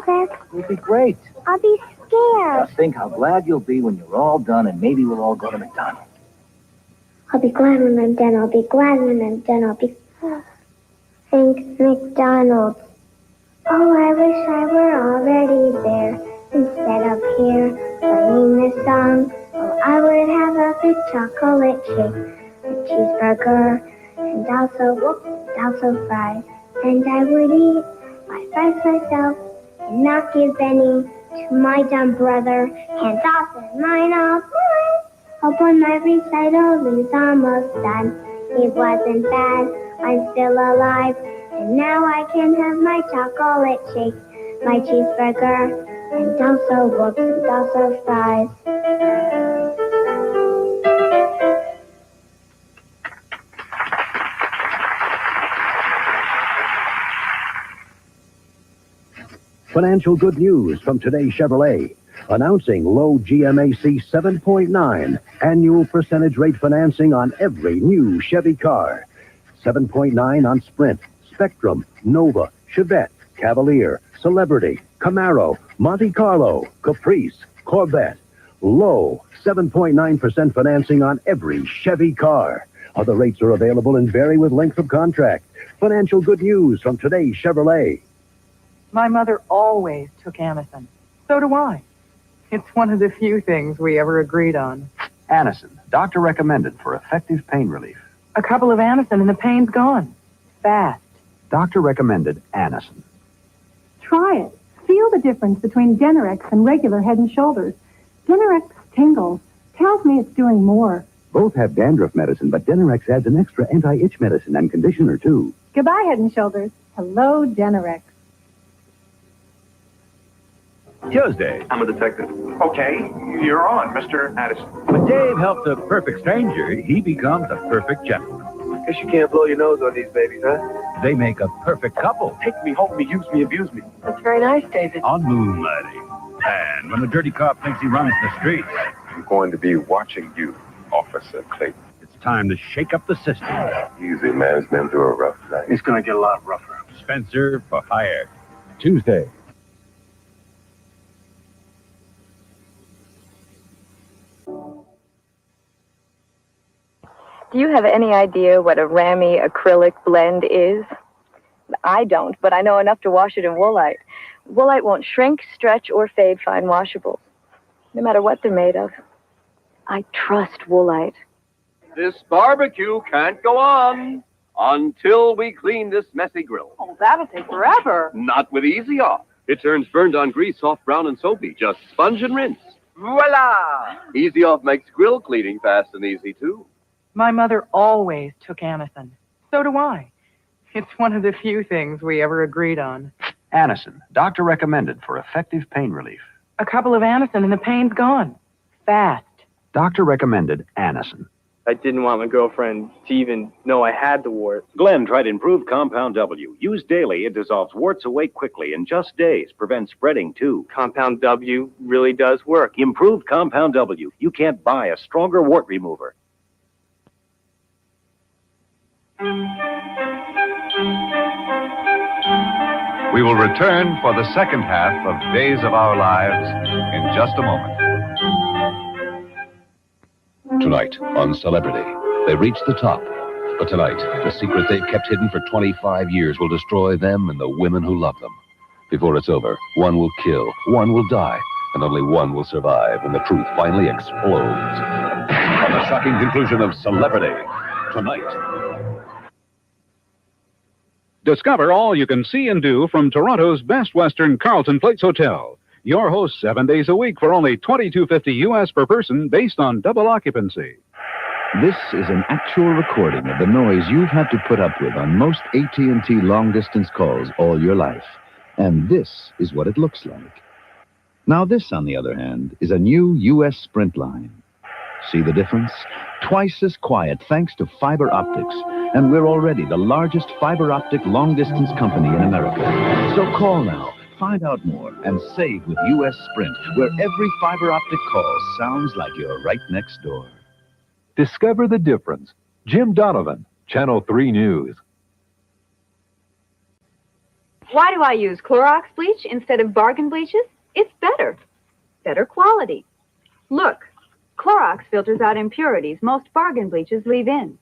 nervous. You'll be great. I'll be scared. Just think how glad you'll be when you're all done, and maybe we'll all go to McDonald. I'll be glad when I'm done. I'll be glad when I'm done. I'll be... Think McDonald's. Oh, I wish I were already there. Instead of here, playing this song. Oh, I would have a big chocolate shake, a cheeseburger, and also fries. And I would eat my fries myself and not give any to my dumb brother. Hands off and mine all mine. Hope when my recital is almost done. It wasn't bad, I'm still alive. And now I can have my chocolate shake, my cheeseburger, and also fries. Financial good news from today Chevrolet. Announcing low GMAC 7.9 annual percentage rate financing on every new Chevy car. 7.9 on Sprint, Spectrum, Nova, Chevette, Cavalier, Celebrity, Camaro, Monte Carlo, Caprice, Corvette. Low 7.9% financing on every Chevy car. Other rates are available and vary with length of contract. Financial good news from today Chevrolet. My mother always took Anacin. So do I. It's one of the few things we ever agreed on. Anacin, doctor recommended for effective pain relief. A couple of Anacin and the pain's gone. Fast. Doctor recommended Anacin. Try it. Feel the difference between Denorex and regular Head & Shoulders. Denorex tingles. Tells me it's doing more. Both have dandruff medicine, but Denorex adds an extra anti-itch medicine and conditioner, too. Goodbye, Head & Shoulders. Hello, Denorex. Tuesday. I'm a detective. Okay, you're on, Mr. Addison. When Dave helps a perfect stranger, he becomes a perfect gentleman. Guess you can't blow your nose on these babies, huh? They make a perfect couple. Take me, hold me, use me, abuse me. That's very nice, David. On moonlighting. And when the dirty cop thinks he runs the streets, I'm going to be watching you, Officer Clayton. it's time to shake up the system. Easy, man. It's been through a rough night. It's going to get a lot rougher. Spencer for hire. Tuesday. Do you have any idea what a Ramy acrylic blend is? I don't, but I know enough to wash it in Woolite. Woolite won't shrink, stretch, or fade fine washables, no matter what they're made of. I trust Woolite. This barbecue can't go on until we clean this messy grill. Oh, that'll take forever. Not with Easy Off. It turns burned on grease soft, brown, and soapy. Just sponge and rinse. Voila! Easy Off makes grill cleaning fast and easy, too. My mother always took Anacin. So do I. It's one of the few things we ever agreed on. Anacin, doctor recommended for effective pain relief. A couple of Anacin and the pain's gone. Fast. Doctor recommended Anacin. I didn't want my girlfriend to even know I had the wart. Glenn tried improved Compound W. Used daily, it dissolves warts away quickly in just days. Prevents spreading, too. Compound W really does work. Improved Compound W. You can't buy a stronger wart remover. We will return for the second half of Days of Our Lives in just a moment. Tonight on Celebrity, they reach the top. But tonight, the secret they've kept hidden for 25 years will destroy them and the women who love them. Before it's over, one will kill, one will die, and only one will survive when the truth finally explodes. On the shocking conclusion of Celebrity, tonight. Discover all you can see and do from Toronto's Best Western Carlton Place Hotel. Your host 7 days a week for only $22.50 US per person based on double occupancy. This is an actual recording of the noise you've had to put up with on most AT&T long-distance calls all your life. And this is what it looks like. Now this, on the other hand, is a new U.S. Sprint line. See the difference? Twice as quiet thanks to fiber optics. And we're already the largest fiber optic long-distance company in America. So call now, find out more, and save with U.S. Sprint, where every fiber optic call sounds like you're right next door. Discover the difference. Jim Donovan, Channel 3 News. Why do I use Clorox bleach instead of bargain bleaches? It's better. Better quality. Look, Clorox filters out impurities most bargain bleaches leave in.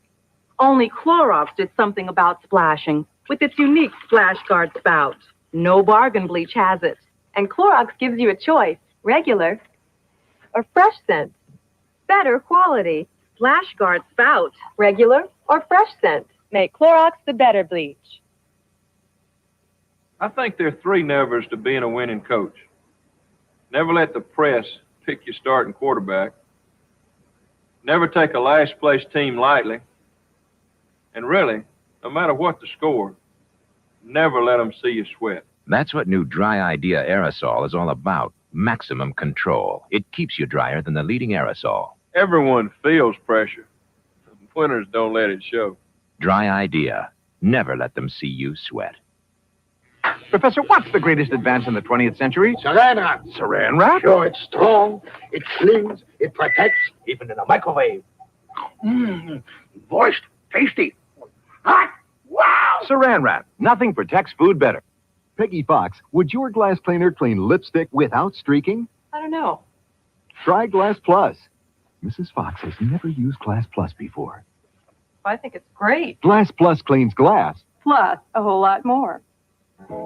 Only Clorox did something about splashing with its unique splash guard spout. No bargain bleach has it. And Clorox gives you a choice, regular or fresh scent. Better quality. Splash guard spout, regular or fresh scent. Make Clorox the better bleach. I think there are 3 nevers to being a winning coach. Never let the press pick your starting quarterback. Never take a last place team lightly. And really, no matter what the score, never let them see you sweat. That's what new Dry Idea aerosol is all about. Maximum control. It keeps you drier than the leading aerosol. Everyone feels pressure. Winners don't let it show. Dry Idea. Never let them see you sweat. Professor, what's the greatest advance in the 20th century? Saran Wrap. Saran Wrap? Sure, it's strong, it cleans, it protects, even in a microwave. Moist, tasty, hot, wow! Saran Wrap. Nothing protects food better. Peggy Fox, would your glass cleaner clean lipstick without streaking? I don't know. Try Glass Plus. Mrs. Fox has never used Glass Plus before. I think it's great. Glass Plus cleans glass. Plus, a whole lot more.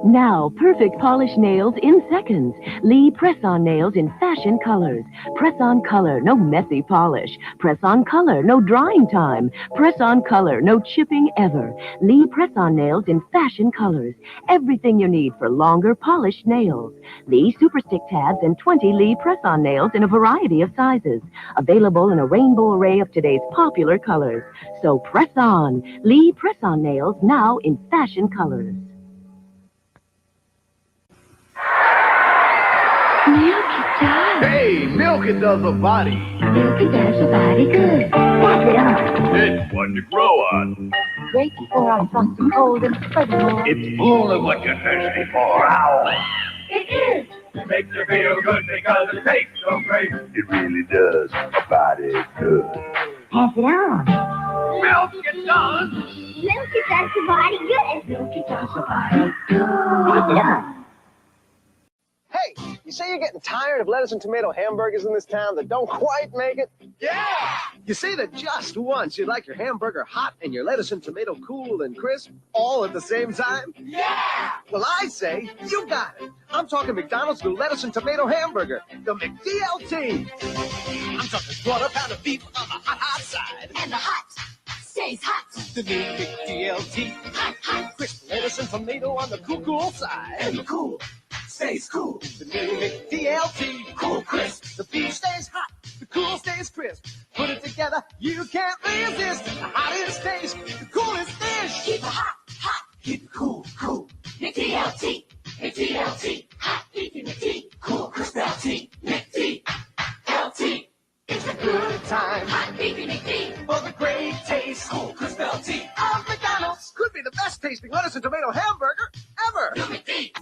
Now, perfect polished nails in seconds. Lee press-on nails in fashion colors. Press-on color, no messy polish. Press-on color, no drying time. Press-on color, no chipping ever. Lee press-on nails in fashion colors. Everything you need for longer, polished nails. Lee Super Stick tabs and 20 Lee press-on nails in a variety of sizes. Available in a rainbow array of today's popular colors. So press on. Lee press-on nails now in fashion colors. Milk it does. Hey, milk it does a body. Milk it does a body good. Pop it on. It's one to grow on. Great for our frosty cold and furthermore. It's full of what you're thirsty for. Ow. It is. It makes you feel good because it tastes so great. It really does a body good. Pass it on. Milk it does. Milk it does the body good. Milk it does a body good. Pass it on. Hey, you say you're getting tired of lettuce and tomato hamburgers in this town that don't quite make it? Yeah! You say that just once you'd like your hamburger hot and your lettuce and tomato cool and crisp all at the same time? Yeah! Well, I say you got it. I'm talking McDonald's new lettuce and tomato hamburger, the McDLT. I'm talking quarter-pound of beef on the hot side. And the hot stays hot. The new McDLT. Hot, hot. Crisp lettuce and tomato on the cool side. And the cool stays cool. The new McDLT. Cool crisp. The beef stays hot. The cool stays crisp. Put it together, you can't resist. The hottest taste, the coolest dish. Keep it hot, hot. Keep it cool, cool. McDLT. McDLT. Hot, beefy McD. Cool, crisp LT. McDLT. It's a good time. Hot, beefy McD. For the great taste. Cool, crisp LT. Of McDonald's. Could be the best tasting lettuce and tomato hamburger ever. New McD.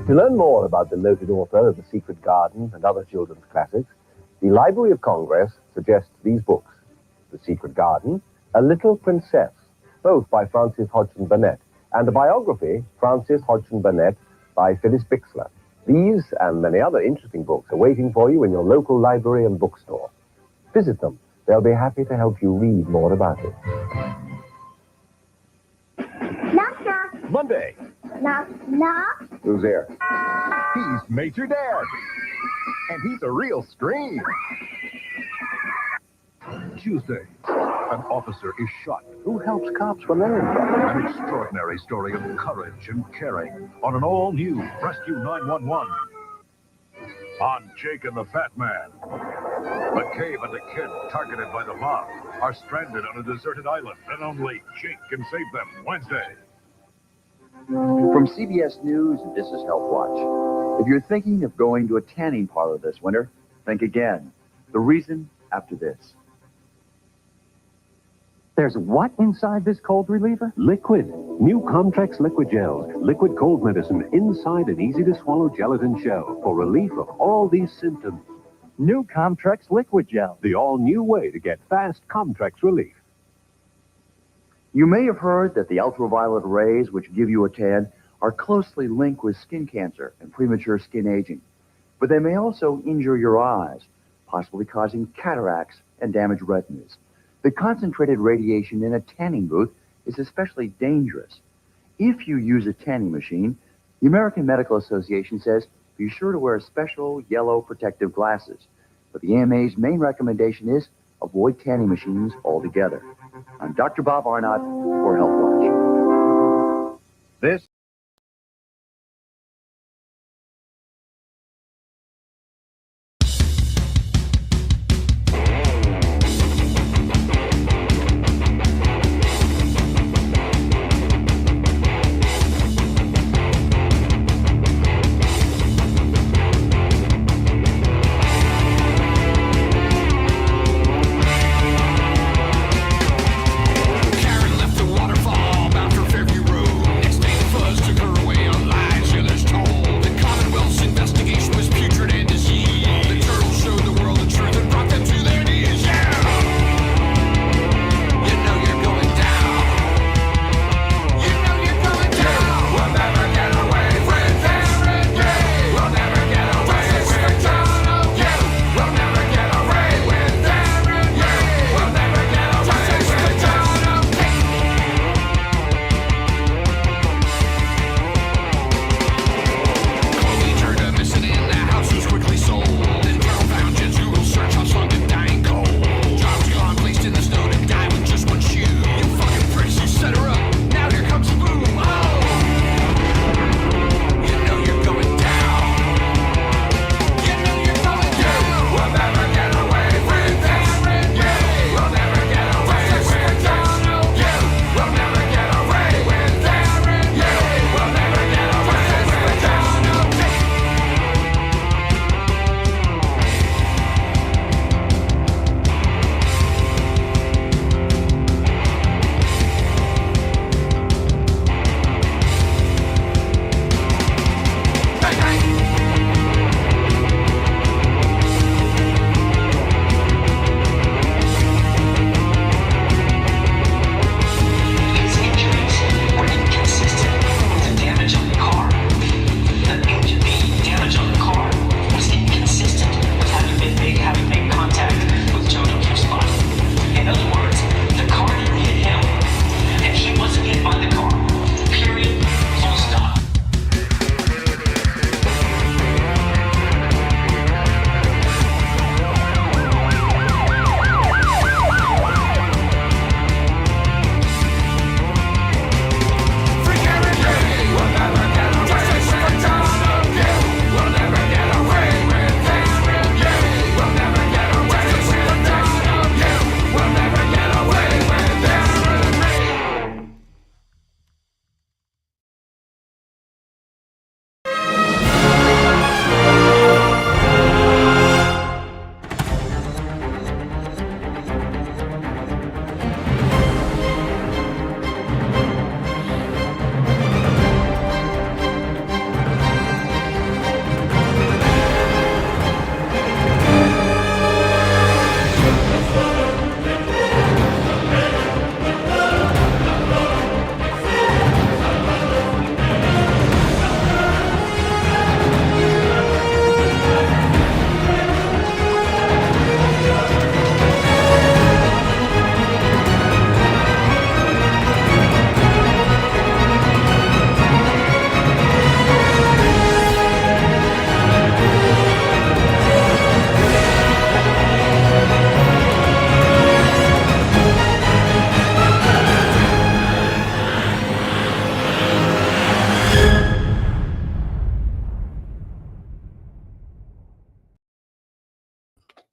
To learn more about the noted author of The Secret Garden and other children's classics, the Library of Congress suggests these books: The Secret Garden, A Little Princess, both by Frances Hodgson Burnett, and a biography, Frances Hodgson Burnett, by Phyllis Bixler. These and many other interesting books are waiting for you in your local library and bookstore. Visit them. They'll be happy to help you read more about it. Knock, knock. Monday. Knock, knock. Who's there? He's Major Dad. And he's a real scream. Tuesday, an officer is shot. Who helps cops when they're in trouble? An extraordinary story of courage and caring on an all-new Rescue 911. On Jake and the Fat Man. McCabe and the kid, targeted by the mob, are stranded on a deserted island, and only Jake can save them. Wednesday. From CBS News, this is HealthWatch. If you're thinking of going to a tanning parlor this winter, think again. The reason, after this. There's what inside this cold reliever? Liquid. New Comtrex liquid gels. Liquid cold medicine inside an easy-to-swallow gelatin shell for relief of all these symptoms. New Comtrex liquid gel. The all-new way to get fast Comtrex relief. You may have heard that the ultraviolet rays which give you a tan are closely linked with skin cancer and premature skin aging. But they may also injure your eyes, possibly causing cataracts and damaged retinas. The concentrated radiation in a tanning booth is especially dangerous. If you use a tanning machine, the American Medical Association says be sure to wear special yellow protective glasses. But the AMA's main recommendation is avoid tanning machines altogether. I'm Dr. Bob Arnott for HealthWatch. This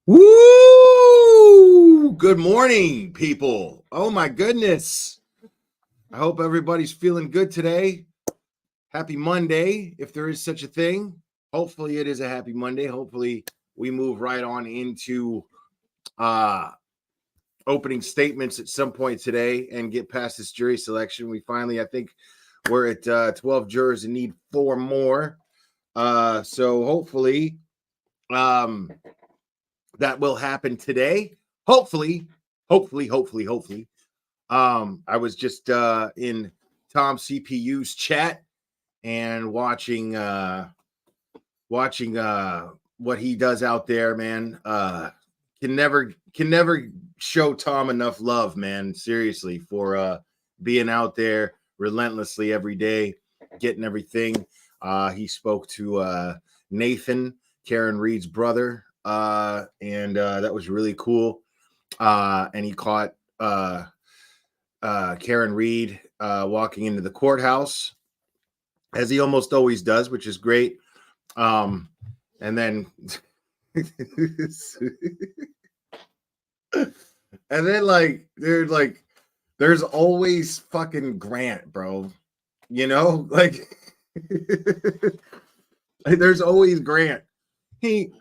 Woo! Good morning, people. Oh my goodness. I hope everybody's feeling good today. Happy Monday, if there is such a thing. Hopefully it is a happy Monday. Hopefully we move right on into opening statements at some point today and get past this jury selection. We finally, I think we're at 12 jurors and need 4 more. So hopefully that will happen today. Hopefully. I was just in Tom CPU's chat and watching what he does out there, man. Can never show Tom enough love, man. Seriously, for being out there relentlessly every day, getting everything. He spoke to Nathan, Karen Reed's brother, and that was really cool. And he caught Karen Reed walking into the courthouse, as he almost always does, which is great. And then like, dude, like, there's always fucking Grant, bro. You know, like, like there's always Grant. Hey,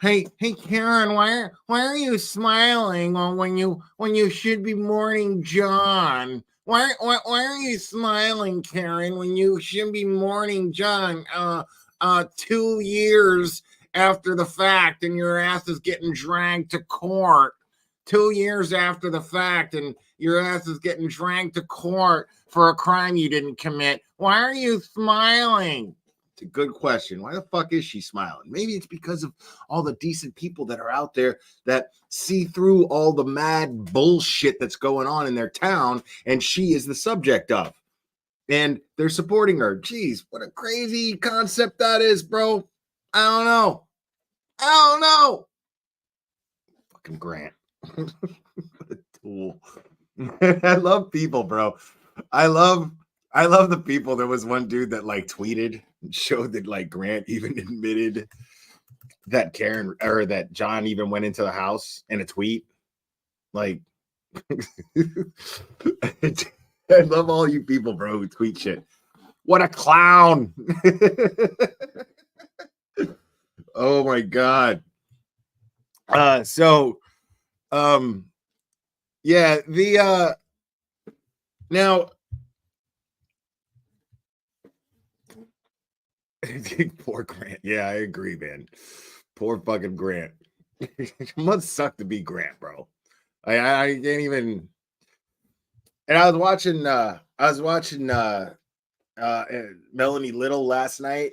Karen, why are you smiling when you should be mourning John? Why are you smiling, Karen, when you should be mourning John? 2 years after the fact, and your ass is getting dragged to court. 2 years after the fact, and your ass is getting dragged to court for a crime you didn't commit. Why are you smiling? It's a good question. Why the fuck is she smiling? Maybe it's because of all the decent people that are out there that see through all the mad bullshit that's going on in their town, and she is the subject of. And they're supporting her. Jeez, what a crazy concept that is, bro. I don't know. Fucking Grant. What a tool. I love people, bro. I love the people. There was one dude that like tweeted and showed that like Grant even admitted that Karen or that John even went into the house in a tweet. Like, I love all you people, bro, who tweet shit. What a clown. Oh my God. Yeah, now poor Grant. Yeah, I agree, man. Poor fucking Grant. It must suck to be Grant, bro. I can't even. And I was watching Melanie Little last night.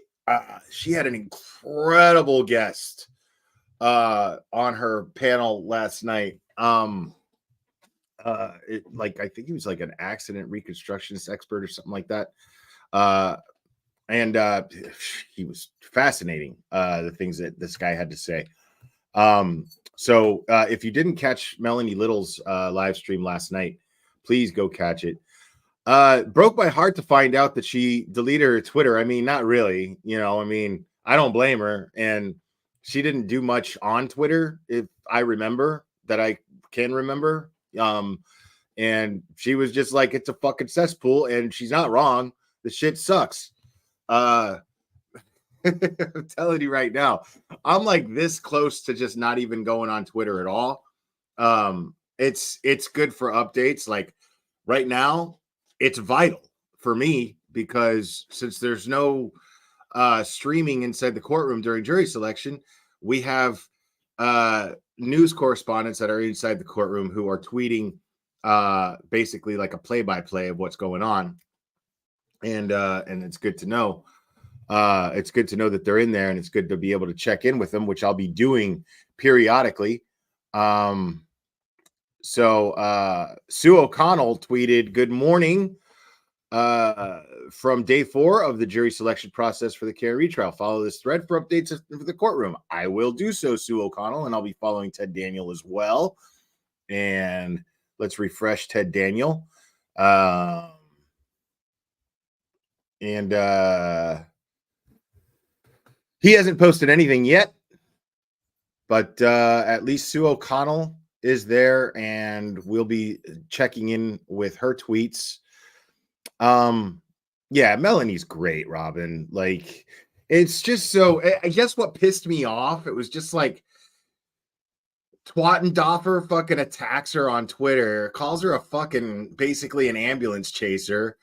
She had an incredible guest on her panel last night. I think he was like an accident reconstructionist expert or something like that. And he was fascinating, the things that this guy had to say. So if you didn't catch Melanie Little's live stream last night, please go catch it. Broke my heart to find out that she deleted her Twitter. I mean, not really, I don't blame her. And she didn't do much on Twitter, if I remember, that I can remember. And she was just like, it's a fucking cesspool, and she's not wrong. The shit sucks. I'm telling you right now, I'm like this close to just not even going on Twitter at all. It's good for updates. Like right now, it's vital for me because since there's no streaming inside the courtroom during jury selection, we have news correspondents that are inside the courtroom who are tweeting basically like a play-by-play of what's going on. And it's good to know. It's good to know that they're in there, and it's good to be able to check in with them, which I'll be doing periodically. So Sue O'Connell tweeted, "Good morning from day 4 of the jury selection process for the Karen Reed trial. Follow this thread for updates for the courtroom." I will do so, Sue O'Connell, and I'll be following Ted Daniel as well. And let's refresh Ted Daniel. And he hasn't posted anything yet, but at least Sue O'Connell is there, and we'll be checking in with her tweets. Yeah, Melanie's great, Robin. Like, it's just so, I guess what pissed me off, it was just like Twattendoffer fucking attacks her on Twitter, calls her a fucking, basically an ambulance chaser.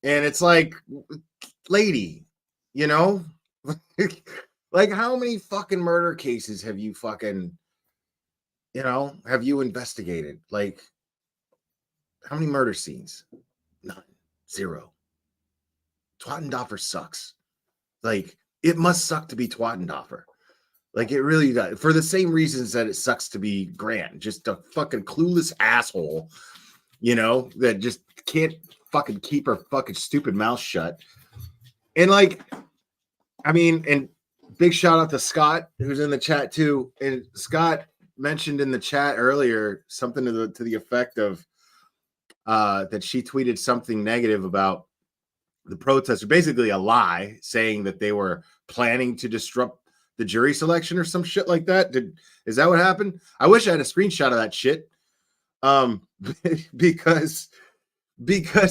And it's like, lady, like how many fucking murder cases have you fucking, have you investigated? Like, How many murder scenes? None. Zero. Twattendoffer sucks. Like, it must suck to be Twattendoffer. Like, it really does. For the same reasons that it sucks to be Grant. Just a fucking clueless asshole, you know, that just can't fucking keep her fucking stupid mouth shut. And, like, I mean, and big shout out to Scott, who's in the chat too. And Scott mentioned in the chat earlier something to the effect of that she tweeted something negative about the protesters, basically a lie, saying that they were planning to disrupt the jury selection or some shit like that. Is that what happened? I wish I had a screenshot of that shit. Because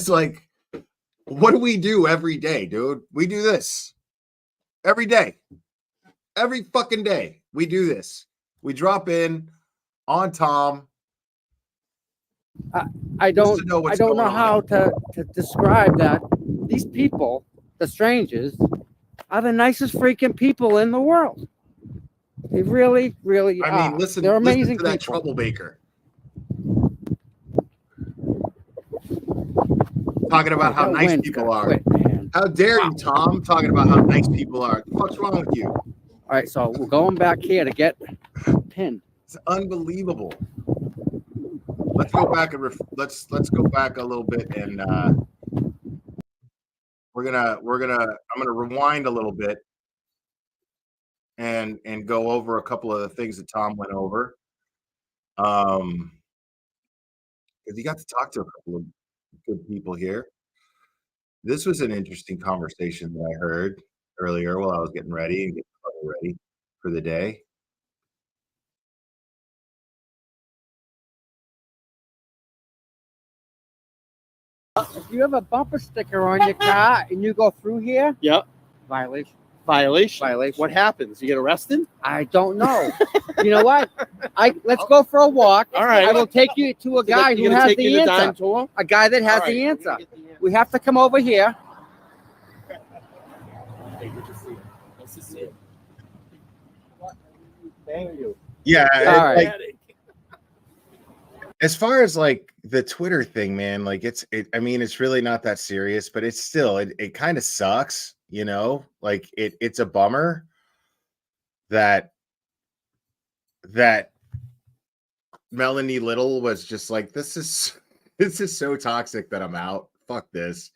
like, what do we do every day, dude? We do this every day. Every fucking day we do this. We drop in on Tom. I don't know how to describe that. These people, the strangers, are the nicest freaking people in the world. They really, really are. I mean, listen, they're amazing listen to that people. troublemaker. Talking about how nice people are. How dare you, Tom, talking about how nice people are. What's wrong with you? All right, so we're going back here to get pinned. It's unbelievable. Let's go back and let's go back a little bit, and I'm gonna rewind a little bit and go over a couple of the things that Tom went over. Because he got to talk to a couple of good people here. This was an interesting conversation that I heard earlier while I was getting ready and getting ready for the day. If you have a bumper sticker on your car and you go through here, yep, violation. Violation. What happens? You get arrested? I don't know. You know what? Let's go for a walk. All right. I will take you to a guy who has the answer. A guy that has the answer. We have to come over here. Thank you. Yeah. All right. As far as like the Twitter thing, man, like I mean, it's really not that serious, but it's still, it kind of sucks, you know, like it's a bummer that Melanie Little was just like, this is so toxic that I'm out. Fuck this,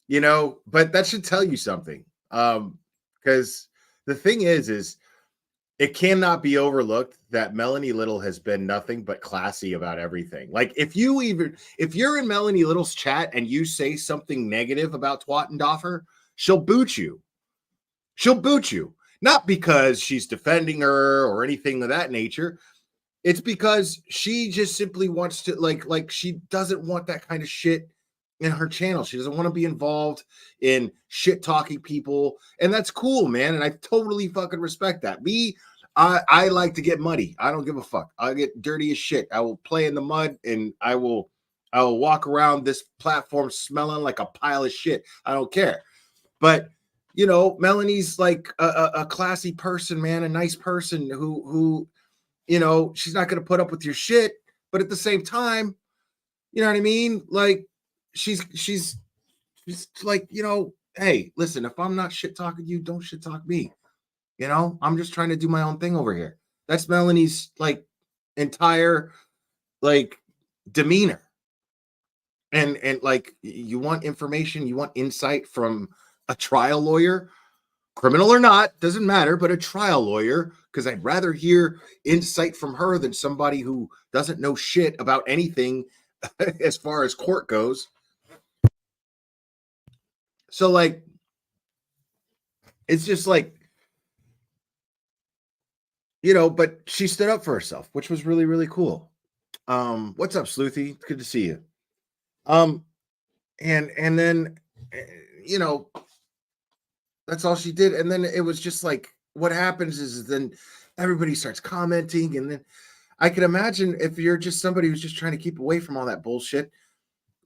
you know, but that should tell you something. Because the thing is it cannot be overlooked that Melanie Little has been nothing but classy about everything. Like if you're in Melanie Little's chat and you say something negative about Twattendoffer, she'll boot you. She'll boot you. Not because she's defending her or anything of that nature. It's because she just simply wants to like she doesn't want that kind of shit in her channel. She doesn't want to be involved in shit talking people. And that's cool, man. And I totally fucking respect that. I like to get muddy. I don't give a fuck. I'll get dirty as shit. I will play in the mud and I will walk around this platform smelling like a pile of shit. I don't care. But you know, Melanie's like a classy person, man, a nice person who you know, she's not going to put up with your shit, but at the same time, you know what I mean? Like she's like, you know, hey, listen, if I'm not shit talking you, don't shit talk me. You know, I'm just trying to do my own thing over here. That's Melanie's like entire like demeanor. And like, you want information, you want insight from a trial lawyer, criminal or not, doesn't matter, but a trial lawyer, because I'd rather hear insight from her than somebody who doesn't know shit about anything as far as court goes. So like, it's just like, you know, but she stood up for herself, which was really, really cool. What's up, Sleuthy? Good to see you. And then, you know, that's all she did. And then it was just like, what happens is then everybody starts commenting. And then I can imagine if you're just somebody who's just trying to keep away from all that bullshit,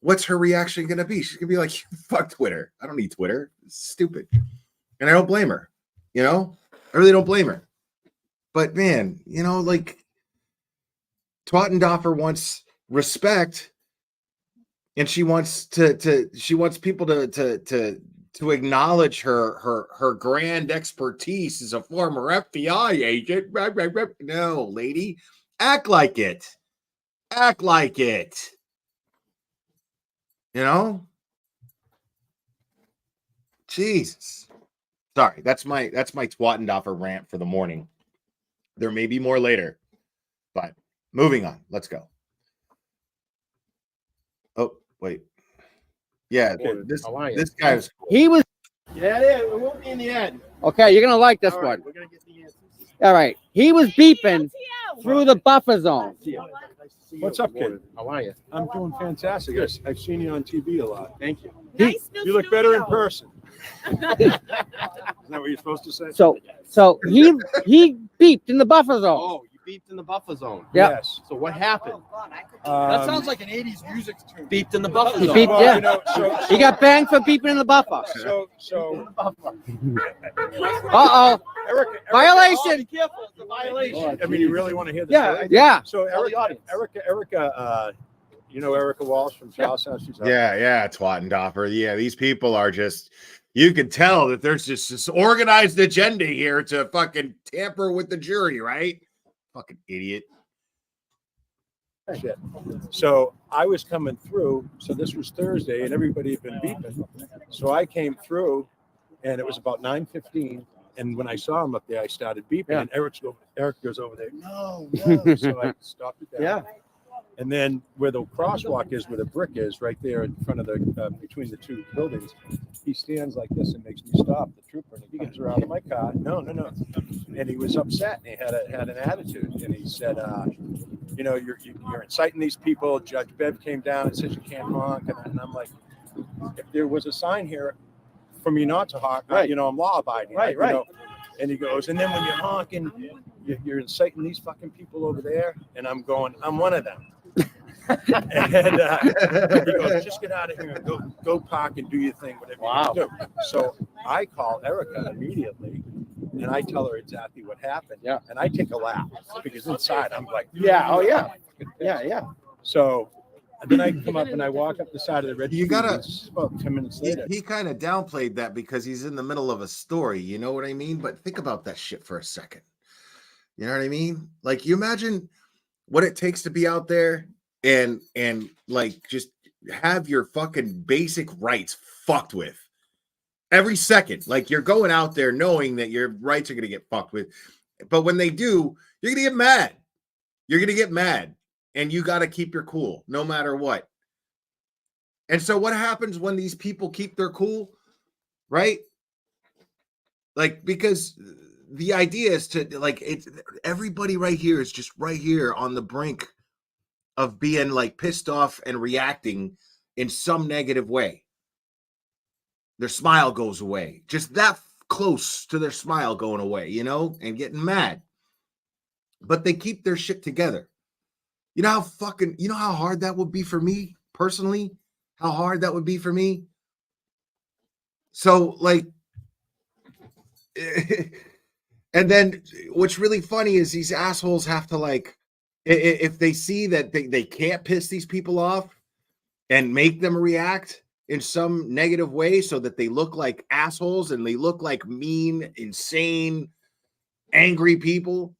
what's her reaction going to be? She's going to be like, fuck Twitter. I don't need Twitter. It's stupid. And I don't blame her. You know, I really don't blame her. But man, you know, like Twattendoffer wants respect and she wants people to acknowledge her grand expertise as a former FBI agent. No, lady, act like it. Act like it. You know? Jesus. Sorry, that's my Twattendorfer rant for the morning. There may be more later, but moving on. Let's go. Oh, wait. Yeah, this guy was cool. He was. Yeah, it won't be in the end. Okay, you're gonna like this one. We're gonna get the answers. All right, he was beeping through the buffer zone. What's up, kid? How are you? I'm doing fantastic. I've seen you on TV a lot. Thank you. You look better in person. Isn't that what you're supposed to say? So he beeped in the buffer zone. Oh, you beeped in the buffer zone. Yeah. Yes. So what happened? That sounds like an 80s music tune. Beeped in the buffer He zone. beeped, yeah. You know, He got banged for beeping in the buffer. So Uh-oh. Erica, Violation. Be careful, it's a violation. I mean, you really want to hear this? Yeah, story? yeah. So Tell the audience. Erica, you know Erica Walsh from Charles House? She's Yeah, Twattendorfer. Yeah, these people are just, you can tell that there's just this organized agenda here to fucking tamper with the jury, right? Fucking idiot. Shit. So I was coming through. So this was Thursday, and everybody had been beeping. So I came through, and it was about 9:15. And when I saw him up there, I started beeping. Yeah. And Eric goes over there. No. So I stopped it there. Yeah. And then where the crosswalk is, where the brick is, right there in front of the between the two buildings, he stands like this and makes me stop. The trooper, and he gets her out of my car. No. And he was upset, and he had an attitude, and he said, you know, you're inciting these people. Judge Bev came down and says you can't honk, and I'm like, if there was a sign here for me not to honk, Right. you know, I'm law abiding. Right. You know? And he goes, and then when you're honking, you're inciting these fucking people over there, and I'm going, I'm one of them. And he goes, just get out of here and go park and do your thing, whatever you want to do. So I call Erica immediately, and I tell her exactly what happened. Yeah. And I take a lap because inside I'm like, Yeah. Oh yeah. Yeah. So and then I come up and I walk up the side of the red. You gotta- about 10 minutes later. He kind of downplayed that because he's in the middle of a story. You know what I mean? But think about that shit for a second. You know what I mean? Like, you imagine what it takes to be out there and like just have your fucking basic rights fucked with every second. Like, you're going out there knowing that your rights are going to get fucked with. But when they do, you're going to get mad. You're going to get mad. And you got to keep your cool no matter what. And so what happens when these people keep their cool, right? Like, because the idea is to, like, it's everybody right here is just right here on the brink of being like pissed off and reacting in some negative way. Their smile goes away, just that close to their smile going away, you know, and getting mad. But they keep their shit together. You know how hard that would be for me personally? How hard that would be for me? So, like, and then what's really funny is these assholes have to, like, if they see that they can't piss these people off and make them react in some negative way so that they look like assholes and they look like mean, insane, angry people,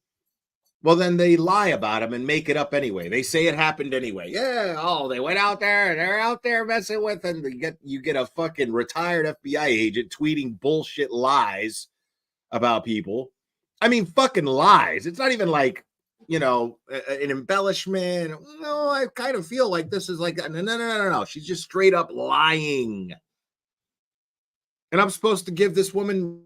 well, then they lie about them and make it up anyway. They say it happened anyway. Yeah, they went out there and they're out there messing with, and you get a fucking retired FBI agent tweeting bullshit lies about people. I mean, fucking lies. It's not even like, you know, an embellishment. No, I kind of feel like this is like, no. She's just straight up lying. And I'm supposed to give this woman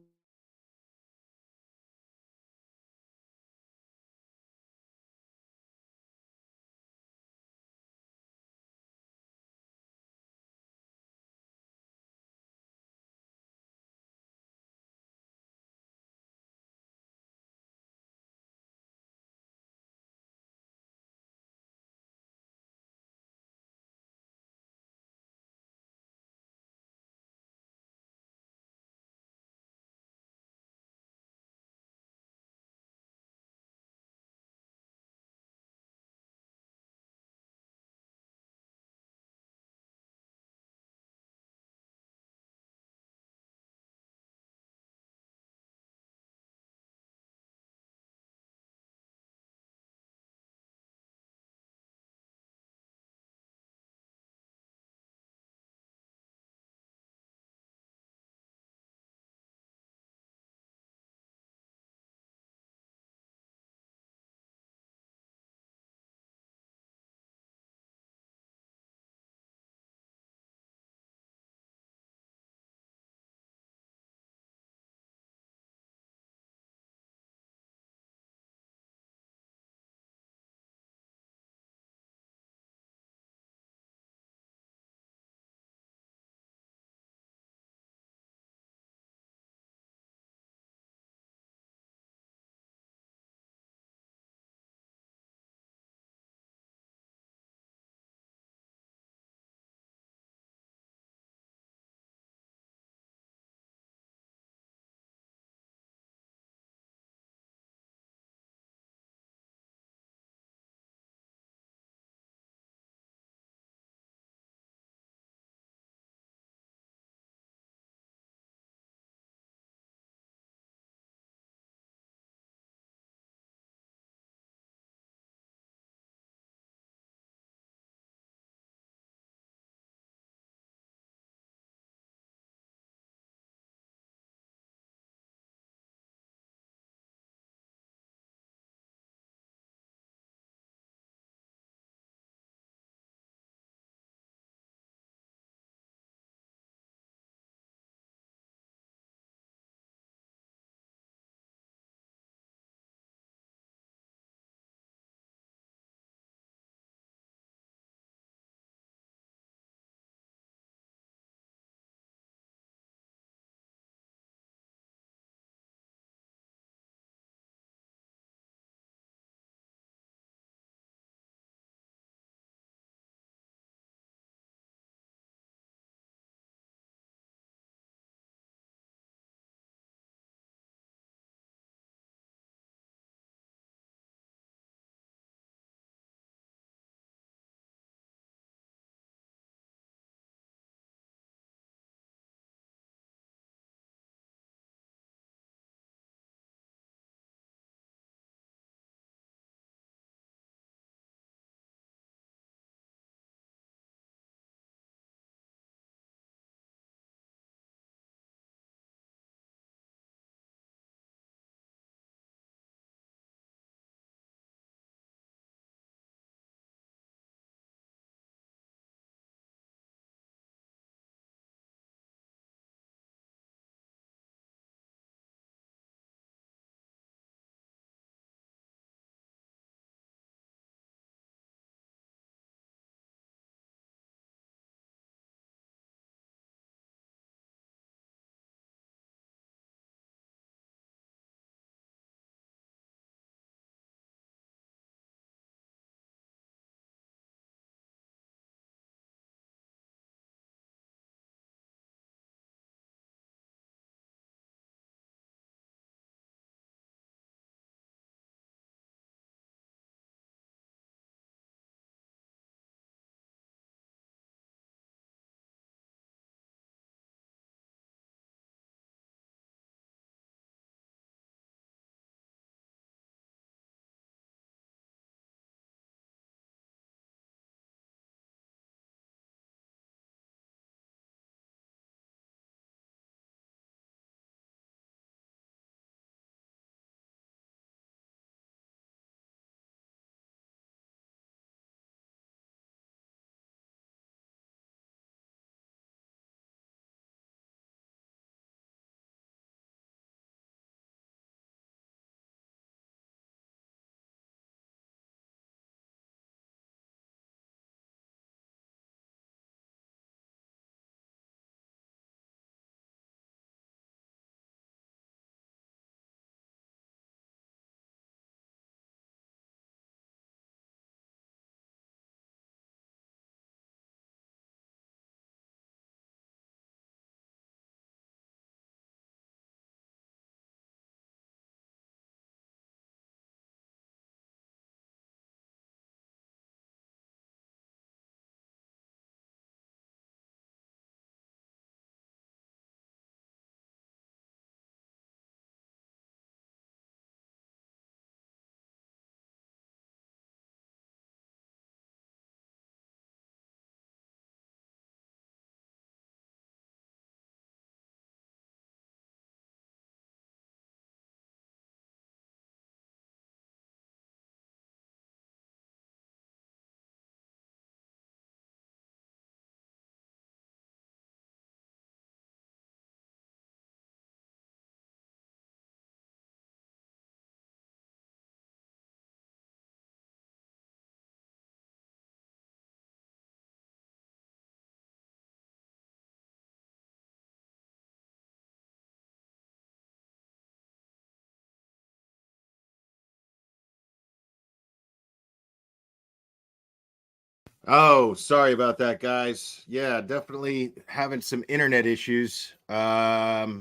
Oh, sorry about that, guys. Yeah, definitely having some internet issues. But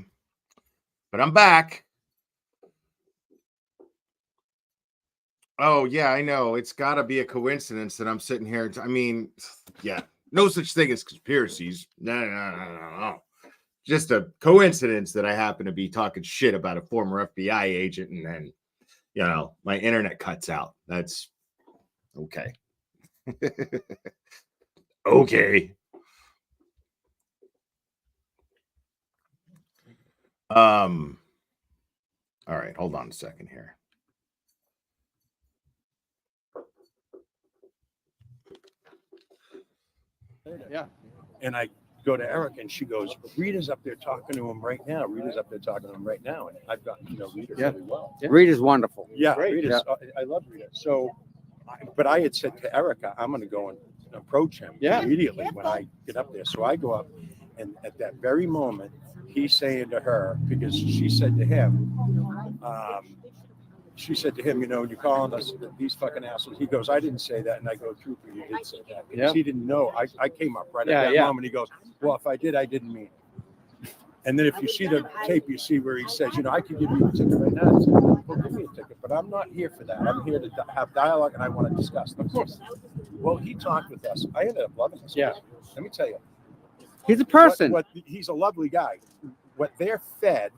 I'm back. Oh, yeah, I know. It's got to be a coincidence that I'm sitting here. I mean, yeah, no such thing as conspiracies. No. Just a coincidence that I happen to be talking shit about a former FBI agent, and then, you know, my internet cuts out. That's okay. Okay. All right, hold on a second here. Yeah. And I go to Erica and she goes, Rita's up there talking to him right now. Rita's up there talking to him right now. And I've gotten to know Rita really well. Yeah. Rita's wonderful. Yeah, Great. Rita's, I love Rita. So, but I had said to Erica, I'm going to go and approach him immediately when I get up there. So I go up, and at that very moment, he's saying to her, because she said to him, you know, you're calling us these fucking assholes. He goes, I didn't say that. And I go, Trooper, you did say that. Because he didn't know. I came up right at that moment. He goes, well, if I did, I didn't mean it. And then if you see the tape, you see where he says, you know, I could give you a ticket right now. I said, well, give me a ticket, but I'm not here for that. I'm here to have dialogue, and I want to discuss things. Of course. Well, he talked with us. I ended up loving this. Yeah. Let me tell you. He's a person. He's a lovely guy. What they're fed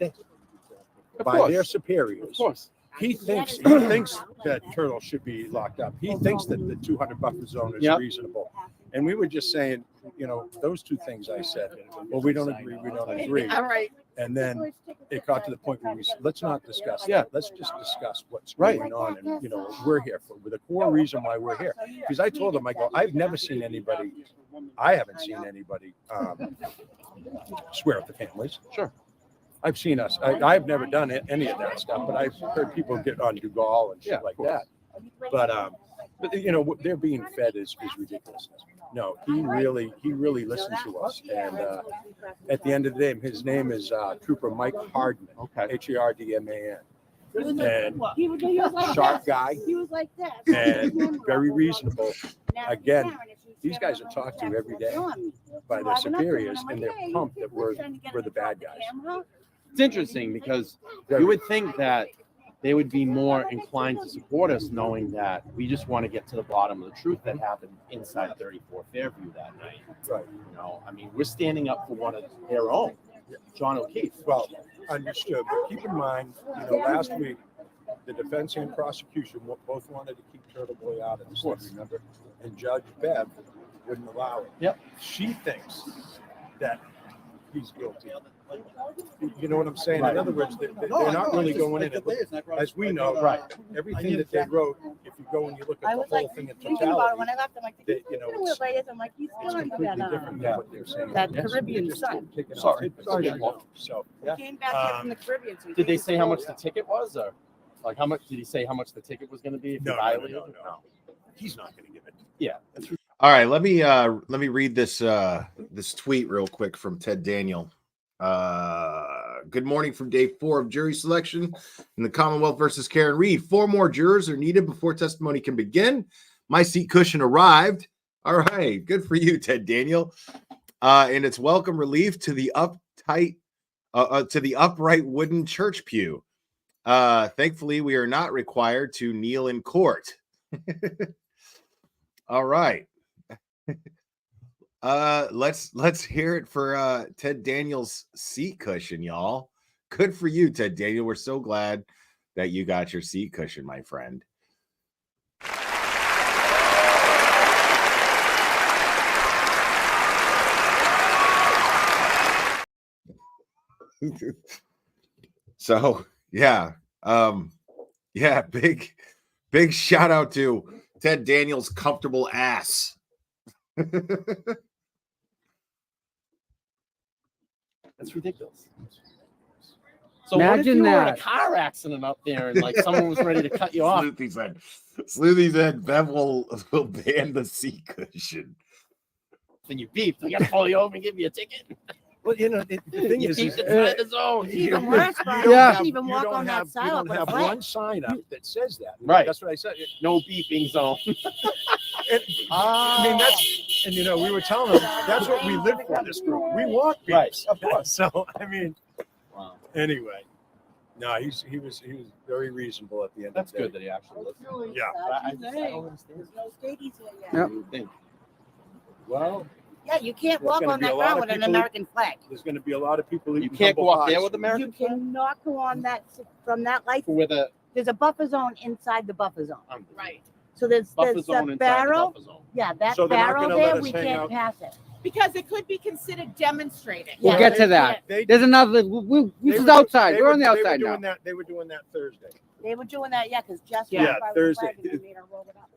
by their superiors. Of course. He thinks that Turtle should be locked up. He thinks that the 200 buffer zone is reasonable. And we were just saying, you know, those two things I said. Well, we don't agree. All right. And then it got to the point where we said, let's not discuss that. Let's just discuss what's going on. And, you know, we're here for the core reason why we're here. Because I told him, I go, I haven't seen anybody swear at the families. Sure. I've seen us. I've never done any of that stuff, but I've heard people get on Dugal and shit like that. But you know, what they're being fed is ridiculous. No, he really listened to us. And at the end of the day, his name is Trooper Mike Hardman. Okay. Hardman. And sharp guy. He was like that. And very reasonable. Again, these guys are talked to every day by their superiors, and they're pumped that we're the bad guys. It's interesting because you would think that they would be more inclined to support us, knowing that we just want to get to the bottom of the truth that happened inside 34 Fairview that night. Right. You know, I mean, we're standing up for one of their own, John O'Keefe. Well, understood. But keep in mind, you know, last week, the defense and prosecution both wanted to keep Turtle Boy out of this, remember? And Judge Bev wouldn't allow it. Yep. She thinks that he's guilty. You know what I'm saying? Right. In other words, they're not really going in. As we know, everything that they wrote, if you go and you look at the whole thing in totality, you know, it's completely different than what they're saying. That Caribbean sun. Sorry. So, Came back from the Caribbean. Did they say how much the ticket was, or like how much did he say how much the ticket was going to be if you violated? No. He's not going to give it. Yeah. All right, let me read this this tweet real quick from Ted Daniel. Good morning from day 4 of jury selection in the Commonwealth versus Karen Reed. 4 more jurors are needed before testimony can begin. My seat cushion arrived. All right, good for you, Ted Daniel. And it's welcome relief to the upright wooden church pew. Thankfully, we are not required to kneel in court. All right. Let's hear it for Ted Daniel's seat cushion, y'all. Good for you, Ted Daniel. We're so glad that you got your seat cushion, my friend. So yeah, big shout out to Ted Daniel's comfortable ass. That's ridiculous. So imagine what if you were in that. a car accident up there and like someone was ready to cut you off? Sleuthy said Bev will ban the seat cushion. Then you beep. I gotta pull you over and give you a ticket. Well, you know, the thing is, inside the zone. Even worse, Brian, you can't even walk on that you sidewalk don't have with a one sign up that says that. Right. That's what I said. No beeping zone. I mean, that's, and we were telling them that's what we live for. This group, we walk people. Right, of course. So I mean, anyway, no, he was very reasonable at the end. That's of the day. good that he actually listened. Yeah. I don't understand. No stadies here yet. Yep. You think? Well, Yeah, you can't there's walk gonna on be a that lot ground of with an people American flag. There's going to be a lot of people. You can't go up there with American You flag? cannot go on that from that light. With a There's a buffer zone inside the buffer zone. Right. So there's Buffer zone a inside the barrel. buffer zone. Yeah, that So they're not barrel gonna let there, us we hang can't out? pass it. Because it could be considered demonstrating. We'll get to that. There's another. This is outside. We're on the outside now. They were doing that Thursday. They were doing that, yeah, because just Yeah, Thursday.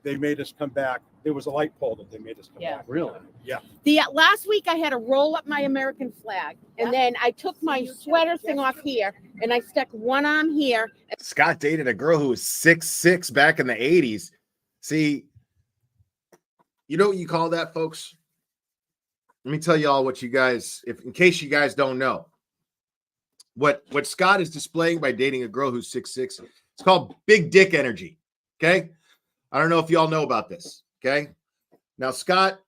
They made us come back. There was a light pole that they made us come Yeah. back. Really? Yeah. The last week I had to roll up my American flag, and then I took my sweater thing off here, and I stuck one arm here. Scott dated a girl who was 6'6" back in the 80s. See, you know what you call that, folks? Let me tell y'all what you guys, in case you guys don't know. What Scott is displaying by dating a girl who's 6'6", it's called big dick energy. Okay? I don't know if y'all know about this. Okay? Now, Scott,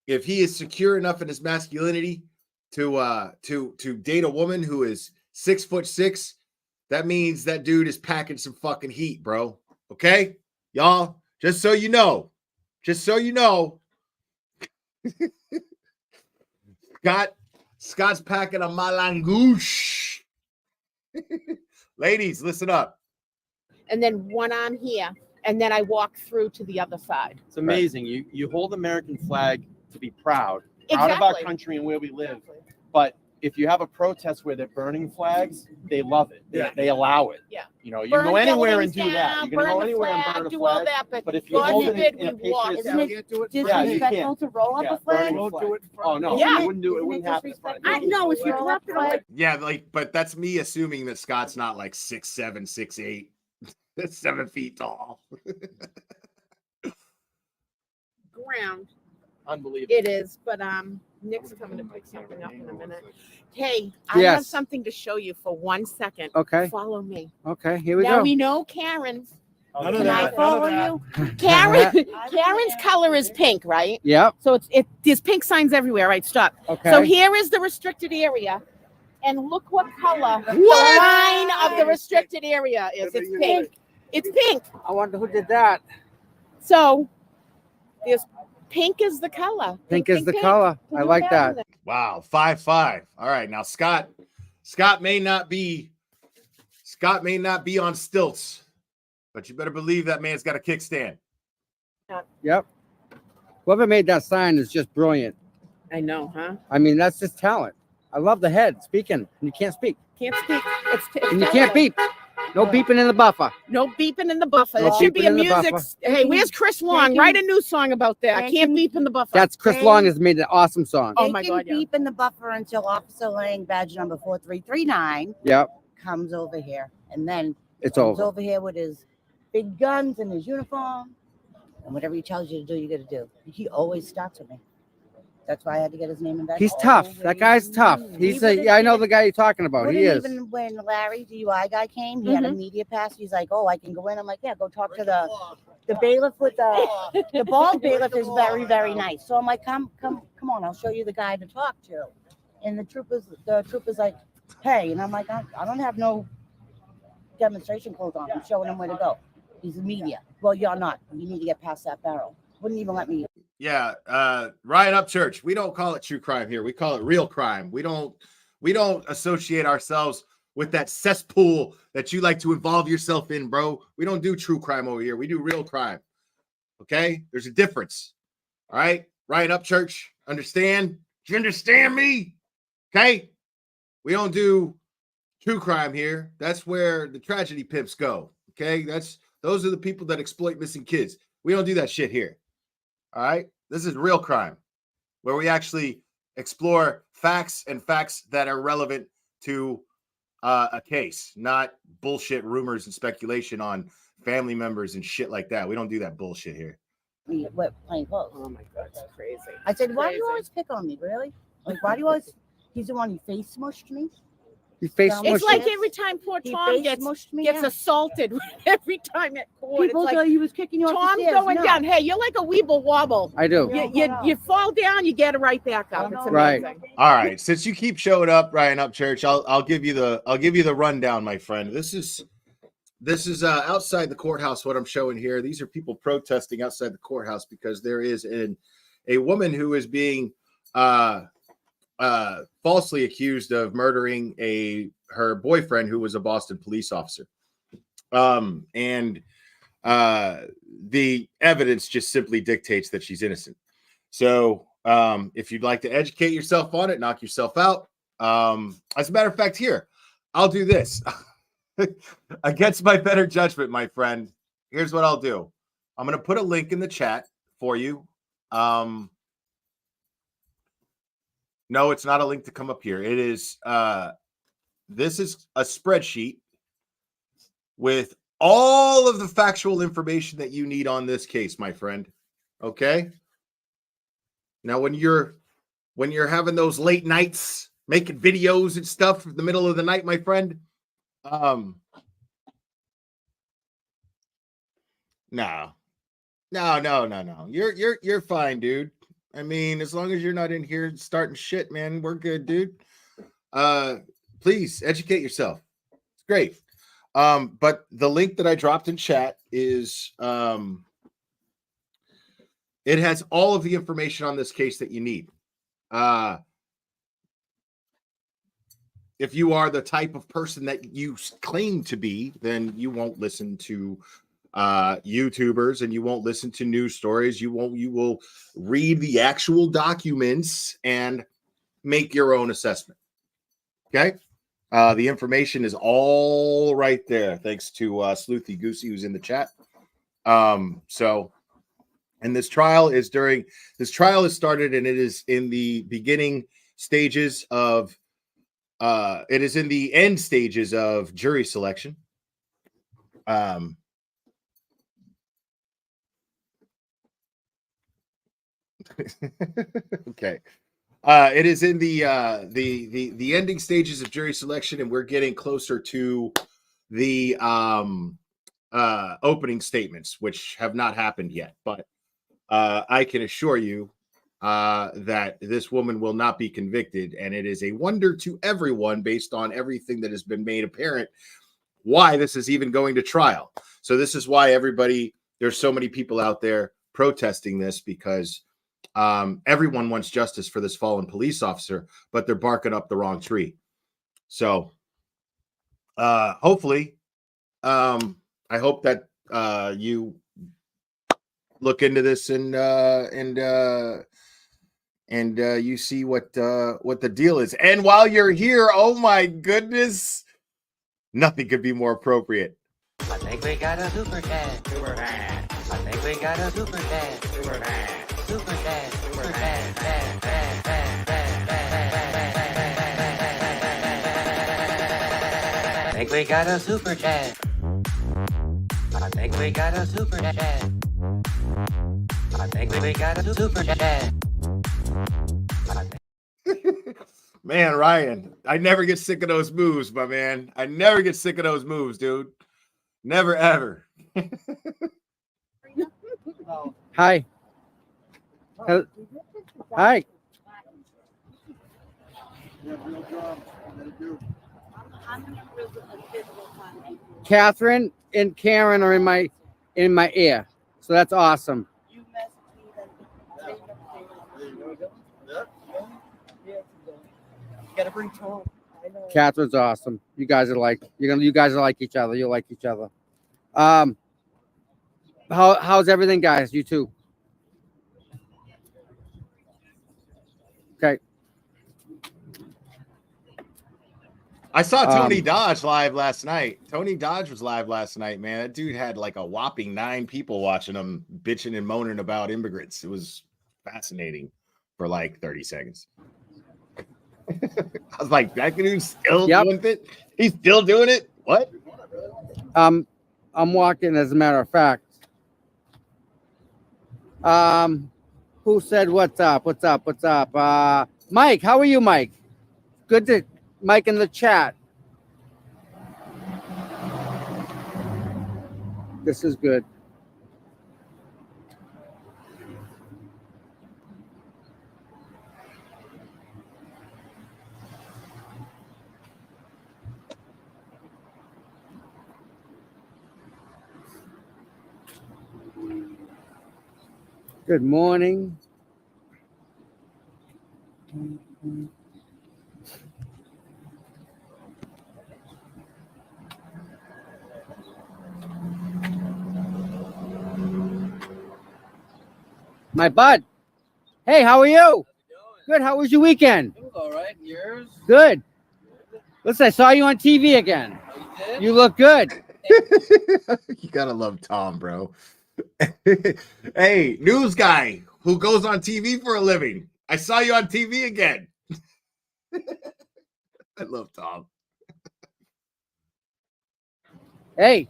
if he is secure enough in his masculinity to date a woman who is 6'6", that means that dude is packing some fucking heat, bro. Okay? Y'all, just so you know. Just so you know. Scott's packing a malangouche. Ladies, listen up. And then one arm here, and then I walk through to the other side. It's amazing. You hold the American flag to be proud of our Exactly. country and where we live. But if you have a protest where they're burning flags, they love it. They allow it. Yeah. You know, you Burn can go anywhere and buildings do that. down, You can go burn the anywhere and flag, burn a do flag. all that, but if you God hold forbid it in a we walk. patriot Isn't it disrespectful to roll up a flag? Oh no, Yeah. you wouldn't do it. It wouldn't happen. I know if you dropped it away. Yeah, but that's me assuming that Scott's not like 6'7", 6'8", 7 feet tall. Ground. Unbelievable. It is, but Nick's coming to pick something up in a minute. Hey, I have Yes. something to show you for 1 second. Okay. Follow me. Okay, here we now go. we know Karen's. None of Can I that, follow none of you? Karen's color is pink, right? Yep. So there's pink signs everywhere, right? Stop. Okay. So here is the restricted area. And look what color the line of the restricted area is. It's pink. It's pink. I wonder who did that. So there's pink is the color. Pink is the color. Can I you like imagine that. Wow, 5'5". All right, now Scott may not be on stilts, but you better believe that man's got a kickstand. Yep. Whoever made that sign is just brilliant. I know, huh? I mean, that's just talent. I love the head speaking, and you can't speak. Can't speak. And you can't beep. No beeping in the buffer. No beeping in the buffer. No It should be beeping a in the music. buffer. Hey, where's Chris Long? Write a new song about that. I can't beep in the buffer. That's Chris Long has made an awesome song. Oh They my can God, yeah. beep in the buffer until Officer Lang, badge number 4339, Yep. comes over here. And then It's comes over. over here with his big guns and his uniform. And whatever he tells you to do, you got to do. He always starts with me. That's why I had to get his name and badge. He's tough. That guy's tough. Yeah, I know the guy you're talking about. He is. Even when Larry, the UI guy, came, he had a media pass. He's like, "Oh, I can go in." I'm like, "Yeah, go talk to the bailiff with the bald bailiff is very, very nice." So I'm like, "Come on, I'll show you the guy to talk to." And the trooper's like, "Hey," and I'm like, "I don't have no demonstration clothes on. I'm showing him where to go." He's the media. Well, you're not. You need to get past that barrel. Wouldn't even let me. Yeah, Riot Up Church. We don't call it true crime here. We call it real crime. We don't associate ourselves with that cesspool that you like to involve yourself in, bro. We don't do true crime over here. We do real crime. Okay? There's a difference. All right? Riot Up Church. Understand? Do you understand me? Okay? We don't do true crime here. That's where the tragedy pimps go. Okay? Those are the people that exploit missing kids. We don't do that shit here. All right. This is real crime where we actually explore facts and facts that are relevant to a case, not bullshit rumors and speculation on family members and shit like that. We don't do that bullshit here. What plain clothes? Oh my God, it's crazy. I said, "Why do you always pick on me? Really? Like, why do you always?" He's the one who face smushed me. He face It's It's smushed like you. every time poor He Tom face gets smushed me out. assaulted every time at court. People it's thought like he was kicking you off the Tom's stairs. going No. down. Hey, you're like a weeble wobble. I do. You fall down, you get it right back up. It's Right. amazing. All right, since you keep showing up, Ryan Upchurch, I'll give you the rundown, my friend. This is outside the courthouse. What I'm showing here, these are people protesting outside the courthouse because there is a woman who is being falsely accused of murdering her boyfriend, who was a Boston police officer. And the evidence just simply dictates that she's innocent. So if you'd like to educate yourself on it, knock yourself out. As a matter of fact, here, I'll do this. Against my better judgment, my friend, here's what I'll do. I'm going to put a link in the chat for you. No, it's not a link to come up here. It is, this is a spreadsheet with all of the factual information that you need on this case, my friend. Okay? Now, when you're having those late nights, making videos and stuff in the middle of the night, my friend, no. You're fine, dude. I mean, as long as you're not in here starting shit, man, we're good, dude. Please educate yourself. It's great. But the link that I dropped in chat is it has all of the information on this case that you need. If you are the type of person that you claim to be, then you won't listen to YouTubers and you won't listen to news stories. You will read the actual documents and make your own assessment. Okay. The information is all right there. Thanks to Sleuthy Goosey, who's in the chat. And this trial has started and it is in the beginning stages of it is in the end stages of jury selection. Okay. It is in the ending stages of jury selection, and we're getting closer to the opening statements, which have not happened yet. But I can assure you that this woman will not be convicted, and it is a wonder to everyone, based on everything that has been made apparent, why this is even going to trial. So this is why there's so many people out there protesting this, because everyone wants justice for this fallen police officer, but they're barking up the wrong tree. So hopefully, I hope that you look into this and you see what the deal is. And while you're here, oh my goodness, nothing could be more appropriate. I think we got a super dad. Super dad. I think we got a super dad. Super dad. Super dad. Super dad. Dad. Dad. Dad. Dad. Dad. I think we got a super dad. I think we got a super dad. I think we got a super dad. Man, Ryan, I never get sick of those moves, my man. I never get sick of those moves, dude. Never, ever. Hi. Hi. Catherine and Karen are in my ear, so that's awesome. Gotta bring Tom. Catherine's awesome. You guys are like each other. You'll like each other. How's everything, guys? You too. Okay. I saw Tony Dodge live last night. Tony Dodge was live last night, man. That dude had like a whopping 9 people watching him bitching and moaning about immigrants. It was fascinating for like 30 seconds. I was like, that dude's still doing it? He's still doing it? What? I'm walking, as a matter of fact. Who said what's up? What's up? Mike, how are you, Mike? Good to Mike in the chat. This is good. Good morning. My bud. Hey, how are you? Good. How was your weekend? It was all right. Yours? Good. Listen, I saw you on TV again. You did? You look good. You gotta love Tom, bro. Hey, news guy who goes on TV for a living. I saw you on TV again. I love Tom. Hey,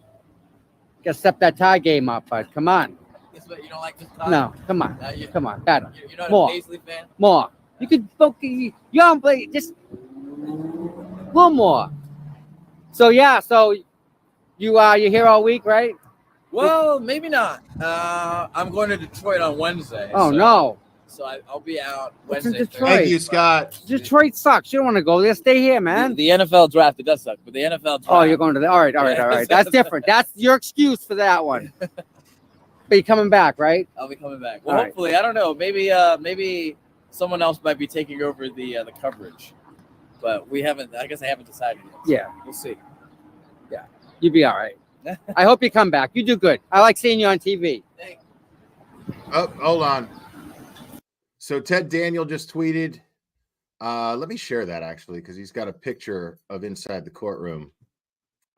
gotta step that tie game up, bud. Come on. Guess what? You don't like this tie? No, come on. Come on. Better. You're not More. a Paisley fan? More. You could you don't play just a little more. So yeah, so you're here all week, right? Well, maybe not. I'm going to Detroit on Wednesday. Oh no. So I'll be out What's in Wednesday. Detroit? Thank you, Scott. Detroit sucks. You don't want to go there. Stay here, man. The NFL draft, it does suck, but the NFL draft. Oh, you're going to the all right. That's different. That's your excuse for that one. But you're coming back, right? I'll be coming back. Well, All right. hopefully, I don't know. Maybe someone else might be taking over the coverage, but we haven't. I guess I haven't decided yet. So Yeah. we'll see. Yeah, you'll be all right. I hope you come back. You do good. I like seeing you on TV. Oh, hold on. So Ted Daniel just tweeted. Let me share that actually, because he's got a picture of inside the courtroom.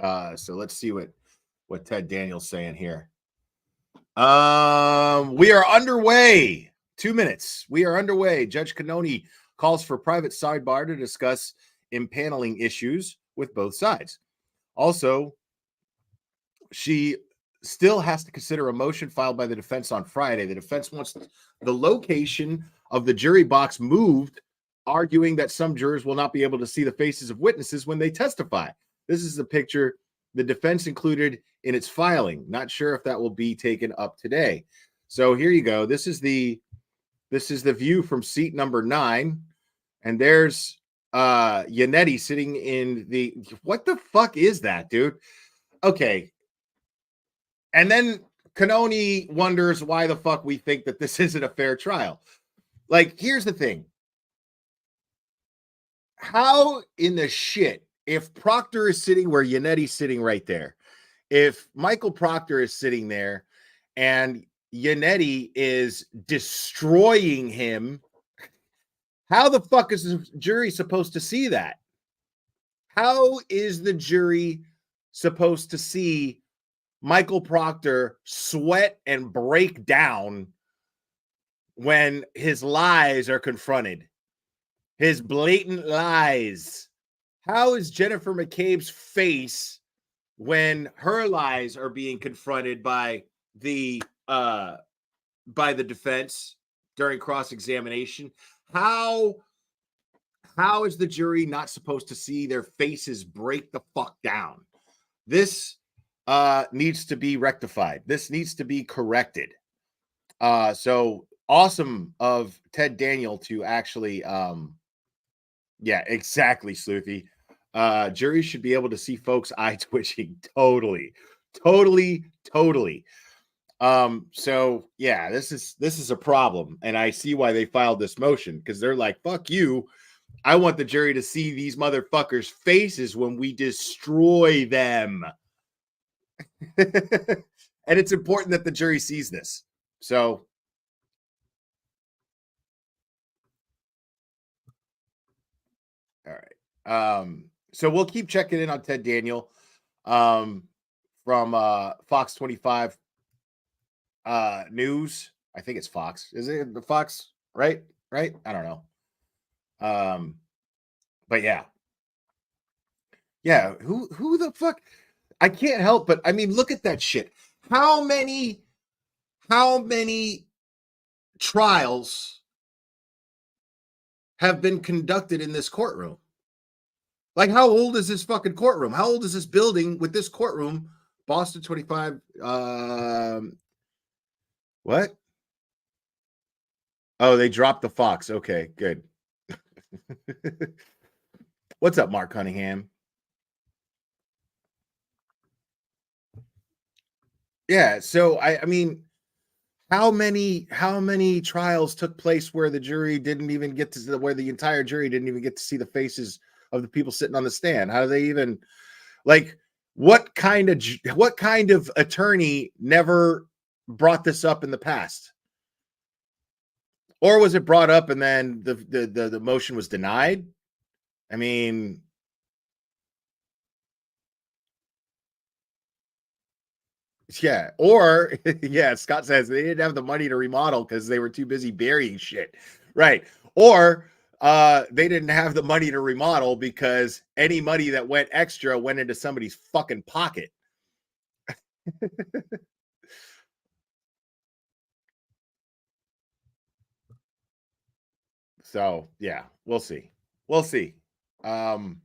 So let's see what Ted Daniel's saying here. We are underway. 2 minutes. We are underway. Judge Cannoni calls for private sidebar to discuss impaneling issues with both sides. Also, she still has to consider a motion filed by the defense on Friday. The defense wants the location of the jury box moved, arguing that some jurors will not be able to see the faces of witnesses when they testify. This is the picture the defense included in its filing. Not sure if that will be taken up today. So here you go. This is the view from seat number 9, and there's Yannetti sitting in the. What the fuck is that, dude? Okay. And then Cannoni wonders why the fuck we think that this isn't a fair trial. Like, here's the thing. How in the shit, if Proctor is sitting where Yannetti's sitting right there, if Michael Proctor is sitting there and Yannetti is destroying him, how the fuck is the jury supposed to see that? How is the jury supposed to see Michael Proctor sweat and break down when his lies are confronted? His blatant lies. How is Jennifer McCabe's face when her lies are being confronted by the defense during cross-examination? How is the jury not supposed to see their faces break the fuck down? This needs to be rectified. This needs to be corrected. So awesome of Ted Daniel to actually, yeah, exactly, Sleuthy. Juries should be able to see folks' eye twitching. Totally. So yeah, this is a problem, and I see why they filed this motion, because they're like, fuck you. I want the jury to see these motherfuckers' faces when we destroy them. And it's important that the jury sees this. So all right. So we'll keep checking in on Ted Daniel from Fox 25 News. I think it's Fox. Is it the Fox? Right? I don't know. But yeah. Who the fuck? I can't help but, I mean, look at that shit. How many trials have been conducted in this courtroom? Like, how old is this fucking courtroom? How old is this building with this courtroom Boston 25. What? Oh, they dropped the Fox. Okay, good. What's up, Mark Cunningham? Yeah, so I mean, how many trials took place where the jury didn't even get to where the entire jury didn't even get to see the faces of the people sitting on the stand? How do they even, like, what kind of attorney never brought this up in the past? Or was it brought up and then the motion was denied? I mean, yeah. Or yeah, Scott says they didn't have the money to remodel because they were too busy burying shit. Right. Or they didn't have the money to remodel because any money that went extra went into somebody's fucking pocket. So yeah, we'll see. We'll see. Let's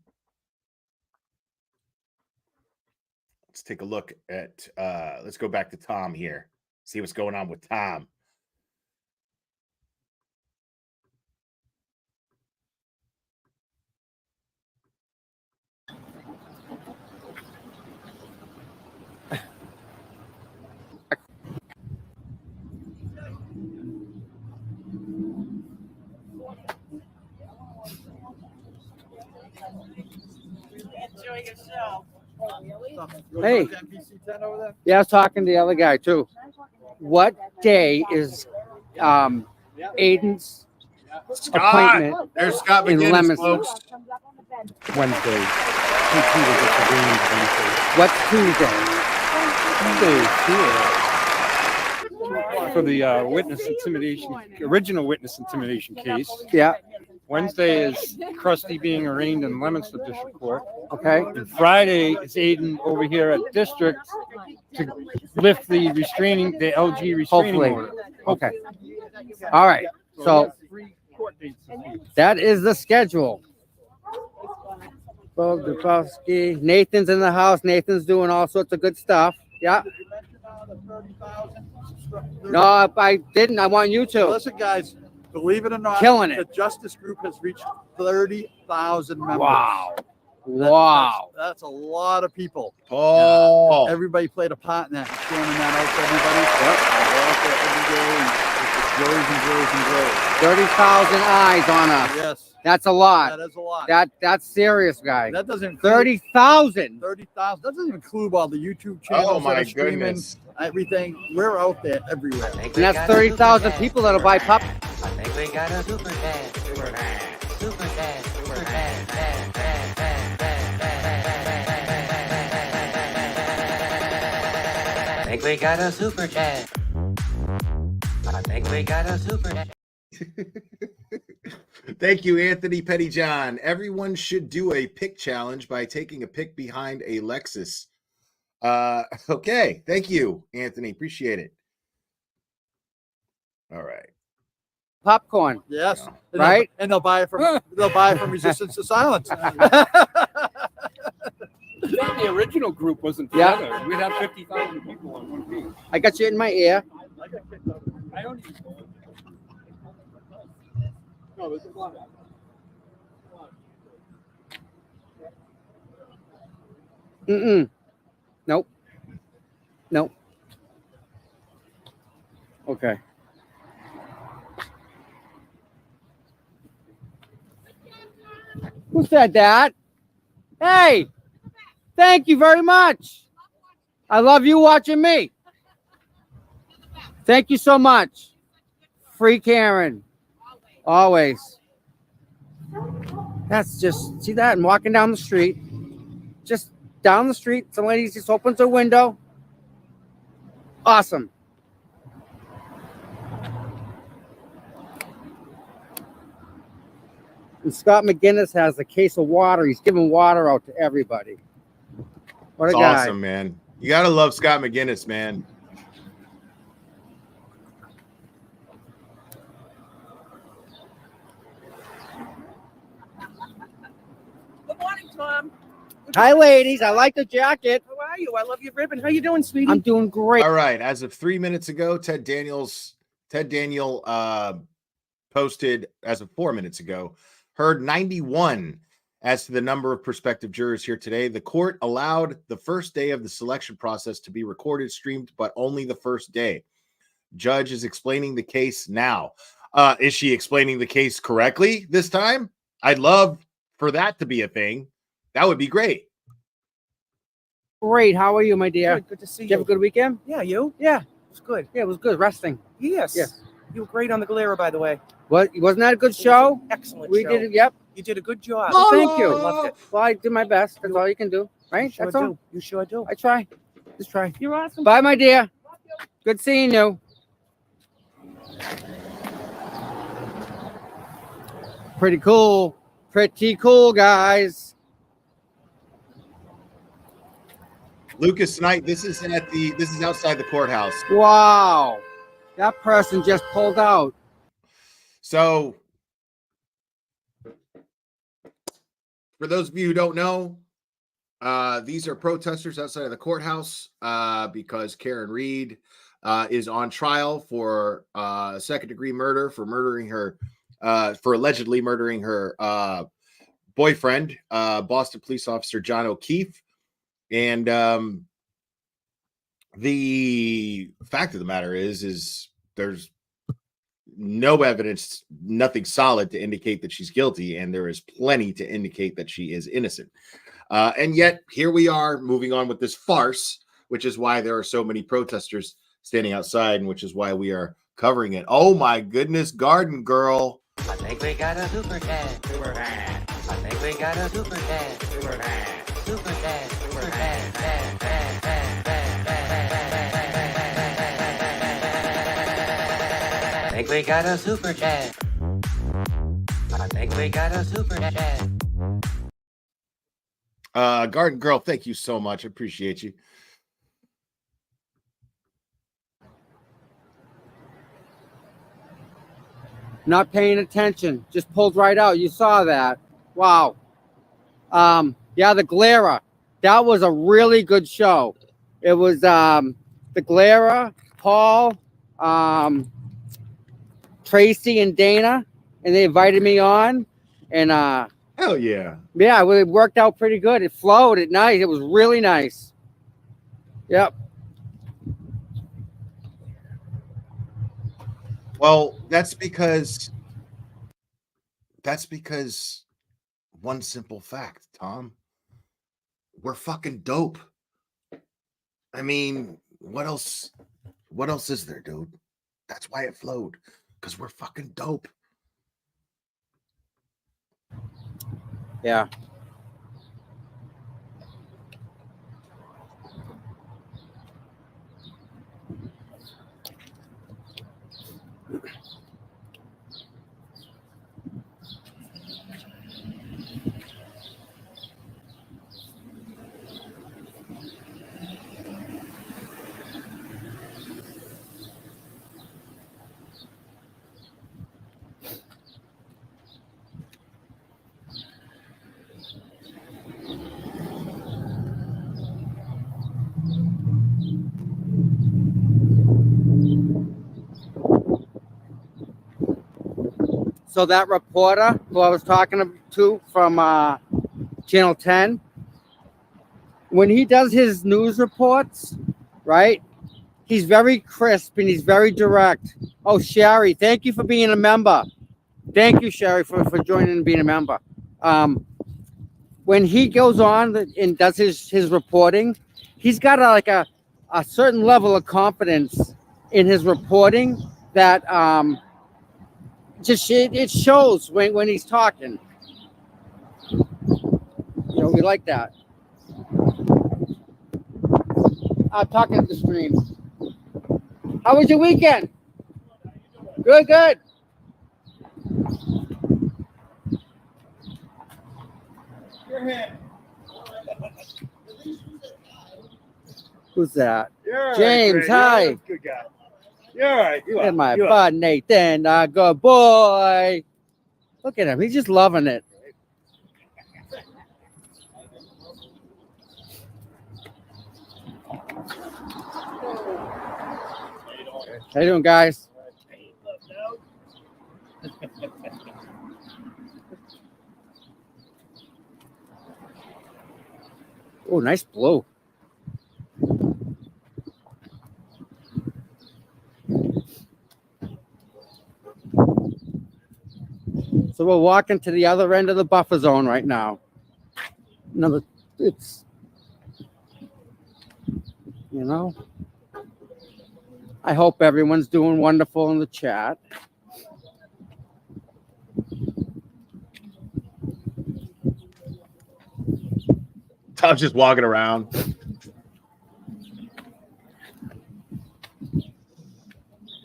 take a look at let's go back to Tom here. See what's going on with Tom. Enjoy yourself. Hey. Yeah, I was talking to the other guy too. What day is Aiden's appointment? There's Scott in McGinnis, Leominster? folks. Wednesday. What's Tuesday? Tuesday is here for the witness intimidation, original witness intimidation case. Yeah. Wednesday is Krusty being arraigned in Leominster District Court. Okay. And Friday is Aiden over here at District to lift the LG restraining Hopefully. order. Okay. All right. So that is the schedule. Bob Dubowski. Nathan's in the house. Nathan's doing all sorts of good stuff. Yeah. No, if I didn't, I want you to. Listen, guys, believe it or not, Killing it. the Justice Group has reached 30,000 members. Wow. Wow. That's a lot of people. Oh. Everybody played a part in that, sharing that out to everybody. We're out there every day, and it's grows and grows and grows. 30,000 eyes on us. Yes. That's a lot. That is a lot. That's serious, guy. That doesn't 30,000. 30,000. That doesn't include all the YouTube channels. Oh my that are streaming, goodness. everything. We're out there everywhere. And that's 30,000 people that'll buy pop. I think we got a super dad. Super dad. Super dad. Super dad. Dad, dad, dad, dad, dad. I think we got a super dad. I think we got a super dad. Thank you, Anthony Pettyjohn. Everyone should do a pick challenge by taking a pick behind a Lexus. Okay. Thank you, Anthony. Appreciate it. All right. Popcorn. Yes. And Right? And they'll buy it from Resistance to Silence. The original group wasn't Yeah. together. We'd have 50,000 people on one page. I got you in my ear. I don't even know. No, there's a lot. Nope. Nope. Okay. Who said that? Hey, thank you very much. I love you watching me. Thank you so much. Free Karen. Always. That's just, see that? I'm walking down the street. Just down the street. Some lady just opens her window. Awesome. And Scott McGinnis has a case of water. He's giving water out to everybody. What a That's guy. awesome, man. You got to love Scott McGinnis, man. Good morning, Tom. Hi, ladies. I like the jacket. How are you? I love your ribbon. How you doing, sweetie? I'm doing great. All right. As of 3 minutes ago, Ted Daniel posted as of 4 minutes ago, heard 91 as to the number of prospective jurors here today. The court allowed the first day of the selection process to be recorded, streamed, but only the first day. Judge is explaining the case now. Is she explaining the case correctly this time? I'd love for that to be a thing. That would be great. Great. How are you, my dear? Good to see Did you have a good weekend? Yeah, you? Yeah. It was good. Yeah, it was good. Resting. Yes. Yeah. You were great on the Galera, by the way. What? Wasn't that a good show? Excellent We show. did it. Yep. You did a good job. Well, thank you. I loved it. Well, I did my best. That's all you can do, right? Sure That's all. do. You sure do. I try. Just try. You're awesome. Bye, my dear. Good seeing you. Pretty cool. Pretty cool, guys. Lucas Knight, this is outside the courthouse. Wow. That person just pulled out. So, for those of you who don't know, these are protesters outside of the courthouse because Karen Reed is on trial for second-degree murder for allegedly murdering her boyfriend, Boston police officer John O'Keefe. And the fact of the matter is there's no evidence, nothing solid to indicate that she's guilty, and there is plenty to indicate that she is innocent. And yet here we are moving on with this farce, which is why there are so many protesters standing outside, and which is why we are covering it. Oh my goodness, Garden Girl. I think we got a super dad. Super dad. I think we got a super dad. Super dad. Super dad. Super dad. Dad, dad, dad, dad, dad. I think we got a super dad. I think we got a super dad. Garden Girl, thank you so much. I appreciate you. Not paying attention. Just pulled right out. You saw that. Wow. Yeah, the Galera. That was a really good show. It was the Galera, Paul, Tracy, and Dana, and they invited me on. And hell yeah. Yeah, it worked out pretty good. It flowed at night. It was really nice. Yep. Well, that's because one simple fact, Tom. We're fucking dope. I mean, what else is there, dude? That's why it flowed. Because we're fucking dope. Yeah. So that reporter who I was talking to from Channel 10, when he does his news reports, right, he's very crisp and he's very direct. Oh, Sherry, thank you for being a member. Thank you, Sherry, for joining and being a member. When he goes on and does his reporting, he's got a certain level of confidence in his reporting that it shows when he's talking. You know, we like that. I'm talking at the stream. How was your weekend? Good, good. Your hand. Who's that? You're all right, James, Greg. hi. You're a good guy. You're all right. You Look are. at my You are. bud, Nathan. Good boy. Look at him. He's just loving it. How you doing, guys? Oh, nice blue. So we're walking to the other end of the buffer zone right now. No, it's, you know, I hope everyone's doing wonderful in the chat. Tom's just walking around.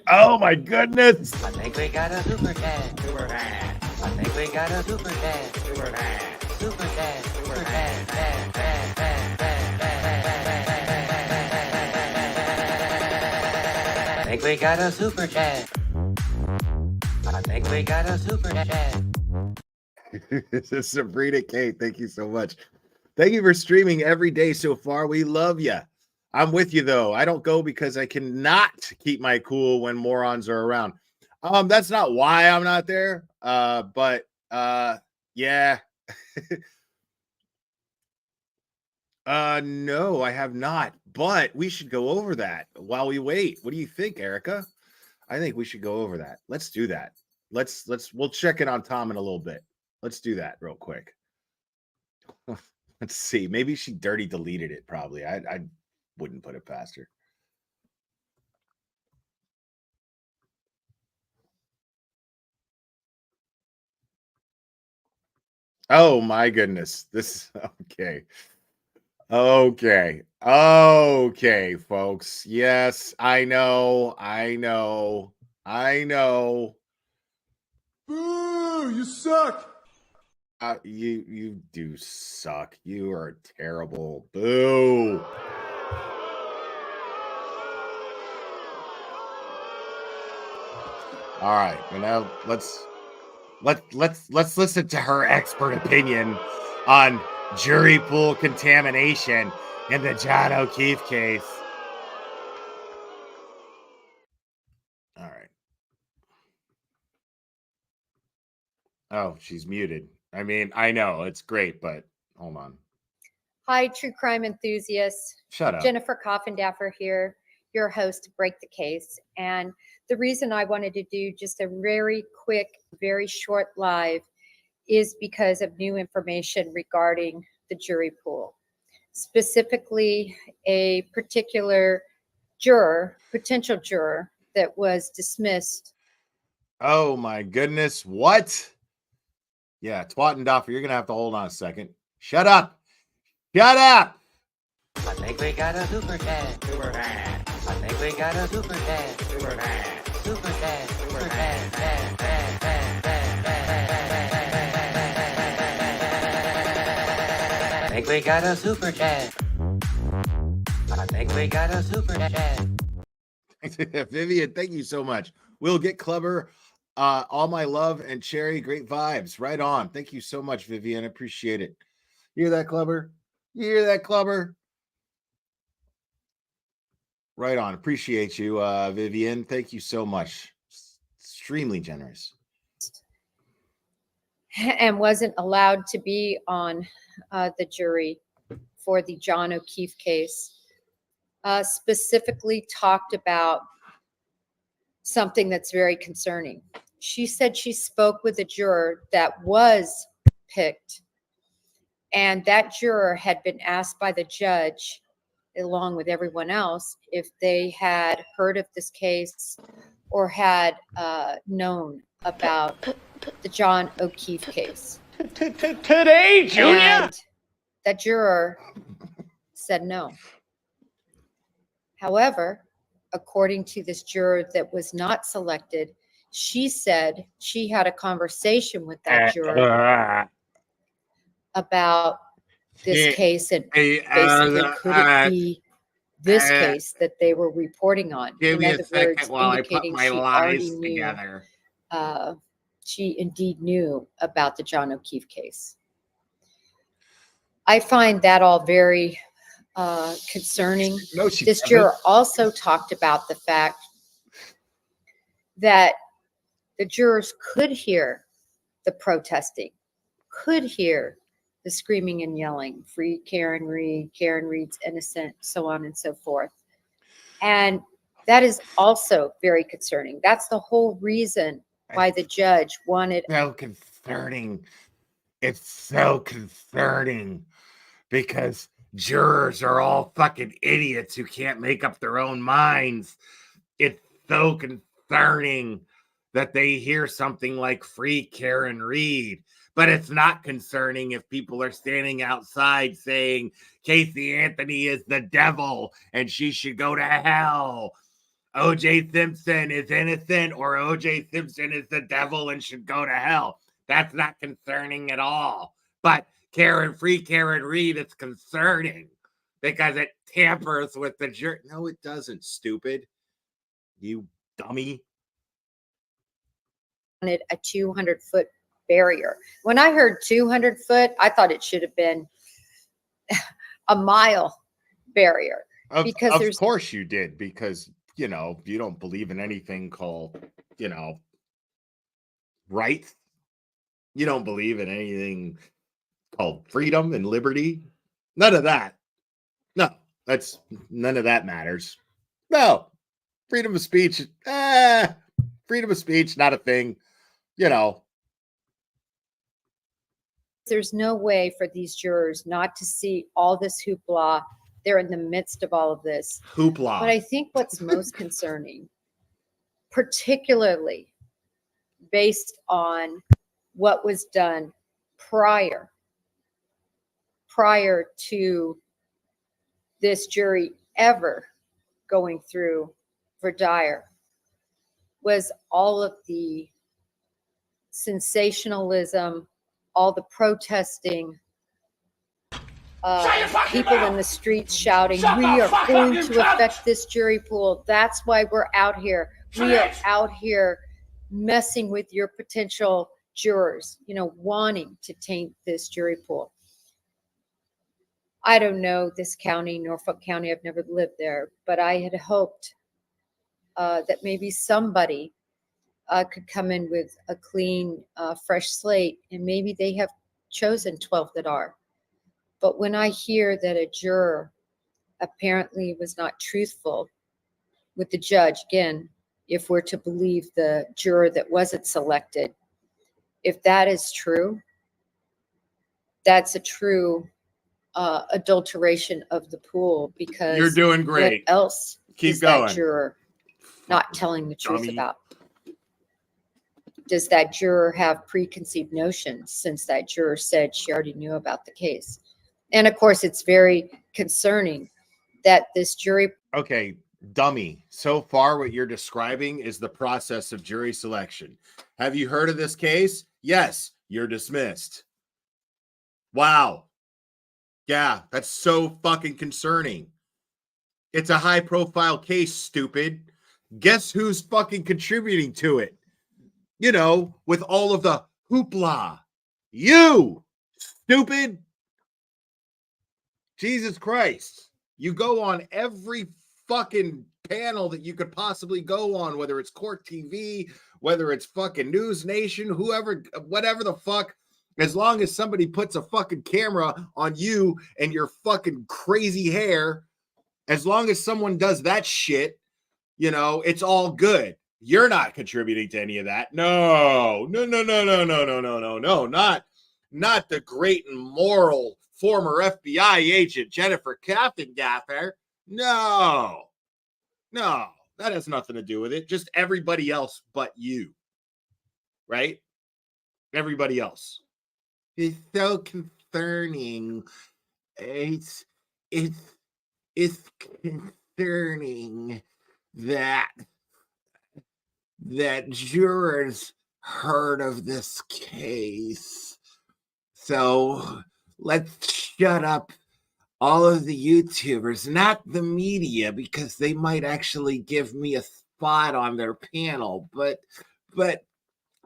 Oh my goodness! I think we got a super dad. Super dad. I think we got a super dad. Super dad. Super dad. Super dad. Dad, dad, dad, dad, dad. I think we got a super dad. I think we got a super dad. This is Sabrina Kate. Thank you so much. Thank you for streaming every day so far. We love you. I'm with you, though. I don't go because I cannot keep my cool when morons are around. That's not why I'm not there. But yeah. No, I have not. But we should go over that while we wait. What do you think, Erica? I think we should go over that. Let's do that. We'll check in on Tom in a little bit. Let's do that real quick. Let's see. Maybe she dirty deleted it. Probably. I wouldn't put it past her. Oh my goodness. This is okay. Okay, folks. Yes, I know. Boo! You suck. You do suck. You are terrible. Boo. All right, well now let's listen to her expert opinion on jury pool contamination in the John O'Keefe case. All right. Oh, she's muted. I mean, I know it's great, but hold on. Hi, true crime enthusiasts. Shut up. Jennifer Coffindaffer here, your host to Break the Case. And the reason I wanted to do just a very quick, very short live is because of new information regarding the jury pool. Specifically, a particular juror, potential juror, that was dismissed. Oh my goodness. What? Yeah, Twattendoffer, you're going to have to hold on a second. Shut up. Shut up. I think we got a super dad. Super dad. I think we got a super dad. Super dad. Super dad. Super dad. Dad, dad, dad, dad, dad. I think we got a super dad. I think we got a super dad. Vivian, thank you so much. We'll get clever. All my love and Cherry, great vibes. Right on. Thank you so much, Vivian. I appreciate it. You hear that, Clever? You hear that, Clever? Right on. Appreciate you, Vivian. Thank you so much. Extremely generous. And wasn't allowed to be on the jury for the John O'Keefe case. Specifically talked about something that's very concerning. She said she spoke with a juror that was picked, and that juror had been asked by the judge, along with everyone else, if they had heard of this case or had known about the John O'Keefe case. Today, Junior. And that juror said no. However, according to this juror that was not selected, she said she had a conversation with that juror about this case and basically could it be this case that they were reporting on. Give me In a other second words, while I put indicating my she already lies knew, together. she indeed knew about the John O'Keefe case. I find that all very concerning. No, she This doesn't. juror also talked about the fact that the jurors could hear the protesting, could hear the screaming and yelling, free Karen Reed, Karen Reed's innocent, so on and so forth. And that is also very concerning. That's the whole reason why the judge wanted. So concerning. It's so concerning because jurors are all fucking idiots who can't make up their own minds. It's so concerning that they hear something like free Karen Reed. But it's not concerning if people are standing outside saying Casey Anthony is the devil and she should go to hell. OJ Simpson is innocent or OJ Simpson is the devil and should go to hell. That's not concerning at all. But free Karen Reed is concerning because it tampers with the jury. No, it doesn't, stupid. You dummy. Wanted a 200-foot barrier. When I heard 200 foot, I thought it should have been a mile barrier. Of course you did, because, you know, you don't believe in anything called, you know, rights. You don't believe in anything called freedom and liberty. None of that. No, none of that matters. No, freedom of speech. Freedom of speech, not a thing. You know. There's no way for these jurors not to see all this hoopla. They're in the midst of all of this. Hoopla. But I think what's most concerning, particularly based on what was done prior to this jury ever going through Dyer, was all of the sensationalism, all the protesting, people in the streets shouting, we are going to affect this jury pool. That's why we're out here. We are out here messing with your potential jurors, you know, wanting to taint this jury pool. I don't know this county, Norfolk County. I've never lived there, but I had hoped that maybe somebody could come in with a clean, fresh slate, and maybe they have chosen 12 that are. But when I hear that a juror apparently was not truthful with the judge, again, if we're to believe the juror that wasn't selected, if that is true, that's a true adulteration of the pool, because you're doing great. What else Keep is going. That juror not telling the truth Dummy. about? Does that juror have preconceived notions, since that juror said she already knew about the case? And of course, it's very concerning that this jury. Okay, dummy. So far, what you're describing is the process of jury selection. Have you heard of this case? Yes, you're dismissed. Wow. Yeah, that's so fucking concerning. It's a high profile case, stupid. Guess who's fucking contributing to it? You know, with all of the hoopla. You, stupid. Jesus Christ. You go on every fucking panel that you could possibly go on, whether it's Court TV, whether it's fucking News Nation, whoever, whatever the fuck, as long as somebody puts a fucking camera on you and your fucking crazy hair, as long as someone does that shit, you know, it's all good. You're not contributing to any of that. No, not the great and moral former FBI agent Jennifer Kaffengaffer. No, that has nothing to do with it. Just everybody else but you, right? Everybody else. It's so concerning. It's concerning that jurors heard of this case. So let's shut up all of the YouTubers, not the media, because they might actually give me a spot on their panel, but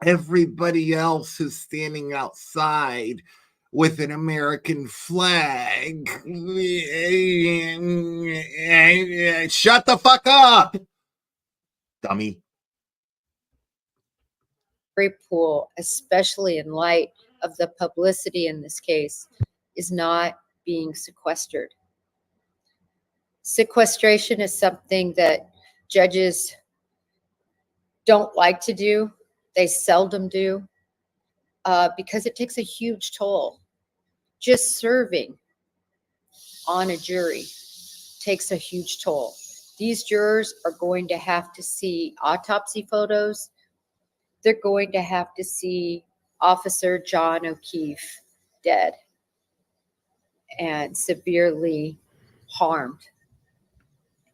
everybody else who's standing outside with an American flag. Shut the fuck up, dummy. jury pool, especially in light of the publicity in this case, is not being sequestered. Sequestration is something that judges don't like to do. They seldom do because it takes a huge toll. Just serving on a jury takes a huge toll. These jurors are going to have to see autopsy photos. They're going to have to see Officer John O'Keefe dead and severely harmed.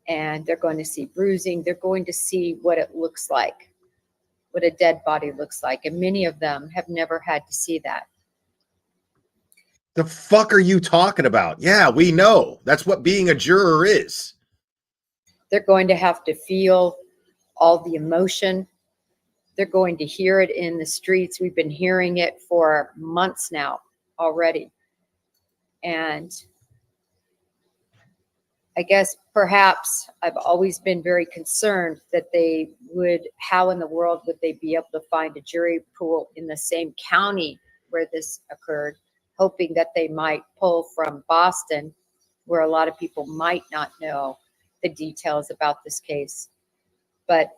And they're going to see bruising. They're going to see what it looks like, what a dead body looks like. And many of them have never had to see that. The fuck are you talking about? Yeah, we know. That's what being a juror is. They're going to have to feel all the emotion. They're going to hear it in the streets. We've been hearing it for months now already. And I guess perhaps I've always been very concerned that they would, how in the world would they be able to find a jury pool in the same county where this occurred, hoping that they might pull from Boston, where a lot of people might not know the details about this case. But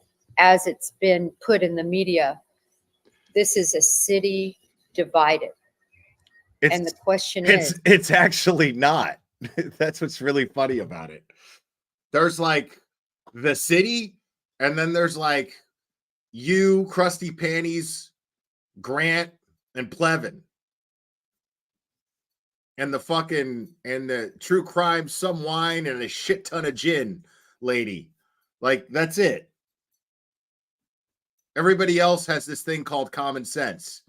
as it's been put in the media, this is a city divided. And the question is, it's actually not. That's what's really funny about it. There's like the city, and then there's like you, Krusty Panties, Grant, and Plevin. And the fucking, and the true crime, some wine, and a shit ton of gin lady. Like, that's it. Everybody else has this thing called common sense.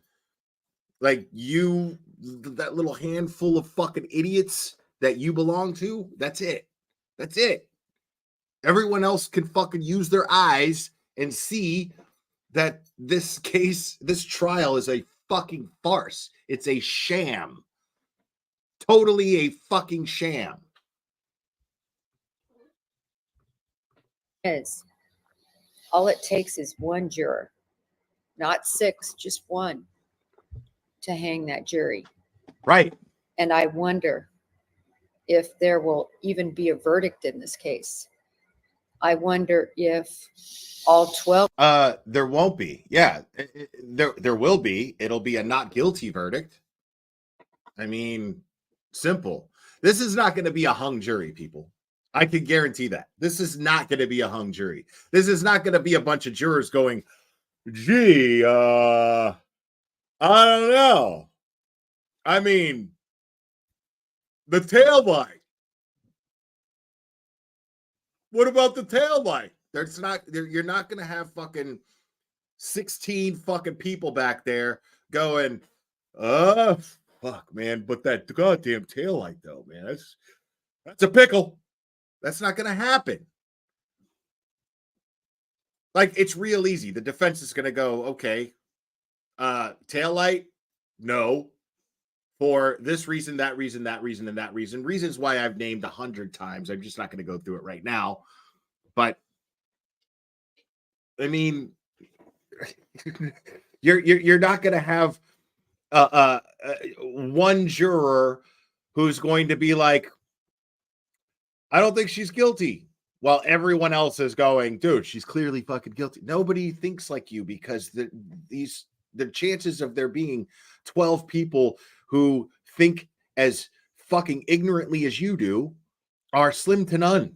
Like you, that little handful of fucking idiots that you belong to, that's it. That's it. Everyone else can fucking use their eyes and see that this case, this trial is a fucking farce. It's a sham. Totally a fucking sham. is all it takes is one juror, not six, just one, to hang that jury. Right. And I wonder if there will even be a verdict in this case. I wonder if all 12. There won't be. Yeah, there will be. It'll be a not guilty verdict. I mean, simple. This is not going to be a hung jury, people. I can guarantee that. This is not going to be a hung jury. This is not going to be a bunch of jurors going, gee, I don't know. I mean, the taillight. What about the taillight? There's not, you're not going to have fucking 16 fucking people back there going, fuck, man. But that goddamn taillight, though, man, that's a pickle. That's not going to happen. Like, it's real easy. The defense is going to go, okay, taillight, no. For this reason, that reason, that reason, and that reason. Reasons why I've named 100 times. I'm just not going to go through it right now. But, I mean, you're not going to have one juror who's going to be like, I don't think she's guilty, while everyone else is going, dude, she's clearly fucking guilty. Nobody thinks like you, because the chances of there being 12 people who think as fucking ignorantly as you do are slim to none.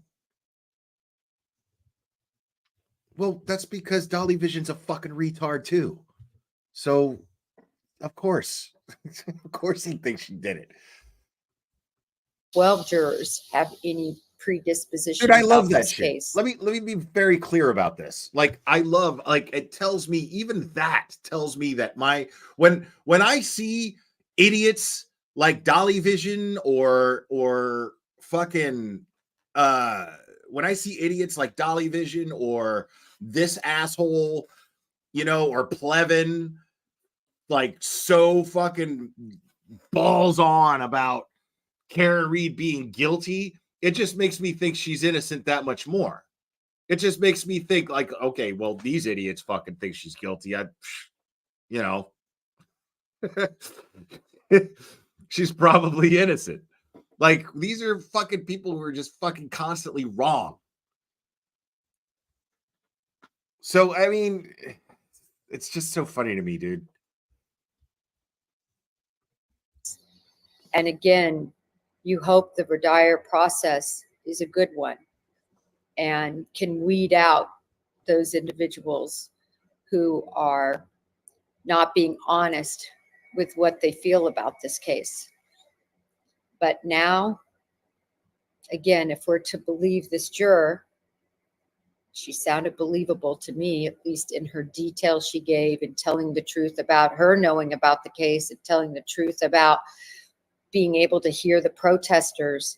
Well, that's because Dolly Vision's a fucking retard too. So, of course, of course he thinks she did it. 12 jurors have any predisposition. Dude, I love that this shit. case. Let me be very clear about this. Like, I love, like, it tells me, even that tells me that when I see idiots like Dolly Vision or fucking when I see idiots like Dolly Vision or this asshole, you know, or Plevin, like, so fucking balls on about Karen Reed being guilty, it just makes me think she's innocent that much more. It just makes me think, like, okay, well, these idiots fucking think she's guilty. you know, she's probably innocent. Like, these are fucking people who are just fucking constantly wrong. So, I mean, it's just so funny to me, dude. And again, you hope the Verdire process is a good one and can weed out those individuals who are not being honest with what they feel about this case. But now, again, if we're to believe this juror, she sounded believable to me, at least in her details she gave and telling the truth about her knowing about the case and telling the truth about being able to hear the protesters.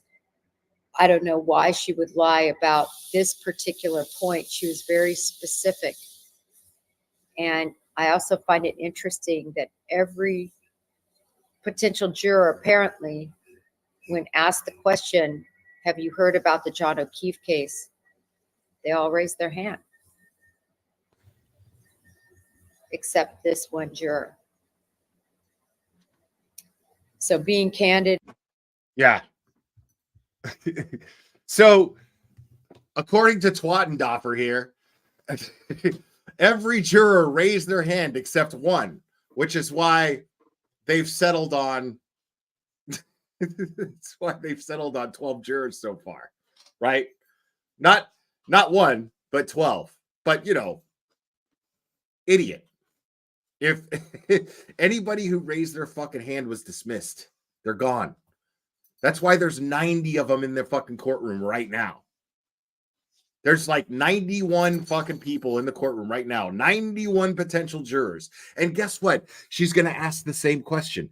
I don't know why she would lie about this particular point. She was very specific. And I also find it interesting that every potential juror, apparently, when asked the question, have you heard about the John O'Keefe case? They all raised their hand. Except this one juror. So being candid. Yeah. So, according to Twattendoffer here, every juror raised their hand except one, which is why they've settled on it's why they've settled on 12 jurors so far, right? Not one, but 12. But, you know, idiot. If anybody who raised their fucking hand was dismissed, they're gone. That's why there's 90 of them in their fucking courtroom right now. There's like 91 fucking people in the courtroom right now, 91 potential jurors. And guess what? She's going to ask the same question.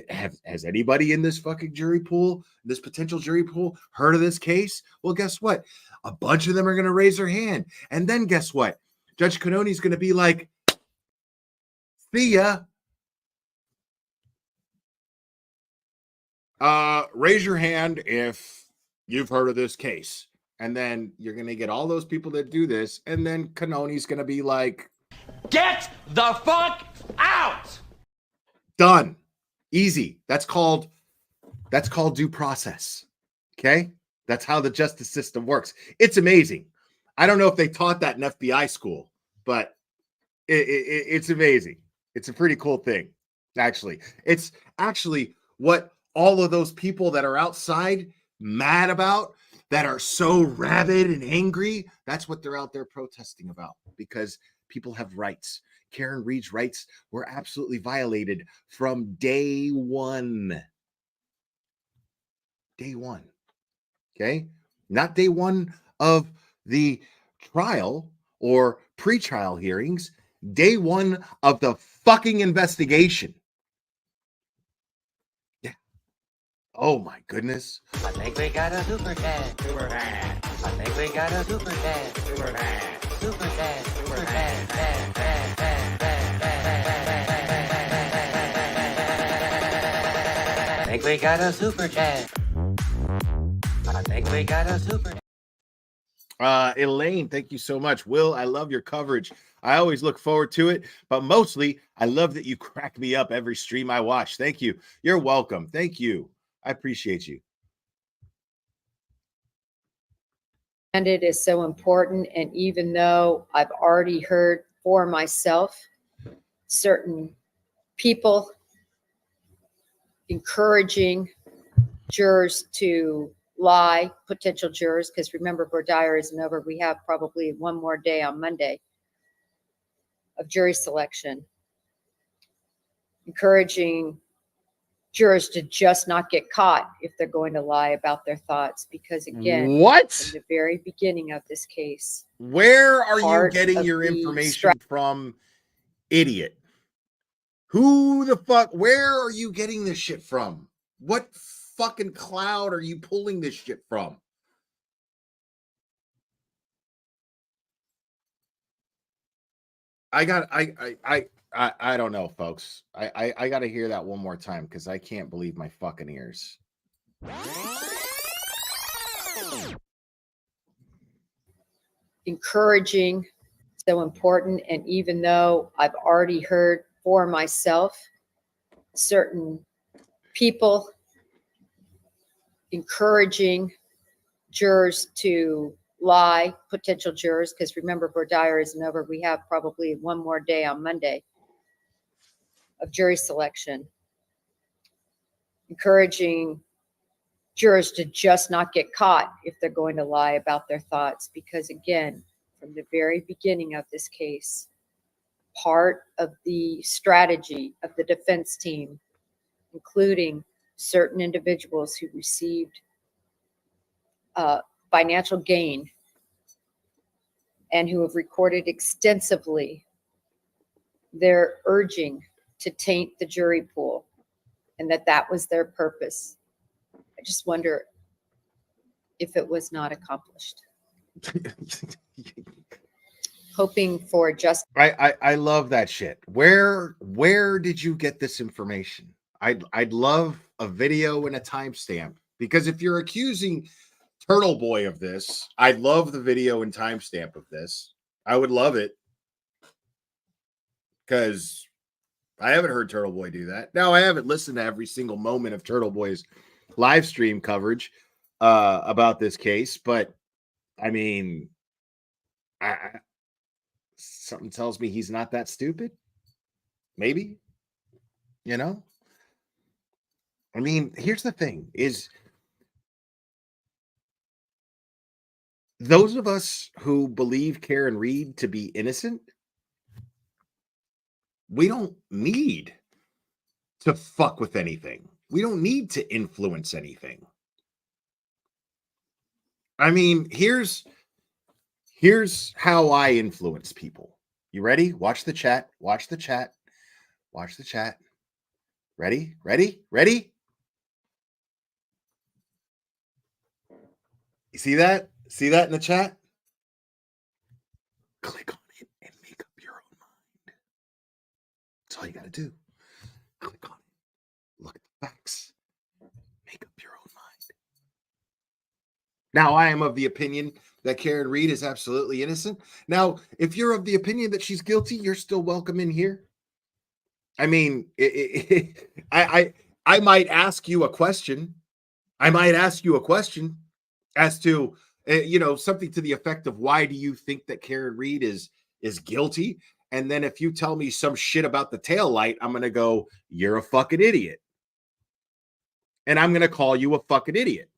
Has anybody in this fucking jury pool, this potential jury pool, heard of this case? Well, guess what? A bunch of them are going to raise their hand. And then guess what? Judge Canoni's going to be like, see ya. Raise your hand if you've heard of this case. And then you're going to get all those people that do this. And then Canoni's going to be like, Get the fuck out! done. Easy. That's called due process. Okay? That's how the justice system works. It's amazing. I don't know if they taught that in FBI school, but it's amazing. It's a pretty cool thing, actually. It's actually what all of those people that are outside mad about, that are so rabid and angry, that's what they're out there protesting about, because people have rights. Karen Reed's rights were absolutely violated from day one. Day one. Okay? Not day one of the trial or pre-trial hearings. Day one of the fucking investigation. Yeah. Oh my goodness. I think we got a super fan. Super fan. I think we got a super fan. Super fan. Super fan. Super fan. Fan. Fan. Fan. Fan. Fan. I think we got a super fan. I think we got a super. Elaine, thank you so much. Will, I love your coverage. I always look forward to it, but mostly I love that you crack me up every stream I watch. Thank you. You're welcome. Thank you. I appreciate you. And it is so important. And even though I've already heard for myself, certain people encouraging jurors to lie, potential jurors, because remember, Verdire isn't over. We have probably one more day on Monday of jury selection, encouraging jurors to just not get caught if they're going to lie about their thoughts. Because again, what? From the very beginning of this case, where are you getting your information from, idiot? Who the fuck? Where are you getting this shit from? What fucking cloud are you pulling this shit from? I don't know, folks. I got to hear that one more time because I can't believe my fucking ears. Encouraging, so important. And even though I've already heard for myself, certain people encouraging jurors to lie, potential jurors, because remember, voir dire isn't over. We have probably one more day on Monday of jury selection, encouraging jurors to just not get caught if they're going to lie about their thoughts. Because again, from the very beginning of this case, part of the strategy of the defense team, including certain individuals who received financial gain and who have recorded extensively their urging to taint the jury pool, and that was their purpose. I just wonder if it was not accomplished. Hoping for just I love that shit. Where did you get this information? I'd love a video and a timestamp, because if you're accusing Turtle Boy of this, I'd love the video and timestamp of this. I would love it, because I haven't heard Turtle Boy do that. Now, I haven't listened to every single moment of Turtle Boy's live stream coverage about this case, but I mean, something tells me he's not that stupid. Maybe, you know? I mean, here's the thing is, those of us who believe Karen Reed to be innocent, we don't need to fuck with anything. We don't need to influence anything. I mean, here's how I influence people. You ready? Watch the chat. Watch the chat. Watch the chat. Ready? Ready? Ready? You see that? See that in the chat? Click on it and make up your own mind. That's all you got to do. Click on it. Look at the facts. Make up your own mind. Now, I am of the opinion that Karen Reed is absolutely innocent. Now, if you're of the opinion that she's guilty, you're still welcome in here. I mean, I might ask you a question. I might ask you a question as to, something to the effect of, why do you think that Karen Reed is guilty? And then if you tell me some shit about the tail light, I'm going to go, you're a fucking idiot. And I'm going to call you a fucking idiot.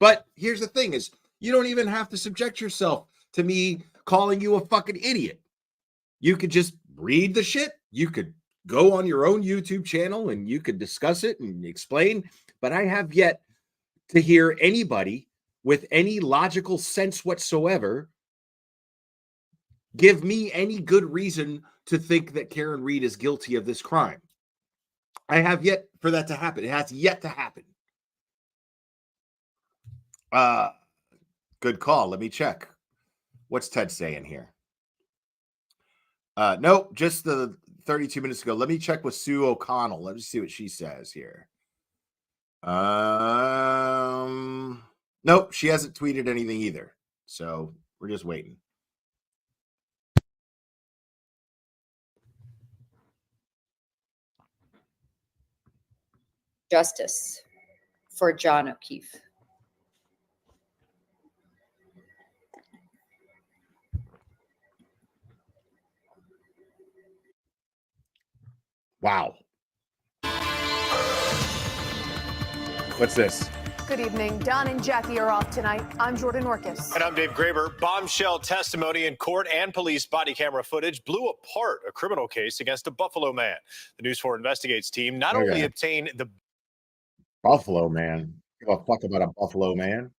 But here's the thing is, you don't even have to subject yourself to me calling you a fucking idiot. You could just read the shit. You could go on your own YouTube channel and you could discuss it and explain. But I have yet to hear anybody with any logical sense whatsoever give me any good reason to think that Karen Reed is guilty of this crime. I have yet for that to happen. It has yet to happen. Good call. Let me check. What's Ted saying here? Nope, just the 32 minutes ago. Let me check with Sue O'Connell. Let me see what she says here. Nope, she hasn't tweeted anything either. So we're just waiting. justice for John O'Keefe. Wow. What's this? Good evening. Don and Jackie are off tonight. I'm Jordan Orkis. And I'm Dave Graber. Bombshell testimony in court and police body camera footage blew apart a criminal case against a Buffalo man. The News 4 Investigates team not only obtained the Buffalo man. Give a fuck about a Buffalo man.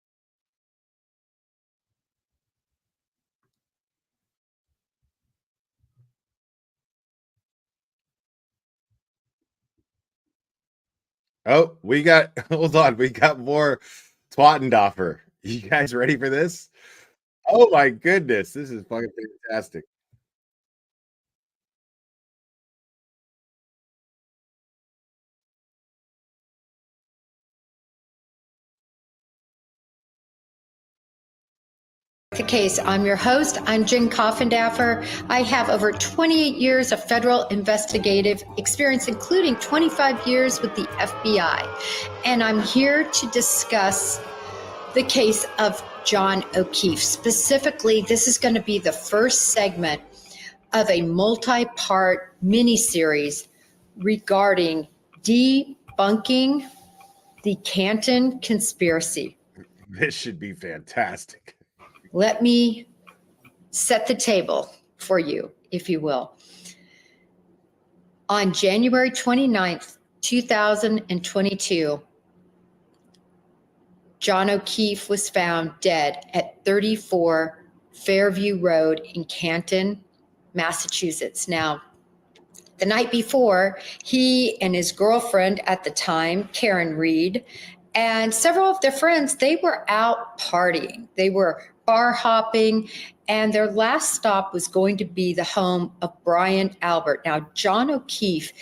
Oh, hold on. We got more Twattendoffer. You guys ready for this? Oh my goodness. This is fucking fantastic. the case. I'm your host. I'm Jen Coffindaffer. I have over 28 years of federal investigative experience, including 25 years with the FBI. And I'm here to discuss the case of John O'Keefe. Specifically, this is going to be the first segment of a multi-part miniseries regarding debunking the Canton conspiracy. This should be fantastic. Let me set the table for you, if you will. On January 29th, 2022, John O'Keefe was found dead at 34 Fairview Road in Canton, Massachusetts. Now, the night before, he and his girlfriend at the time, Karen Reed, and several of their friends, they were out partying. They were bar hopping, and their last stop was going to be the home of Brian Albert. Now, John O'Keefe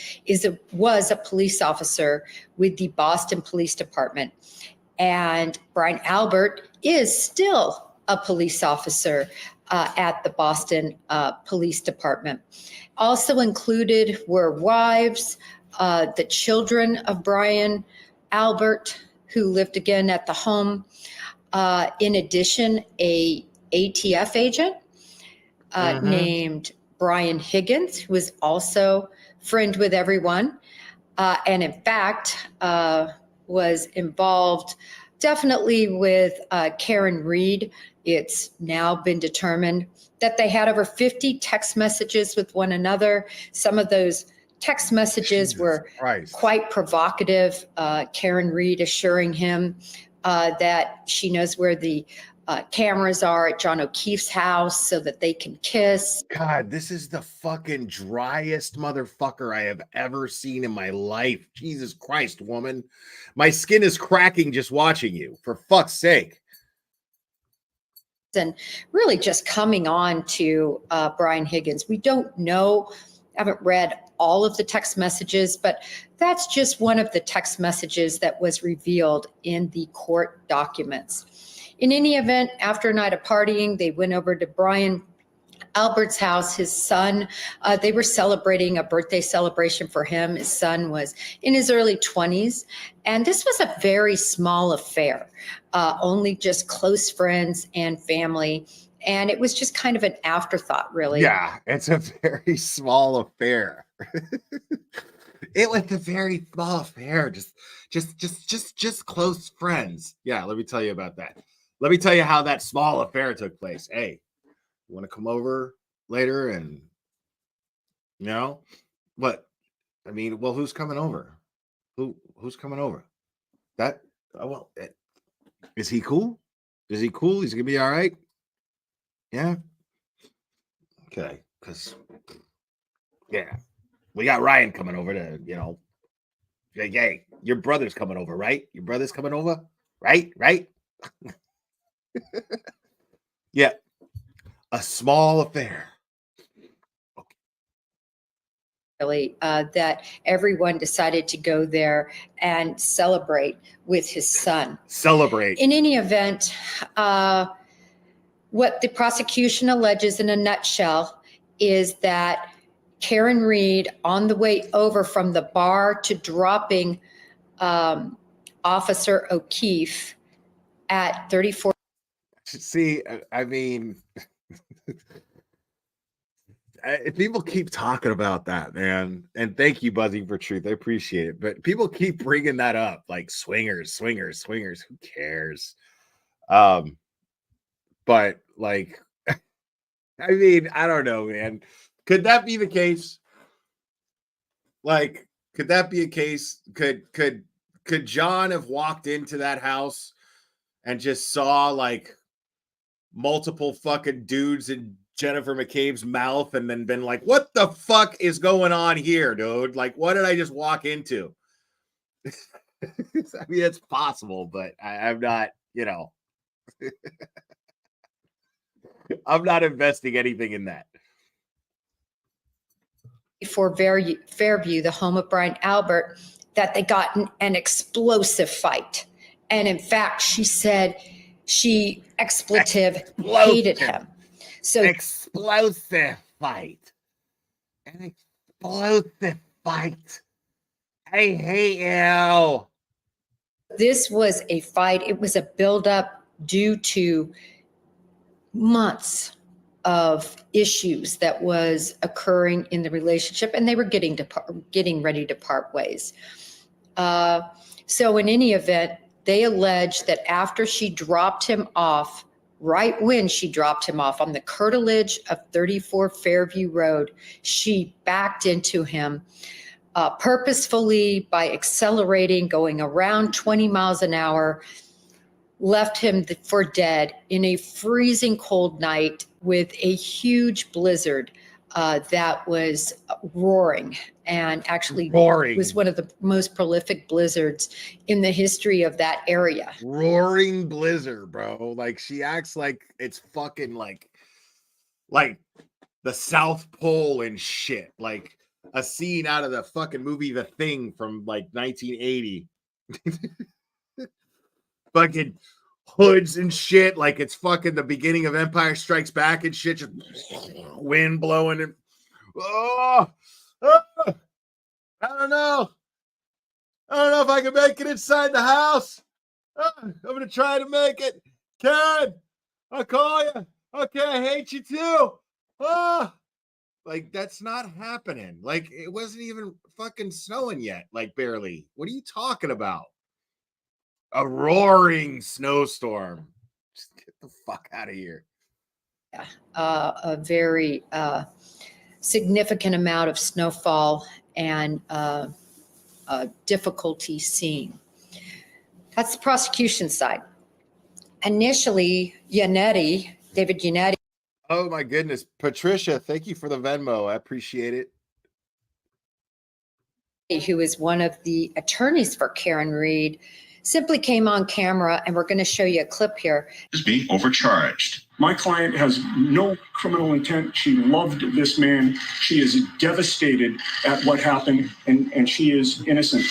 was a police officer with the Boston Police Department, and Brian Albert is still a police officer at the Boston Police Department. Also included were wives, the children of Brian Albert, who lived again at the home. In addition, a ATF agent named Brian Higgins, who was also friend with everyone, and in fact was involved definitely with Karen Reed. It's now been determined that they had over 50 text messages with one another. Some of those text messages were quite provocative. Karen Reed assuring him that she knows where the cameras are at John O'Keefe's house so that they can kiss. God, this is the fucking driest motherfucker I have ever seen in my life. Jesus Christ, woman. My skin is cracking just watching you, for fuck's sake. And really just coming on to Brian Higgins. We don't know, haven't read all of the text messages, but that's just one of the text messages that was revealed in the court documents. In any event, after a night of partying, they went over to Brian Albert's house. His son, they were celebrating a birthday celebration for him. His son was in his early 20s. And this was a very small affair, only just close friends and family. And it was just kind of an afterthought, really. Yeah, it's a very small affair. It was a very small affair. Just close friends. Yeah, let me tell you about that. Let me tell you how that small affair took place. Hey, you want to come over later and, you know, what? I mean, well, who's coming over? Who's coming over? That, well, is he cool? Is he cool? He's going to be all right? Yeah. Okay. Because, yeah, we got Ryan coming over to, you know, hey, your brother's coming over, right? Your brother's coming over, right? Right? Yeah. A small affair. Really, that everyone decided to go there and celebrate with his son. Celebrate. In any event, what the prosecution alleges in a nutshell is that Karen Reed, on the way over from the bar to dropping Officer O'Keefe at 34. See, I mean, people keep talking about that, man. And thank you, Buzzing for Truth. I appreciate it. But people keep bringing that up, like swingers. Who cares? But like, I mean, I don't know, man. Could that be the case? Like, could that be a case? Could John have walked into that house and just saw like multiple fucking dudes in Jennifer McCabe's mouth and then been like, what the fuck is going on here, dude? Like, what did I just walk into? I mean, it's possible, but I'm not, you know, I'm not investing anything in that. For Fairview, the home of Brian Albert, that they got in an explosive fight. And in fact, she said She hated him. So explosive fight. An explosive fight. I hate you. this was a fight. It was a buildup due to months of issues that was occurring in the relationship, and they were getting ready to part ways. So in any event, they allege that after she dropped him off, right when she dropped him off on the curtilage of 34 Fairview Road, she backed into him purposefully by accelerating, going around 20 miles an hour, left him for dead in a freezing cold night with a huge blizzard that was roaring, and actually was one of the most prolific blizzards in the history of that area. Roaring blizzard, bro. Like, she acts like it's fucking like the South Pole and shit. Like a scene out of the fucking movie The Thing from like 1980. Fucking hoods and shit, like it's fucking the beginning of Empire Strikes Back and shit, just wind blowing and I don't know if I can make it inside the house. I'm gonna try to make it. Ken, I'll call you. Okay, I hate you too. Like, that's not happening. Like, it wasn't even fucking snowing yet, like barely. What are you talking about? A roaring snowstorm. Just get the fuck out of here. Yeah, a very significant amount of snowfall and difficulty seeing. That's the prosecution side. Initially, David Yannetti. Oh my goodness. Patricia, thank you for the Venmo. I appreciate it. Who is one of the attorneys for Karen Reed, simply came on camera, and we're going to show you a clip here. Is being overcharged. My client has no criminal intent. She loved this man. She is devastated at what happened, and she is innocent.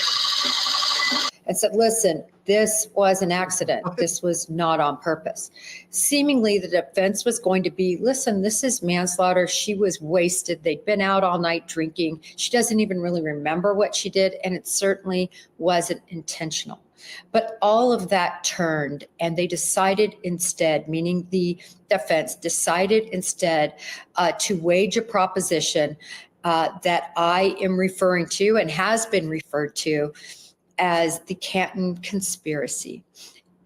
And said, listen, this was an accident. This was not on purpose. Seemingly, the defense was going to be, listen, this is manslaughter. She was wasted. They'd been out all night drinking. She doesn't even really remember what she did, and it certainly wasn't intentional. But all of that turned, and they decided instead, meaning the defense decided instead to wage a proposition that I am referring to and has been referred to as the Canton conspiracy.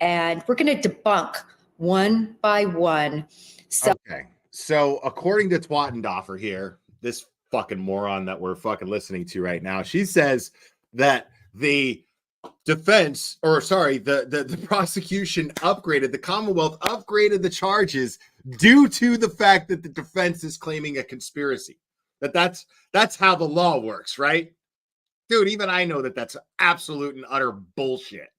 And we're going to debunk one by one. Okay. So according to Twattendoffer here, this fucking moron that we're fucking listening to right now, she says that the defense, or sorry, the prosecution upgraded, the Commonwealth upgraded the charges due to the fact that the defense is claiming a conspiracy. That's how the law works, right? Dude, even I know that that's absolute and utter bullshit.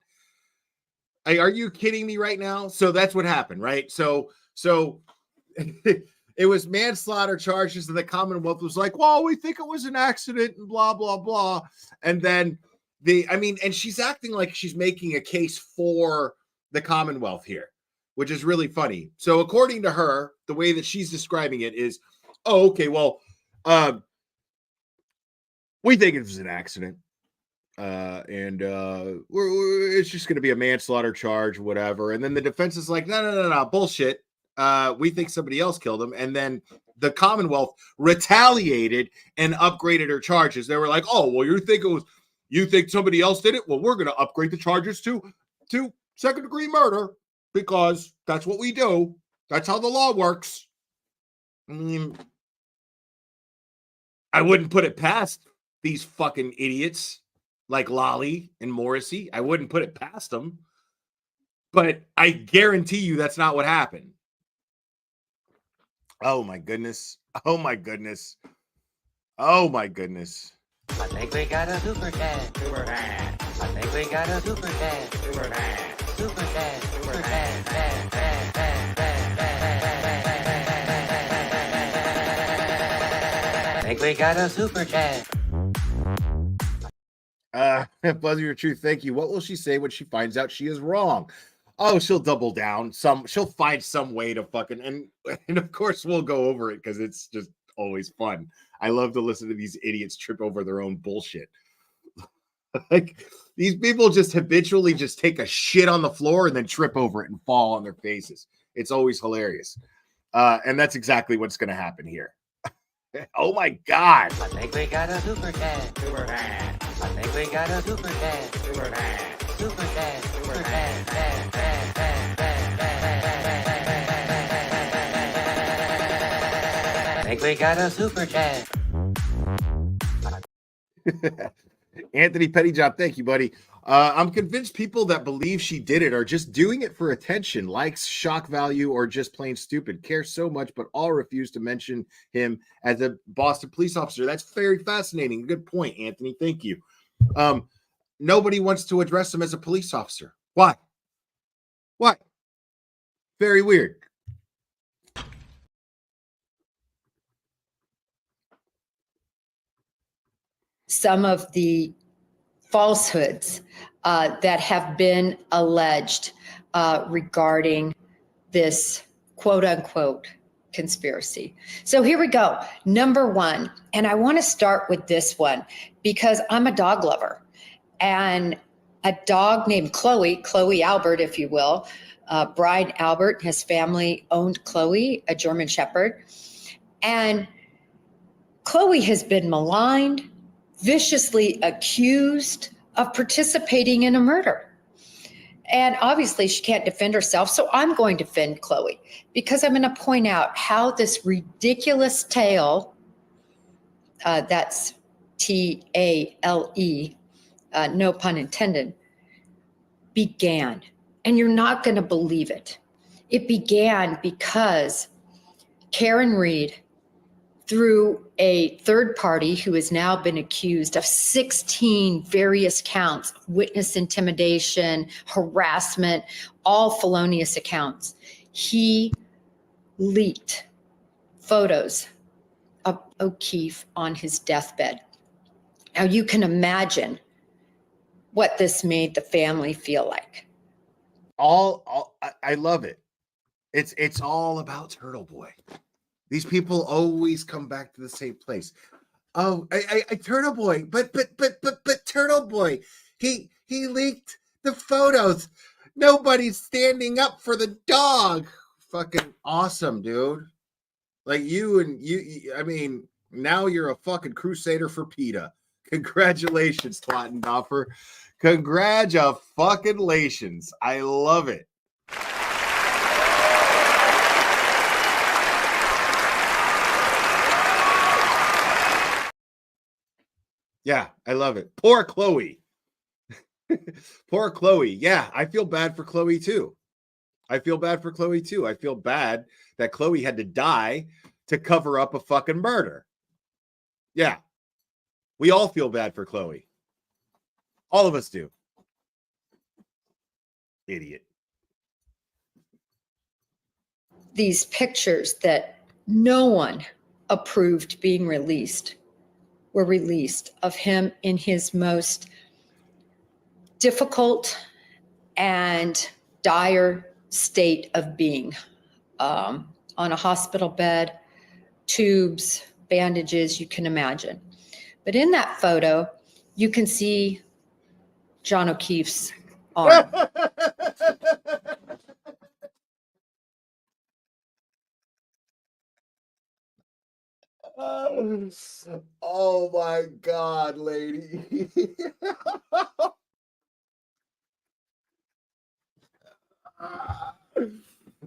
Are you kidding me right now? So that's what happened, right? So it was manslaughter charges, and the Commonwealth was like, well, we think it was an accident and blah, blah, blah. And then and she's acting like she's making a case for the Commonwealth here, which is really funny. So according to her, the way that she's describing it is, oh, okay, well, we think it was an accident, and it's just going to be a manslaughter charge, whatever. And then the defense is like, no, bullshit. We think somebody else killed him. And then the Commonwealth retaliated and upgraded her charges. They were like, oh, well, you think somebody else did it? Well, we're going to upgrade the charges to second-degree murder because that's what we do. That's how the law works. I mean, I wouldn't put it past these fucking idiots like Lolly and Morrisy. I wouldn't put it past them. But I guarantee you that's not what happened. Oh, my goodness. Oh, my goodness. Oh, my goodness. I think we got a super dad. Super dad. I think we got a super dad. Super dad. Super dad. Super dad. Dad, dad, dad, dad, dad. I think we got a super dad. Buzzer Your Truth, thank you. What will she say when she finds out she is wrong? Oh, she'll double down. She'll find some way to fucking and of course we'll go over it because it's just always fun. I love to listen to these idiots trip over their own bullshit. Like these people just habitually just take a shit on the floor and then trip over it and fall on their faces. It's always hilarious. And that's exactly what's going to happen here. Oh my God. I think we got a super dad. Super dad. I think we got a super dad. Super dad. Super dad. Super dad. Dad, dad, dad, dad, dad. I think we got a super dad. Anthony Pettyjob, thank you, buddy. I'm convinced people that believe she did it are just doing it for attention, likes, shock value, or just plain stupid. Care so much, but all refuse to mention him as a Boston police officer. That's very fascinating. Good point, Anthony. Thank you. Nobody wants to address him as a police officer. Why? Why? Very weird. Some of the falsehoods that have been alleged regarding this quote unquote conspiracy. So here we go. Number one, and I want to start with this one because I'm a dog lover, and a dog named Chloe Albert, if you will, Brian Albert, his family owned Chloe, a German Shepherd, and Chloe has been maligned, viciously accused of participating in a murder. And obviously she can't defend herself, so I'm going to defend Chloe because I'm going to point out how this ridiculous tale, that's T-A-L-E, no pun intended, began. And you're not going to believe it. It began because Karen Reed, through a third party who has now been accused of 16 various counts of witness intimidation, harassment, all felonious accounts. He leaked photos of O'Keefe on his deathbed. Now you can imagine what this made the family feel like. I love it. It's all about Turtle Boy. These people always come back to the same place. Oh, I Turtle Boy, but Turtle Boy, he leaked the photos. Nobody's standing up for the dog. Fucking awesome, dude. Like you, I mean, now you're a fucking crusader for PETA. Congratulations, Twattendoffer. Congratulations. I love it. Yeah, I love it. Poor Chloe. Poor Chloe. Yeah, I feel bad for Chloe too. I feel bad that Chloe had to die to cover up a fucking murder. Yeah. We all feel bad for Chloe. All of us do. Idiot. These pictures that no one approved being released were released of him in his most difficult and dire state of being, on a hospital bed, tubes, bandages, you can imagine. But in that photo, you can see John O'Keefe's arm. Oh my God, lady.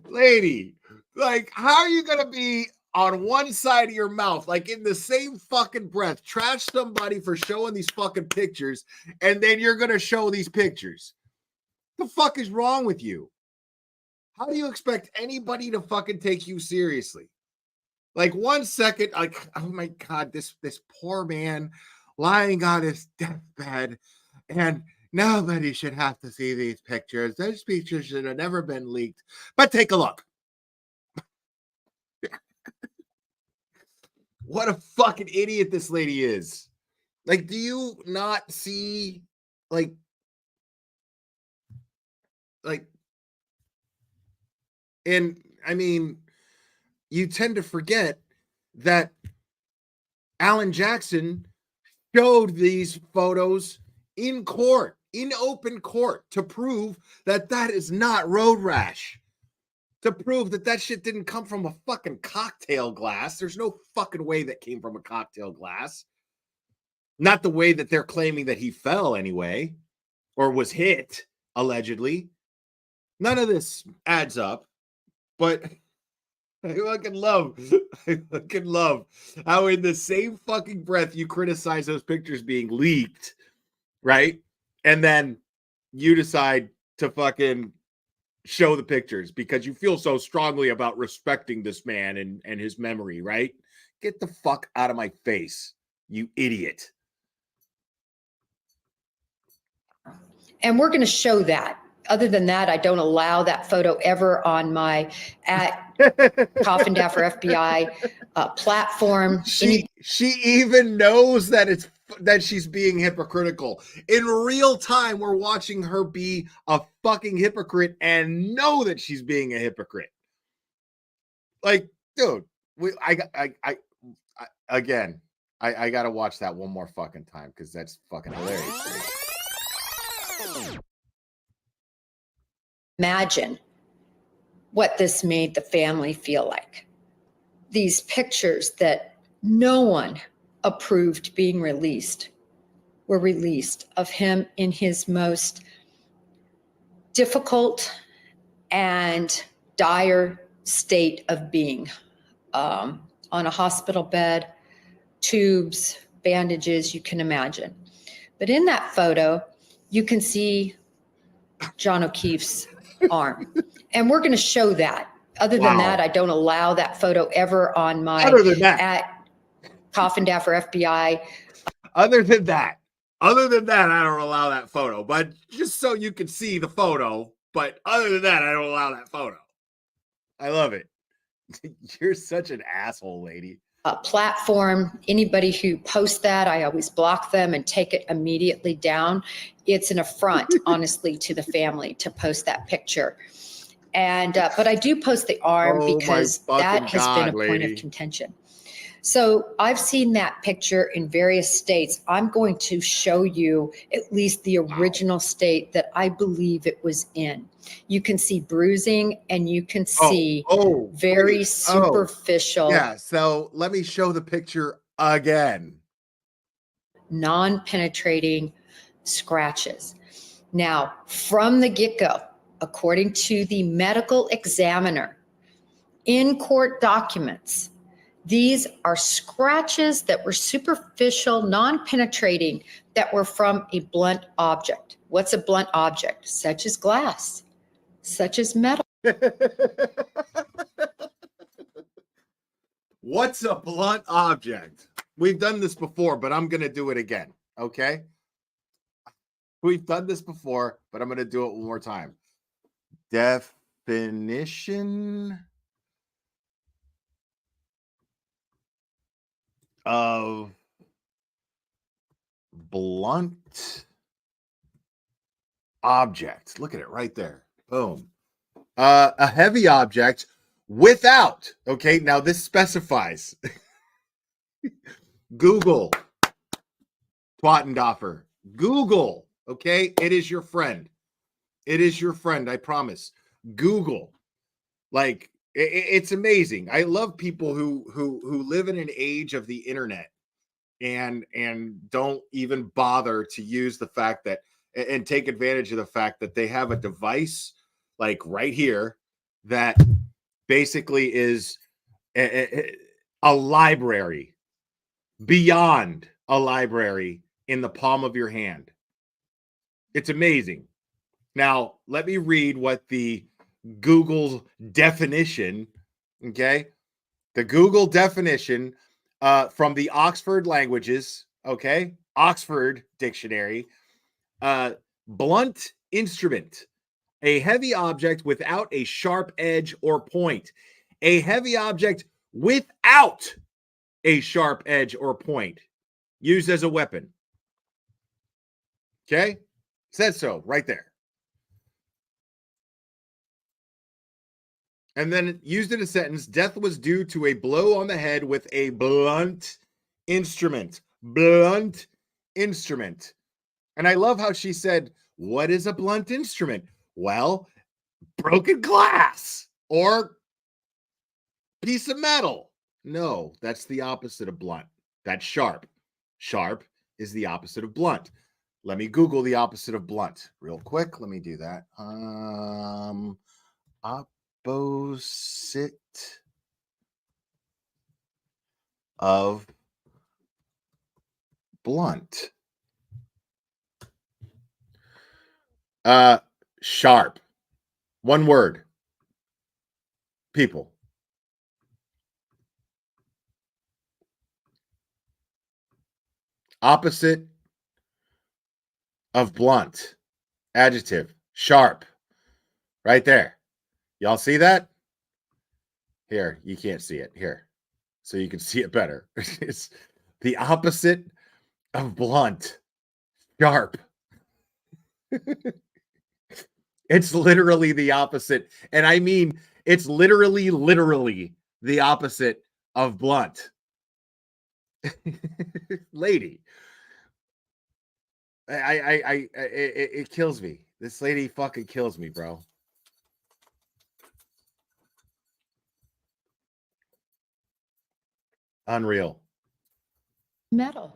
Lady, like, how are you going to be on one side of your mouth, like in the same fucking breath, trash somebody for showing these fucking pictures, and then you're going to show these pictures? The fuck is wrong with you? How do you expect anybody to fucking take you seriously? Like 1 second, like, oh my God, this poor man lying on his deathbed, and nobody should have to see these pictures. Those pictures should have never been leaked. But take a look. What a fucking idiot this lady is. Like, do you not see, like And I mean, you tend to forget that Alan Jackson showed these photos in court, in open court, to prove that that is not road rash. To prove that that shit didn't come from a fucking cocktail glass. There's no fucking way that came from a cocktail glass. Not the way that they're claiming that he fell anyway, or was hit, allegedly. None of this adds up, but I fucking love how in the same fucking breath you criticize those pictures being leaked, right? And then you decide to fucking show the pictures because you feel so strongly about respecting this man and his memory, right? Get the fuck out of my face, you idiot. And we're going to show that. Other than that, I don't allow that photo ever on my at Coffin Daffer FBI platform. She even knows that she's being hypocritical. In real time, we're watching her be a fucking hypocrite and know that she's being a hypocrite. Like, dude, I gotta watch that one more fucking time because that's fucking hilarious. Imagine what this made the family feel like. These pictures that no one approved being released were released of him in his most difficult and dire state of being, on a hospital bed, tubes, bandages, you can imagine. But in that photo, you can see John O'Keefe's arm. And we're going to show that. Other than that, I don't allow that photo ever on my at Coffin Daffer FBI. Other than that, I don't allow that photo. But just so you can see the photo. But other than that, I don't allow that photo. I love it. You're such an asshole, lady. Platform. Anybody who posts that, I always block them and take it immediately down. It's an affront, honestly, to the family to post that picture. And but I do post the arm because that has been a point of contention. So I've seen that picture in various states. I'm going to show you at least the original state that I believe it was in. You can see bruising and you can see very superficial. Yeah, so let me show the picture again. Non-penetrating scratches. Now, from the get-go, according to the medical examiner, in court documents, these are scratches that were superficial, non-penetrating, that were from a blunt object. What's a blunt object? Such as glass, such as metal. What's a blunt object? We've done this before, but I'm going to do it again, okay? We've done this before, but I'm going to do it one more time. Definition of blunt object. Look at it right there. Boom. A heavy object without. Okay, now this specifies. Google. Twattendoffer. Google. Okay, it is your friend. It is your friend, I promise. Google. Like, it's amazing. I love people who live in an age of the internet and don't even bother to use the fact that and take advantage of the fact that they have a device like right here that basically is a library, beyond a library in the palm of your hand. It's amazing. Now, let me read what the Google definition, okay? The Google definition from the Oxford Languages, okay? Oxford Dictionary. Blunt instrument, a heavy object without a sharp edge or point. A heavy object without a sharp edge or point, used as a weapon. Okay? Says so right there. And then used in a sentence, death was due to a blow on the head with a blunt instrument. Blunt instrument. And I love how she said, what is a blunt instrument? Well, broken glass or piece of metal. No, that's the opposite of blunt. That's sharp. Sharp is the opposite of blunt. Let me Google the opposite of blunt real quick. Let me do that. Opposite of blunt. Sharp. One word. People. Opposite of blunt. Adjective. Sharp. Right there. Y'all see that? Here, you can't see it. Here. So you can see it better. It's the opposite of blunt. Sharp. It's literally the opposite. And I mean, it's literally the opposite of blunt. Lady. It kills me. This lady fucking kills me, bro. Unreal. Metal.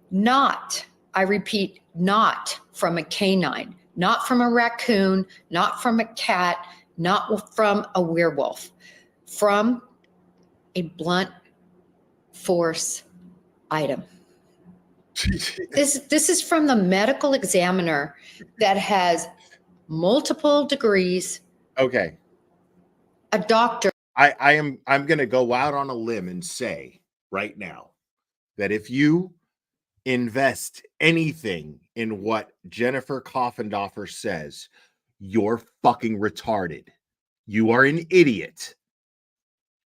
Not, I repeat, not from a canine, not from a raccoon, not from a cat, not from a werewolf, from a blunt force item. This is from the medical examiner that has multiple degrees. Okay. A doctor. I'm going to go out on a limb and say right now that if you invest anything in what Jennifer Coffendorfer says, you're fucking retarded. You are an idiot.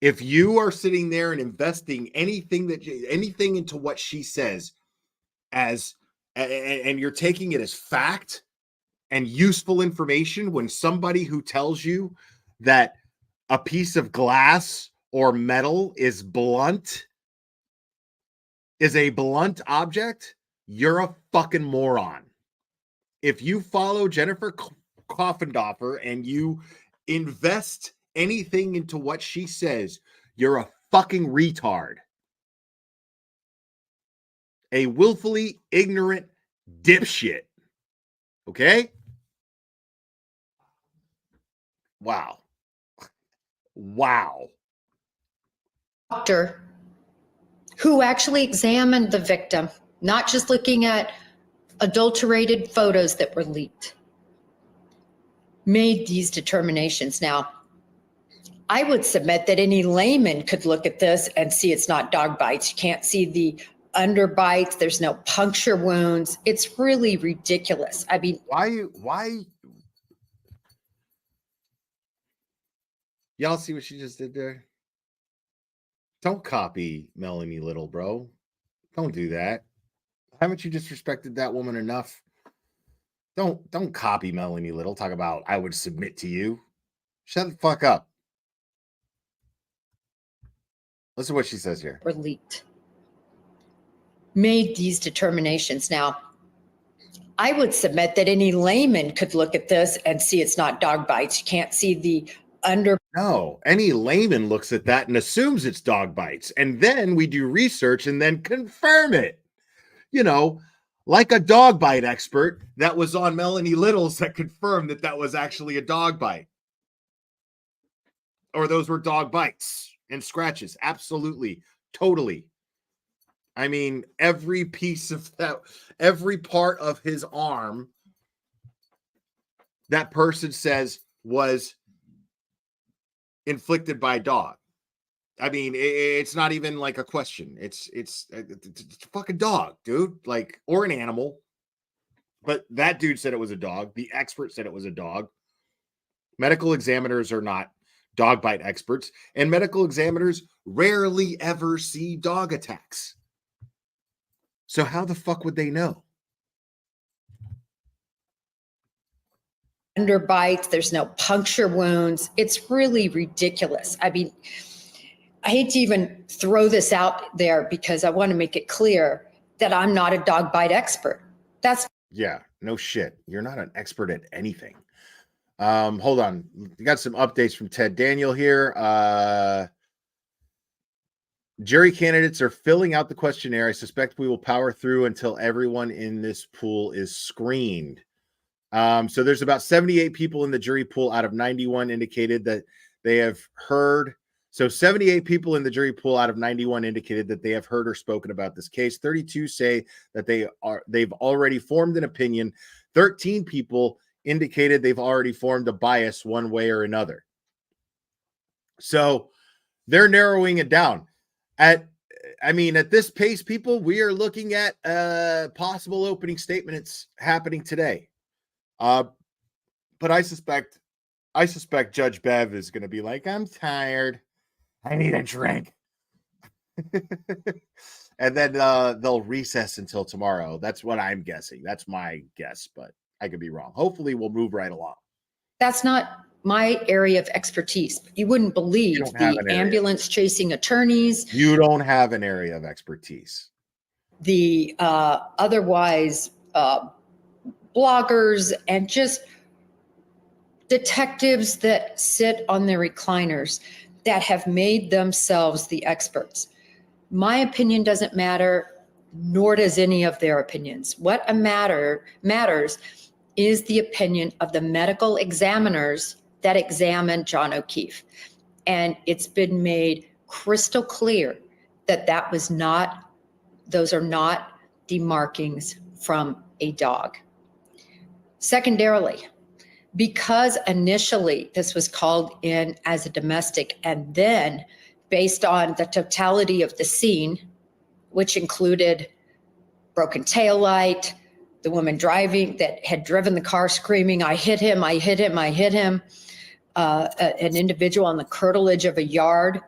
If you are sitting there and investing anything into what she says and you're taking it as fact and useful information, when somebody who tells you that a piece of glass or metal is a blunt object, you're a fucking moron. If you follow Jennifer Coffendorfer and you invest anything into what she says, you're a fucking retard. A willfully ignorant dipshit. Okay? Wow. Wow. Doctor who actually examined the victim, not just looking at adulterated photos that were leaked, made these determinations. Now, I would submit that any layman could look at this and see it's not dog bites. You can't see the underbites. There's no puncture wounds. It's really ridiculous. I mean, why? Y'all see what she just did there? Don't copy Melanie Little, bro. Don't do that. Haven't you disrespected that woman enough? Don't copy Melanie Little. Talk about I would submit to you. Shut the fuck up. Listen to what she says here. Were leaked. Made these determinations. Now, I would submit that any layman could look at this and see it's not dog bites. You can't see the under. No, any layman looks at that and assumes it's dog bites. And then we do research and then confirm it. You know, like a dog bite expert that was on Melanie Little's that confirmed that was actually a dog bite. Or those were dog bites and scratches. Absolutely. Totally. I mean, every piece of that, every part of his arm, that person says was inflicted by a dog. I mean, it's not even like a question. It's a fucking dog, dude. Like, or an animal. But that dude said it was a dog. The expert said it was a dog. Medical examiners are not dog bite experts, and medical examiners rarely ever see dog attacks. So how the fuck would they know? underbites. There's no puncture wounds. It's really ridiculous. I mean, I hate to even throw this out there because I want to make it clear that I'm not a dog bite expert. That's Yeah, no shit. You're not an expert at anything. Hold on. We got some updates from Ted Daniel here. Jury candidates are filling out the questionnaire. I suspect we will power through until everyone in this pool is screened. So there's about 78 people in the jury pool out of 91 indicated that they have heard. So 78 people in the jury pool out of 91 indicated that they have heard or spoken about this case. 32 say that they've already formed an opinion. 13 people indicated they've already formed a bias one way or another. So they're narrowing it down. At this pace, people, we are looking at possible opening statements happening today. But I suspect Judge Bev is going to be like, I'm tired. I need a drink. And then they'll recess until tomorrow. That's what I'm guessing. That's my guess, but I could be wrong. Hopefully we'll move right along. That's not my area of expertise. You wouldn't believe the ambulance chasing attorneys. You don't have an area of expertise. The otherwise bloggers and just detectives that sit on their recliners that have made themselves the experts. My opinion doesn't matter, nor does any of their opinions. What matters is the opinion of the medical examiners that examined John O'Keefe. And it's been made crystal clear that those are not demarkings from a dog. Secondarily, because initially this was called in as a domestic, and then based on the totality of the scene, which included broken taillight, the woman driving that had driven the car screaming, I hit him, I hit him, I hit him, an individual on the curtilage of a yard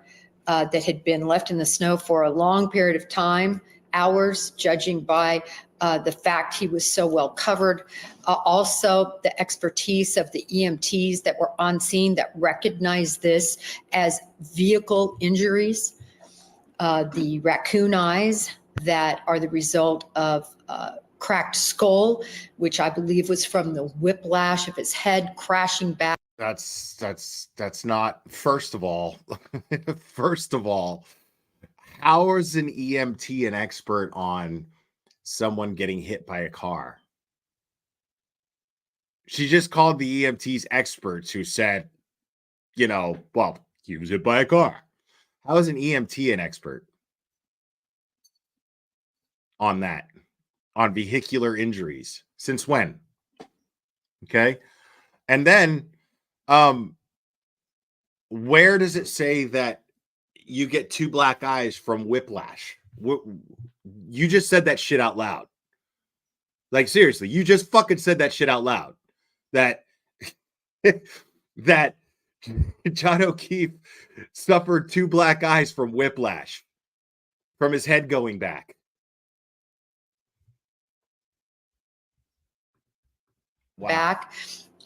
that had been left in the snow for a long period of time, hours, judging by the fact he was so well covered. Also, the expertise of the EMTs that were on scene that recognized this as vehicle injuries, the raccoon eyes that are the result of cracked skull, which I believe was from the whiplash of his head crashing back. That's not, first of all, how is an EMT an expert on someone getting hit by a car? She just called the EMTs experts who said, well, he was hit by a car. How is an EMT an expert on that? On vehicular injuries? Since when? Okay. And then, where does it say that you get two black eyes from whiplash? You just said that shit out loud. Like, seriously, you just fucking said that shit out loud. That John O'Keefe suffered two black eyes from whiplash, from his head going back. Wow. Back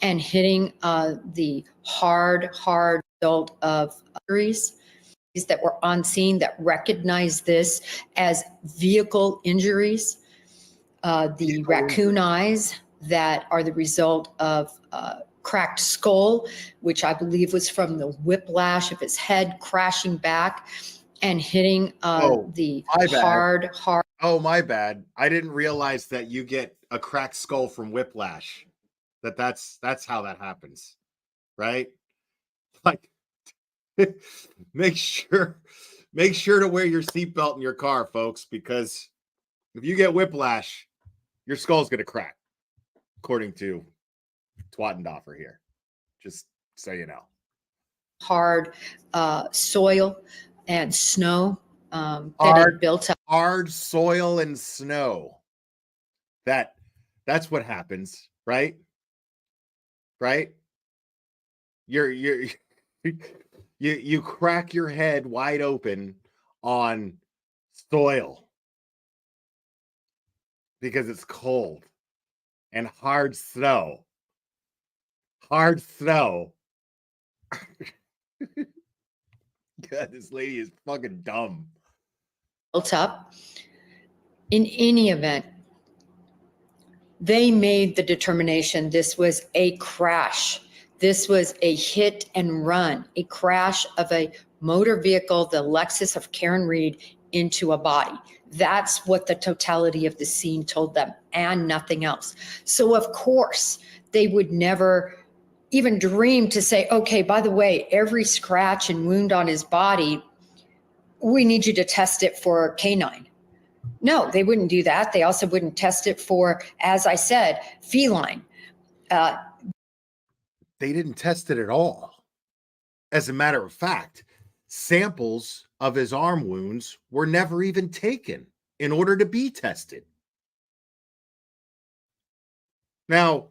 and hitting the hard result of injuries that were on scene that recognized this as vehicle injuries. The raccoon eyes that are the result of cracked skull, which I believe was from the whiplash of his head crashing back and hitting the hard. Oh, my bad. I didn't realize that you get a cracked skull from whiplash. That's how that happens, right? Like, make sure to wear your seatbelt in your car, folks, because if you get whiplash, your skull's gonna crack, according to Twattendoffer here. Just so you know. Hard soil and snow that had built up. Hard soil and snow. That's what happens, right? Right? You crack your head wide open on soil because it's cold and hard snow. hard snow. God, this lady is fucking dumb. Built up. In any event, they made the determination this was a crash. This was a hit and run, a crash of a motor vehicle, the Lexus of Karen Reed, into a body. That's what the totality of the scene told them, and nothing else. So of course, they would never even dream to say, okay, by the way, every scratch and wound on his body, we need you to test it for canine. No, they wouldn't do that. They also wouldn't test it for, as I said, feline. They didn't test it at all. As a matter of fact, samples of his arm wounds were never even taken in order to be tested. Now,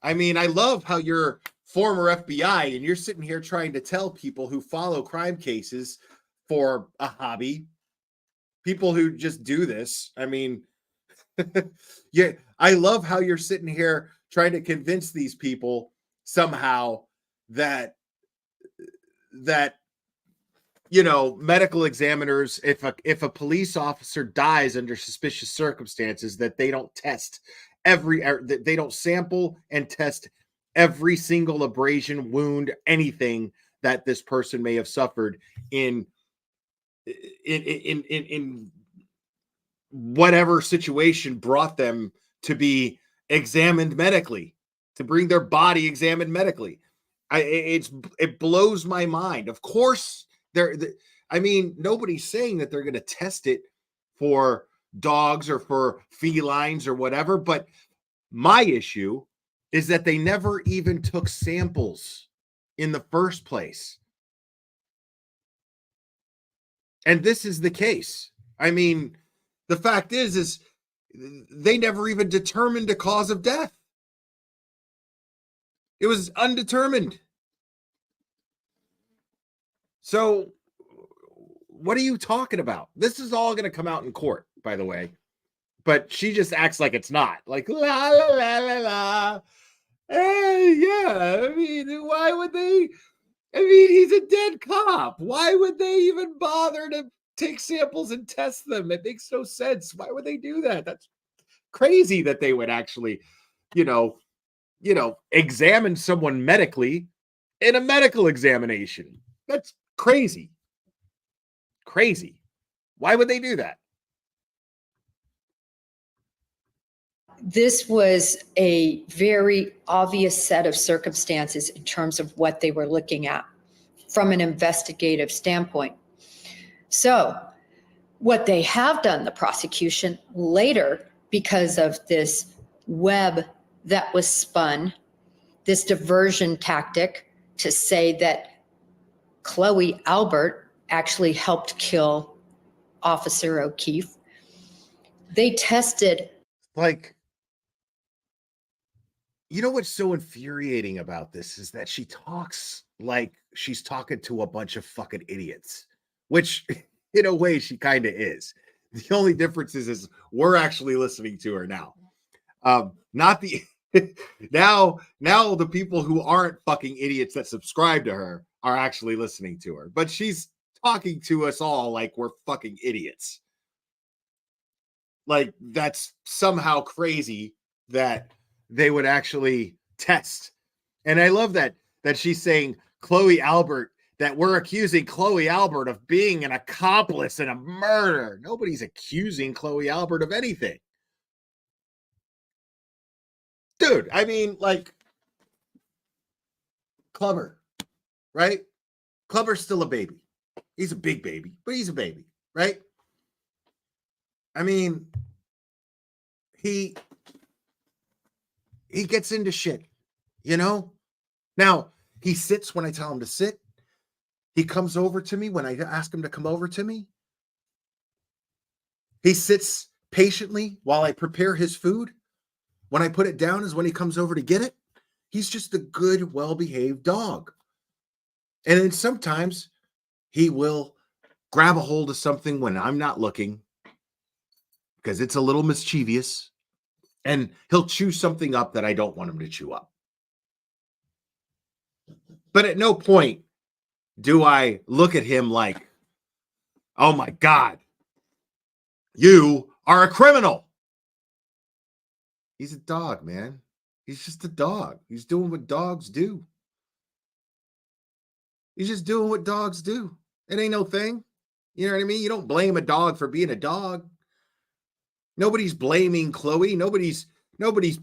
I mean, I love how you're former FBI and you're sitting here trying to tell people who follow crime cases for a hobby, people who just do this. I mean, yeah, I love how you're sitting here trying to convince these people somehow that you know, medical examiners, if a police officer dies under suspicious circumstances, that they don't test they don't sample and test every single abrasion, wound, anything that this person may have suffered in whatever situation brought them to be examined medically, to bring their body examined medically. It blows my mind. Of course, I mean, nobody's saying that they're going to test it for dogs or for felines or whatever, but my issue is that they never even took samples in the first place. And this is the case. I mean, the fact is they never even determined a cause of death. It was undetermined. So what are you talking about? This is all going to come out in court, by the way. But she just acts like it's not. Like, la, la, la, la, la. Hey, yeah, I mean, why would they? I mean, he's a dead cop. Why would they even bother to take samples and test them? It makes no sense. Why would they do that? That's crazy that they would actually, you know, examine someone medically in a medical examination. That's crazy. Crazy. Why would they do that? This was a very obvious set of circumstances in terms of what they were looking at from an investigative standpoint. So what they have done, the prosecution later, because of this web that was spun, this diversion tactic to say that Chloe Albert actually helped kill Officer O'Keefe, they tested. Like, you know what's so infuriating about this is that she talks like she's talking to a bunch of fucking idiots, which in a way she kind of is. The only difference is we're actually listening to her now. Not the now the people who aren't fucking idiots that subscribe to her are actually listening to her, but she's talking to us all like we're fucking idiots. Like, that's somehow crazy that they would actually test. And I love that she's saying Chloe Albert, that we're accusing Chloe Albert of being an accomplice in a murder. Nobody's accusing Chloe Albert of anything. Dude, I mean, like, Clubber, right? Clubber's still a baby. He's a big baby, but he's a baby, right? I mean, he gets into shit, you know? Now, he sits when I tell him to sit. He comes over to me when I ask him to come over to me. He sits patiently while I prepare his food. When I put it down is when he comes over to get it. He's just a good, well-behaved dog. And then sometimes he will grab a hold of something when I'm not looking because it's a little mischievous, and he'll chew something up that I don't want him to chew up. But at no point do I look at him like, oh my God, you are a criminal. He's a dog, man. He's just a dog. He's doing what dogs do. He's just doing what dogs do. It ain't no thing. You know what I mean? You don't blame a dog for being a dog. Nobody's blaming Chloe. Nobody's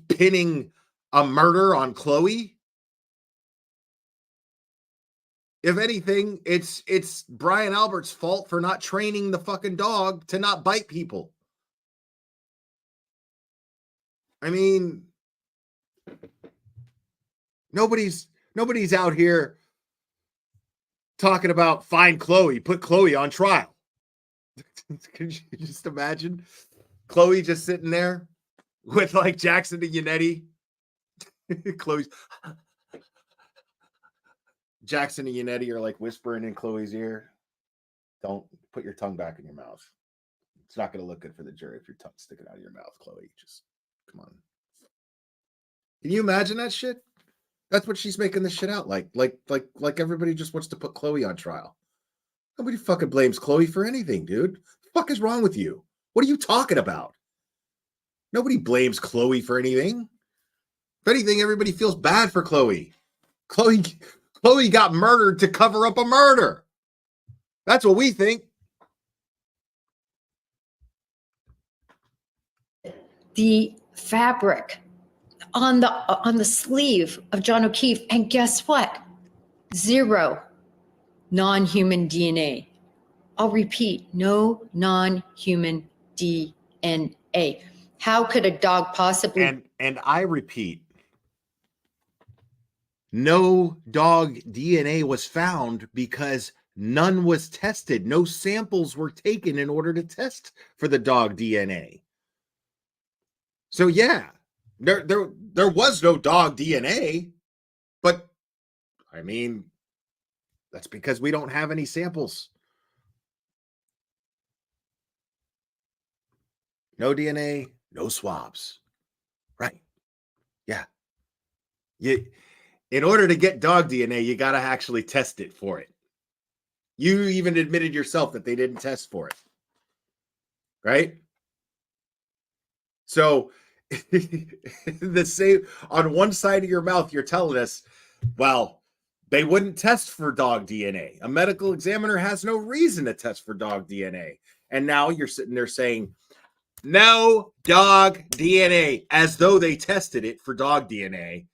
pinning a murder on Chloe. If anything, it's Brian Albert's fault for not training the fucking dog to not bite people. I mean, nobody's out here talking about find Chloe, put Chloe on trial. Can you just imagine Chloe just sitting there with like Jackson and Yannetti? Chloe's Jackson and Yannetti are like whispering in Chloe's ear. Don't put your tongue back in your mouth. It's not going to look good for the jury if your tongue's sticking out of your mouth, Chloe. Just come on. Can you imagine that shit? That's what she's making this shit out like everybody just wants to put Chloe on trial. Nobody fucking blames Chloe for anything, dude. What the fuck is wrong with you? What are you talking about? Nobody blames Chloe for anything. If anything, everybody feels bad for Chloe. Chloe got murdered to cover up a murder. That's what we think. The fabric on the sleeve of John O'Keefe, and guess what? 0 non-human DNA. I'll repeat, no non-human DNA. How could a dog possibly? And I repeat, no dog DNA was found because none was tested. No samples were taken in order to test for the dog DNA. So yeah, there was no dog DNA, but I mean, that's because we don't have any samples. No DNA, no swabs. Right. Yeah. In order to get dog DNA, you got to actually test it for it. You even admitted yourself that they didn't test for it. Right? So the same on one side of your mouth, you're telling us, well, they wouldn't test for dog DNA. A medical examiner has no reason to test for dog DNA. And now you're sitting there saying, no dog DNA, as though they tested it for dog DNA.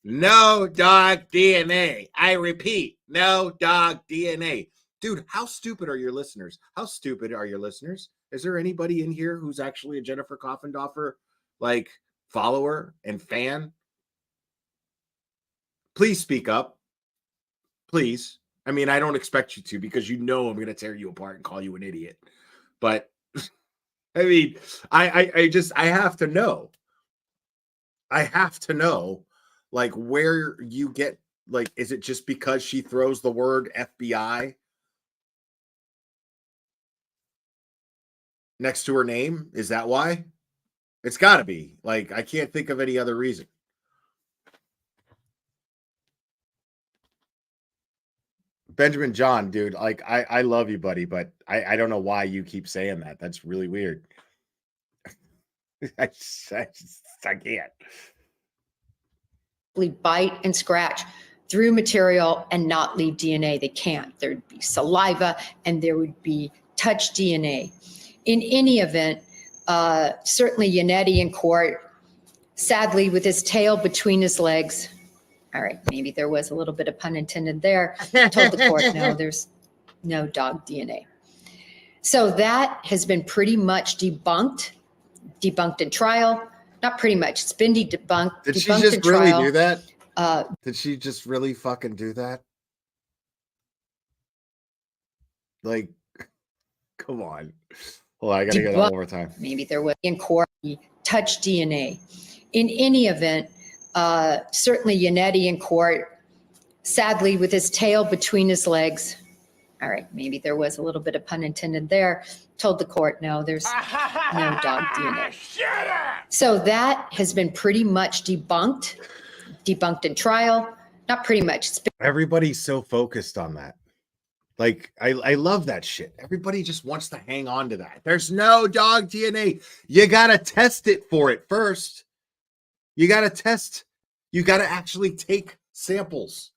No dog DNA. I repeat, no dog DNA. Dude, how stupid are your listeners? How stupid are your listeners? Is there anybody in here who's actually a Jennifer Coffendorfer, like, follower and fan? Please speak up. Please. I mean, I don't expect you to, because you know I'm going to tear you apart and call you an idiot. But, I mean, I have to know. I have to know, like, where you get, like, is it just because she throws the word FBI next to her name? Is that why? It's got to be. Like, I can't think of any other reason. Benjamin John, dude, like, I love you, buddy, but I don't know why you keep saying that. That's really weird. I can't. Bite and scratch through material and not leave DNA. They can't. There'd be saliva and there would be touch DNA. In any event, certainly Yannetti in court, sadly with his tail between his legs. All right, maybe there was a little bit of pun intended there. Told the court, no, there's no dog DNA. So that has been pretty much debunked in trial. Not pretty much. It's been debunked. Did she just really do that? Did she just really fucking do that? Like, come on. Well, I gotta hear that one more time. Maybe there was in court touch DNA. In any event, certainly Yannetti in court, sadly with his tail between his legs. All right, maybe there was a little bit of pun intended there. Told the court, no, there's no dog DNA. So that has been pretty much debunked in trial. not pretty much. Everybody's so focused on that. Like, I love that shit. Everybody just wants to hang on to that. There's no dog DNA. You got to test it for it first. You got to test. You got to actually take samples.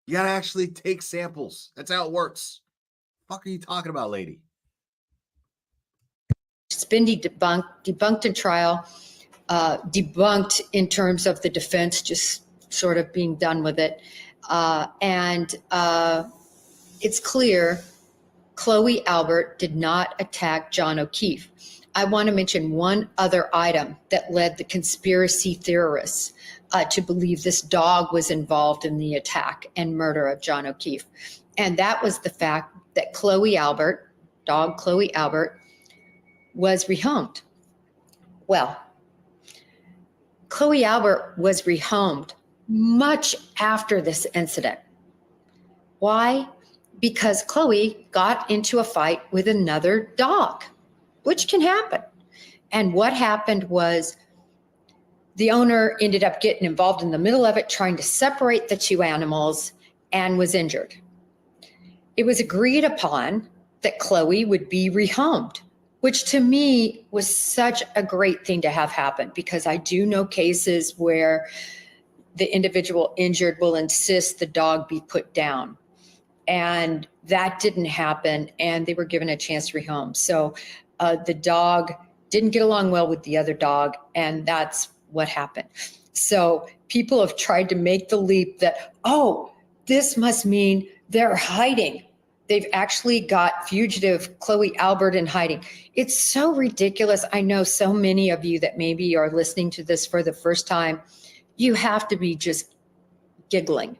You got to actually take samples. That's how it works. Fuck are you talking about, lady? It's been debunked in trial, debunked in terms of the defense just sort of being done with it. And it's clear Chloe Albert did not attack John O'Keefe. I want to mention one other item that led the conspiracy theorists to believe this dog was involved in the attack and murder of John O'Keefe. And that was the fact that Chloe Albert, dog Chloe Albert, was rehomed. Well, Chloe Albert was rehomed much after this incident. Why? Because Chloe got into a fight with another dog, which can happen. And what happened was the owner ended up getting involved in the middle of it, trying to separate the two animals, and was injured. It was agreed upon that Chloe would be rehomed, which to me was such a great thing to have happen, because I do know cases where the individual injured will insist the dog be put down. And that didn't happen, and they were given a chance to rehome. So the dog didn't get along well with the other dog, and that's what happened. So people have tried to make the leap that, oh, this must mean they're hiding. They've actually got fugitive Chloe Albert in hiding. It's so ridiculous. I know so many of you that maybe are listening to this for the first time. You have to be just giggling,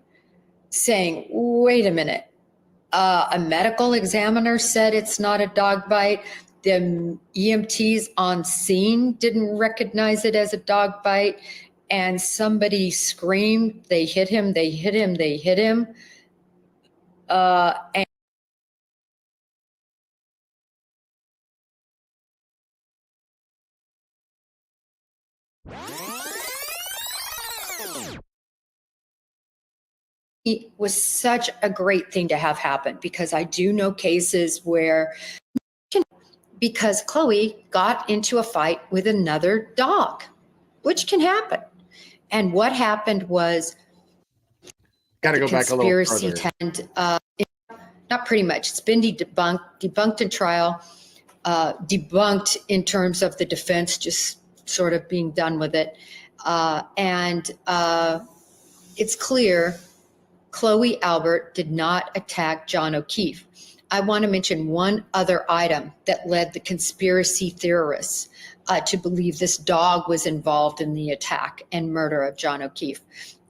saying, wait a minute. A medical examiner said it's not a dog bite. The EMTs on scene didn't recognize it as a dog bite. And somebody screamed, they hit him, they hit him, they hit him. And it was such a great thing to have happen, because I do know cases where, because Chloe got into a fight with another dog, which can happen. And what happened was, got to go back a little further. Not pretty much. It's been debunked in trial, debunked in terms of the defense just sort of being done with it. And it's clear Chloe Albert did not attack John O'Keefe. I want to mention one other item that led the conspiracy theorists to believe this dog was involved in the attack and murder of John O'Keefe.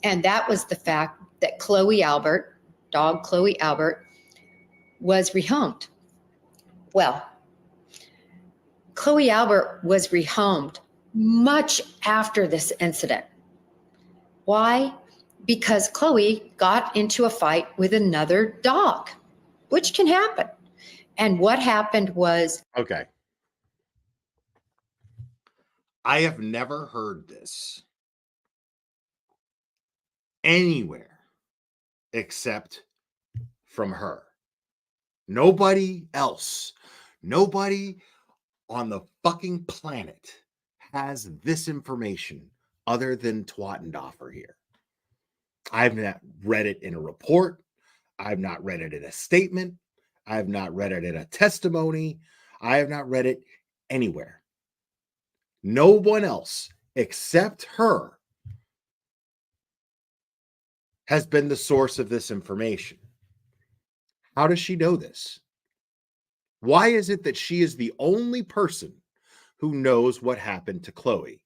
And that was the fact that Chloe Albert, dog Chloe Albert, was rehomed. Well, Chloe Albert was rehomed much after this incident. Why? Because Chloe got into a fight with another dog, which can happen. And what happened was... Okay. I have never heard this anywhere except from her. Nobody else, nobody on the fucking planet has this information other than Twattendoffer here. I've not read it in a report. I've not read it in a statement. I have not read it in a testimony. I have not read it anywhere. No one else except her has been the source of this information. How does she know this? Why is it that she is the only person who knows what happened to Chloe?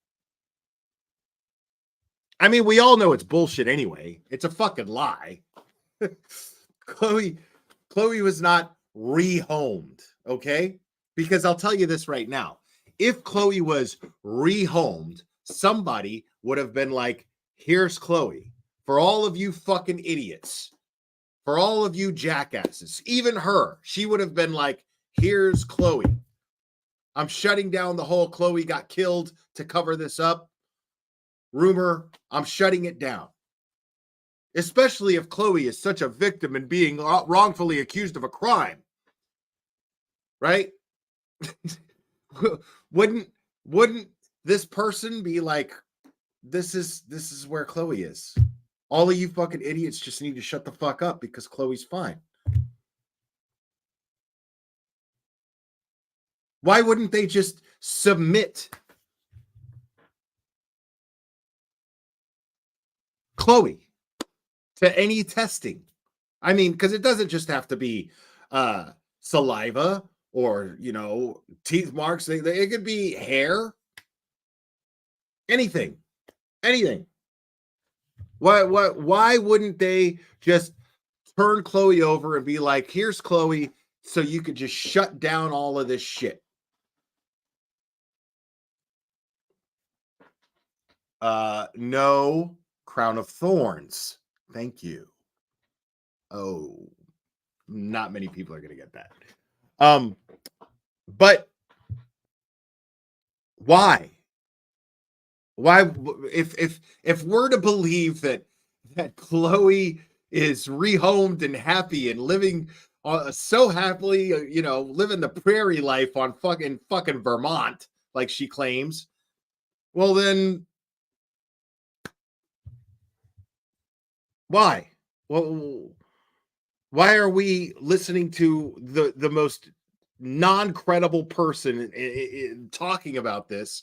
I mean, we all know it's bullshit anyway. It's a fucking lie. Chloe was not rehomed, okay? Because I'll tell you this right now. If Chloe was rehomed, somebody would have been like, here's Chloe. For all of you fucking idiots, for all of you jackasses, even her, she would have been like, here's Chloe. I'm shutting down the whole Chloe got killed to cover this up rumor. I'm shutting it down. especially if Chloe is such a victim and being wrongfully accused of a crime, right? wouldn't this person be like, this is where Chloe is? All of you fucking idiots just need to shut the fuck up because Chloe's fine. Why wouldn't they just submit Chloe to any testing? I mean, because it doesn't just have to be saliva or, you know, teeth marks. It could be hair, anything. Why wouldn't they just turn Chloe over and be like, here's Chloe, so you could just shut down all of this shit? No crown of thorns. Thank you. Oh, not many people are going to get that. But why? Why, if we're to believe that Chloe is rehomed and happy and living so happily, you know, living the prairie life on fucking Vermont, like she claims, well then, why? Well, why are we listening to the most non-credible person talking about this?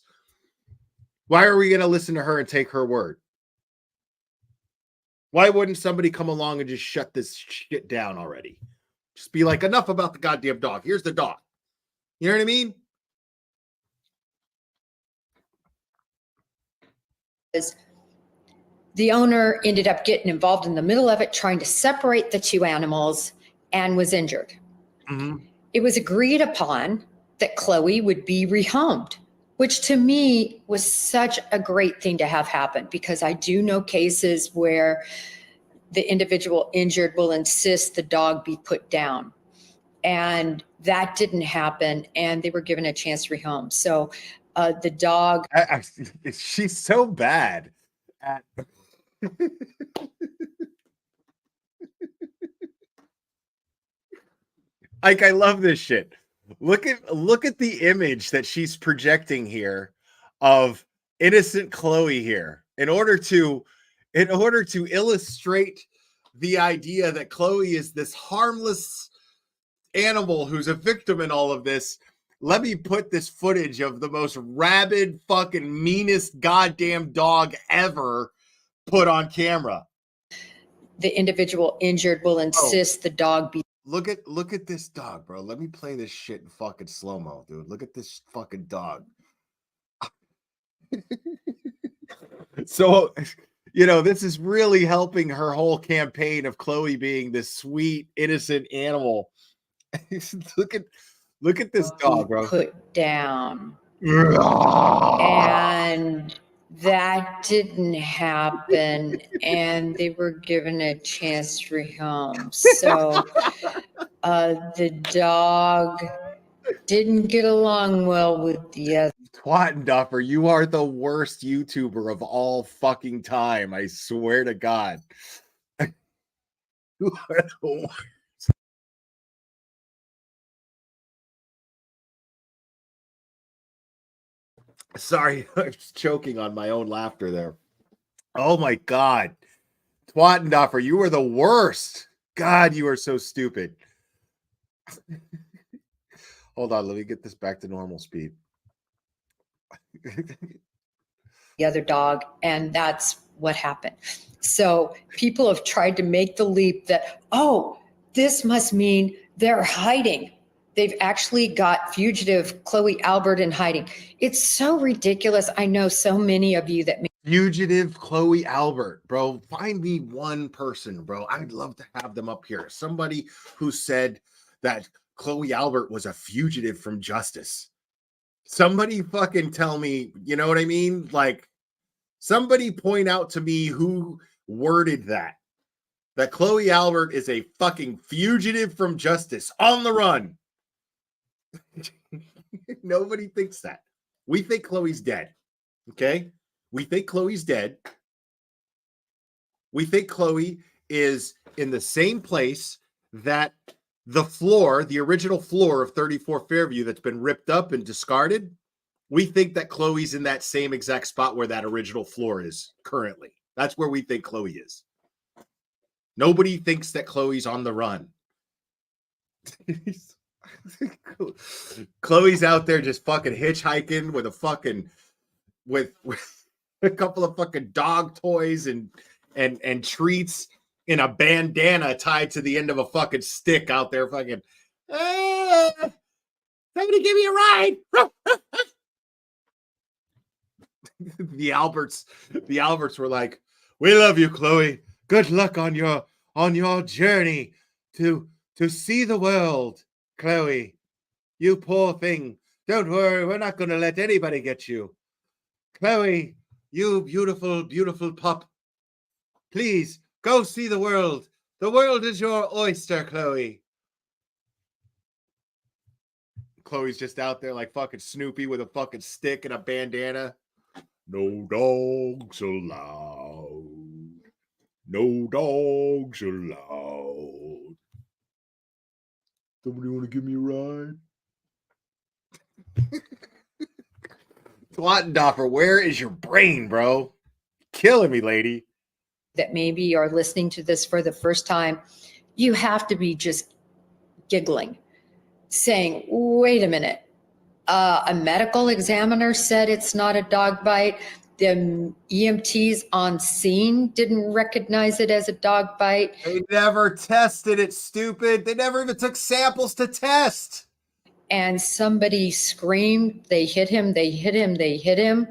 Why are we going to listen to her and take her word? Why wouldn't somebody come along and just shut this shit down already? Just be like, enough about the goddamn dog. Here's the dog. You know what I mean? The owner ended up getting involved in the middle of it, trying to separate the two animals, and was injured. Mm-hmm. It was agreed upon that Chloe would be rehomed, which to me was such a great thing to have happen, because I do know cases where the individual injured will insist the dog be put down. And that didn't happen, and they were given a chance to rehome. So the dog... she's so bad at... Like, I love this shit. Look at the image that she's projecting here of innocent Chloe here in order to illustrate the idea that Chloe is this harmless animal who's a victim in all of this. Let me put this footage of the most rabid, fucking meanest goddamn dog ever put on camera. The individual injured will insist the dog be... Look at this dog, bro. Let me play this shit in fucking slow-mo, dude. Look at this fucking dog. So, you know, this is really helping her whole campaign of Chloe being this sweet, innocent animal. Look at this dog, bro. Put down. And that didn't happen, and they were given a chance to rehome. So the dog didn't get along well with the other. Twattenduffer, you are the worst YouTuber of all fucking time. I swear to God. You are the worst. Sorry, I was choking on my own laughter there. Oh my God. Twattenduffer, you are the worst. God, you are so stupid. Hold on, let me get this back to normal speed. The other dog, and that's what happened. So people have tried to make the leap that, oh, this must mean they're hiding. They've actually got fugitive Chloe Albert in hiding. It's so ridiculous. I know so many of you that... Fugitive Chloe Albert, bro. Find me one person, bro. I'd love to have them up here. Somebody who said that Chloe Albert was a fugitive from justice. Somebody fucking tell me, you know what I mean? Like, somebody point out to me who worded that Chloe Albert is a fucking fugitive from justice on the run. Nobody thinks that. We think Chloe's dead. Okay? We think Chloe's dead. We think Chloe is in the same place that the floor, the original floor of 34 Fairview that's been ripped up and discarded. We think that Chloe's in that same exact spot where that original floor is currently. That's where we think Chloe is. Nobody thinks that Chloe's on the run. Chloe's out there just fucking hitchhiking with a fucking with a couple of fucking dog toys and treats in a bandana tied to the end of a fucking stick out there fucking somebody give me a ride. The Alberts were like, we love you, Chloe. Good luck on your journey to see the world, Chloe. You poor thing. Don't worry, we're not going to let anybody get you. Chloe, you beautiful, beautiful pup. Please go see the world. The world is your oyster, Chloe. Chloe's just out there like fucking Snoopy with a fucking stick and a bandana. No dogs allowed. No dogs allowed. Somebody want to give me a ride? Twattendoffer, where is your brain, bro? Killing me, lady. That maybe are listening to this for the first time, you have to be just giggling, saying, wait a minute. A medical examiner said it's not a dog bite. The EMTs on scene didn't recognize it as a dog bite. They never tested it, stupid. They never even took samples to test. And somebody screamed, they hit him, they hit him, they hit him.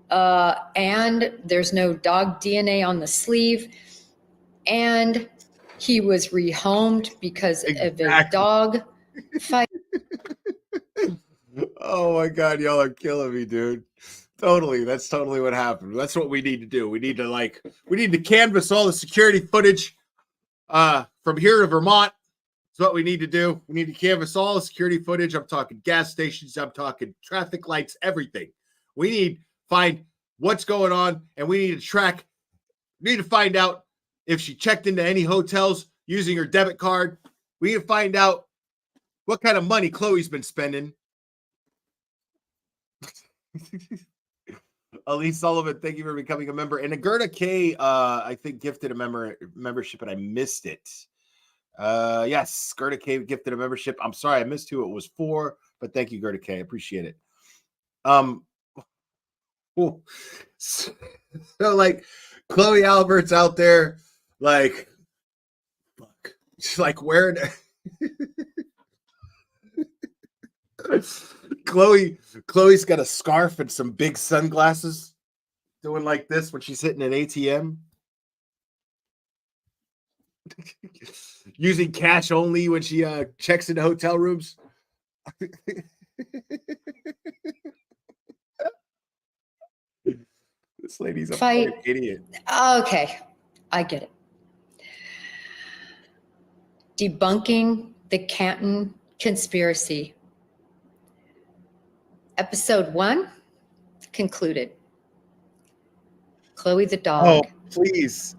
And there's no dog DNA on the sleeve. And he was rehomed because of a dog fight. Oh my God, y'all are killing me, dude. Totally. That's totally what happened. That's what we need to do. We need to canvass all the security footage from here to Vermont. That's what we need to do. We need to canvass all the security footage. I'm talking gas stations. I'm talking traffic lights, everything. We need to find what's going on, and we need to track. We need to find out if she checked into any hotels using her debit card. We need to find out what kind of money Chloe's been spending. Elise Sullivan, thank you for becoming a member. And Gerda K, I think, gifted a membership, and I missed it. Yes, Gerda K gifted a membership. I'm sorry, I missed who it was for, but thank you, Gerda K. I appreciate it. So like Chloe Albert's out there, like, fuck, she's like wearing. Chloe's got a scarf and some big sunglasses, doing like this when she's hitting an ATM. Using cash only when she checks into hotel rooms. This lady's a fucking idiot. Okay, I get it. Debunking the Canton conspiracy. Episode 1 concluded. Chloe the dog. Oh, please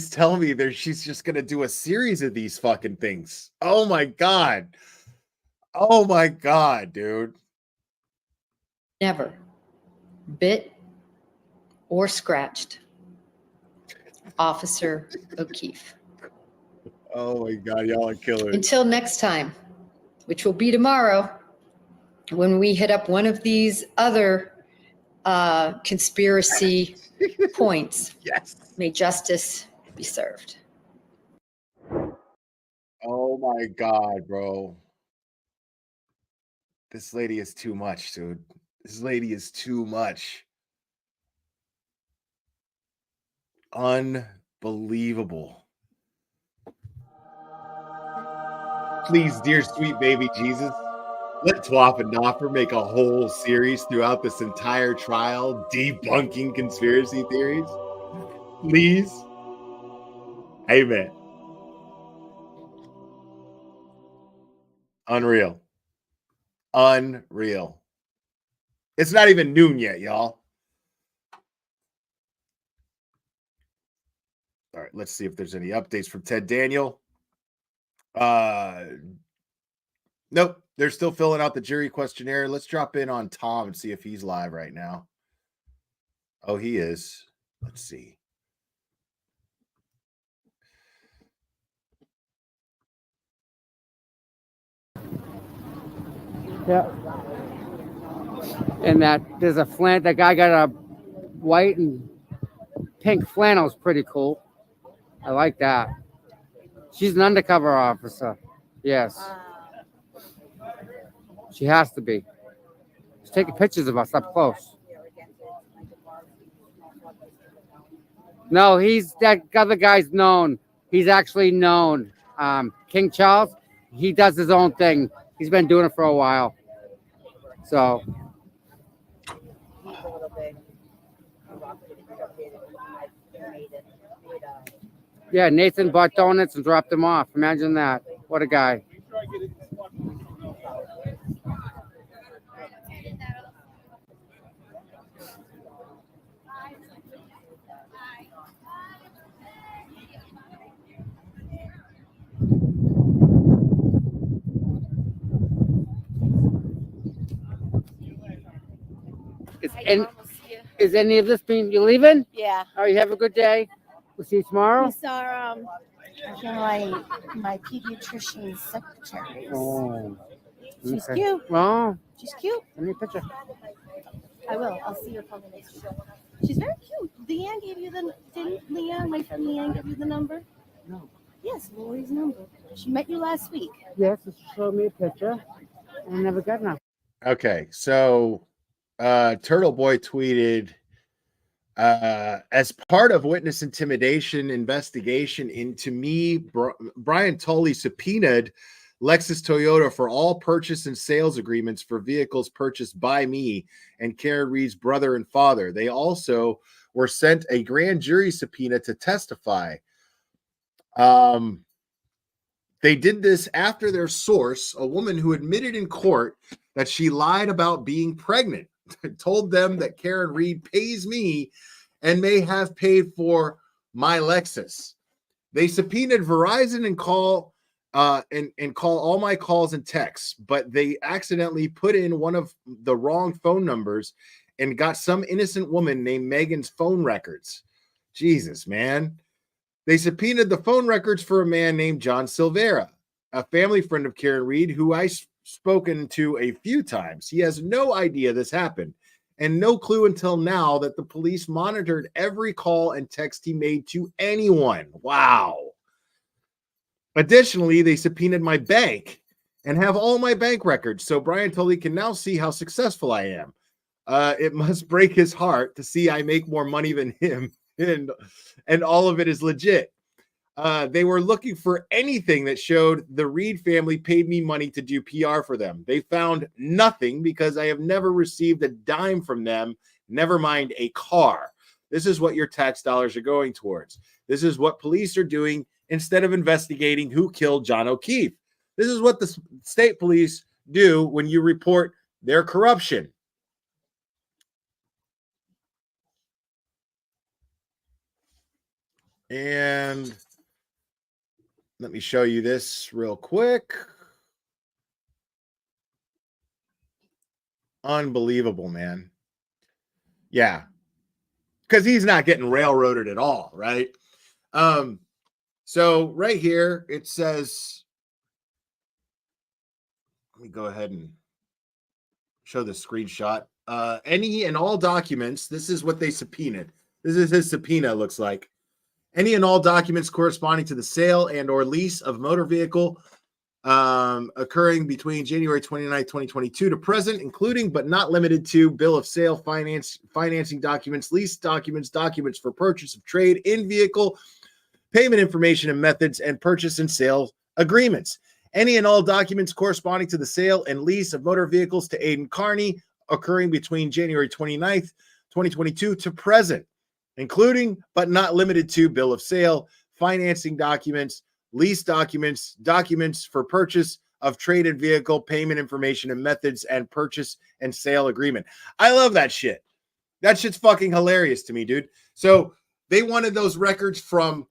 tell me she's just gonna do a series of these fucking things. Oh my God, dude. Never bit or scratched Officer O'Keefe. Oh my God, y'all are killers. Until next time, which will be tomorrow, when we hit up one of these other conspiracy points. Yes. May justice be served. Oh my God, bro. This lady is too much, dude. This lady is too much. Unbelievable. Please, dear sweet baby Jesus, let Twaffendoffer make a whole series throughout this entire trial, debunking conspiracy theories. Please. Amen. Unreal. It's not even noon yet, y'all. All right, let's see if there's any updates from Ted Daniel. Nope, they're still filling out the jury questionnaire. Let's drop in on Tom and see if he's live right now. Oh, he is. Let's see. Yeah. And that there's a that guy got a white and pink flannel is pretty cool. I like that. She's an undercover officer. Yes. She has to be. She's taking pictures of us up close. No, that other guy's known. He's actually known. King Charles, he does his own thing. He's been doing it for a while. So. Yeah, Nathan bought donuts and dropped them off. Imagine that. What a guy. Is any of this being, you leaving? Yeah. All right, you have a good day. We'll see you tomorrow. We saw my pediatrician's secretary. Oh. She's Okay. cute. Oh. She's cute. Send me a picture. I will. I'll see her coming next week. She's very cute. Leanne gave you didn't Leanne, my friend Leanne, give you the number? No. Yes, Lori's number. She met you last week. Yes, she showed me a picture. I never got enough. Okay, so Turtle Boy tweeted, as part of witness intimidation investigation into me, Brian Tully subpoenaed Lexus Toyota for all purchase and sales agreements for vehicles purchased by me and Karen Reed's brother and father. They also were sent a grand jury subpoena to testify. They did this after their source, a woman who admitted in court that she lied about being pregnant, told them that Karen Reed pays me and may have paid for my Lexus. They subpoenaed Verizon and call all my calls and texts, but they accidentally put in one of the wrong phone numbers and got some innocent woman named Megan's phone records. Jesus, man. They subpoenaed the phone records for a man named John Silvera, a family friend of Karen Reed, who I've spoken to a few times. He has no idea this happened and no clue until now that the police monitored every call and text he made to anyone. Wow. Additionally, they subpoenaed my bank and have all my bank records, so Brian Tully can now see how successful I am. It must break his heart to see I make more money than him, and all of it is legit. They were looking for anything that showed the Reed family paid me money to do PR for them. They found nothing because I have never received a dime from them, never mind a car. This is what your tax dollars are going towards. This is what police are doing instead of investigating who killed John O'Keefe. This is what the state police do when you report their corruption. And let me show you this real quick. Unbelievable, man. Yeah. Because he's not getting railroaded at all, right? So right here, it says, let me go ahead and show the screenshot. Any and all documents, this is what they subpoenaed. This is his subpoena, looks like. Any and all documents corresponding to the sale and or lease of motor vehicle occurring between January 29, 2022 to present, including but not limited to bill of sale, financing documents, lease documents, documents for purchase of trade in vehicle, payment information and methods, and purchase and sale agreements. Any and all documents corresponding to the sale and lease of motor vehicles to Aidan Carney occurring between January 29th, 2022 to present, including but not limited to bill of sale, financing documents, lease documents, documents for purchase of traded vehicle, payment information and methods, and purchase and sale agreement. I love that shit. That shit's fucking hilarious to me, dude. So they wanted those records from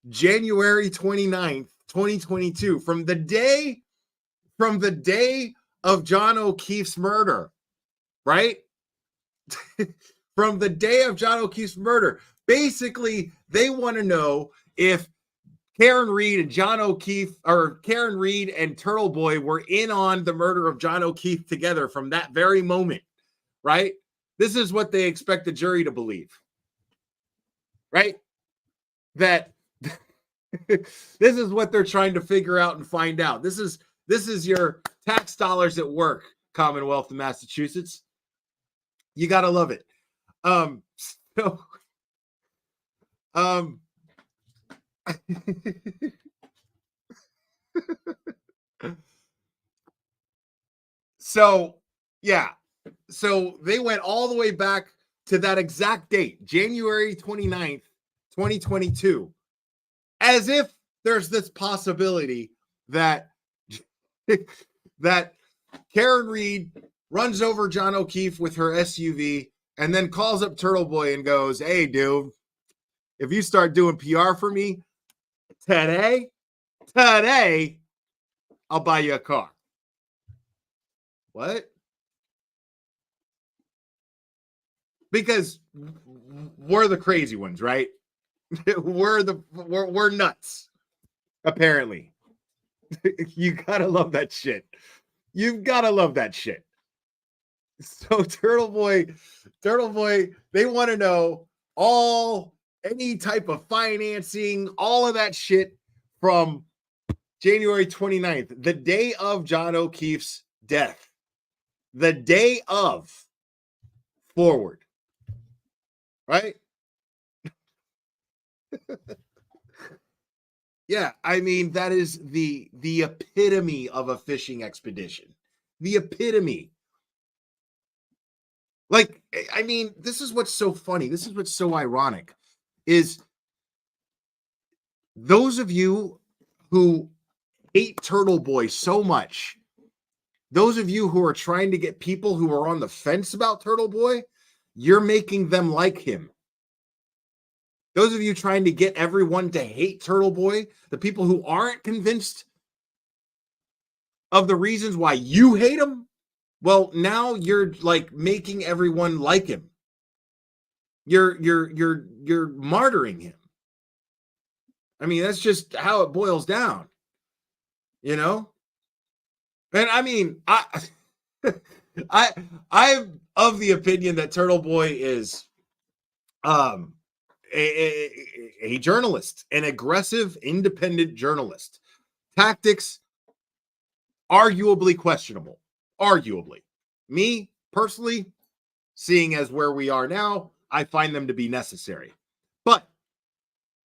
January 29th, 2022, from the day of John O'Keefe's murder, right? From the day of John O'Keefe's murder. Basically, they want to know if Karen Reed and John O'Keefe, or Karen Reed and Turtle Boy, were in on the murder of John O'Keefe together from that very moment, right? This is what they expect the jury to believe, right? That this is what they're trying to figure out and find out. This is your tax dollars at work, Commonwealth of Massachusetts. You gotta love it. So yeah, so they went all the way back to that exact date, January 29th, 2022, as if there's this possibility that that Karen Reed runs over John O'Keefe with her SUV and then calls up Turtle Boy and goes, "Hey, dude, if you start doing PR for me today, I'll buy you a car." What? Because we're the crazy ones, right? we're nuts, apparently. You gotta love that shit. You've gotta love that shit. So Turtle Boy, they want to know any type of financing, all of that shit from January 29th, the day of John O'Keefe's death, the day of forward, right? Yeah, I mean, that is the epitome of a fishing expedition. The epitome. Like, I mean, this is what's so funny. This is what's so ironic, is those of you who hate Turtle Boy so much, those of you who are trying to get people who are on the fence about Turtle Boy, you're making them like him. Those of you trying to get everyone to hate Turtle Boy, the people who aren't convinced of the reasons why you hate him, well, now you're like making everyone like him. You're martyring him. I mean, that's just how it boils down, you know? And I mean, I'm of the opinion that Turtle Boy is a journalist, an aggressive, independent journalist. Tactics, arguably questionable. Arguably. Me, personally, seeing as where we are now, I find them to be necessary. But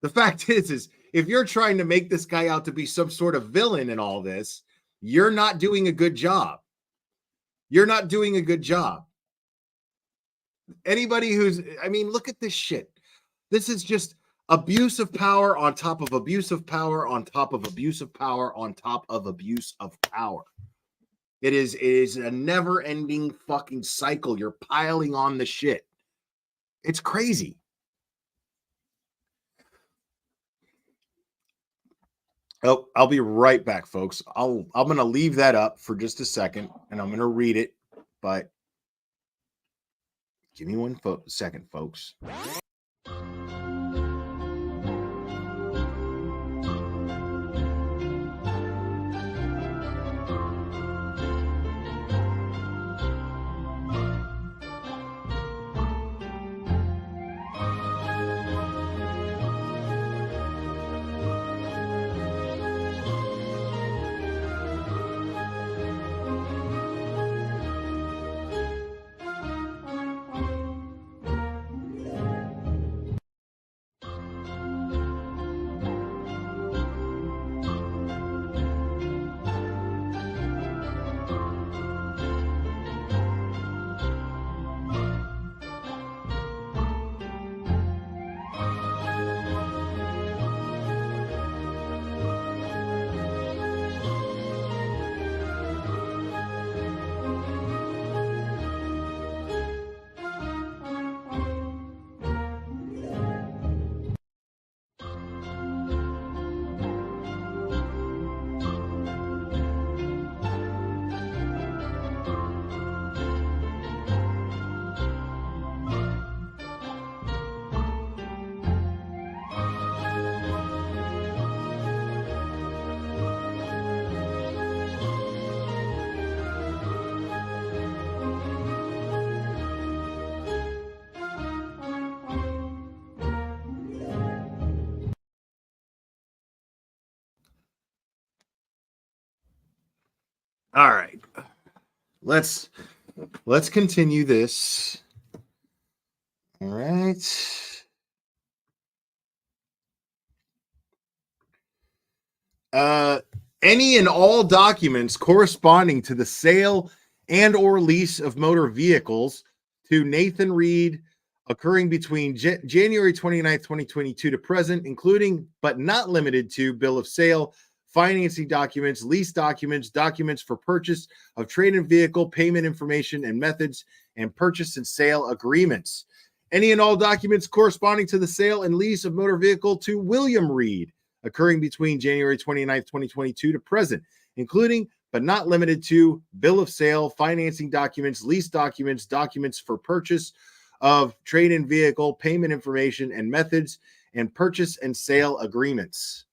the fact is if you're trying to make this guy out to be some sort of villain in all this, you're not doing a good job. You're not doing a good job. Anybody I mean, look at this shit. This is just abuse of power on top of abuse of power on top of abuse of power on top of abuse of power. It is a never-ending fucking cycle. You're piling on the shit. It's crazy. Oh, I'll be right back, folks. I'm going to leave that up for just a second, and I'm going to read it, but give me one second, folks. All right. Let's continue this. All right. Any and all documents corresponding to the sale and or lease of motor vehicles to Nathan Reed occurring between January 29th, 2022 to present, including but not limited to bill of sale, financing documents, lease documents, documents for purchase of trade and vehicle, payment information and methods, and purchase and sale agreements. Any and all documents corresponding to the sale and lease of motor vehicle to William Reed occurring between January 29th, 2022 to present, including but not limited to bill of sale, financing documents, lease documents, documents for purchase of trade and vehicle, payment information and methods, and purchase and sale agreements.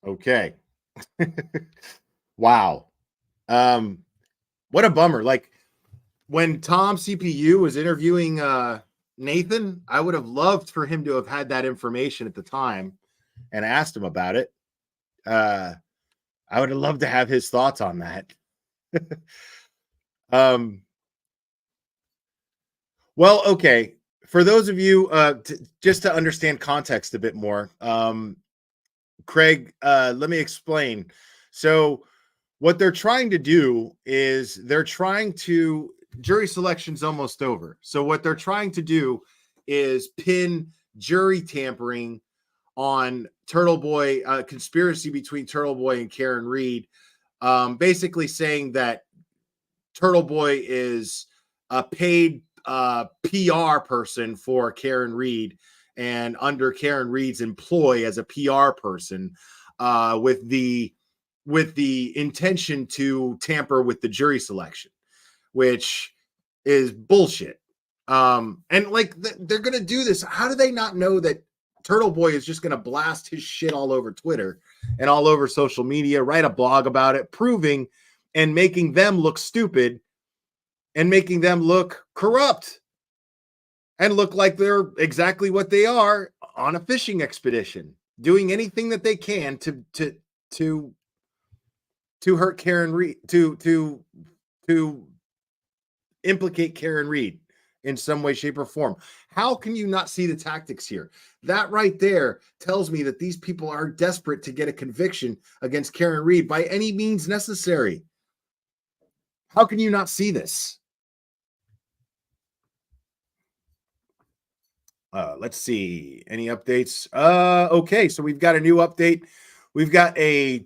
Okay. Wow. What a bummer. Like when Tom CPU was interviewing Nathan, I would have loved for him to have had that information at the time and asked him about it. I would have loved to have his thoughts on that. Well, okay. For those of you, just to understand context a bit more, Craig, let me explain. So what they're trying to do is jury selection's almost over. So what they're trying to do is pin jury tampering on Turtle Boy, conspiracy between Turtle Boy and Karen Reed, basically saying that Turtle Boy is a paid PR person for Karen Reed and under Karen Reed's employ as a PR person with the intention to tamper with the jury selection, which is bullshit. And like they're going to do this. How do they not know that Turtle Boy is just going to blast his shit all over Twitter and all over social media, write a blog about it, proving and making them look stupid and making them look corrupt and look like they're exactly what they are on a fishing expedition, doing anything that they can to hurt Karen Reed, to implicate Karen Reed in some way, shape, or form. How can you not see the tactics here? That right there tells me that these people are desperate to get a conviction against Karen Reed by any means necessary. How can you not see this? Let's see. Any updates? Okay, so we've got a new update. We've got a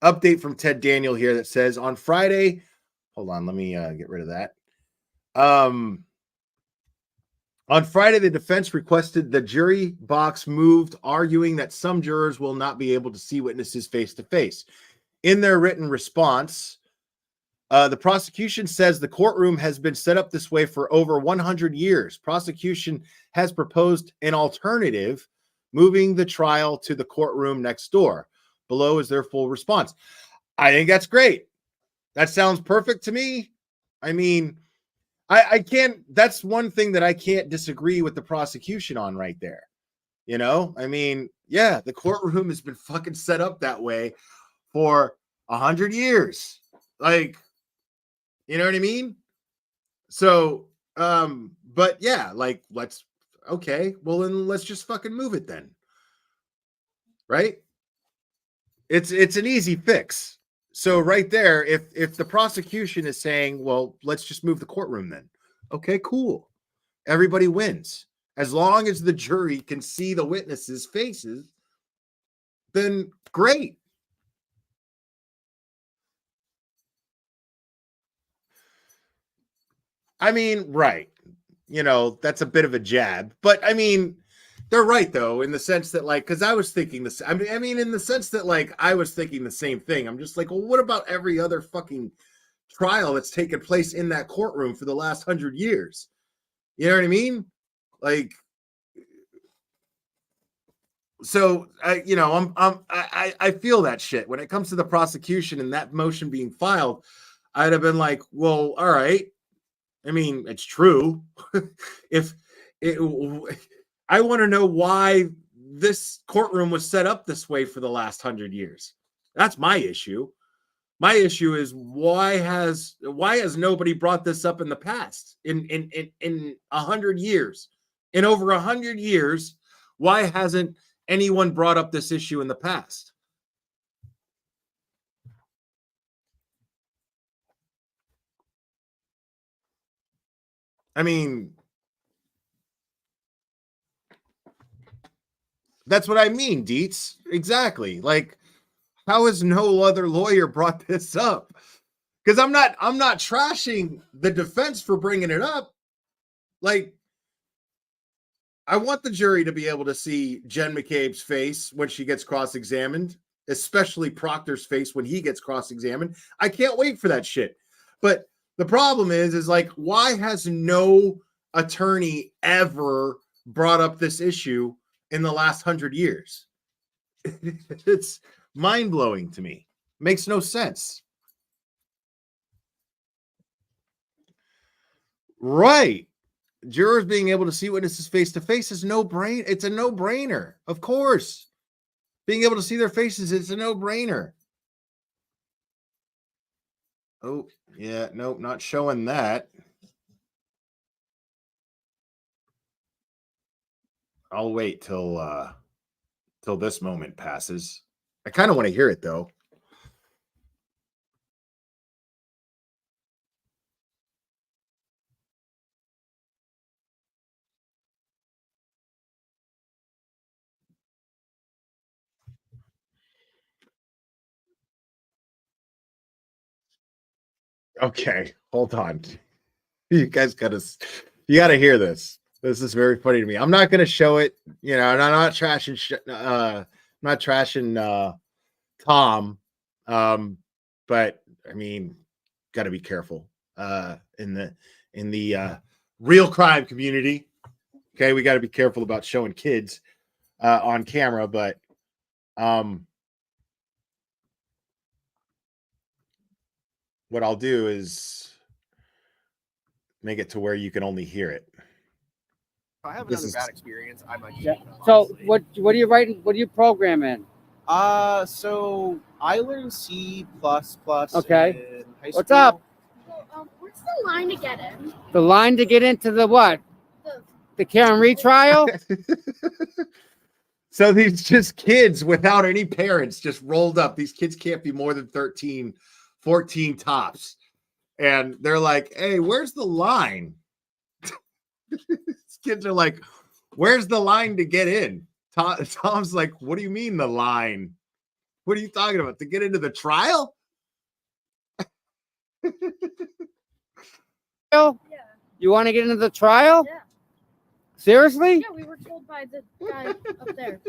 update from Ted Daniel here that says on Friday, hold on, let me get rid of that. On Friday, the defense requested the jury box moved, arguing that some jurors will not be able to see witnesses face to face. In their written response, the prosecution says the courtroom has been set up this way for over 100 years. Prosecution has proposed an alternative, moving the trial to the courtroom next door. Below is their full response. I think that's great. That sounds perfect to me. I mean, I can't, that's one thing that I can't disagree with the prosecution on right there. You know, I mean, yeah, the courtroom has been fucking set up that way for 100 years. Like, you know what I mean? So, but yeah, like, okay, well then let's just fucking move it then. Right? It's an easy fix. So right there, if the prosecution is saying, well, let's just move the courtroom then. Okay, cool. Everybody wins. As long as the jury can see the witnesses' faces, then great. I mean, right. You know, that's a bit of a jab, but I mean, they're right though, in the sense that like, because I was thinking this. I mean, in the sense that like I was thinking the same thing. I'm just like, well, what about every other fucking trial that's taken place in that courtroom for the last 100 years? You know what I mean? Like, so I feel that shit when it comes to the prosecution and that motion being filed. I'd have been like, well, all right. I mean, it's true. I want to know why this courtroom was set up this way for the last 100 years. That's my issue. My issue is why has nobody brought this up in the past? In 100 years, in over 100 years, why hasn't anyone brought up this issue in the past? I mean, that's what I mean, Dietz. Exactly. Like, how has no other lawyer brought this up? Because I'm not trashing the defense for bringing it up. Like, I want the jury to be able to see Jen McCabe's face when she gets cross-examined, especially Proctor's face when he gets cross-examined. I can't wait for that shit. But the problem is like, why has no attorney ever brought up this issue in the last 100 years? It's mind-blowing to me. Makes no sense. Right. Jurors being able to see witnesses face to face is no-brainer. It's a no-brainer. Of course. Being able to see their faces, it's a no-brainer. Oh, yeah, nope, not showing that. I'll wait till this moment passes. I kind of want to hear it though. Okay, hold on. You guys gotta hear this. This is very funny to me. I'm not gonna show it, you know, and I'm not trashing Tom. But I mean, gotta be careful in the real crime community. Okay, we gotta be careful about showing kids on camera, but what I'll do is make it to where you can only hear it. If I have another bad experience, I might. Yeah. So what are you writing? What are you programming? So I learned C++ Okay. in high school. What's up? What's the line to get in? The line to get into the what? The Karen retrial? So these just kids without any parents just rolled up. These kids can't be more than 13, 14 tops. And they're like, hey, where's the line? These kids are like, where's the line to get in? Tom's like, what do you mean the line? What are you talking about? To get into the trial? Yeah. You want to get into the trial? Yeah. Seriously? Yeah, we were told by the guy up there.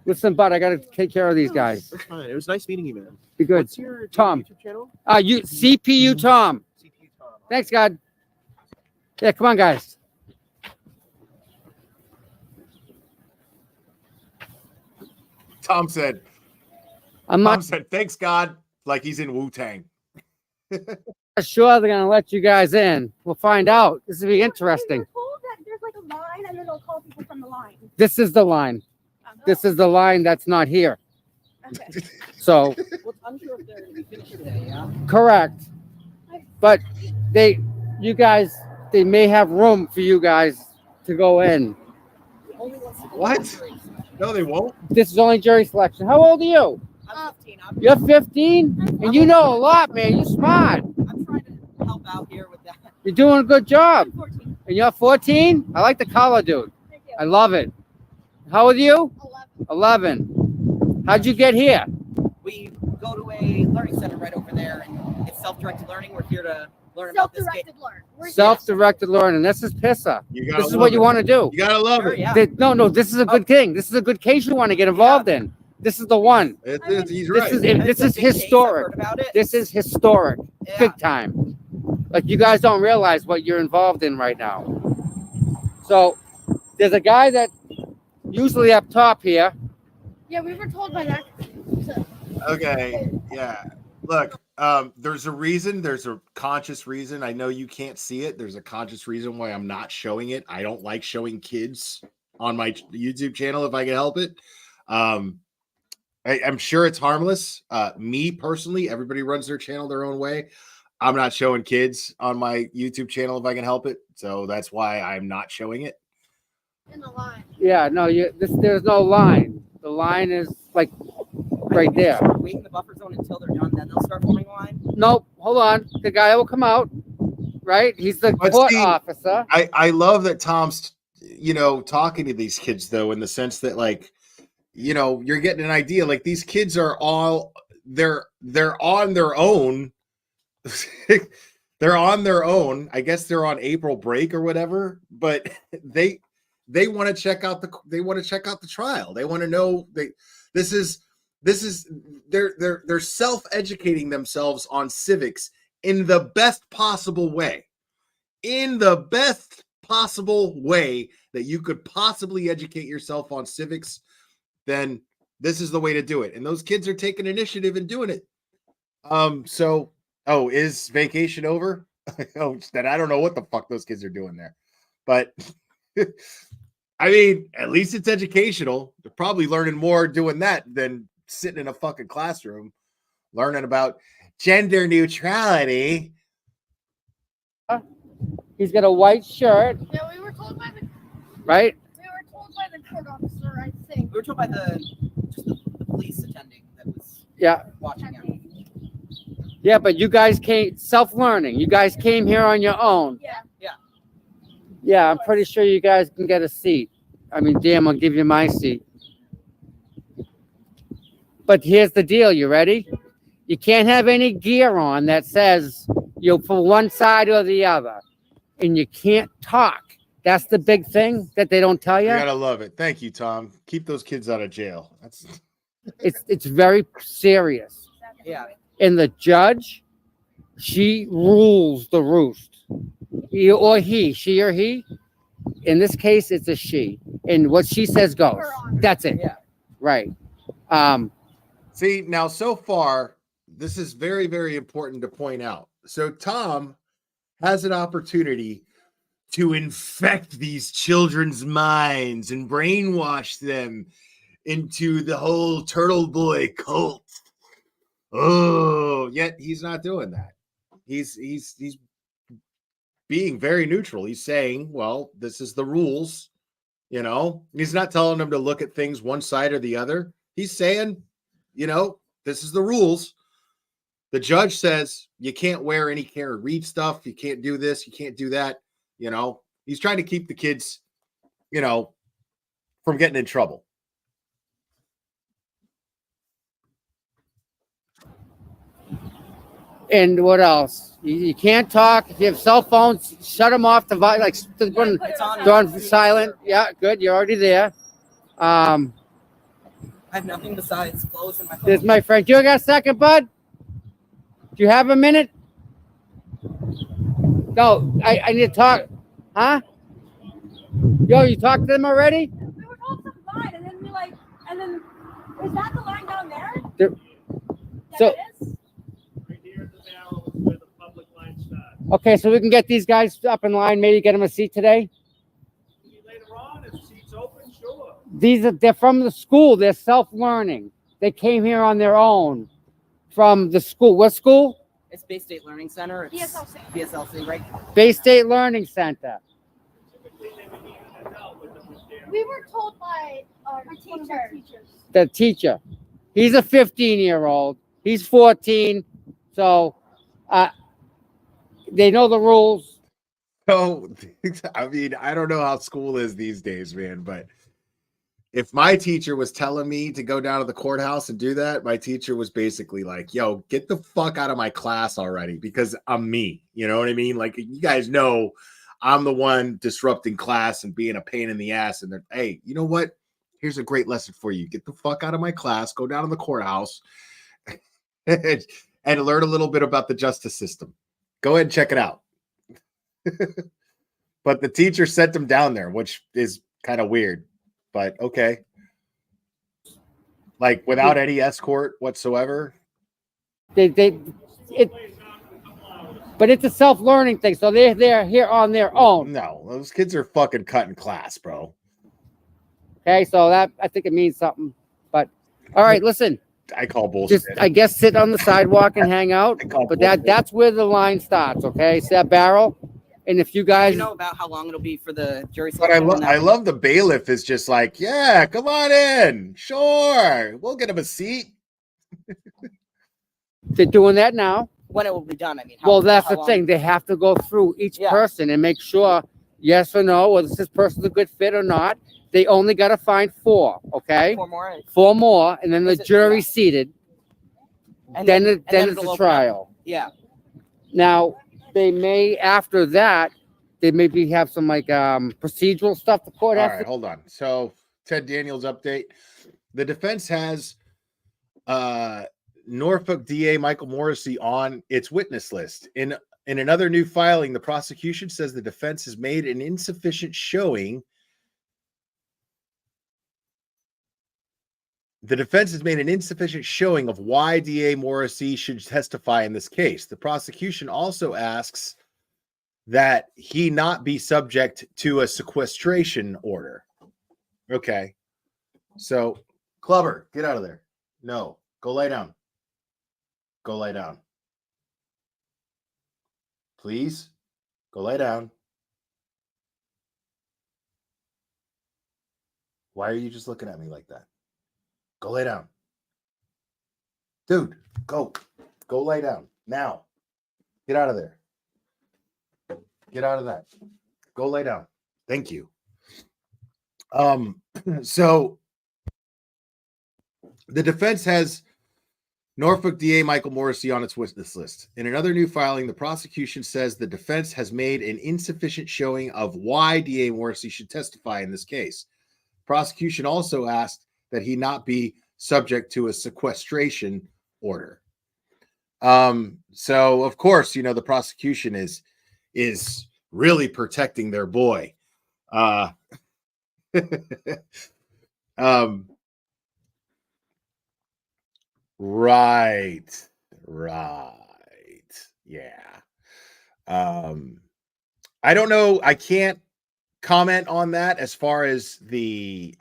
Listen, bud, I got to take care of these guys. That's fine. It was nice meeting you, man. Be good. What's your Tom. YouTube channel? CPU Tom. CPU Tom. Thanks, God. Yeah, come on, guys. Tom said, thanks, God, like he's in Wu-Tang. Sure they're going to let you guys in. We'll find out. This will be interesting. We were told that there's like a line and then they'll call people from the line. This is the line. This is the line that's not here. Okay. So, Well, I'm sure if they're going to be finished today, yeah? correct. But they may have room for you guys to go in. What? No, they won't. This is only jury selection. How old are you? I'm 15. You're 15? And you know a lot, man. You're smart. I'm trying to help out here with that. You're doing a good job. And you're 14? I like the color, dude. I love it. How old are you? 11. How'd you get here? We go to a learning center right over there, and it's self-directed learning. We're here to learn about this game. Self-directed learning. This is PISA. You This is what you want to do. You gotta love Sure, it. yeah. No, this is a good thing. This is a good case you want to get involved in. This is the one. He's right. This is historic. This is historic. Big time. Like, you guys don't realize what you're involved in right now. So there's a guy that usually up top here. Yeah, we were told by that. Okay. Yeah. Look, there's a reason. There's a conscious reason. I know you can't see it. There's a conscious reason why I'm not showing it. I don't like showing kids on my YouTube channel if I can help it. I'm sure it's harmless. Me personally, everybody runs their channel their own way. I'm not showing kids on my YouTube channel if I can help it. So that's why I'm not showing it. In the line. Yeah, no, there's no line. The line is like right there. Wait in the buffer zone until they're done, then they'll start forming a line. Nope, hold on. The guy will come out, right? He's the court officer. I love that Tom's, talking to these kids though, in the sense that like, you're getting an idea. Like these kids are all they're on their own. They're on their own. I guess they're on April break or whatever, but they want to check out the trial. They want to know they're self-educating themselves on civics in the best possible way. In the best possible way that you could possibly educate yourself on civics, then this is the way to do it. And those kids are taking initiative and doing it. Is vacation over? Then I don't know what the fuck those kids are doing there. But I mean, at least it's educational. They're probably learning more doing that than sitting in a fucking classroom learning about gender neutrality. He's got a white shirt. Yeah, we were told by the right. We were told by the court officer, I think. We were told by the police attending that was watching him. Yeah, but you guys came self-learning. You guys came here on your own. Yeah, I'm pretty sure you guys can get a seat. I mean, damn, I'll give you my seat. But here's the deal. You ready? You can't have any gear on that says you're for one side or the other. And you can't talk. That's the big thing that they don't tell you. You gotta love it. Thank you, Tom. Keep those kids out of jail. It's very serious. Yeah. And the judge, she rules the roost. She or he. In this case, it's a she. And what she says goes. That's it. Yeah. Right. See, now so far, this is very, very important to point out. So Tom has an opportunity to infect these children's minds and brainwash them into the whole Turtle Boy cult. Oh, yet he's not doing that. He's being very neutral. He's saying, well, this is the rules. He's not telling them to look at things one side or the other. He's saying, this is the rules. The judge says you can't wear any care and read stuff. You can't do this. You can't do that. He's trying to keep the kids, from getting in trouble. And what else? You can't talk. If you have cell phones, shut them off. They're on silent. Yeah, good. You're already there. I have nothing besides clothes in my phone. There's my friend. You got a second, bud? Do you have a minute? No, I need to talk. Huh? Yo, you talked to them already? We were told to line, and then is that the line down there? So, okay, so we can get these guys up in line, maybe get them a seat today. Later on, if seats open, sure. They're from the school. They're self-learning. They came here on their own from the school. What school? It's Bay State Learning Center. It's BSLC, right? Bay State Learning Center. We were told by our teachers. The teacher. He's a 15-year-old. He's 14. So they know the rules. So, I mean, I don't know how school is these days, man, but if my teacher was telling me to go down to the courthouse and do that, my teacher was basically like, yo, get the fuck out of my class already because I'm me. You know what I mean? Like, you guys know I'm the one disrupting class and being a pain in the ass. And they're, hey, you know what? Here's a great lesson for you. Get the fuck out of my class, go down to the courthouse and learn a little bit about the justice system. Go ahead and check it out. But the teacher sent them down there, which is kind of weird. But okay. Like without any escort whatsoever. But it's a self-learning thing, so they're here on their own. No, those kids are fucking cutting class, bro. Okay, so that I think it means something. But all right, listen. I call bullshit. Just I guess sit on the sidewalk and hang out. But that's where the line starts. Okay, it's that barrel. And if you guys, Do you know about how long it'll be for the jury But I, selection? on that I one? love the bailiff is just like, yeah, come on in. Sure. We'll get him a seat. they're doing that now. When it will be done, I mean. Well, that's how the thing. They have to go through each Yeah. person and make sure yes or no, whether this person's a good fit or not. They only got to find 4. Okay, 4 more. 4 more, and then the jury's seated. And then then it's it'll the open trial. Yeah. Now they may after that they maybe have some like procedural stuff the court All has right, to. hold on. So Ted Daniels update. The defense has Norfolk DA Michael Morrisy on its witness list. In another new filing, the prosecution says the defense has made an insufficient showing. The defense has made an insufficient showing of why DA Morrisy should testify in this case. The prosecution also asks that he not be subject to a sequestration order. Okay. So, Clubber, get out of there. No, go lay down. Go lay down. Please, go lay down. Why are you just looking at me like that? Go lay down. Dude, go. Go lay down. Now. Get out of there. Get out of that. Go lay down. Thank you. So the defense has Norfolk DA Michael Morrisy on its witness list. In another new filing, the prosecution says the defense has made an insufficient showing of why DA Morrisy should testify in this case. Prosecution also asked that he not be subject to a sequestration order. So of course, you know, the prosecution is really protecting their boy. Right. Yeah. I don't know. I can't comment on that as far as the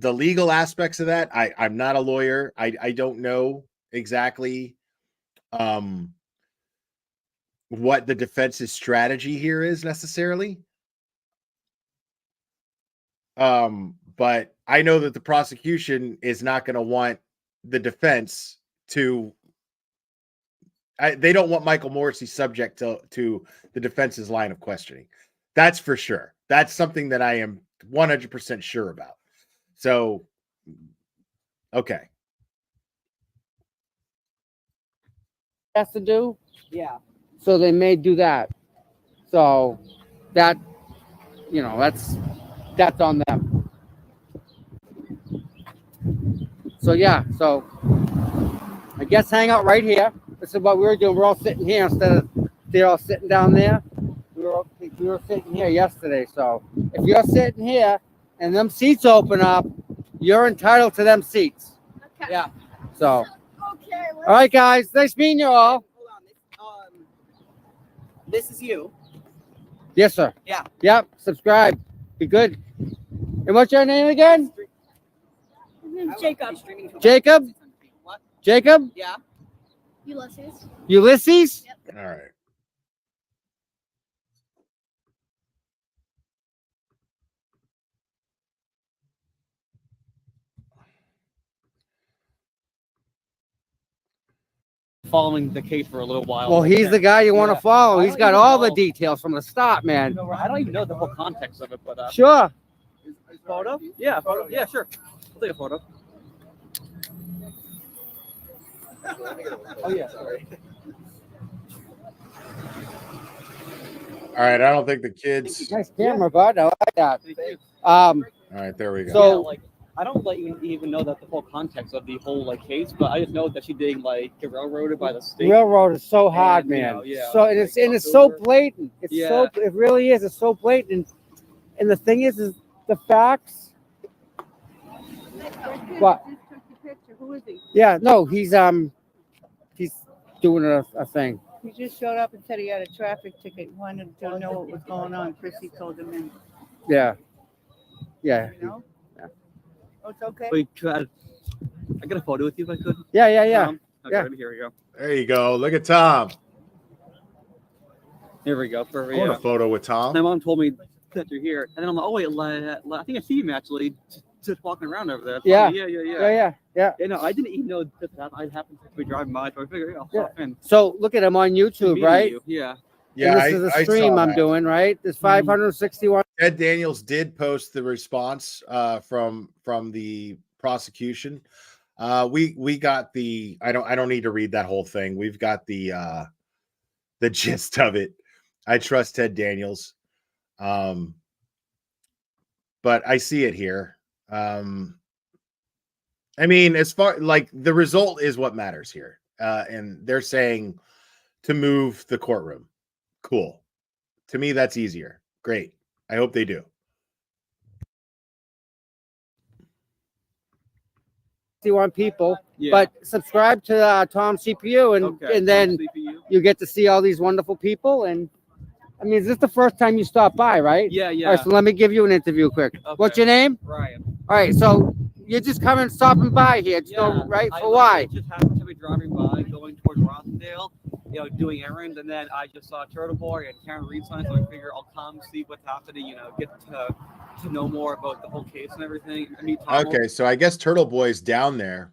legal aspects of that. I'm not a lawyer. I don't know exactly what the defense's strategy here is necessarily. But I know that the prosecution is not going to want the defense to. They don't want Michael Morrisy subject to the defense's line of questioning. That's for sure. That's something that I am 100% sure about. So, okay. Has to do. Yeah. So they may do that. So that, you know, that's on them. So yeah, so I guess hang out right here. This is what we were doing. We're all sitting here instead of they're all sitting down there. We were sitting here yesterday. So if you're sitting here and them seats open up, you're entitled to them seats. Okay. Yeah. So Okay. all right, guys. Nice meeting you all. Hold on. This is you. Yes, sir. Yeah. Yep. Subscribe. Be good. And what's your name again? Jacob. Jacob? What? Jacob? Yeah. Ulysses. Ulysses? All right. Following the case for a little while. Well, he's the guy you want to follow. I He's don't got even all the know. details from the start, man. I don't even know the whole context of it, but Sure. Photo? Yeah, photo. Yeah, sure. I'll take a photo. Oh yeah, sorry. All right. I don't think the kids. Nice camera, bud. I like that. All right. There we go. So, yeah, like I don't like even know that the full context of the whole like case, but I just know that she did like get railroaded by the state. railroad is so hard, And, you man. know, yeah, So and it's so blatant. It's so Yeah. it really is. It's so blatant. And the thing is the facts. What? Who is he? Yeah, no, he's doing a thing. He just showed up and said he had a traffic ticket. Wanted to know what was going on. Chrissy told him in. Yeah. Yeah. You know? Oh, it's okay. Wait, I got a photo with you if I could. Yeah. Okay, Yeah. Here we go. There you go. Look at Tom. Here we go. I want a photo with Tom. My mom told me that you're here, and then I'm like, oh wait, I think I see him actually just walking around over there. Yeah. Yeah. No, I didn't even know that I happened to be driving by, so I figured I'll hop in. So look at him on YouTube, Meeting right? you, Yeah. Yeah. And this is a stream I'm doing, right? There's 561. Ed Daniels did post the response from the prosecution. We got the I don't need to read that whole thing. We've got the gist of it. I trust Ted Daniels. But I see it here. I mean, as far like the result is what matters here. And they're saying to move the courtroom. Cool. To me, that's easier. Great. I hope they do. People, but subscribe to Tom CPU, and then you get to see all these wonderful people. And I mean, is this the first time you stop by, right? Yeah. All right, so let me give you an interview quick. Okay. What's your name? Ryan. All right, so you're just coming, stopping by here, right? For why? I just happened to be driving by, going towards Rossendale, doing errands, and then I just saw Turtle Boy and Karen Reed sign, so I figure I'll come see what's happening, get to know more about the whole case and everything. Okay, so I guess Turtle Boy's down there.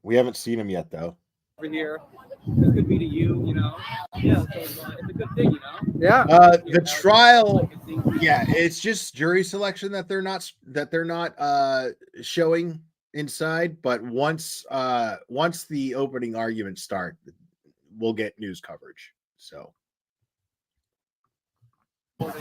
We haven't seen him yet, though. Over here, it's good meeting you. Yeah, so it's a good thing, Yeah. The trial, yeah, it's just jury selection that they're not showing inside. But once the opening arguments start, we'll get news coverage. So. I'm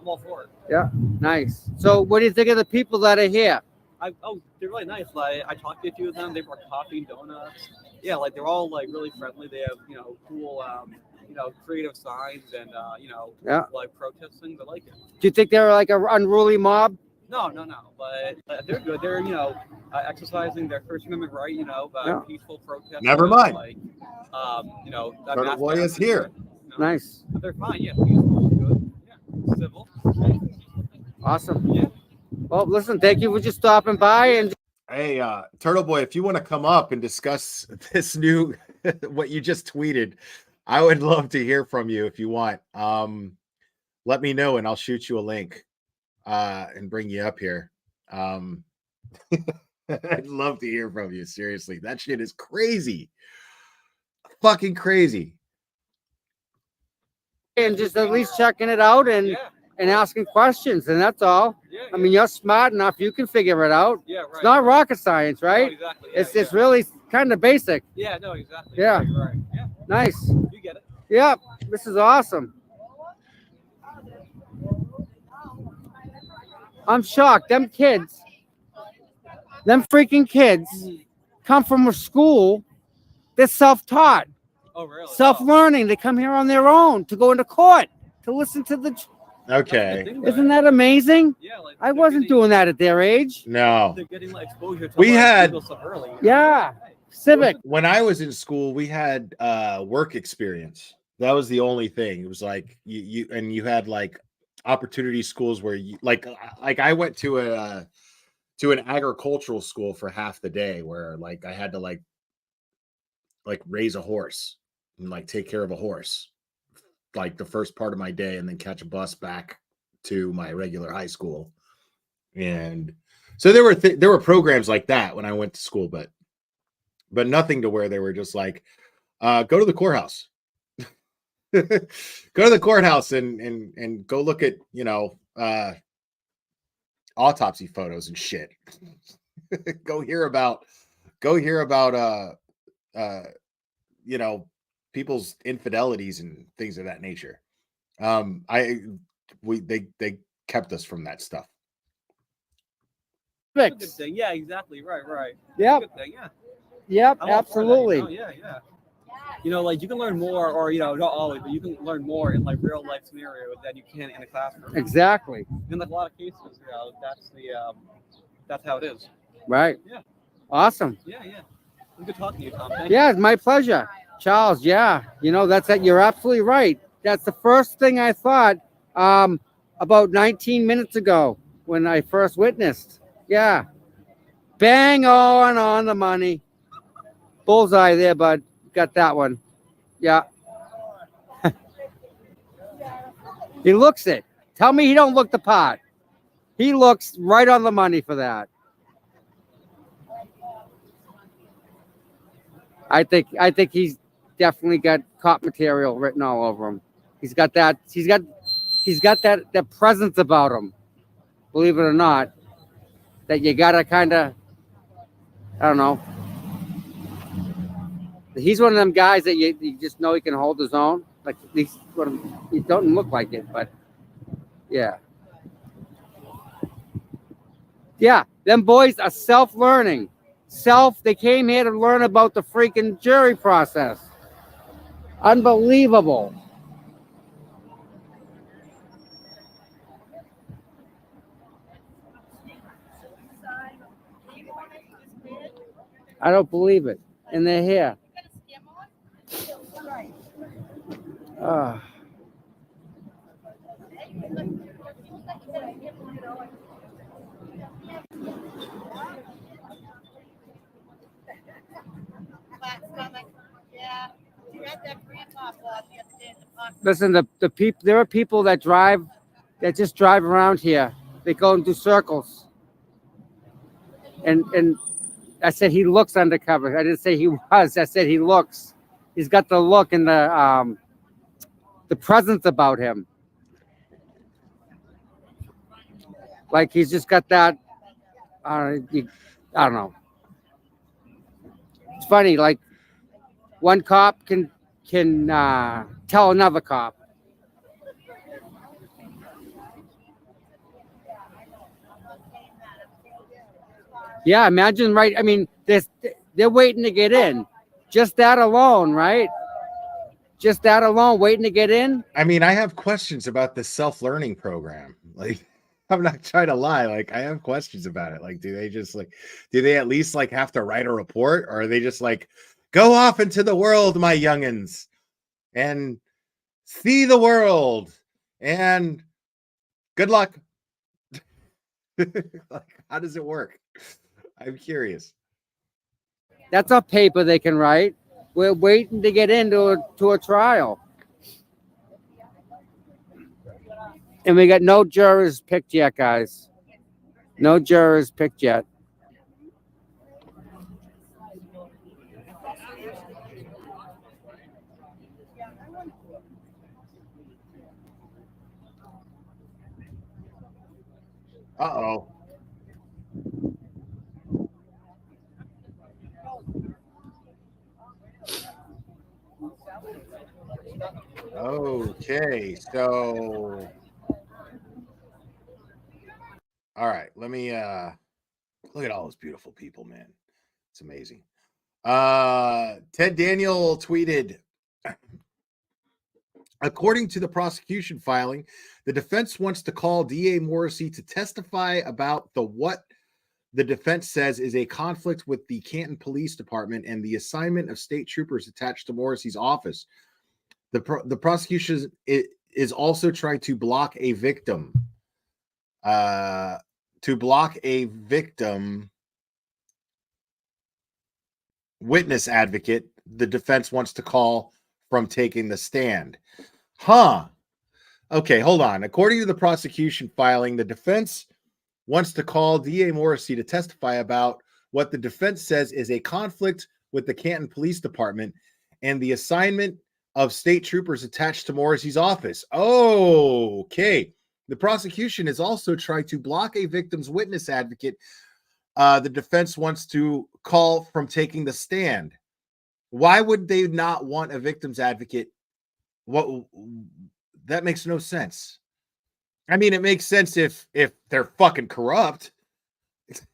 all for it. Yeah, nice. So, what do you think of the people that are here? They're really nice. Like I talked to a few of them. They brought coffee and donuts. Yeah, like they're all like really friendly. They have cool creative signs and like protest things. I like it. Do you think they're like an unruly mob? No. But they're good. They're exercising their First Amendment right. Peaceful protest. Never mind. Like Turtle Boy is here. Nice. But they're fine. Yeah, peaceful, good. Yeah, civil. Awesome. Yeah. Well, listen, thank you for just stopping by. And hey, Turtle Boy, if you want to come up and discuss this new what you just tweeted, I would love to hear from you if you want. Let me know and I'll shoot you a link and bring you up here. I'd love to hear from you. Seriously, that shit is crazy. Fucking crazy. And just at least checking it out and asking questions, and that's all. I mean, you're smart enough; you can figure it out. Yeah, right. It's not rocket science, right? No, exactly. It's really kind of basic. Yeah, no, exactly. Yeah. Right. Yeah. Nice. You get it. Yeah, this is awesome. I'm shocked. Them freaking kids, come from a school. They're self-taught. Oh, really? Self-learning. They come here on their own to go into court to listen to the. Okay. Isn't that amazing? Yeah, like I wasn't doing that at their age. No. They're getting like exposure to We had stuff early. Yeah. Civic. When I was in school, we had work experience. That was the only thing. It was like you had like opportunity schools where you like I went to an agricultural school for half the day where like I had to like raise a horse and like take care of a horse like the first part of my day and then catch a bus back to my regular high school. And so there were programs like that when I went to school, but nothing to where they were just like, go to the courthouse, go to the courthouse and go look at, autopsy photos and shit. go hear about people's infidelities and things of that nature. They kept us from that stuff. That's a good thing. Yeah, exactly. Right. Yep. Good thing. Yeah. Yep, I'm all for that, absolutely. Yeah. Like you can learn more, or not always, but you can learn more in like real life scenarios than you can in a classroom. Exactly. In like a lot of cases, that's how it is. Right. Yeah. Awesome. Yeah. Good talking to you, Tom. Thank Yeah, you. it's my pleasure. Charles, yeah. You're absolutely right. That's the first thing I thought About 19 minutes ago when I first witnessed. Yeah. Bang on the money. Bullseye there, bud. Got that one. Yeah. He looks it. Tell me he don't look the part. He looks right on the money for that. I think he's definitely got cop material written all over him. He's got that presence about him. Believe it or not, that you gotta kind of, I don't know. He's one of them guys that you just know he can hold his own. Like at least he don't look like it, but yeah. Yeah, them boys are self-learning. They came here to learn about the freaking jury process. Unbelievable. I don't believe it. And they're here. Listen, the people. There are people that just drive around here. They go and do circles. And I said he looks undercover. I didn't say he was. I said he looks. He's got the look and the presence about him. Like he's just got that. I don't know. It's funny. Like one cop can tell another cop. Yeah, imagine, right? I mean, they're waiting to get in. Just that alone, right? Just that alone, waiting to get in. I mean, I have questions about this self-learning program. Like, I'm not trying to lie. Like, I have questions about it. Like, do they at least like have to write a report, or are they just like, go off into the world, my youngins, and see the world, and good luck. Like, how does it work? I'm curious. That's a paper they can write. We're waiting to get into a trial. And we got no jurors picked yet, guys. No jurors picked yet. Uh-oh. Okay, so all right, let me look at all those beautiful people, man. It's amazing. Ted Daniel tweeted, according to the prosecution filing, the defense wants to call DA Morrisy to testify about what the defense says is a conflict with the Canton Police Department and the assignment of state troopers attached to Morrisy's office. The prosecution is also trying to block a victim. Witness advocate the defense wants to call from taking the stand. Huh. Okay, hold on. According to the prosecution filing, the defense wants to call DA Morrisy to testify about what the defense says is a conflict with the Canton Police Department and the assignment of state troopers attached to Morrisy's office. Oh, okay. The prosecution is also trying to block a victim's witness advocate. The defense wants to call from taking the stand. Why would they not want a victim's advocate? That makes no sense. I mean, it makes sense if they're fucking corrupt.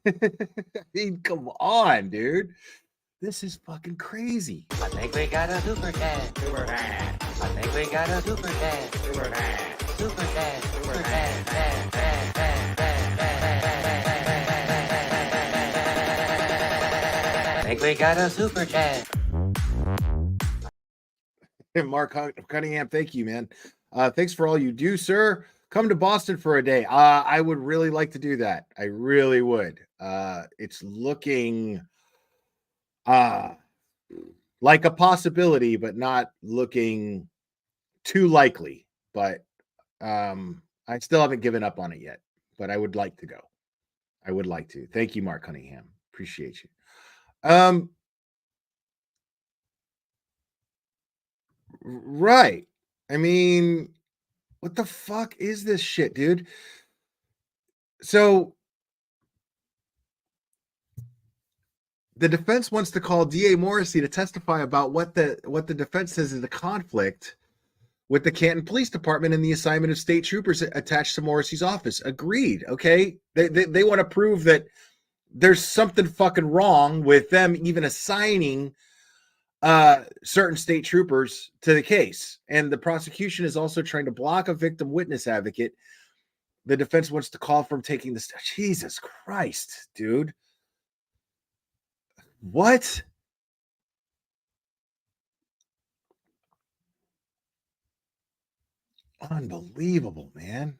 I mean, come on, dude. This is fucking crazy. I think we got a super dad. Super dad. I think we got a super dad. Super dad. Super dad. Super dad. I think we got a super dad. Mark Cunningham, thank you, man. Thanks for all you do, sir. Come to Boston for a day. I would really like to do that. I really would. It's looking like a possibility, but not looking too likely. But I still haven't given up on it yet. But I would like to go. I would like to. Thank you, Mark Cunningham. Appreciate you. Right. I mean, what the fuck is this shit, dude? So the defense wants to call DA Morrisy to testify about what the defense says is the conflict with the Canton Police Department and the assignment of state troopers attached to Morrisy's office. Agreed. Okay. They want to prove that there's something fucking wrong with them even assigning certain state troopers to the case. And the prosecution is also trying to block a victim witness advocate. The defense wants to call from taking this. Jesus Christ, dude. What? Unbelievable, man.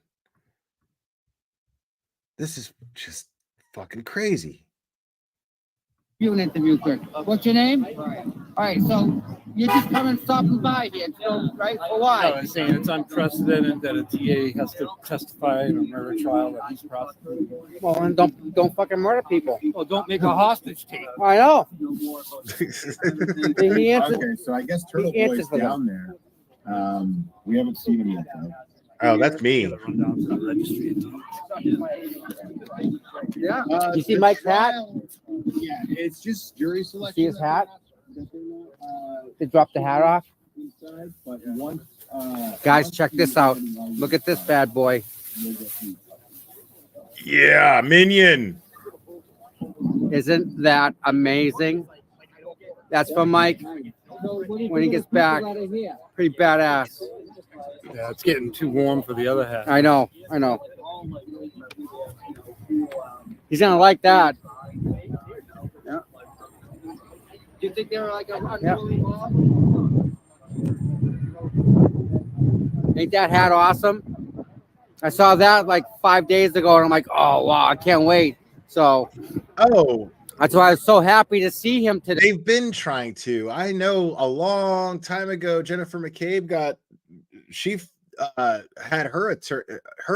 This is just fucking crazy. You an interview, sir. What's your name? All right, so you're just coming stopping by here, right? For why? No, I'm saying it's unprecedented that a DA has to testify in a murder trial that he's prosecuting. Well, and don't fucking murder people. Well, don't make a hostage tape. I know. He answered. So I guess Turtle Boy's down there. We haven't seen him yet, though. Oh, that's me. Yeah. You see Mike's hat? Yeah, it's just jury selection. See his hat? They dropped the hat off. Guys, check this out. Look at this bad boy. Yeah, Minion. Isn't that amazing? That's from Mike when he gets back. Pretty badass. Yeah, it's getting too warm for the other hat. I know. He's gonna like that. Yeah. Do you think they were like a unruly mob? Ain't that hat awesome? I saw that like 5 days ago, and I'm like, oh wow, I can't wait. So, that's why I was so happy to see him today. They've been trying to. I know a long time ago, Jennifer McCabe had her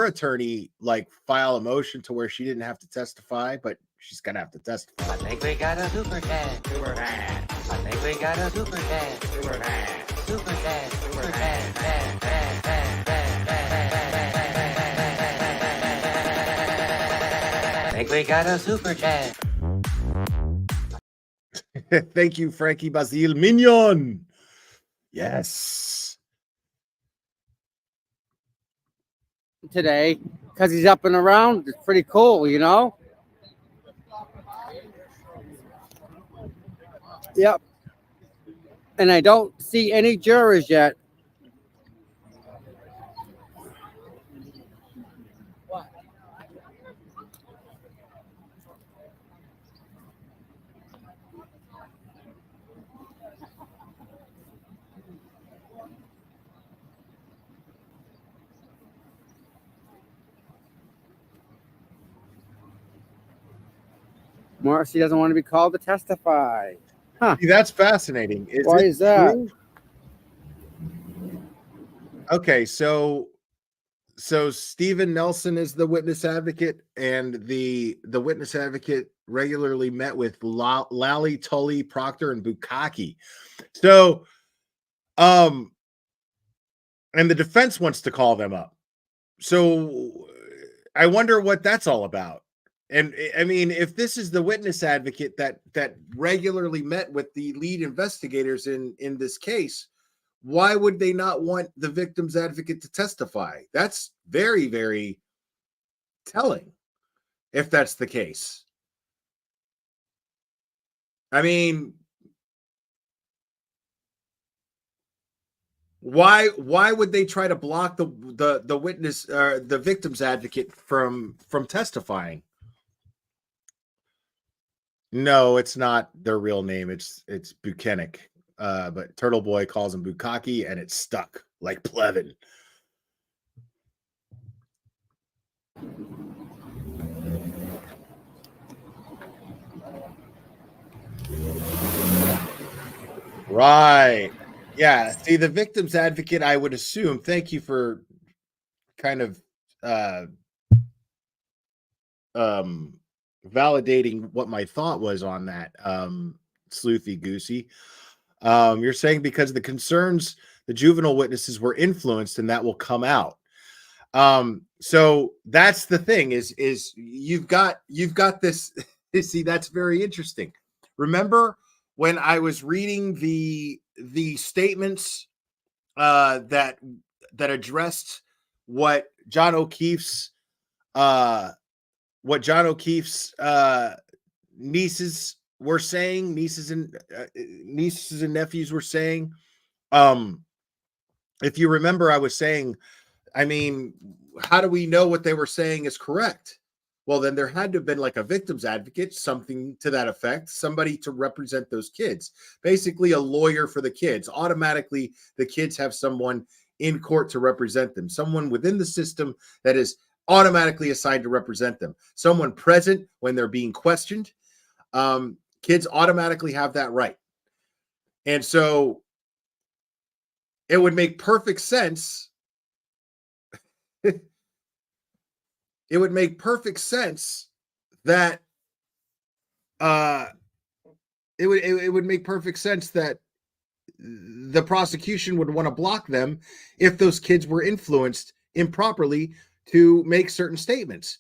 attorney like file a motion to where she didn't have to testify, but she's gonna have to testify. I think we got a super dad. Super dad. I think we got a super dad. Super dad. Super dad. Super dad. Dad, dad, dad, dad, dad. I think we got a super dad. Thank you, Frankie Basile Mignon. Yes. Today, because he's up and around. It's pretty cool, you know? Yep. And I don't see any jurors yet. Morrisy doesn't want to be called to testify. Huh. See, that's fascinating. Why is that? True? Okay, so Stephen Nelson is the witness advocate, and the witness advocate regularly met with Lally, Tully, Proctor, and Bukaki. So, and the defense wants to call them up. So I wonder what that's all about. And I mean, if this is the witness advocate that regularly met with the lead investigators in this case, why would they not want the victim's advocate to testify? That's very, very telling if that's the case. I mean, why would they try to block the witness or the victim's advocate from testifying? No, it's not their real name. It's Buchanan. But Turtle Boy calls him Bukaki, and it's stuck like Plevin. Right. Yeah. See, the victim's advocate, I would assume, thank you for kind of validating what my thought was on that, Sleuthy Goosey. You're saying because the concerns the juvenile witnesses were influenced and that will come out. So that's the thing is you've got this. See, that's very interesting. Remember when I was reading the statements that addressed what John O'Keefe's nieces were saying, nieces and nephews were saying. If you remember, I was saying, I mean, how do we know what they were saying is correct? Well, then there had to have been like a victim's advocate, something to that effect, somebody to represent those kids, basically a lawyer for the kids. Automatically, the kids have someone in court to represent them, someone within the system that is automatically assigned to represent them, someone present when they're being questioned. Kids automatically have that right. And so it would make perfect sense. It would make perfect sense that it would make perfect sense that the prosecution would want to block them if those kids were influenced improperly to make certain statements,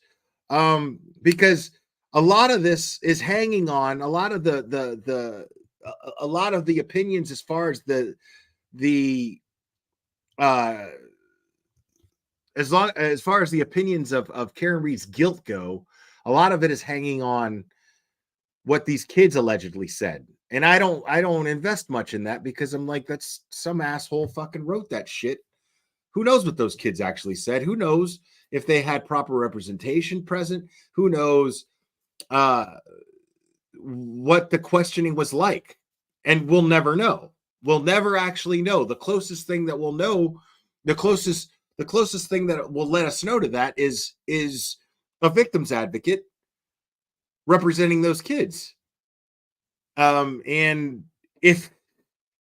because a lot of this is hanging on a lot of the opinions as far as as far as the opinions of Karen Reed's guilt go. A lot of it is hanging on what these kids allegedly said. And I don't invest much in that because I'm like, that's some asshole fucking wrote that shit. Who knows what those kids actually said? Who knows if they had proper representation present? Who knows what the questioning was like? And we'll never know. We'll never actually know. The closest thing that we'll know, the closest thing that will let us know to that is a victim's advocate representing those kids. And if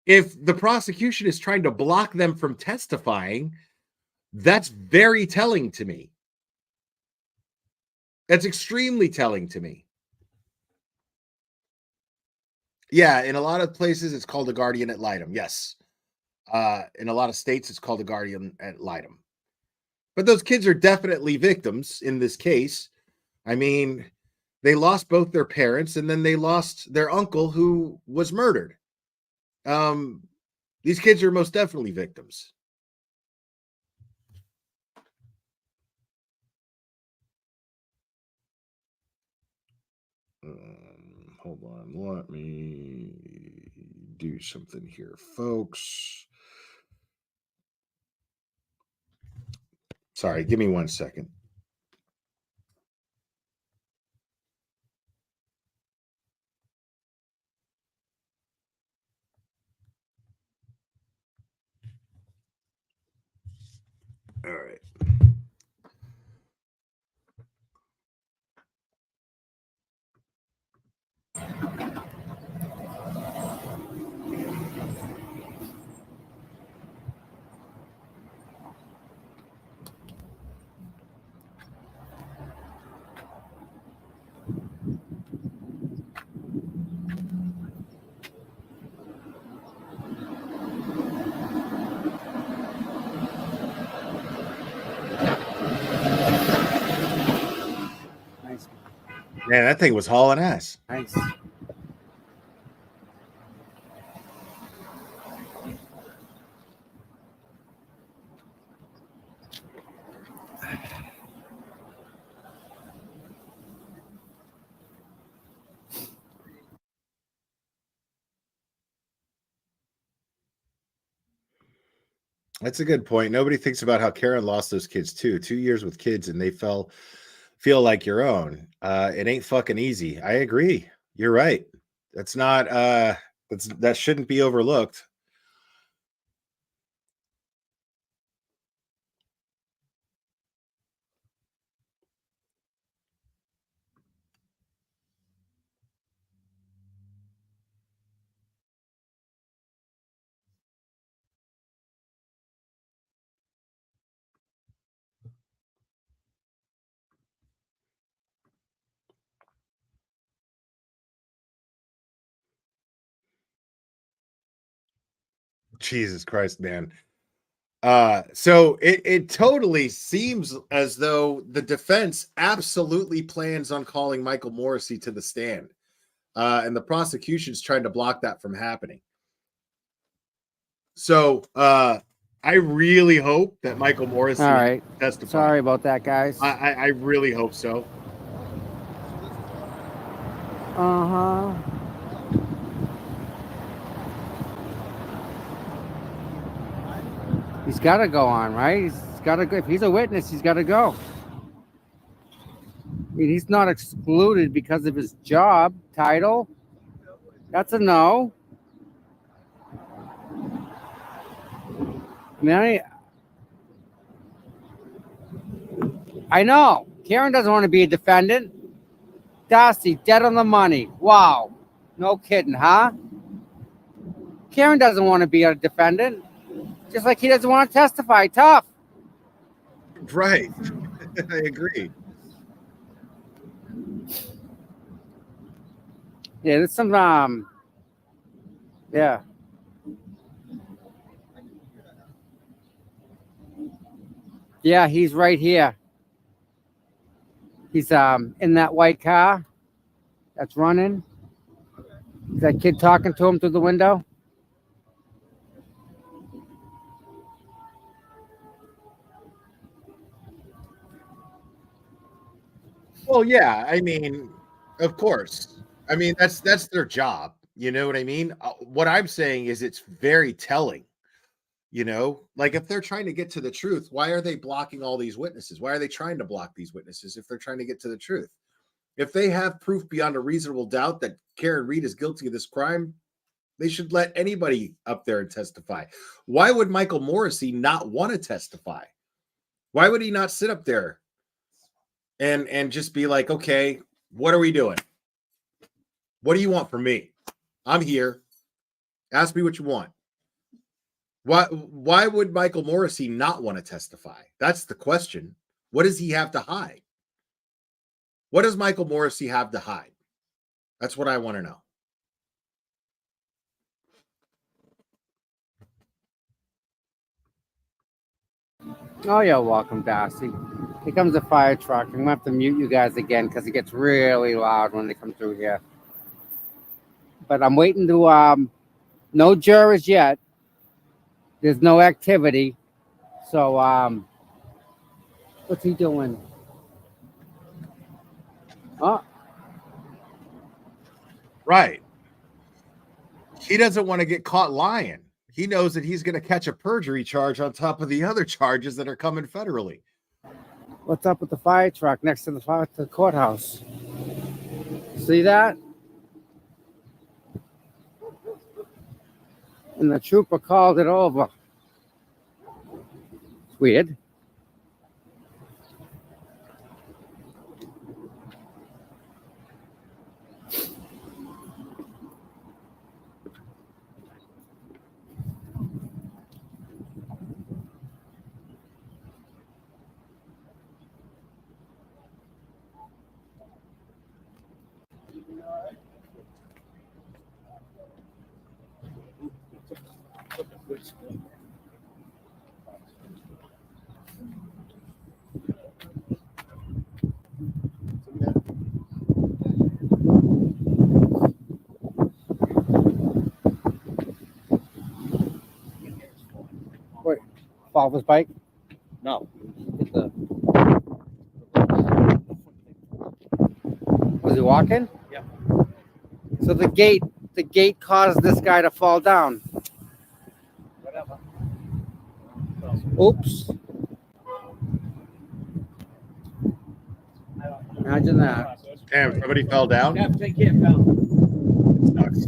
the prosecution is trying to block them from testifying, that's very telling to me. That's extremely telling to me. Yeah, in a lot of places, it's called a guardian ad litem. Yes. In a lot of states, it's called a guardian ad litem. But those kids are definitely victims in this case. I mean, they lost both their parents, and then they lost their uncle who was murdered. These kids are most definitely victims. Hold on. Let me do something here, folks. Sorry, give me 1 second. All right. Nice. Man, that thing was hauling ass. Nice. That's a good point. Nobody thinks about how Karen lost those kids too. 2 years with kids and they feel like your own. It ain't fucking easy. I agree. You're right. That's not that shouldn't be overlooked. Jesus Christ, man. So it totally seems as though the defense absolutely plans on calling Michael Morrisy to the stand. And the prosecution's trying to block that from happening. So I really hope that Michael Morrisy All right. testifies. Sorry about that, guys. I really hope so. Uh-huh. He's got to go on, right? He's got to go. If he's a witness, he's got to go. I mean, he's not excluded because of his job title. That's a no. I mean, I know. Karen doesn't want to be a defendant. Darcy, dead on the money. Wow. No kidding, huh? Karen doesn't want to be a defendant. Just like he doesn't want to testify. Tough. Right. I agree. Yeah, there's some yeah. Yeah, he's right here. He's in that white car that's running. Is that kid talking to him through the window? Well, yeah, I mean, of course. I mean, that's their job. You know what I mean? What I'm saying is it's very telling. You know, like if they're trying to get to the truth, why are they blocking all these witnesses? Why are they trying to block these witnesses if they're trying to get to the truth? If they have proof beyond a reasonable doubt that Karen Reed is guilty of this crime, they should let anybody up there and testify. Why would Michael Morrisy not want to testify? Why would he not sit up there and just be like, okay, what are we doing? What do you want from me? I'm here. Ask me what you want. Why would Michael Morrisy not want to testify? That's the question. What does he have to hide? What does Michael Morrisy have to hide? That's what I want to know. Oh, you're welcome, Darcy. Here comes a fire truck. I'm going to have to mute you guys again because it gets really loud when they come through here. But I'm waiting to, no jurors yet. There's no activity. So, what's he doing? Oh. Right. He doesn't want to get caught lying. He knows that he's going to catch a perjury charge on top of the other charges that are coming federally. What's up with the fire truck next to the courthouse? See that? And the trooper called it over. It's weird. Wait, fall off his bike? No. Was he walking? Yeah. So the gate caused this guy to fall down. Whatever. Oops. Imagine that. Damn, somebody fell down? Yeah, take care, pal. Sucks.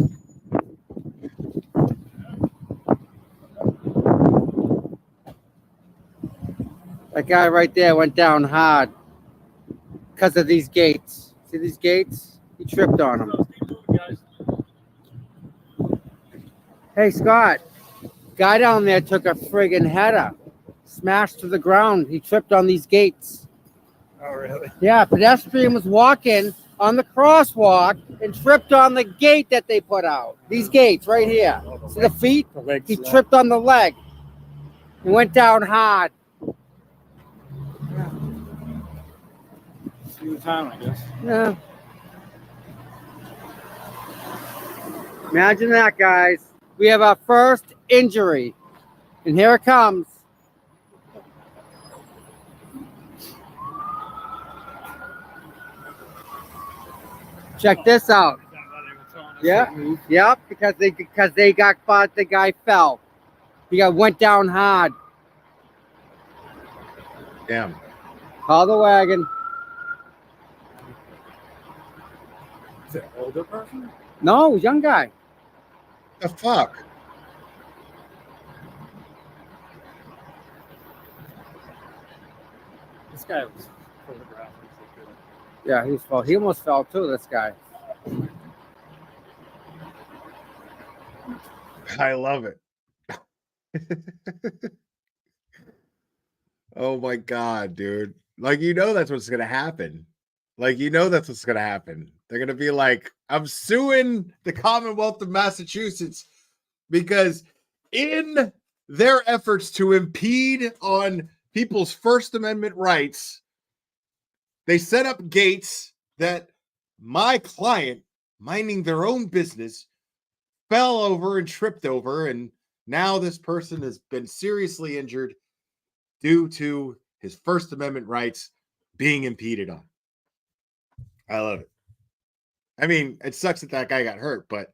That guy right there went down hard because of these gates. See these gates? He tripped on them. Hey, Scott. Guy down there took a friggin' header. Smashed to the ground. He tripped on these gates. Oh, really? Yeah, pedestrian was walking on the crosswalk and tripped on the gate that they put out. These gates right here. See the feet? The legs, He yeah. tripped on the leg. He went down hard. See the time, I guess. Yeah. Imagine that, guys. We have our first injury. And here it comes. Check this out. Yeah. Yep. Because they got caught. The guy fell. He went down hard. Damn. Call the wagon. Is it an older person? No, young guy. The fuck? This guy was photographed. Yeah, he almost fell too, this guy. I love it. Oh my God, dude. Like, that's what's going to happen. Like, that's what's going to happen. They're going to be like, I'm suing the Commonwealth of Massachusetts because in their efforts to impede on people's First Amendment rights, they set up gates that my client, minding their own business, fell over and tripped over, and now this person has been seriously injured due to his First Amendment rights being impeded on. I love it. I mean, it sucks that guy got hurt, but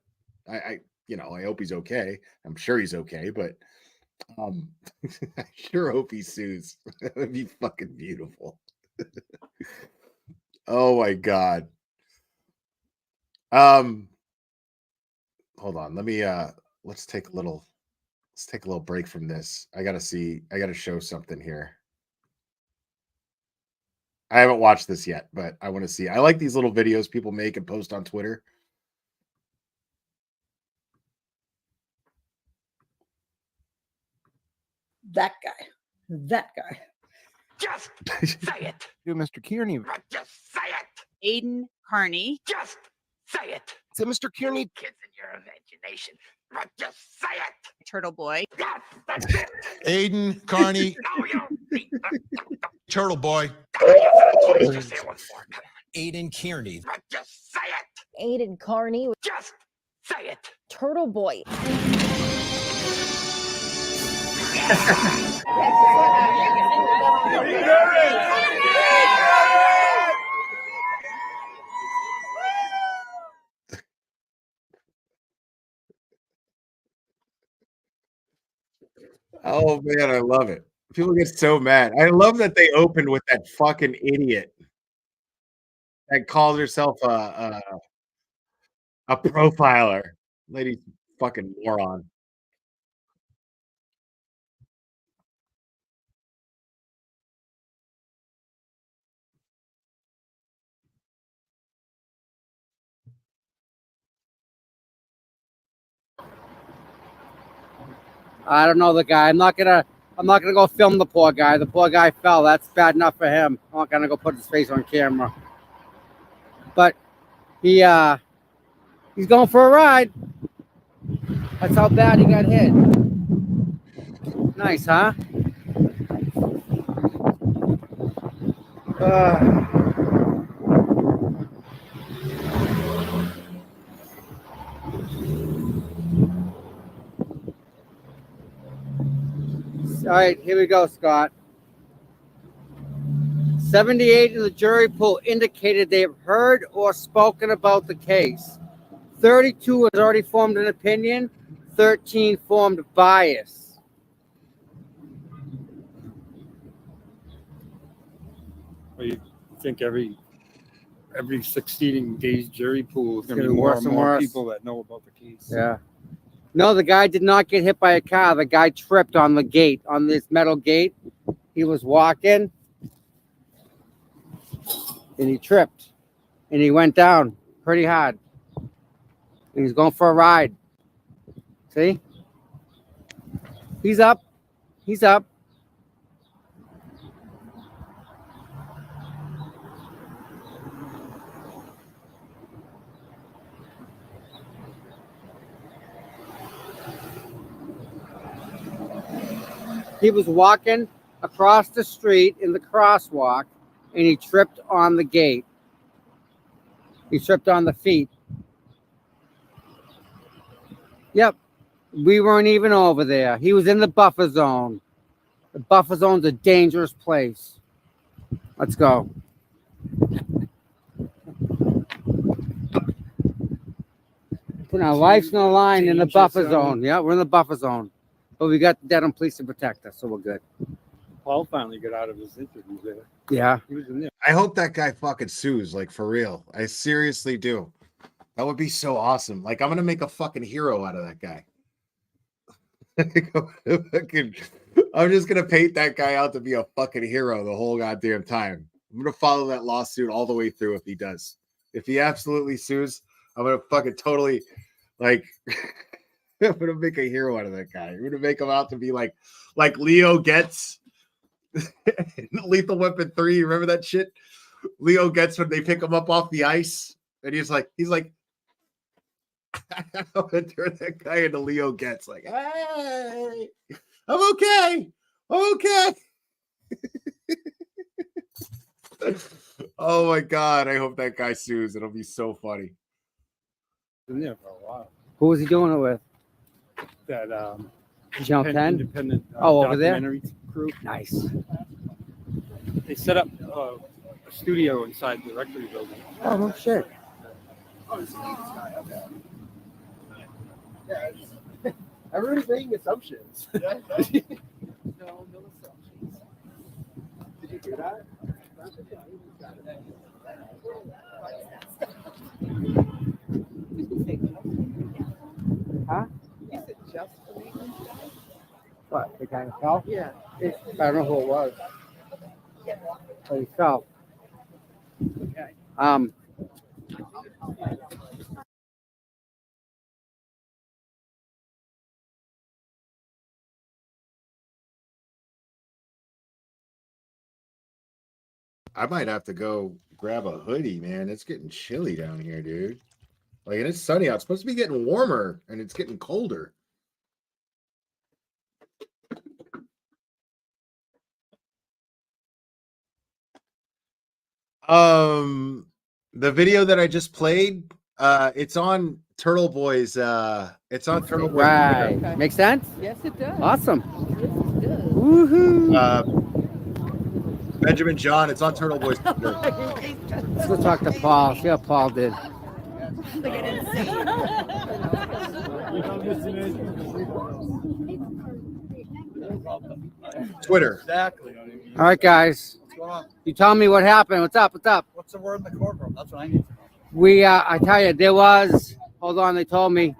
I hope he's okay. I'm sure he's okay, but I sure hope he sues. That would be fucking beautiful. Oh my God. Hold on. Let me let's take a little break from this. I gotta show something here. I haven't watched this yet, but I want to see. I like these little videos people make and post on Twitter. That guy. Just say it. Dude, Mr. Kearney. Just say it. Aiden Carney. Just say it. So, Mr. Kearney. Kids in your imagination. Just say it. Turtle Boy. Yes, that's it. Aiden Carney. No, you don't need Turtle Boy. Just say it once more. Come on. Aiden Kearney. Just say it. Aiden Carney. Just say it. Turtle Boy. Oh man, I love it. People get so mad. I love that they opened with that fucking idiot that calls herself a profiler. Lady's fucking moron. I don't know the guy. I'm not gonna go film the poor guy. The poor guy fell. That's bad enough for him. I'm not gonna go put his face on camera. But he's going for a ride. That's how bad he got hit. Nice, huh? All right, here we go, Scott. 78 in the jury pool indicated they have heard or spoken about the case. 32 has already formed an opinion. 13 formed bias. Well, you think every succeeding day's jury pool is going to It's be gonna be more worse and and more worse. people that know about the case. Yeah. No, the guy did not get hit by a car. The guy tripped on the gate, on this metal gate. He was walking, and he tripped, and he went down pretty hard. And he's going for a ride. See? He's up. He's up. He was walking across the street in the crosswalk, and he tripped on the gate. He tripped on the feet. Yep. We weren't even over there. He was in the buffer zone. The buffer zone's a dangerous place. Let's go. Putting our lives on the line in the buffer zone. Yeah, we're in the buffer zone. But we got the Dedham police to protect us, so we're good. Paul finally got out of his interview there. Yeah. He was in there. I hope that guy fucking sues, like for real. I seriously do. That would be so awesome. Like I'm gonna make a fucking hero out of that guy. I'm just gonna paint that guy out to be a fucking hero the whole goddamn time. I'm gonna follow that lawsuit all the way through if he does. If he absolutely sues, I'm gonna fucking totally like I'm gonna make a hero out of that guy. I'm gonna make him out to be like Leo Getz. Lethal Weapon 3. Remember that shit? Leo Getz when they pick him up off the ice, and he's like, I'm gonna turn that guy into Leo Getz, like, hey, I'm okay. I'm okay. Oh my god, I hope that guy sues. It'll be so funny. Been there for a while. Who was he doing it with? That Channel 10? independent Over there? documentary crew. Nice. They set up a studio inside the rectory building. Oh, no shit. Everybody's making assumptions. No assumptions. Did you hear that? Huh? Is it just for me? What? The guy fell? Yeah. I don't know who it was. But he fell. Okay. I might have to go grab a hoodie, man. It's getting chilly down here, dude. Like, and it's sunny out. It's supposed to be getting warmer, and it's getting colder. The video that I just played, it's on Turtle Boy's. It's on Turtle Boy's. Right. Okay. Makes sense? Yes, it does. Awesome. Yes, it does. Woohoo. Benjamin John, it's on Turtle Boy's. Let's go talk to Paul. See how Paul did. Twitter. Exactly. All right, guys. What's going on? You tell me what happened. What's up? What's up? What's the word in the courtroom? That's what I need to know. We, I tell you, there was, hold on, they told me,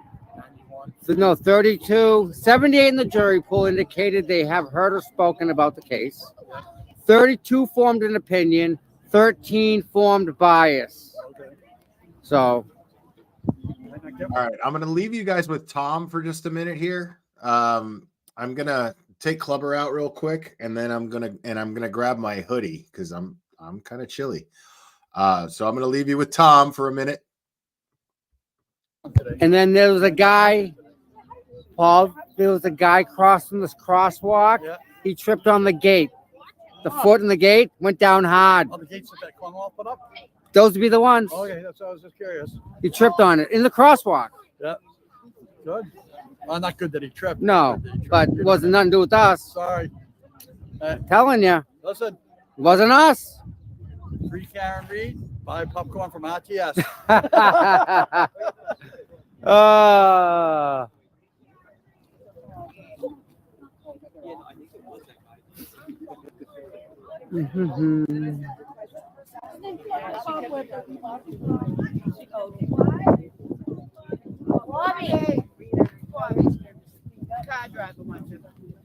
so no, 32, 78 in the jury pool indicated they have heard or spoken about the case. 32 formed an opinion, 13 formed bias. So. All right, I'm going to leave you guys with Tom for just a minute here. I'm going to take Clubber out real quick, and then I'm going to grab my hoodie because I'm kind of chilly. So I'm going to leave you with Tom for a minute. And then there was a guy, Paul, there was a guy crossing this crosswalk. Yeah. He tripped on the gate. The foot in the gate went down hard. Oh, the gates that Cornwall put up? Those would be the ones. Okay, that's what I was just curious. He tripped on it in the crosswalk. Yeah. Good. Well, not good that he tripped. No, Good that he tripped. but it wasn't nothing to do with us. Sorry. Telling you. It Listen, wasn't us. free Karen Reed, buy popcorn from RTS.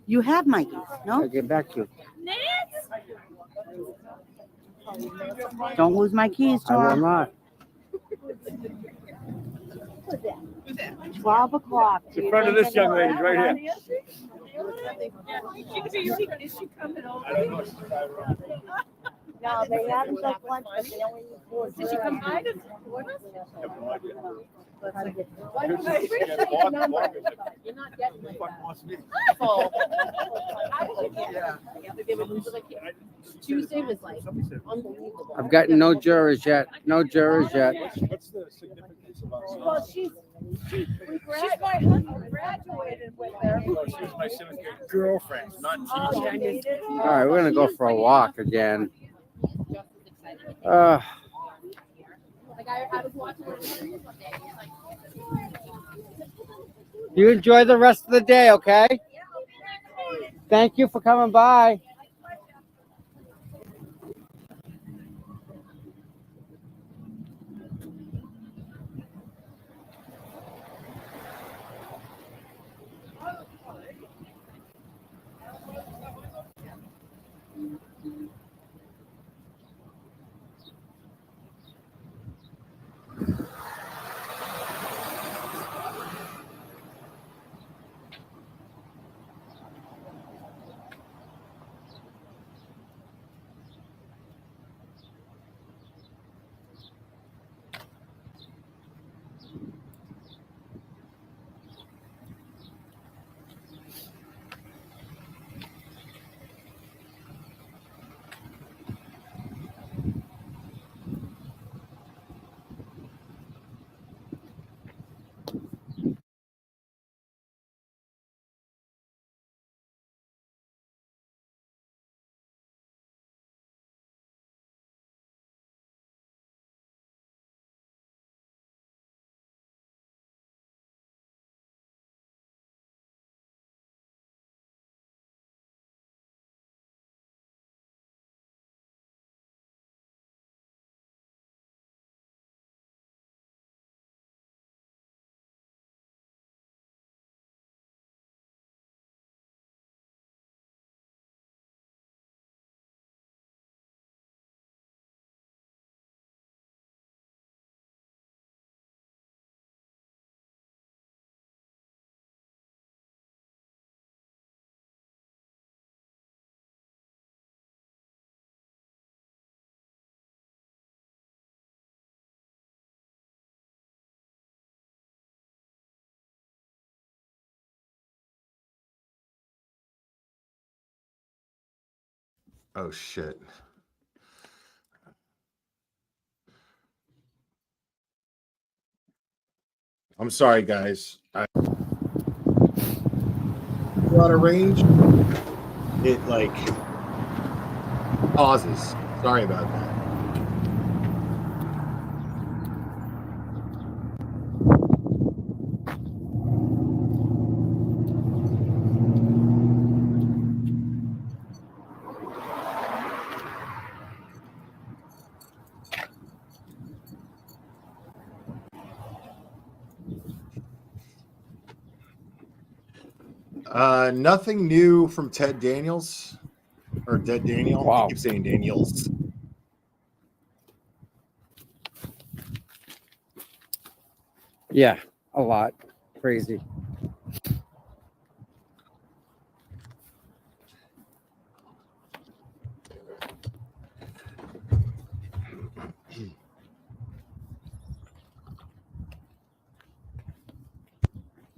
You have my keys, no? I'll get back to you. Don't lose my keys, I will Tom. not. 12 o'clock. In front of this young lady right here. No, they haven't done lunch, but they only use four. Did she come by to support us? You're not getting like that. Tuesday was like unbelievable. I've gotten no jurors yet. No jurors yet. What's the significance of Well, she's my husband graduated with her. She was my seventh grade girlfriend, not teacher. All right, we're gonna go for a walk again. Like I was watching her one day. You enjoy the rest of the day, okay? Thank you for coming by. Oh shit. I'm sorry, guys. Out of range, it like pauses. Sorry about that. Nothing new from Ted Daniels or Dead Daniel. Wow. I keep saying Daniels. Yeah, a lot. Crazy.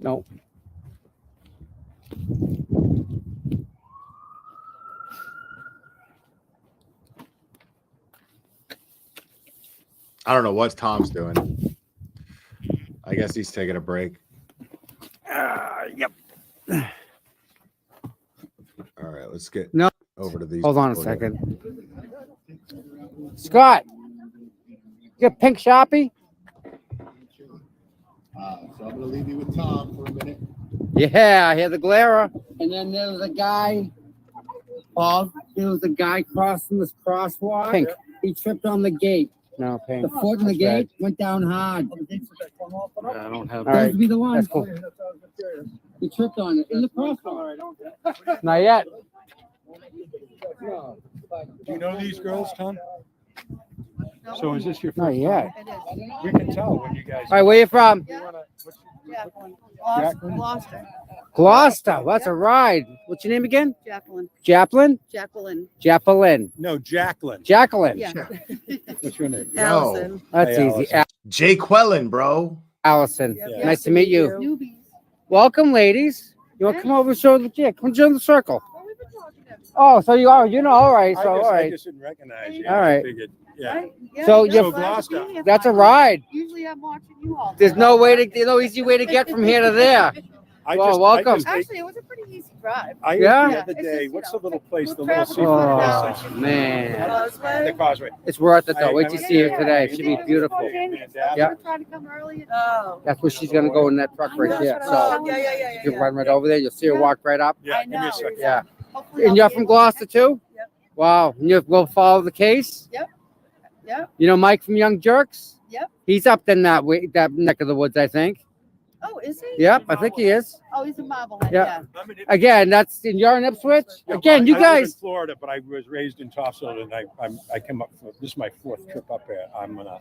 No. I don't know what Tom's doing. I guess he's taking a break. Yep. All right, let's get over to these. Hold on a people here. second. Scott, you got pink Sharpie? So I'm going to leave you with Tom for a minute. Yeah, I hear the glare. And then there was a guy, Paul, there was a guy crossing this crosswalk. Pink. He tripped on the gate. No, pink. The foot in the gate went down hard. I don't have. All right. that. Be the one. That's cool. He tripped on it in the crosswalk. Not yet. Do you know these girls, Tom? So is this your first Not yet. We can tell when you guys. All right, where you from? You wanna- what's- Yeah. Jacqueline? Lost her. Gloucester. That's a ride. What's your name again? Jacqueline. Jacqueline? Jacqueline. Jacqueline. No, Jacqueline. Jacqueline. Yeah. What's your name? Allison. That's Hey, easy. Allison. Jay Quellen, bro. Allison. Yeah. Nice to meet you. Newbies. Welcome, ladies. You want to come over and show the chick? Come join the circle. Oh, so you are. You know. All right. So all I right. just didn't recognize you. All I right. figured, yeah. Right? Yeah, So yeah, you're- glad to Gloucester. be here That's a finally. ride. Usually I'm watching you all. There's no way to. There's no easy way to get from here to there. Well, welcome. Actually, it was a pretty easy drive. I Yeah? the other It's day. just, What's you the little know, place? The we're little traveling seafood Oh place? man, Causeway. The Causeway. it's worth it though. I Wait to went see her there. today. She'll be beautiful. Yeah. Yeah. Trying to come early. Oh. That's where she's gonna go in that truck right there. So Yeah. you can run right over there. You'll see her walk right up. Yeah, give me a second. Yeah. Hopefully And I'll you're be from able to- Gloucester too? Yep. Wow. And you will follow the case? Yep. Yep. You know Mike from Young Jerks? Yep. He's up in that way, that neck of the woods, I think. Oh, is he? Yep, I think he is. Oh, he's a Marblehead. Yeah. Yeah. Again, that's in you're in Ipswich. Yeah, Again, you I live in guys. Florida, but I was raised in Topsail, and I came up. This is my 4th trip up here. I'm gonna.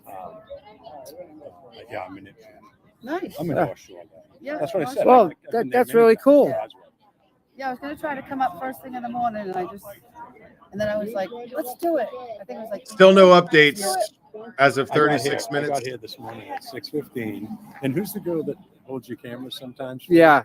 Yeah, I'm in it. Nice. I'm in North Shore. Yeah. That's what I said. Well, I've been there that's many really times. cool. Yeah, I was gonna try to come up first thing in the morning, and then I was like, let's do it. I think it was like. Still no updates as of I got 36 here- I minutes. got here this morning at 6:15. And who's the girl that holds your camera sometimes? Yeah,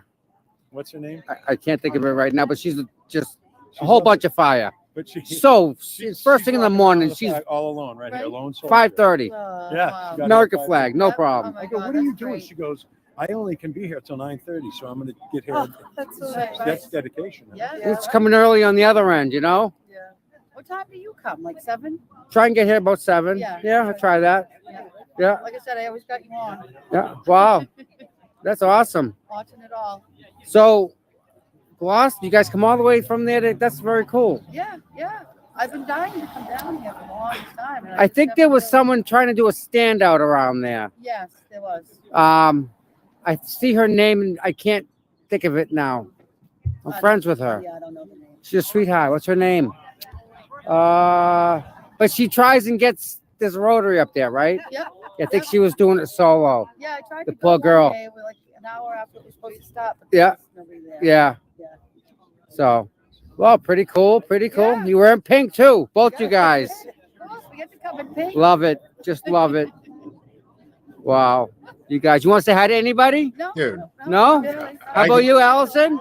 What's her name? I can't think of it right now, but she's just a whole bunch of fire. But she. So first thing in the walking morning, around she's all alone, right here, alone. soldier. 5:30. Oh, Yeah. wow. she got America here at flag, 5:30. no Oh problem. my I go, God, what are you that's doing? great. She goes, I only can be here till 9:30, so I'm going to get here. Oh, that's so nice. That's dedication. Yeah. It's coming early on the other end, you know. Yeah. What time do you come? Like 7? Try and get here about 7. Yeah. Yeah, I'll try that. Yeah. Yeah, Like I said, I always got you on. yeah. Wow, that's awesome. Watching it all. So, Gloucester, you guys come all the way from there. That's very cool. Yeah. I've been dying to come down here for the longest time. and I just think never there was did. someone trying to do a standout around there. Yes, there was. I see her name and I can't think of it now. I'm friends with her. Yeah, I don't know the name. She's a sweetheart. What's her name? But she tries and gets this rotary up there, right? Yeah. I think she was doing it solo. Yeah, I tried The to poor go girl. one day. We're like an hour after it was supposed to stop. But Yeah. there was nobody there. Yeah. So, well, pretty cool. Pretty cool. Yeah. You were in pink too, both you guys. Of course, we get to come in pink. Love it. Just love it. Wow. You guys, you want to say hi to anybody? No. Dude, No? Really? How about you, Allison?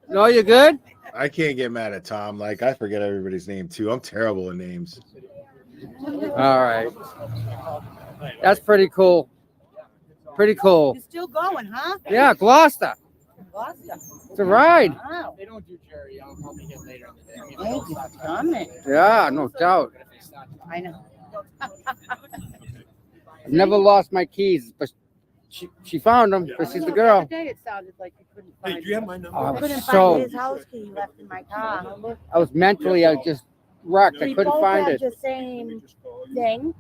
No, you're good? I can't get mad at Tom. Like, I forget everybody's name too. I'm terrible at names. All right. That's pretty cool. Pretty cool. You're still going, huh? Yeah, Gloucester. Gloucester. It's a ride. Wow. They don't do jury. I'll be here later in the day. Thank you for coming. Yeah, no doubt. I know. I've never lost my keys, but she found them because she's the girl. Today it sounded like you couldn't Hey, find do you have my number? I I was couldn't so, find his house key left in my car. I was mentally, I just wrecked. I We couldn't both find had it. the same thing.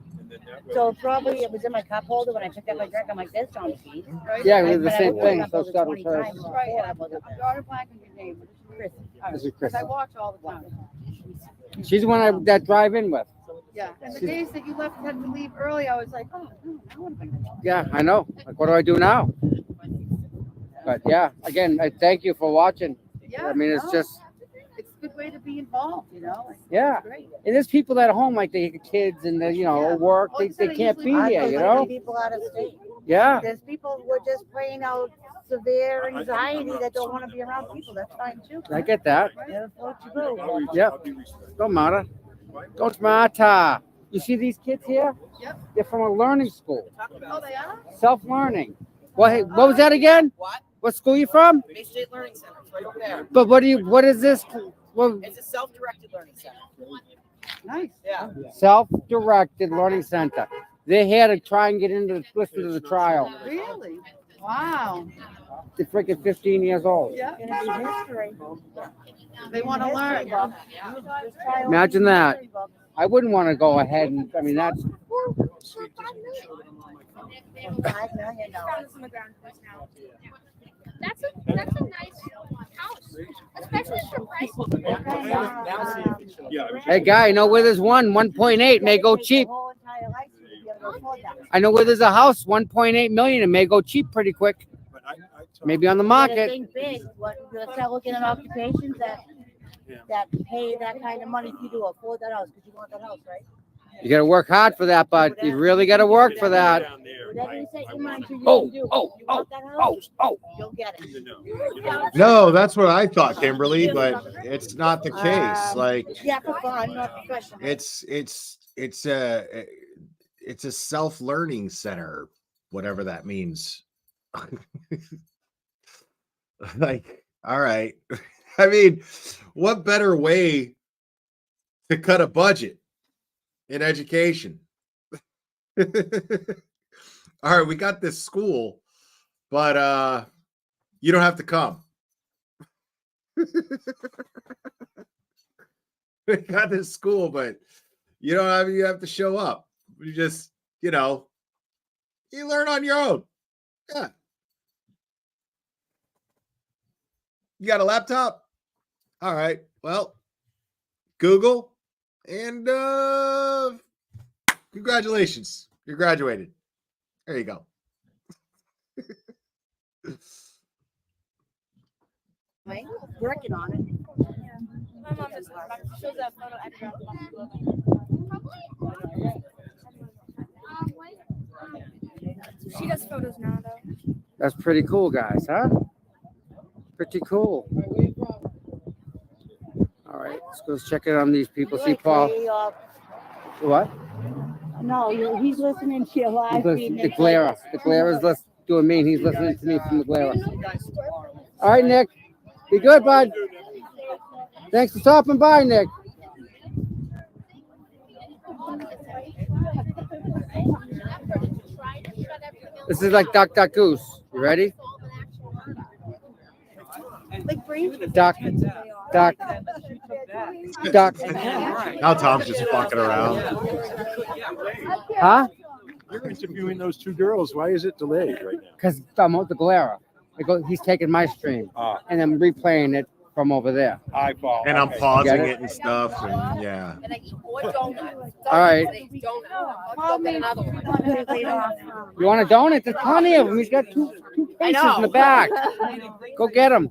So probably it was in my cup holder when I picked up my drink. I'm like, there's John's keys. Yeah, we did the But I same looked it thing. up So over start 20 with her. times Right, before I yeah. was I'm drawing a blank on your name. Chris. This is Because I Chris. watch all the time. She's the one that drive in with. Yeah. And the days that you left had to leave early, I was like, oh, no, I want to be. Yeah, I know. Like, what do I do now? But yeah, again, I thank you for watching. Yeah. I mean, it's no, just, it's a good way to be involved, you know? Like, yeah. it's great. And there's people at home, like they have kids and they, you know, Yeah. work. Well, They instead of can't be usually- here, I you know know? people out of state. Yeah. There's people who are just playing out severe anxiety that don't want to be around people. That's fine too. I get that. That's what you do. Yep. Don't matter. Don't matter. You see these kids here? Yep. They're from a learning school. Oh, they are? Self-learning. What was that again? What school you from? Bay State Learning Center. It's right over there. But what is this? Well, It's a self-directed learning center. Nice. Yeah. self-directed learning center. They're here to try and get into listen to the trial. Really? Wow. They're freaking 15 years old. Yeah. Gonna be history. They want to learn. Imagine that. I wouldn't want to go ahead and, I mean, that's, That's a nice house, especially for price. hey, guy, I know where there's 1.8 may go cheap. I know where there's a house, 1.8 million, it may go cheap pretty quick. But I maybe on the You gotta market. think big. What, you gotta start looking at occupations that pay that kind of money if you do afford that house, because you want that house, right? You got to work hard for that, bud. You really got to work for that. Whatever you set your mind to, you can do. You want that house? You'll get it. No, that's what I thought, Kimberly, but it's not the case. Like, Yeah, for fun, not professional. it's a self-learning center, whatever that means. Like, all right. I mean, what better way to cut a budget in education? All right, we got this school, but you don't have to come. We got this school, but you have to show up. You just, you learn on your own. Yeah. You got a laptop? All right. Well, Google, and congratulations. You're graduated. There you go. Right? Working on it. My mom just shows that photo extra. She does photos now, though. That's pretty cool, guys, huh? Pretty cool. All right, let's go check it on these people. See Paul. What? No, he's listening to your live feed. The glare is doing me, and he's listening to me from the glare. All right, Nick. Be good, bud. Thanks for stopping by, Nick. This is like Duck, Duck, Goose. You ready? Duck, duck, duck. Now Tom's just fucking around. Huh? You're interviewing those two girls. Why is it delayed right now? Because I'm with the glare. He's taking my stream and I'm replaying it from over there. And I'm pausing it and stuff. And yeah. All right. You want a donut? There's plenty of them. He's got two cases in the back. Go get them.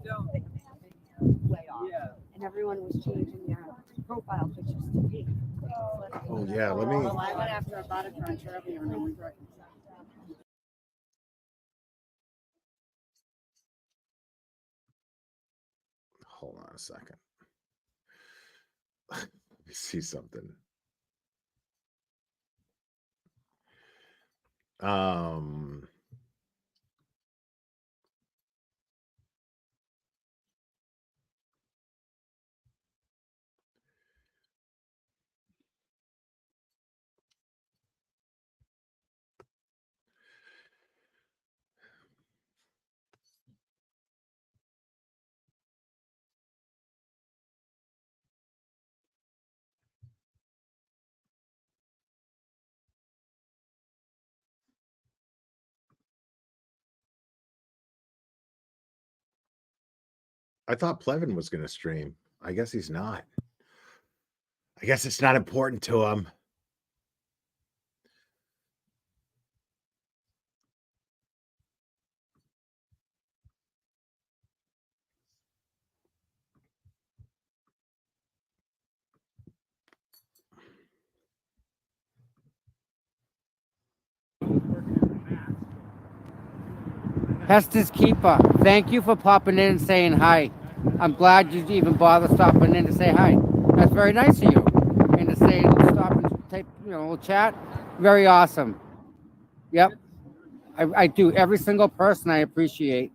And everyone was changing their profile pictures to me. Oh yeah, let me. Oh, I went after a body crunch earlier and I was right. Hold on a second. Let me see something. I thought Plevin was going to stream. I guess he's not. I guess it's not important to him. Hester's Keeper, thank you for popping in and saying hi. I'm glad you even bothered stopping in to say hi. That's very nice of you. And to say, stop and take, we'll chat. Very awesome. Yep. I do. Every single person I appreciate.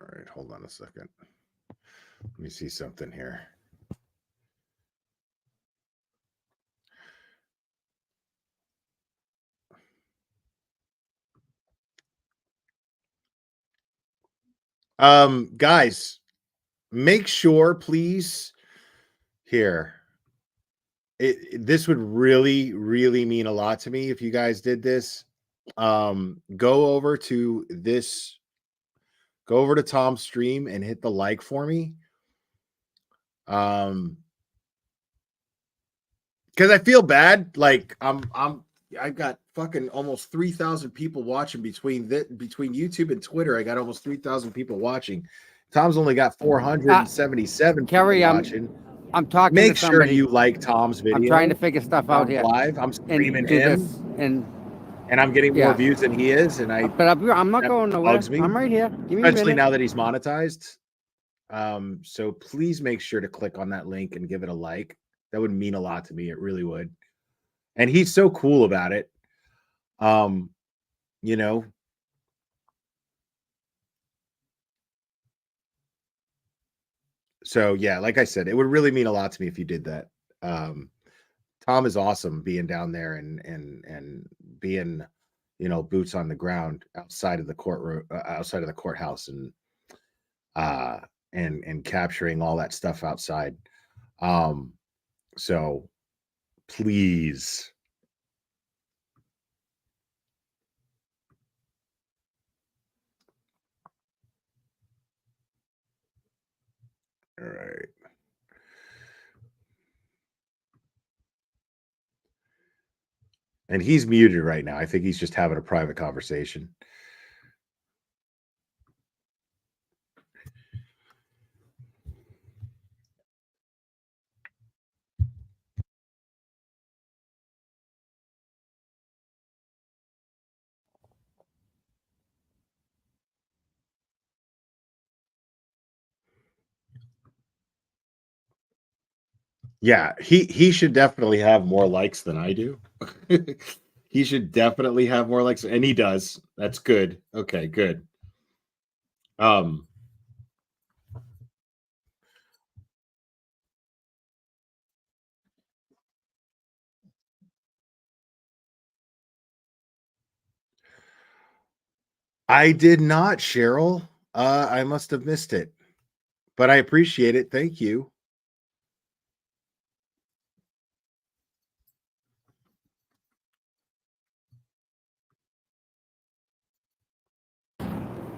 All right, hold on a second. Let me see something here. Guys, make sure, please, here. This would really, really mean a lot to me if you guys did this. Go over to this Go over to Tom's stream and hit the like for me. Because I feel bad. Like I've got fucking almost 3,000 people watching between YouTube and Twitter. I got almost 3,000 people watching. Tom's only got 477 Kerry, people watching. I'm talking Make to sure somebody. you like Tom's video. I'm trying to figure stuff out here. Live. I'm streaming do him. this and I'm getting more views than he is. And I'm not going nowhere. Bugs me. I'm right here. Give me Especially a minute. now that he's monetized. So please make sure to click on that link and give it a like. That would mean a lot to me. It really would. And he's so cool about it. You know. So yeah, like I said, it would really mean a lot to me if you did that. Tom is awesome being down there and being, you know, boots on the ground outside of the courtroom, outside of the courthouse, and capturing all that stuff outside. So please. All right. And he's muted right now. I think he's just having a private conversation. Yeah, he should definitely have more likes than I do. He should definitely have more likes, and he does. That's good. Okay, good. I did not, Cheryl. I must have missed it, but I appreciate it. Thank you.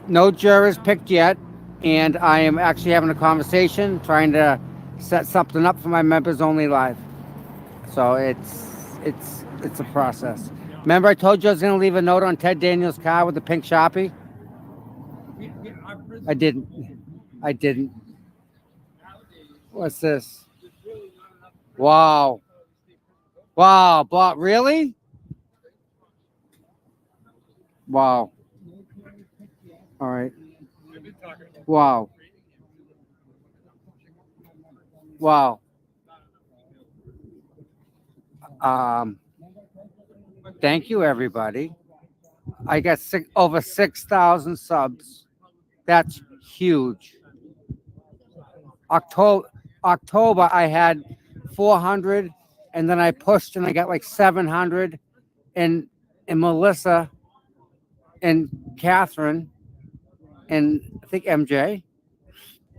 No jurors picked yet, and I am actually having a conversation, trying to set something up for my members only live. So it's a process. Remember, I told you I was going to leave a note on Ted Daniels' car with the pink Sharpie? I didn't. What's this? Wow. But really? Wow. All right. Wow. Thank you, everybody. I got over 6,000 subs. That's huge. October, I had 400, and then I pushed and I got like 700, and Melissa and Catherine and I think MJ.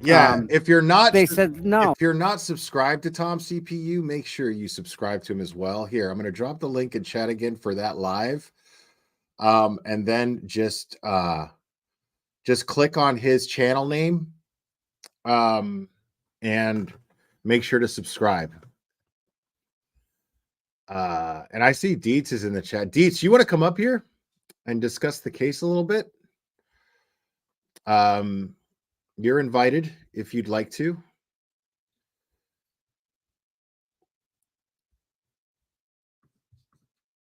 Yeah, if you're not, they said no. If you're not subscribed to Tom CPU, make sure you subscribe to him as well. Here, I'm going to drop the link in chat again for that live, and then just click on his channel name, and make sure to subscribe. And I see Dietz is in the chat. Dietz, you want to come up here and discuss the case a little bit? You're invited if you'd like to.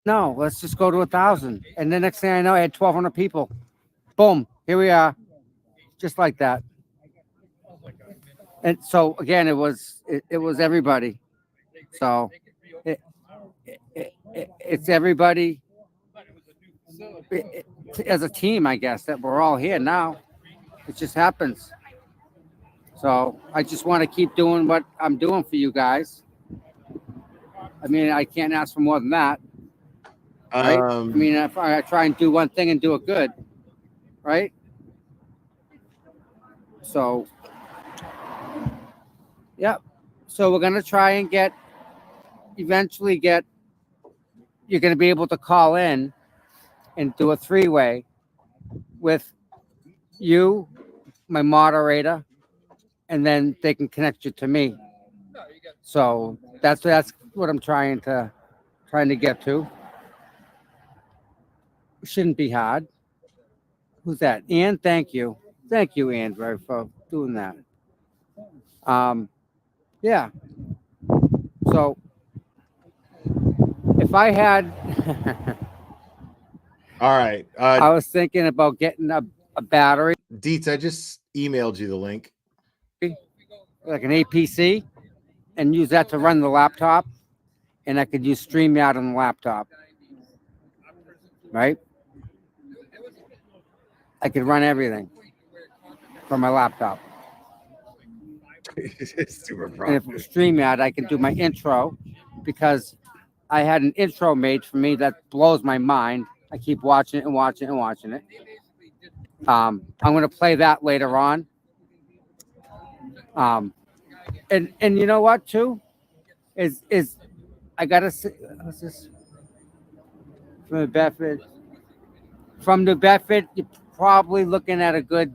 No, let's just go to 1,000. And the next thing I know, I had 1,200 people. Boom, here we are. Just like that. And so again, it was everybody. So it's everybody as a team, I guess, that we're all here now. It just happens. So I just want to keep doing what I'm doing for you guys. I mean, I can't ask for more than that. Right? I mean, if I try and do one thing and do it good, right? So, yeah. So we're going to try and eventually you're going to be able to call in and do a 3-way with you, my moderator, and then they can connect you to me. So that's what I'm trying to get to. Shouldn't be hard. Who's that? Ann, thank you, Ann, for doing that. Yeah. So if I had, All right. I was thinking about getting a battery. Deets, I just emailed you the link. Like an APC, and use that to run the laptop, and I could use StreamYard on the laptop. Right? I could run everything from my laptop. Super And if it was StreamYard, I could do my intro, because I had an intro made for me that blows my mind. I keep watching it and watching it and watching it. I'm going to play that later on. And you know what too is I gotta say, what's this from New Bedford? From New Bedford, you're probably looking at a good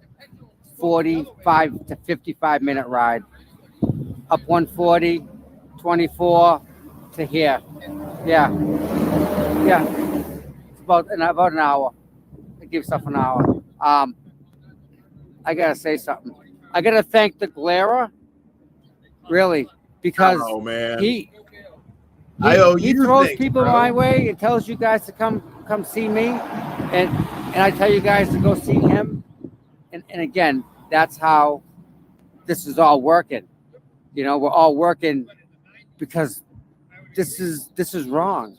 45 to 55 minute ride. Up 140, 24 to here. Yeah. It's about an hour. It gives stuff an hour. I gotta say something. I gotta thank the Glera, really, because man. he he throws things, people bro. my way and tells you guys to come see me, and I tell you guys to go see him, and again, that's how this is all working. You know, we're all working because this is wrong.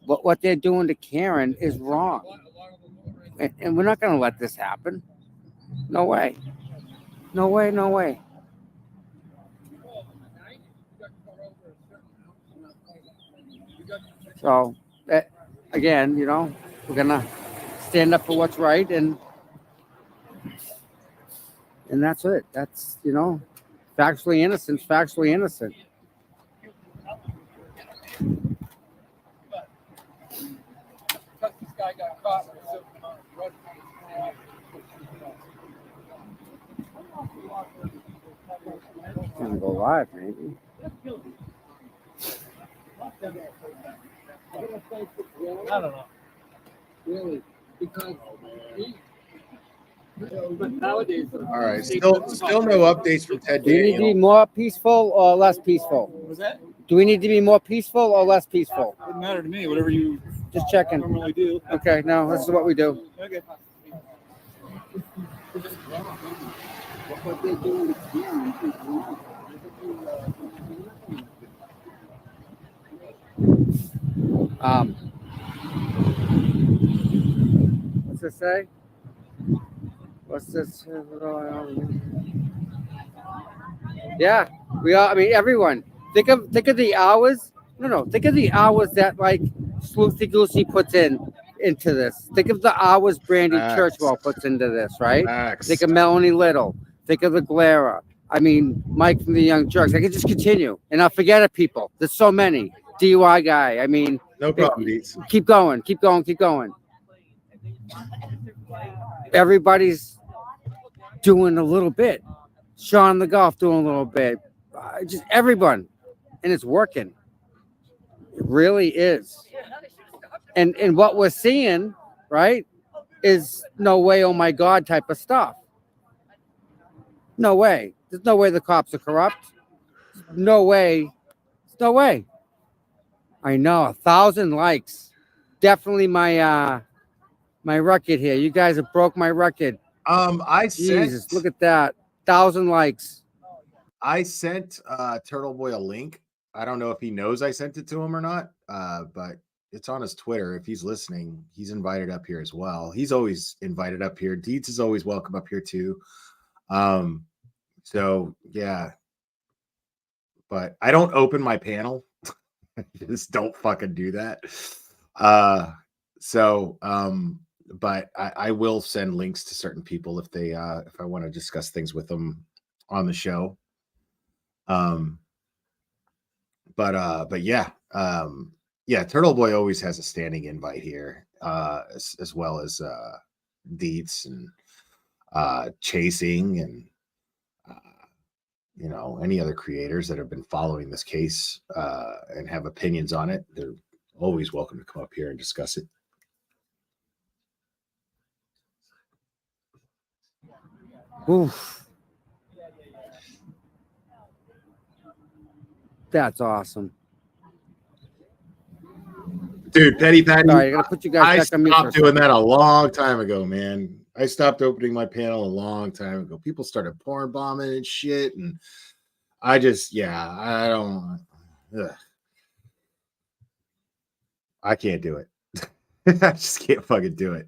What they're doing to Karen is wrong, and we're not going to let this happen. No way. No way. No way. So, again, you know, we're gonna stand up for what's right, and that's it. That's, you know, factually innocent. Gonna go live, maybe. I don't know. Really, because But nowadays, All right. Still no updates from Ted do you need to be Daniel. more peaceful or less peaceful? was that? Do we need to be more peaceful or less peaceful? Doesn't matter to me. Whatever you Just checking. normally do. Okay, no, this is what we do. Okay. What's this say? What's this? Yeah, we all. I mean, everyone. Think of the hours. No. Think of the hours that like Sleuthy Goosey puts into this. Think of the hours Brandy Churchwell puts into this, right? Think of Melanie Little. Think of the Glera. I mean, Mike from the Young Jerks. I could just continue, and I'll forget of people. There's so many. DUI guy. I mean, No problem, Deets. keep going. Everybody's doing a little bit. Sean the Golf doing a little bit. Just everyone, and it's working. It really is. And what we're seeing, right, is no way, oh my God type of stuff. No way. There's no way the cops are corrupt. No way. No way. I know, 1,000 likes. Definitely my record here. You guys have broke my record. Jesus, look at that. 1,000 likes. I sent Turtle Boy a link. I don't know if he knows I sent it to him or not, but it's on his Twitter. If he's listening, he's invited up here as well. He's always invited up here. Deets is always welcome up here too. So yeah, but I don't open my panel. Just don't fucking do that. But I will send links to certain people if they if I want to discuss things with them on the show. But yeah, Turtle Boy always has a standing invite here, as well as Deets, and Chasing and you know, any other creators that have been following this case and have opinions on it, they're always welcome to come up here and discuss it. Oof. That's awesome. Dude, Petty Patty, Sorry, I gotta put you guys I back on mute for a stopped doing second. that a long time ago, man. I stopped opening my panel a long time ago. People started porn bombing and shit, and I just, yeah, I don't, ugh. I can't do it. I just can't fucking do it.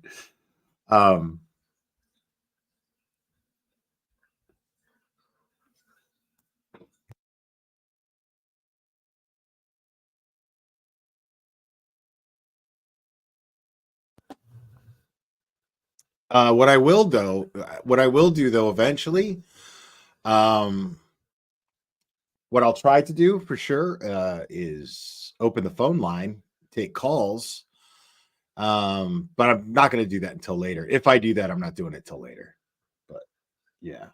What I will do though, eventually, what I'll try to do for sure is open the phone line, take calls. But I'm not going to do that until later. If I do that, I'm not doing it till later. But yeah.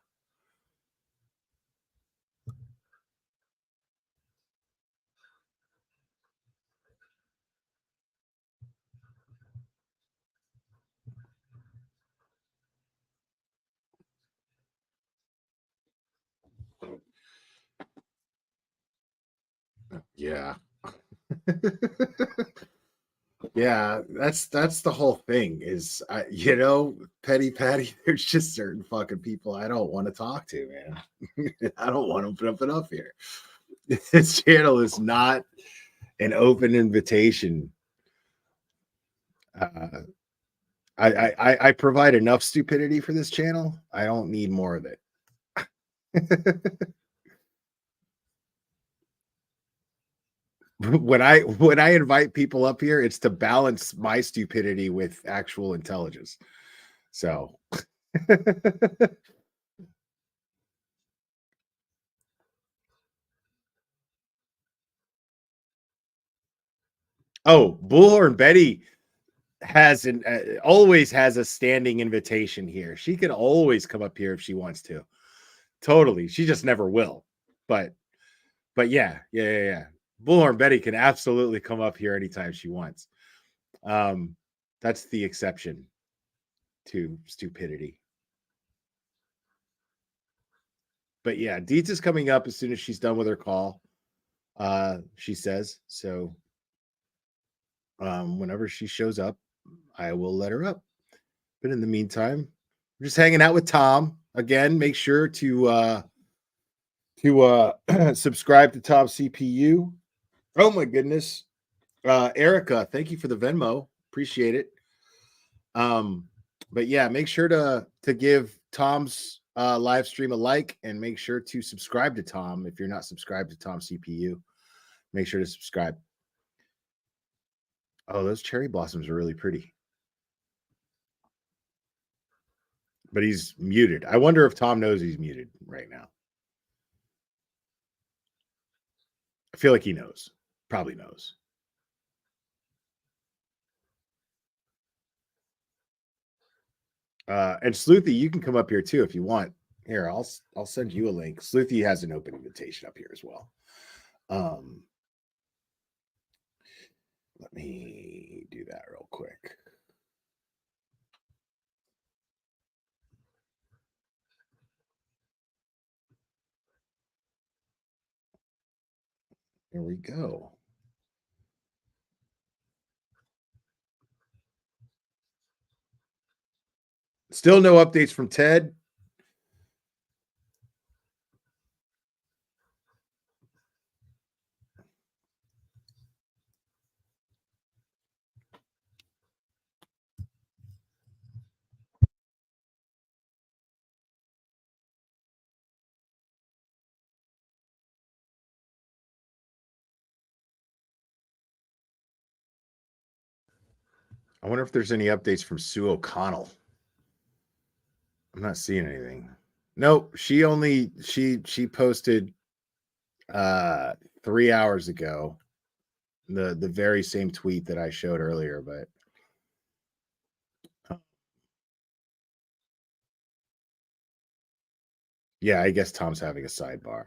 Yeah. Yeah, that's the whole thing is, you know, Petty Patty, there's just certain fucking people I don't want to talk to, man. I don't want to put it up here. This channel is not an open invitation. I provide enough stupidity for this channel. I don't need more of it. When I invite people up here, it's to balance my stupidity with actual intelligence. So oh, Bullhorn Betty has always has a standing invitation here. She can always come up here if she wants to. Totally. She just never will. But yeah. Bullhorn Betty can absolutely come up here anytime she wants. That's the exception to stupidity. But yeah, Dietz is coming up as soon as she's done with her call. She says so. Whenever she shows up, I will let her up. But in the meantime, we're just hanging out with Tom. Again, make sure to subscribe to Tom CPU. Oh my goodness. Erica, thank you for the Venmo. Appreciate it. But yeah, make sure to give Tom's live stream a like, and make sure to subscribe to Tom. If you're not subscribed to Tom CPU, make sure to subscribe. Oh, those cherry blossoms are really pretty. But he's muted. I wonder if Tom knows he's muted right now. I feel like he knows. Probably knows. And Sleuthy, you can come up here too if you want. Here, I'll send you a link. Sleuthy has an open invitation up here as well. Let me do that real quick. Here we go. Still no updates from Ted. I wonder if there's any updates from Sue O'Connell. I'm not seeing anything. Nope, she posted 3 hours ago the very same tweet that I showed earlier, but Yeah, I guess Tom's having a sidebar.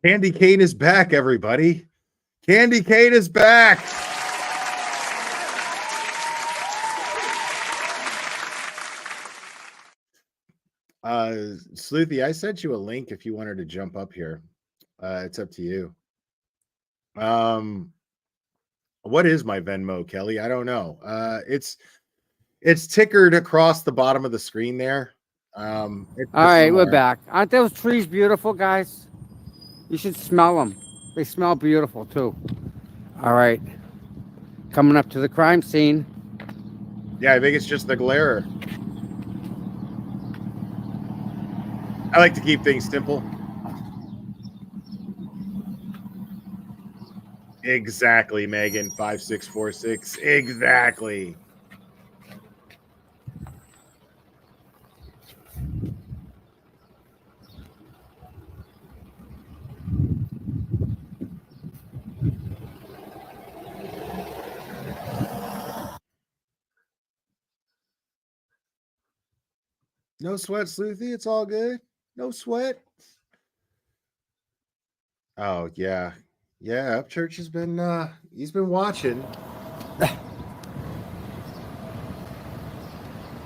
Candy cane is back, everybody. Candy cane is back. Sleuthy, I sent you a link if you wanted to jump up here. It's up to you. What is my Venmo, Kelly? I don't know. It's tickered across the bottom of the screen there. All right, we're back. Aren't those trees beautiful, guys? You should smell them. They smell beautiful too. All right, coming up to the crime scene. Yeah, I think it's just the glare. I like to keep things simple. Exactly, Megan. 5646. Exactly. No sweat, Sleuthy. It's all good. No sweat. Oh, yeah. Yeah, Upchurch has been he's been watching.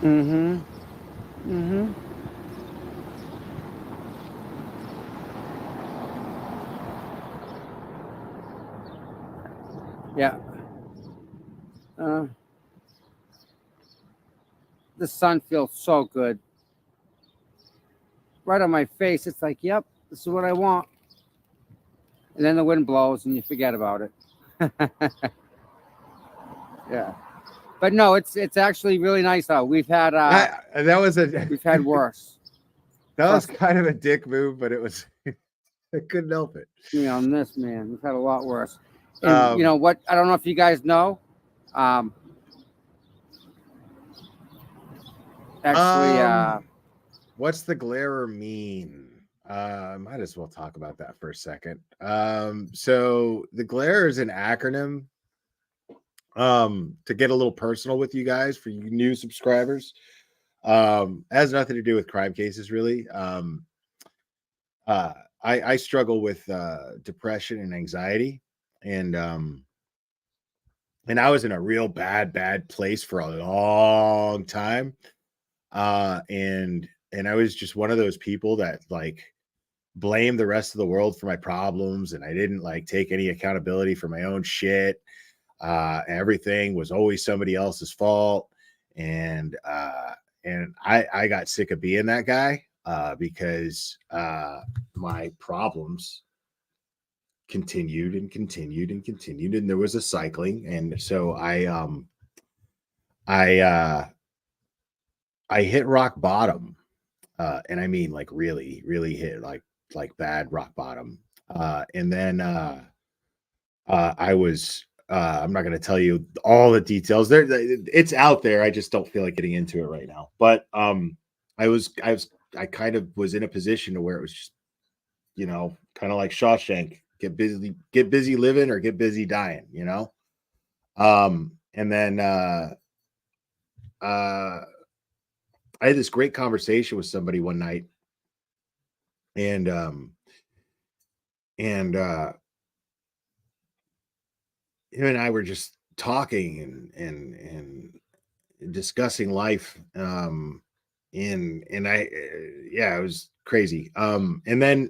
Mm-hmm. Mm-hmm. Yeah. The sun feels so good. Right on my face. It's like, yep, this is what I want. And then the wind blows and you forget about it. Yeah. But no, it's actually really nice out. We've had we've had worse. That was kind of a dick move, but it was I couldn't help it. You know, on this, man, we've had a lot worse. And you know what? I don't know if you guys know. What's the glare mean? Might as well talk about that for a second. So the glare is an acronym. To get a little personal with you guys, for you new subscribers, has nothing to do with crime cases, really. I struggle with depression and anxiety, and I was in a real bad place for a long time. And I was just one of those people that like blame the rest of the world for my problems, and I didn't like take any accountability for my own shit. Everything was always somebody else's fault, and I got sick of being that guy because my problems continued and continued and continued, and there was a cycling, and so I hit rock bottom, and I mean like really hit like bad rock bottom, and then I was I'm not going to tell you all the details there. It's out there. I just don't feel like getting into it right now. But I kind of was in a position to where it was just, you know, kind of like Shawshank, get busy living or get busy dying, you know? And then I had this great conversation with somebody one night, and him and I were just talking and discussing life. And I, yeah, it was crazy. And then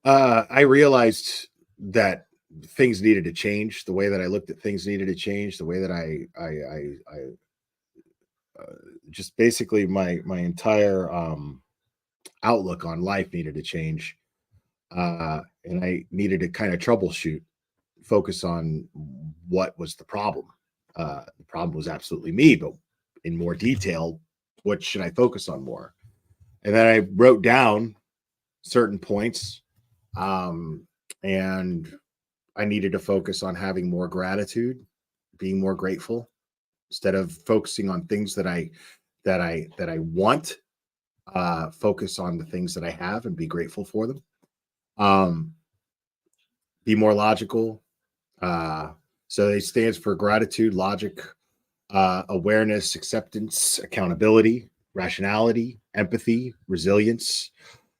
I realized that things needed to change. The way that I looked at things needed to change. The way that I just basically my entire outlook on life needed to change. And I needed to kind of troubleshoot, focus on what was the problem. The problem was absolutely me, but in more detail, what should I focus on more? And then I wrote down certain points. And I needed to focus on having more gratitude, being more grateful, instead of focusing on things that I want. Focus on the things that I have and be grateful for them. Be more logical. So it stands for gratitude, logic, awareness, acceptance, accountability, rationality, empathy, resilience.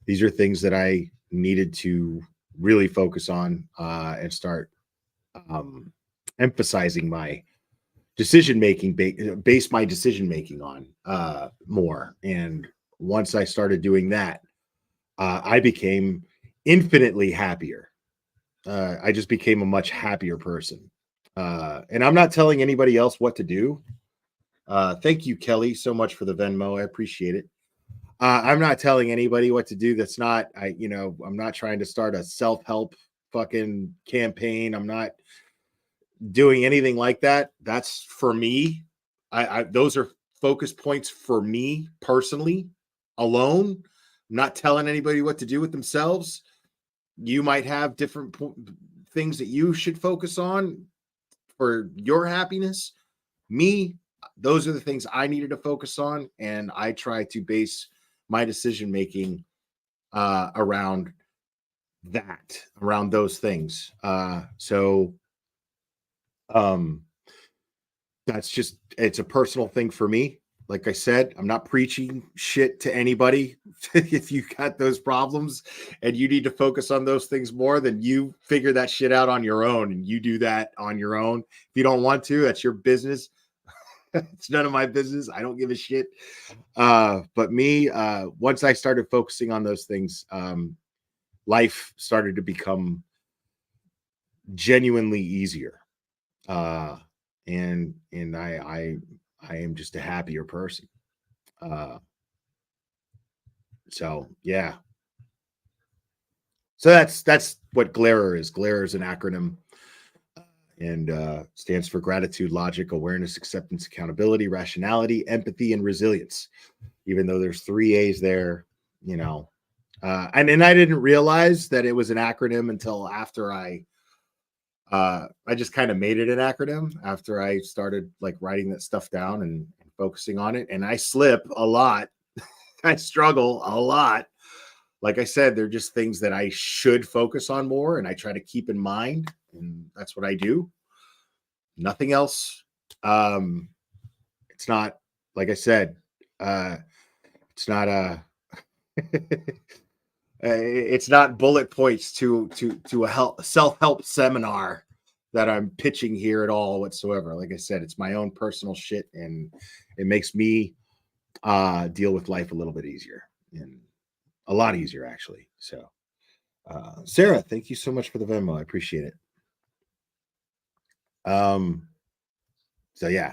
These are things that I needed to really focus on and start emphasizing my decision making, base my decision making on more. And once I started doing that, I became infinitely happier. I just became a much happier person. And I'm not telling anybody else what to do. Thank you, Kelly, so much for the Venmo. I appreciate it. I'm not telling anybody what to do. That's not, I'm not trying to start a self-help fucking campaign. I'm not doing anything like that. That's for me. Those are focus points for me personally alone. I'm not telling anybody what to do with themselves. You might have different things that you should focus on for your happiness. Me, those are the things I needed to focus on. And I try to base my decision making around those things. That's just, it's a personal thing for me. Like I said, I'm not preaching shit to anybody. If you got those problems and you need to focus on those things more, then you figure that shit out on your own and you do that on your own. If you don't want to, that's your business. It's none of my business. I don't give a shit. But me, once I started focusing on those things, life started to become genuinely easier. And I am just a happier person. So yeah. So that's what GLARER is. GLARER is an acronym and stands for gratitude, logic, awareness, acceptance, accountability, rationality, empathy, and resilience. Even though there's 3 A's there, and I didn't realize that it was an acronym until after I just kind of made it an acronym after I started like writing that stuff down and focusing on it. And I slip a lot. I struggle a lot. Like I said, they're just things that I should focus on more. And I try to keep in mind. And that's what I do. Nothing else. It's not, like I said, it's not it's not bullet points to a self-help seminar that I'm pitching here at all whatsoever. Like I said, it's my own personal shit, and it makes me deal with life a little bit easier, and a lot easier actually. So Sarah, thank you so much for the Venmo. I appreciate it. So yeah,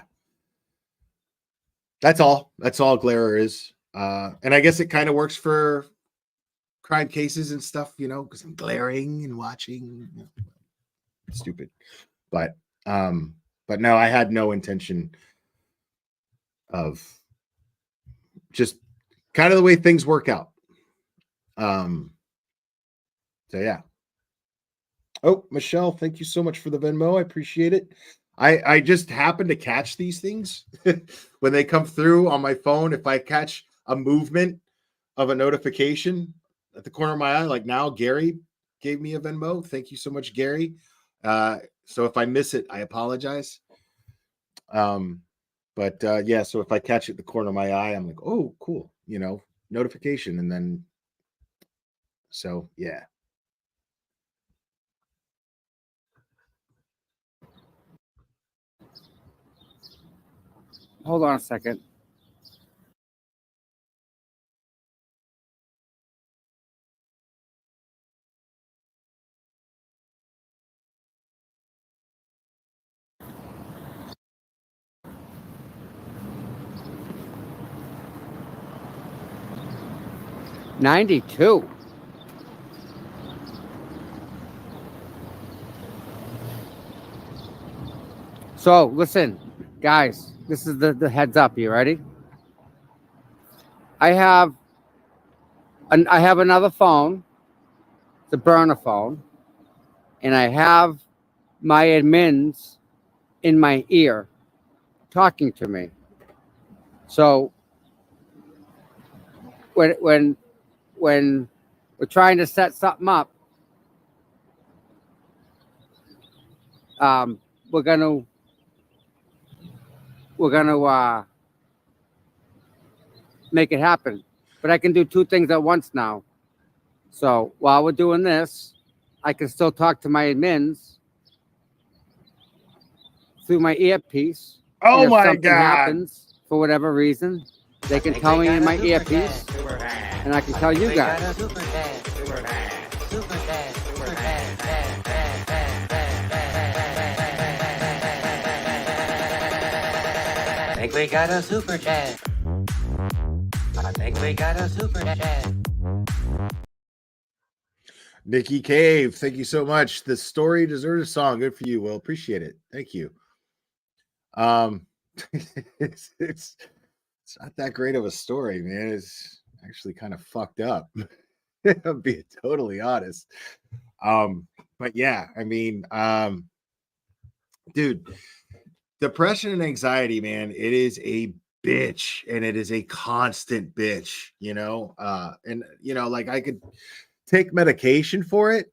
that's all GLARER is. And I guess it kind of works for crime cases and stuff, because I'm glaring and watching. Stupid. But no, I had no intention of, just kind of the way things work out. So yeah. Oh, Michelle, thank you so much for the Venmo. I appreciate it. I just happen to catch these things when they come through on my phone. If I catch a movement of a notification at the corner of my eye, like now, Gary gave me a Venmo. Thank you so much, Gary. So if I miss it, I apologize. But yeah, so if I catch it at the corner of my eye, I'm like, oh, cool, notification. And then, so yeah. Hold on a second. '92. So listen, guys, this is the heads up. You ready? I have And I have another phone, the burner phone, and I have my admins in my ear talking to me. So when we're trying to set something up, we're gonna make it happen. But I can do two things at once now. So while we're doing this, I can still talk to my admins through my earpiece. Oh And if my something God. happens for whatever reason, they can tell me in my earpiece, and I can tell you guys. I think we got a super chat. I think we got a super chat. Nikki Cave, thank you so much. The story deserves a song. Good for you. Well, appreciate it. Thank you. It's not that great of a story, man. It's actually kind of fucked up. I'm being totally honest. But yeah, I mean, dude, depression and anxiety, man, it is a bitch, and it is a constant bitch, you know. And you know, like I could take medication for it.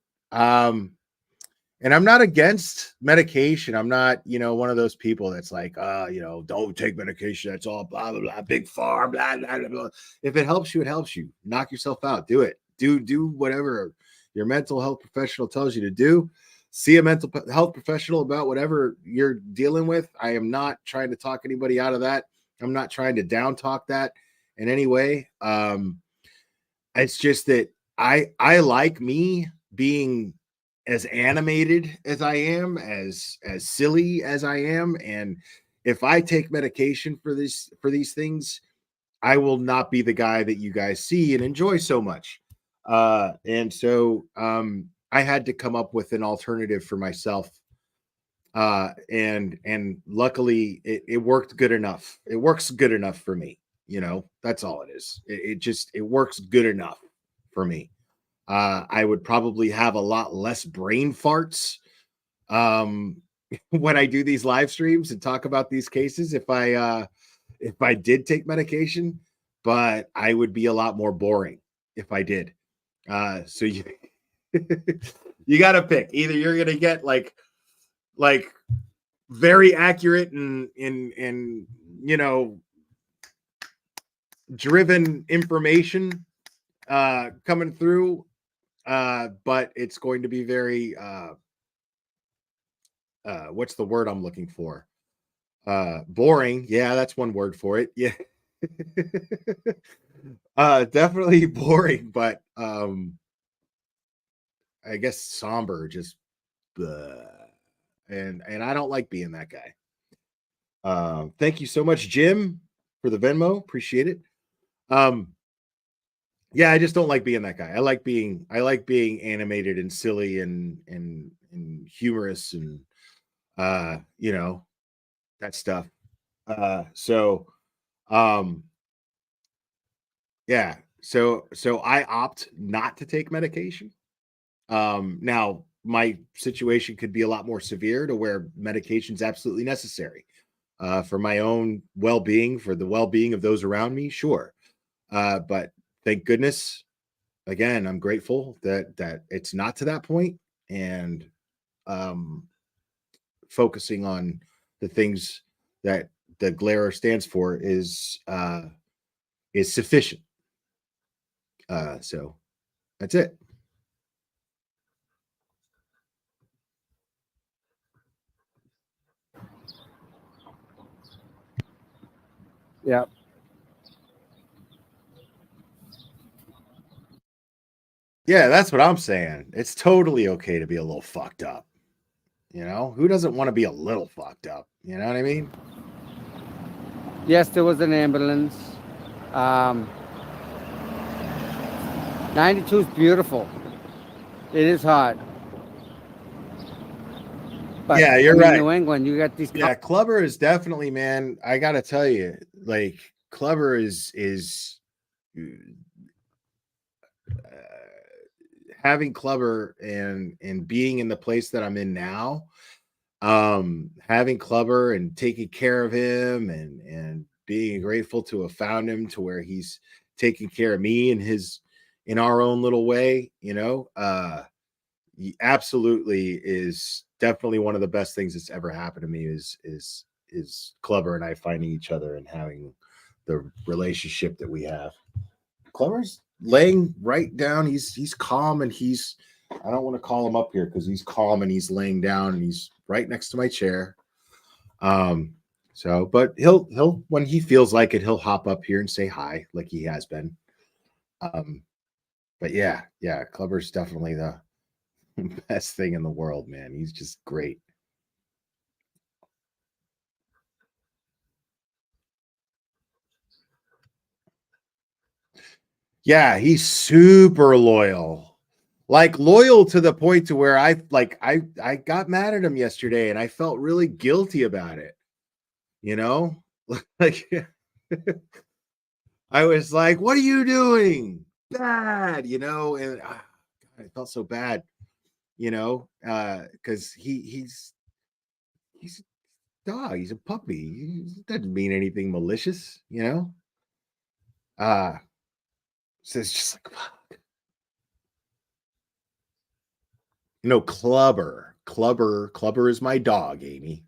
And I'm not against medication. I'm not, you know, one of those people that's like, you know, don't take medication. That's all blah, blah, blah, big farm, blah, blah, blah, blah. If it helps you, it helps you. Knock yourself out. Do it. Do whatever your mental health professional tells you to do. See a mental health professional about whatever you're dealing with. I am not trying to talk anybody out of that. I'm not trying to down talk that in any way. It's just that I like me being as animated as I am, as silly as I am, and if I take medication for these things, I will not be the guy that you guys see and enjoy so much. And so I had to come up with an alternative for myself. And luckily it worked good enough. It works good enough for me. You know, that's all it is. It works good enough for me. I would probably have a lot less brain farts when I do these live streams and talk about these cases if I did take medication, but I would be a lot more boring if I did. So you you got to pick. Either you're going to get like very accurate and you know, driven information coming through, but it's going to be very what's the word I'm looking for? Boring. Yeah, that's one word for it. Yeah. Definitely boring, but I guess somber, just and I don't like being that guy. Thank you so much, Jim, for the Venmo. Appreciate it. Yeah, I just don't like being that guy. I like being animated and silly and humorous and you know, that stuff. Yeah, so I opt not to take medication. Now my situation could be a lot more severe to where medication is absolutely necessary for my own well-being, for the well-being of those around me, sure. But thank goodness, again, I'm grateful that it's not to that point, and focusing on the things that the GLARA stands for is sufficient. So that's it. Yeah. Yeah, that's what I'm saying. It's totally okay to be a little fucked up. You know, who doesn't want to be a little fucked up? You know what I mean? Yes, there was an ambulance. 92 is beautiful. It is hot. But yeah, you're right. New England, you got these. Yeah, Clubber is definitely, man. I gotta tell you, like Clubber is having Clubber and being in the place that I'm in now, having Clubber and taking care of him and being grateful to have found him to where he's taking care of me in our own little way, he absolutely is definitely one of the best things that's ever happened to me is Clubber and I finding each other and having the relationship that we have. Clubber's laying right down. He's calm and I don't want to call him up here because he's calm and he's laying down and he's right next to my chair. But he'll when he feels like it, he'll hop up here and say hi like he has been. But yeah, Clubber's definitely the best thing in the world, man. He's just great. Yeah, he's super loyal. Like loyal to the point to where I got mad at him yesterday and I felt really guilty about it. Like I was like, what are you doing? Bad, and I felt so bad, because he's a dog, he's a puppy. He doesn't mean anything malicious, So it's just like, fuck. Clubber is my dog, Amy.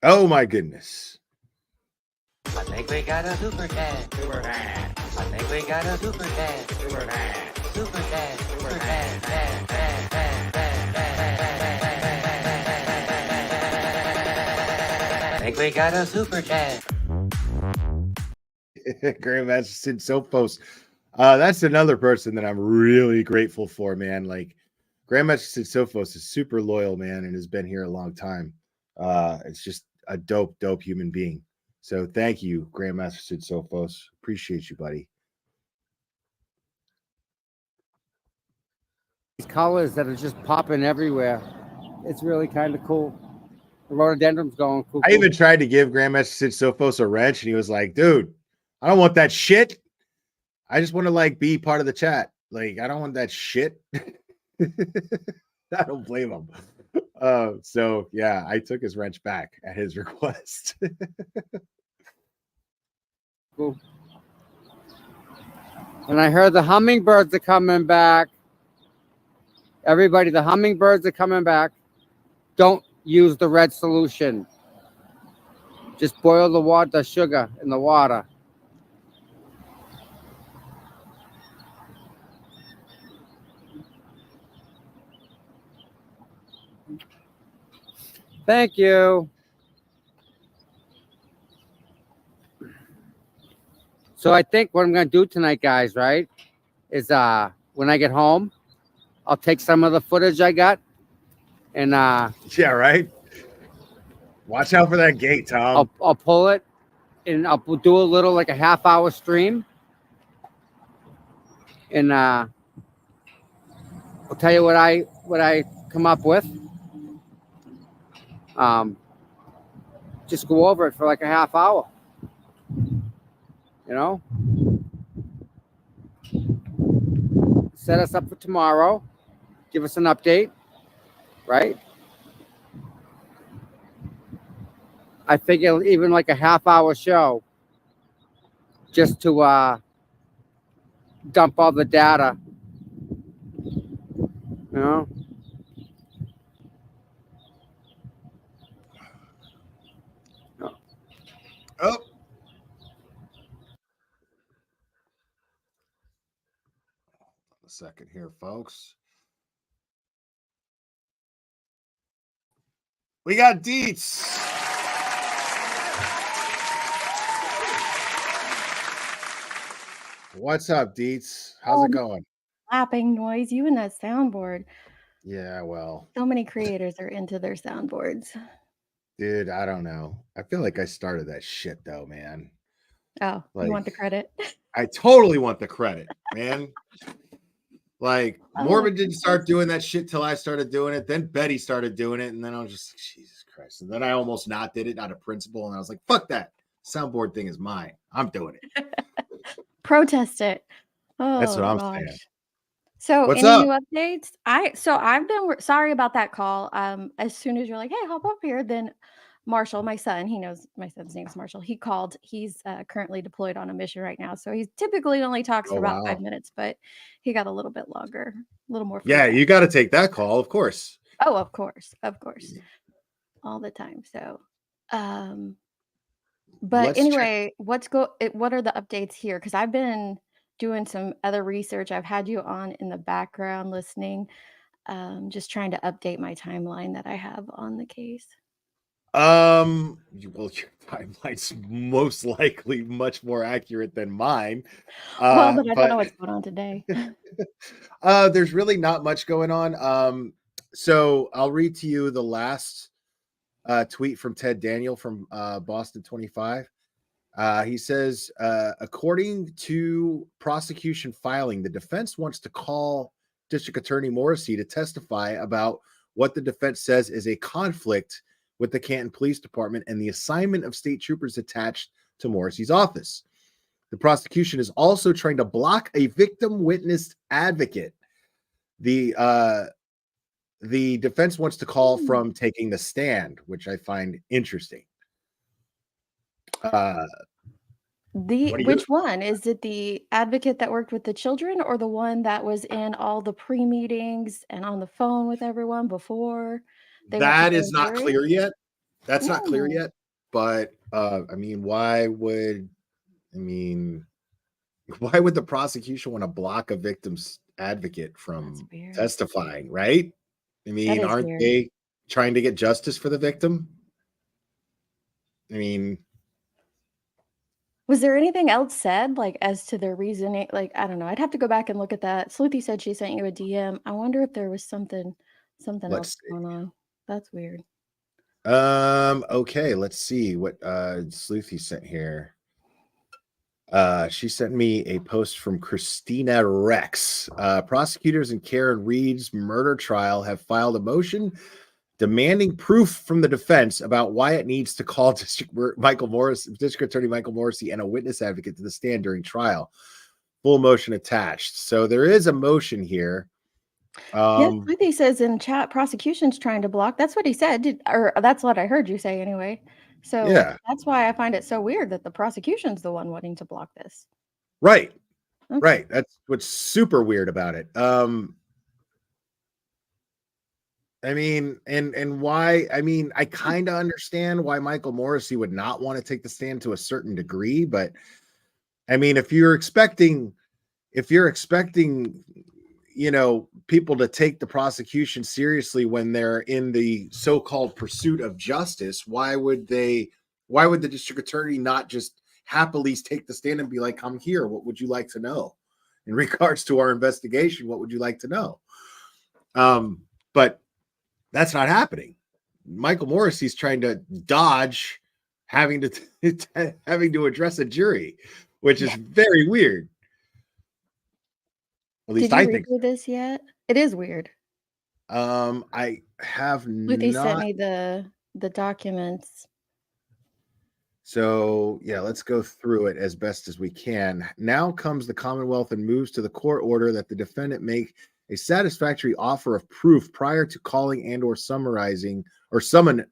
Oh my goodness. I think we got a super cat. Super cat. I think we got a super cat. Super cat. Super cat. Super cat. I think we got a super cat. Grandmaster Sid Soappost. That's another person that I'm really grateful for, man. Like Grandmaster Sid Soappost is super loyal, man, and has been here a long time. It's just a dope human being. So thank you, Grandmaster Sid Soappost. Appreciate you, buddy. These colors that are just popping everywhere. It's really kind of cool. The rhododendron's going cool. I even tried to give Grandmaster Sid Soappost a wrench, and he was like, dude, I don't want that shit. I just want to be part of the chat. Like, I don't want that shit. I don't blame him. So yeah, I took his wrench back at his request. Cool. And I heard the hummingbirds are coming back. Everybody, the hummingbirds are coming back. Don't use the red solution. Just boil the sugar in the water. Thank you. So I think what I'm going to do tonight, guys, right, is when I get home, I'll take some of the footage I got and yeah, right. Watch out for that gate, Tom. I'll pull it and I'll do a little like a half-hour stream, and I'll tell you what I come up with. Just go over it for like a half hour. Set us up for tomorrow. Give us an update, right? I figure even like a half-hour show just to dump all the data, Oh. A second here, folks. We got Dietz. What's up, Dietz? How's it going? Clapping noise, you and that soundboard. Yeah, well. So many creators are into their soundboards. Dude, I don't know. I feel like I started that shit though, man. Oh, you want the credit? I totally want the credit, man. Morbid didn't start doing that shit till I started doing it. Then Betty started doing it, and then I was just like, Jesus Christ. And then I almost not did it out of principle, and I was like, fuck that. Soundboard thing is mine. I'm doing it. Protest it. That's what Oh I'm gosh. saying. So What's any up? new updates? I've been sorry about that call. As soon as you're like, hey, hop up here, then Marshall, my son, he knows my son's name is Marshall. He called. He's currently deployed on a mission right now, so he typically only talks Oh, for about wow. 5 minutes, but he got a little bit longer, a little more. Free Yeah, time. you got to take that call, of course. Oh, of course, all the time. So, but Let's check. anyway, what are the updates here? Because I've been doing some other research. I've had you on in the background listening, just trying to update my timeline that I have on the case. Well, your timeline's most likely much more accurate than mine. Well, but I don't know what's going on today. There's really not much going on. So I'll read to you the last tweet from Ted Daniel from Boston 25. He says, according to prosecution filing, the defense wants to call District Attorney Morrisy to testify about what the defense says is a conflict with the Canton Police Department and the assignment of state troopers attached to Morrisy's office. The prosecution is also trying to block a victim witness advocate. The defense wants to call from taking the stand, which I find interesting. Which one? Is it the advocate that worked with the children or the one that was in all the pre-meetings and on the phone with everyone before? That is not clear yet. That's not clear yet. But I mean, why would the prosecution want to block a victim's advocate from testifying, right? I mean, aren't they trying to get justice for the victim? I mean, was there anything else said, like, as to their reasoning? Like, I don't know. I'd have to go back and look at that. Sleuthy said she sent you a DM. I wonder if there was something else going on. That's weird. Okay, let's see what Sleuthy sent here. She sent me a post from Christina Rex. Prosecutors in Karen Reed's murder trial have filed a motion demanding proof from the defense about why it needs to call District Attorney Michael Morrisy and a witness advocate to the stand during trial. Full motion attached. So there is a motion here. Yes, Sleuthy says in chat, prosecution's trying to block. That's what he said, or that's what I heard you say anyway. So yeah, that's why I find it so weird that the prosecution's the one wanting to block this. Right. Okay. Right. That's what's super weird about it. I mean, and why? I mean, I kind of understand why Michael Morrisy would not want to take the stand to a certain degree, but I mean, if you're expecting, people to take the prosecution seriously when they're in the so-called pursuit of justice, why would the district attorney not just happily take the stand and be like, I'm here. What would you like to know? In regards to our investigation, what would you like to know? But that's not happening. Michael Morrisy's trying to dodge having to address a jury, which is very weird. At least I think. Did you read this yet? It is weird. I have Sleuthy not. sent me the documents. So yeah, let's go through it as best as we can. Now comes the Commonwealth and moves to the court order that the defendant make a satisfactory offer of proof prior to calling and or summarizing or summonizing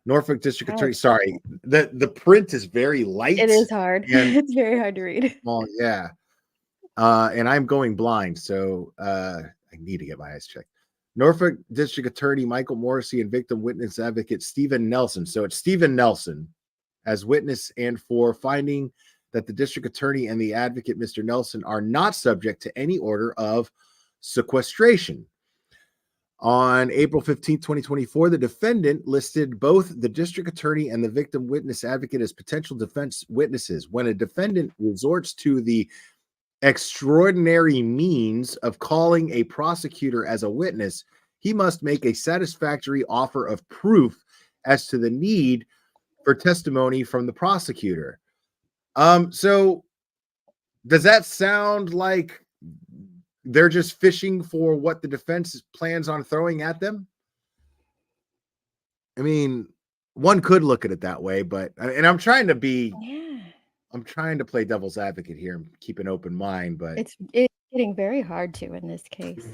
Norfolk District Attorney. Sorry, the print is very light. It is hard. It's very hard to read. Well, yeah. And I'm going blind, so I need to get my eyes checked. Norfolk District Attorney Michael Morrisy and victim witness advocate Stephen Nelson. So it's Stephen Nelson as witness and for finding that the district attorney and the advocate, Mr. Nelson, are not subject to any order of sequestration. On April 15, 2024, the defendant listed both the district attorney and the victim witness advocate as potential defense witnesses. When a defendant resorts to the extraordinary means of calling a prosecutor as a witness, he must make a satisfactory offer of proof as to the need for testimony from the prosecutor. So does that sound like they're just fishing for what the defense plans on throwing at them? I mean, one could look at it that way, but and I'm trying to be I'm trying to play devil's advocate here and keep an open mind, but It's getting very hard to in this case.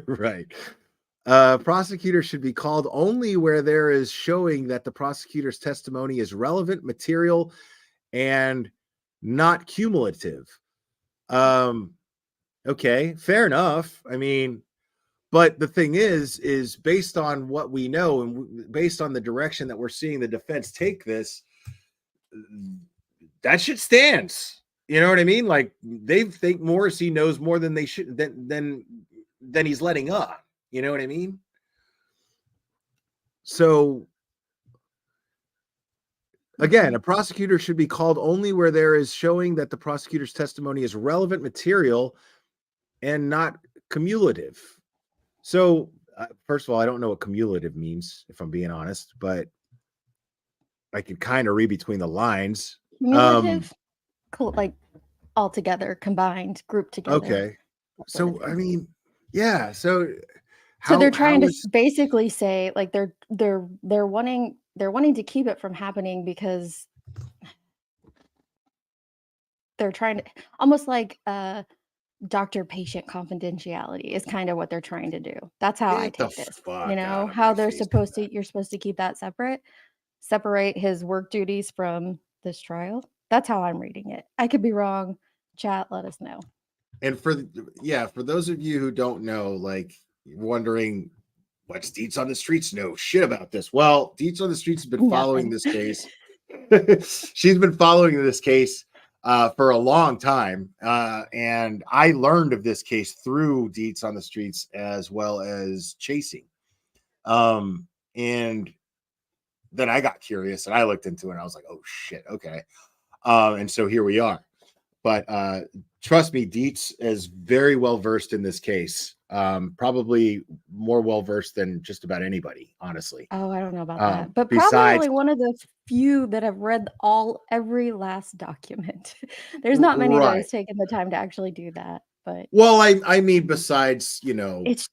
right. Prosecutor should be called only where there is showing that the prosecutor's testimony is relevant, material, and not cumulative. Okay, fair enough. I mean, but the thing is based on what we know and based on the direction that we're seeing the defense take this, that shit stands. You know what I mean? Like they think Morrisy knows more than they should than he's letting on. You know what I mean? So again, a prosecutor should be called only where there is showing that the prosecutor's testimony is relevant material and not cumulative. So first of all, I don't know what cumulative means, if I'm being honest, but I can kind of read between the lines. Cumulative, like all together, combined, grouped together. Okay. So I mean, yeah. So they're trying to basically say like they're wanting to keep it from happening because they're trying to almost like doctor-patient confidentiality is kind of what they're trying to do. That's how I take this. You know how they're supposed to. You're supposed to keep that separate his work duties from this trial. That's how I'm reading it. I could be wrong. Chat, let us know. And for those of you who don't know, like wondering what's Deets on the Streets know shit about this. Well, Deets on the Streets has been following this case. She's been following this case for a long time. And I learned of this case through Deets on the Streets as well as Chasing. And then I got curious and I looked into it and I was like, oh shit, okay. And so here we are. But trust me, Deets is very well versed in this case. Probably more well versed than just about anybody, honestly. Oh, I don't know about that. But probably one of the few that have read every last document. There's not many that has taken the time to actually do that. But well, I mean, besides, you know, it's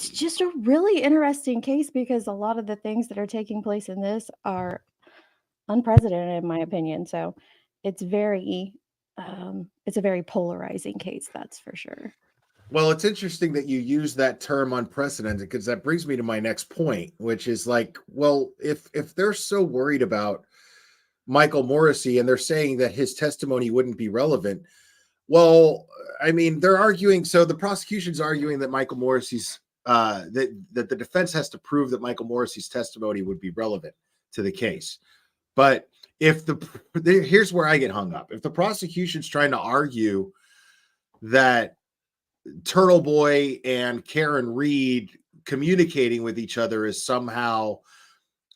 just a really interesting case because a lot of the things that are taking place in this are unprecedented, in my opinion. So it's a very polarizing case, that's for sure. Well, it's interesting that you use that term unprecedented because that brings me to my next point, which is like, well, if they're so worried about Michael Morrisy and they're saying that his testimony wouldn't be relevant, well, I mean, they're arguing. So the prosecution's arguing that Michael Morrisy's that the defense has to prove that Michael Morrisy's testimony would be relevant to the case. But if here's where I get hung up. If the prosecution's trying to argue that Turtle Boy and Karen Reed communicating with each other is somehow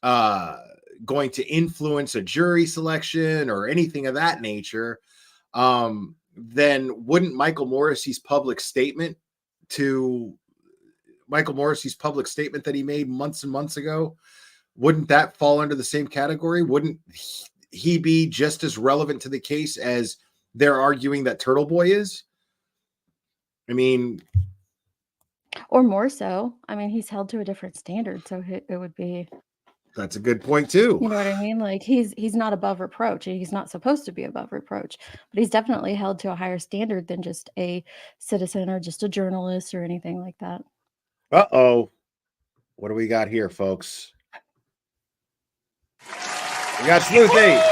going to influence a jury selection or anything of that nature, then wouldn't Michael Morrisy's public statement that he made months and months ago, wouldn't that fall under the same category? Wouldn't he be just as relevant to the case as they're arguing that Turtle Boy is? I mean, or more so. I mean, he's held to a different standard, so it would be. That's a good point too. You know what I mean? Like he's not above reproach. He's not supposed to be above reproach, but he's definitely held to a higher standard than just a citizen or just a journalist or anything like that. Uh-oh. What do we got here, folks? We got Sleuthy.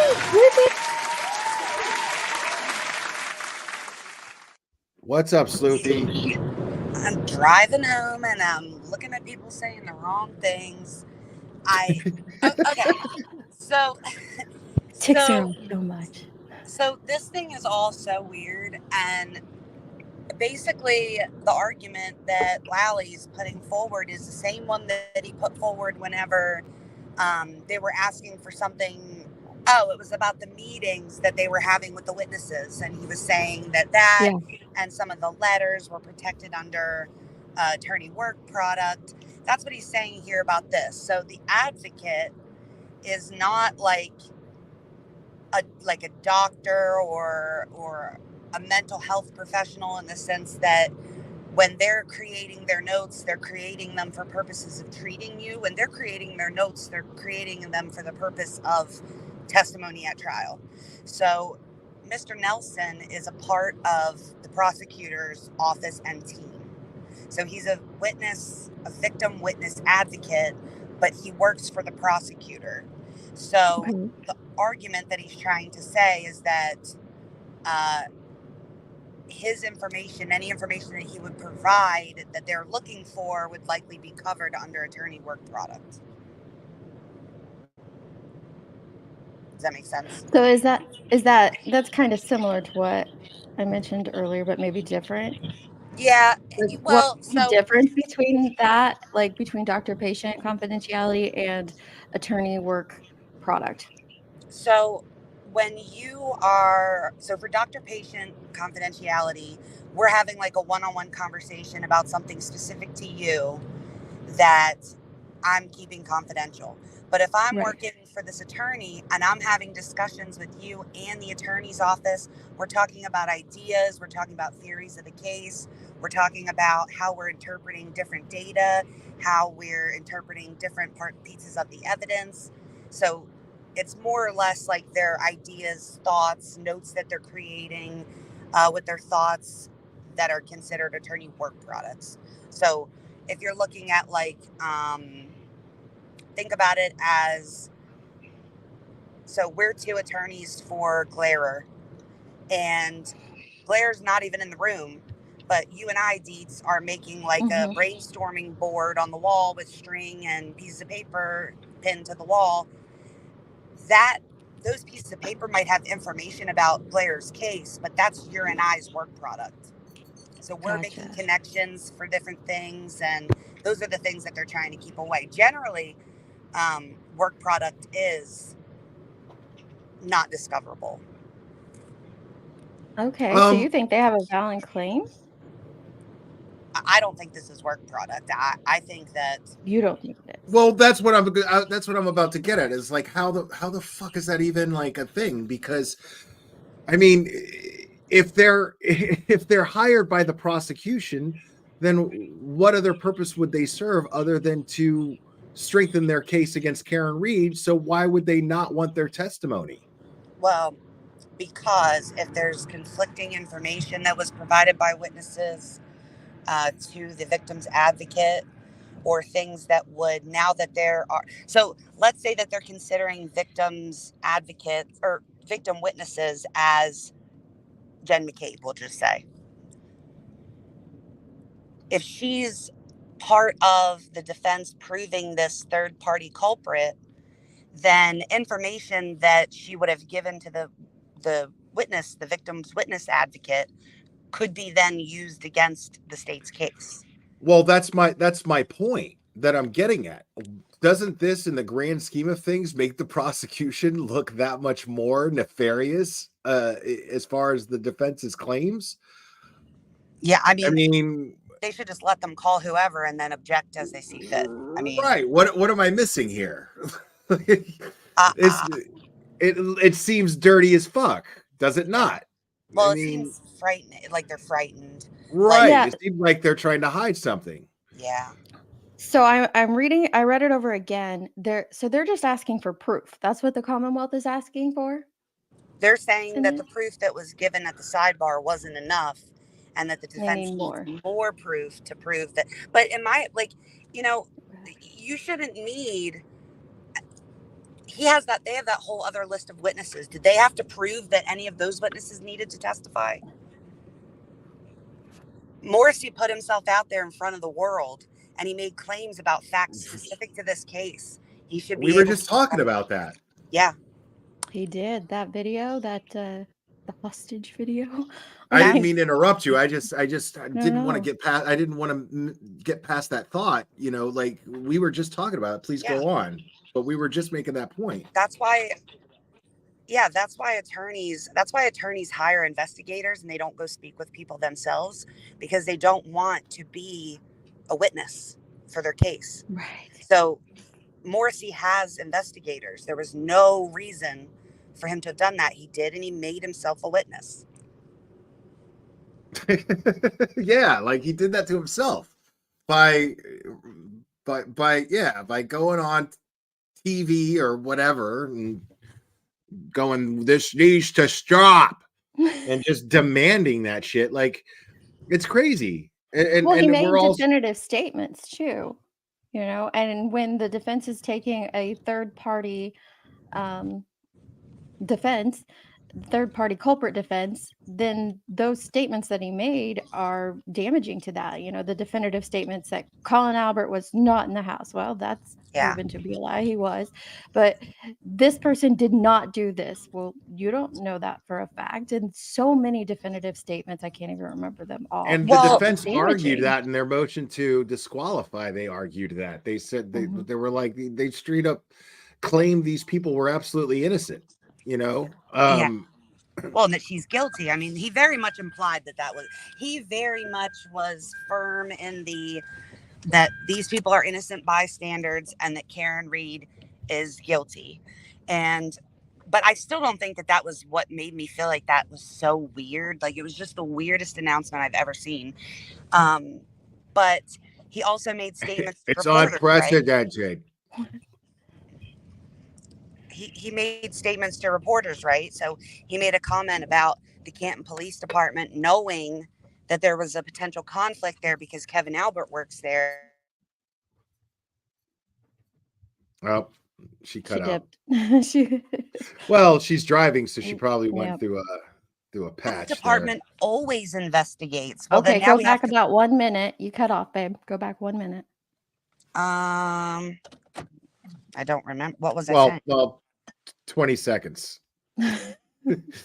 What's up, Sleuthy? I'm driving home and I'm looking at people saying the wrong things. Okay. So ticks me so much. So this thing is all so weird, and basically the argument that Lally's putting forward is the same one that he put forward whenever they were asking for something. Oh, it was about the meetings that they were having with the witnesses, and he was saying that and some of the letters were protected under attorney work product. That's what he's saying here about this. So the advocate is not like a doctor or a mental health professional in the sense that when they're creating their notes, they're creating them for purposes of treating you. When they're creating their notes, they're creating them for the purpose of testimony at trial. So Mr. Nelson is a part of the prosecutor's office and team. So he's a victim witness advocate, but he works for the prosecutor. So the argument that he's trying to say is that his information, any information that he would provide that they're looking for, would likely be covered under attorney work product. Does that make sense? So that's kind of similar to what I mentioned earlier, but maybe different? Yeah. Like, Well, what's the difference between that, like between doctor-patient confidentiality and attorney work product? So for doctor-patient confidentiality, we're having like a one-on-one conversation about something specific to you that I'm keeping confidential. But if I'm working for this attorney and I'm having discussions with you and the attorney's office, we're talking about ideas, we're talking about theories of the case, we're talking about how we're interpreting different data, how we're interpreting different pieces of the evidence. So it's more or less like their ideas, thoughts, notes that they're creating with their thoughts that are considered attorney work products. So if you're looking at like, think about it as, so we're two attorneys for Glairer, and Glairer's not even in the room, but you and I, Dietz, are making like a brainstorming board on the wall with string and pieces of paper pinned to the wall. Those pieces of paper might have information about Glairer's case, but that's your and I's work product. So we're making connections for different things, and those are the things that they're trying to keep away. Generally, work product is not discoverable. Okay, so you think they have a valid claim? I don't think this is work product. I think that you don't think it is. Well, that's what I'm about to get at. Is like how the fuck is that even like a thing? Because, I mean, if they're hired by the prosecution, then what other purpose would they serve other than to strengthen their case against Karen Reed? So why would they not want their testimony? Well, because if there's conflicting information that was provided by witnesses to the victim's advocate, or things that would, now that there are, so let's say that they're considering victims advocates or victim witnesses as Jen McCabe, we'll just say. If she's part of the defense proving this third party culprit, then information that she would have given to the witness, the victim's witness advocate, could be then used against the state's case. Well, that's my point that I'm getting at. Doesn't this, in the grand scheme of things, make the prosecution look that much more nefarious as far as the defense's claims? Yeah, I mean, they should just let them call whoever and then object as they see fit. I mean, right. What am I missing here? It seems dirty as fuck, does it not? Well, it seems frightening, like they're frightened. Right. Yeah. It seems like they're trying to hide something. Yeah. So I'm reading, I read it over again. They're just asking for proof. That's what the Commonwealth is asking for. They're saying that the proof that was given at the sidebar wasn't enough, and that the defense needs more proof to prove that. But in my, you shouldn't need, they have that whole other list of witnesses. Did they have to prove that any of those witnesses needed to testify? Morrisy put himself out there in front of the world, and he made claims about facts specific to this case. He should be. We were just talking about that. Yeah. He did that video, the hostage video. I didn't mean to interrupt you. I didn't want to get past. I didn't want to get past that thought. Like we were just talking about it. Please go on. But we were just making that point. That's why attorneys hire investigators, and they don't go speak with people themselves, because they don't want to be a witness for their case. Right. So Morrisy has investigators. There was no reason for him to have done that. He did, and he made himself a witness. Yeah, like he did that to himself by going on TV or whatever and going, this needs to stop. and just demanding that shit. Like, it's crazy. And Well, he made we're all definitive statements too, you know, and when the defense is taking a third party defense, third party culprit defense, then those statements that he made are damaging to that. You know, the definitive statements that Colin Albert was not in the house. Well, that's Yeah. proven to be a lie. He was, but this person did not do this. Well, you don't know that for a fact. And so many definitive statements, I can't even remember them all. and the defense argued that in their motion to disqualify. They argued that. They said they were like, they straight up claimed these people were absolutely innocent, you know? Yeah. Well, and that she's guilty. I mean, he very much implied he very much was firm in that these people are innocent bystanders and that Karen Reed is guilty. But I still don't think that was what made me feel like that was so weird. Like, it was just the weirdest announcement I've ever seen. But he also made statements. It's reporters, unprecedented. Right? He made statements to reporters, right? So he made a comment about the Canton Police Department knowing that there was a potential conflict there because Kevin Albert works there. Oh, she cut out. She Well, she's driving, so she probably went through a patch. The department always investigates. Well, okay, then now go we back have to, about 1 minute. You cut off, babe. Go back 1 minute. I don't remember. What was I saying? Well, 20 seconds.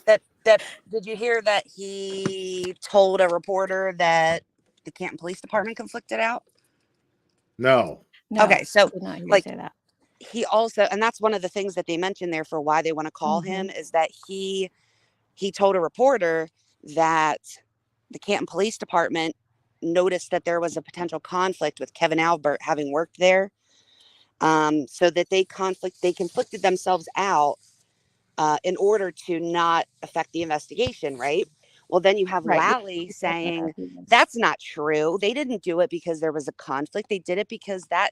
That did you hear that he told a reporter that the Canton Police Department conflicted out? No. Okay, so did not hear you like say that. he also, and that's one of the things that they mentioned there for why they want to call him, is that he told a reporter that the Canton Police Department noticed that there was a potential conflict with Kevin Albert having worked there. So that they conflicted themselves out in order to not affect the investigation, right? Well, then you have Lally saying that's not true. They didn't do it because there was a conflict. They did it because that,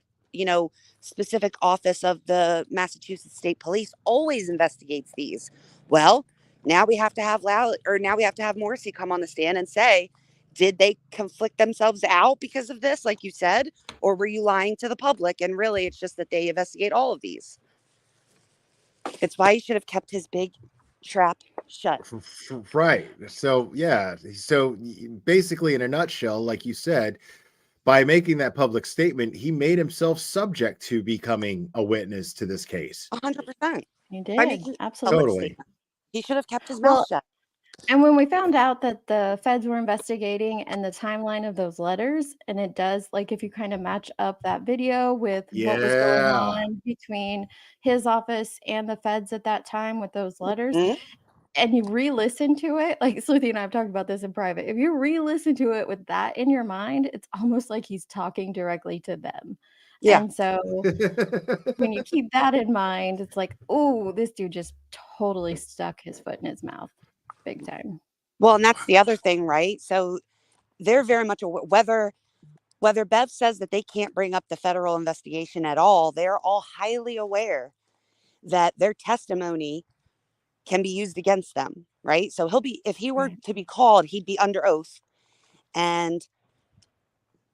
specific office of the Massachusetts State Police always investigates these. Well, now we have to have Morrisy come on the stand and say, did they conflict themselves out because of this, like you said, or were you lying to the public? And really, it's just that they investigate all of these. It's why he should have kept his big trap shut. Right. So, yeah. So basically, in a nutshell, like you said, by making that public statement, he made himself subject to becoming a witness to this case. 100%. He did. Absolutely. Totally. He should have kept his mouth shut. And when we found out that the feds were investigating and the timeline of those letters, and it does, like, if you kind of match up that video with what was going on between his office and the feds at that time with those letters, and you re-listen to it, like Sleuthie and I have talked about this in private. If you re-listen to it with that in your mind, it's almost like he's talking directly to them. Yeah. And so when you keep that in mind, it's like, oh, this dude just totally stuck his foot in his mouth. Big time. Well, and that's the other thing, right? So they're very much aware, whether Bev says that they can't bring up the federal investigation at all, they're all highly aware that their testimony can be used against them, right? So if he were to be called, he'd be under oath, and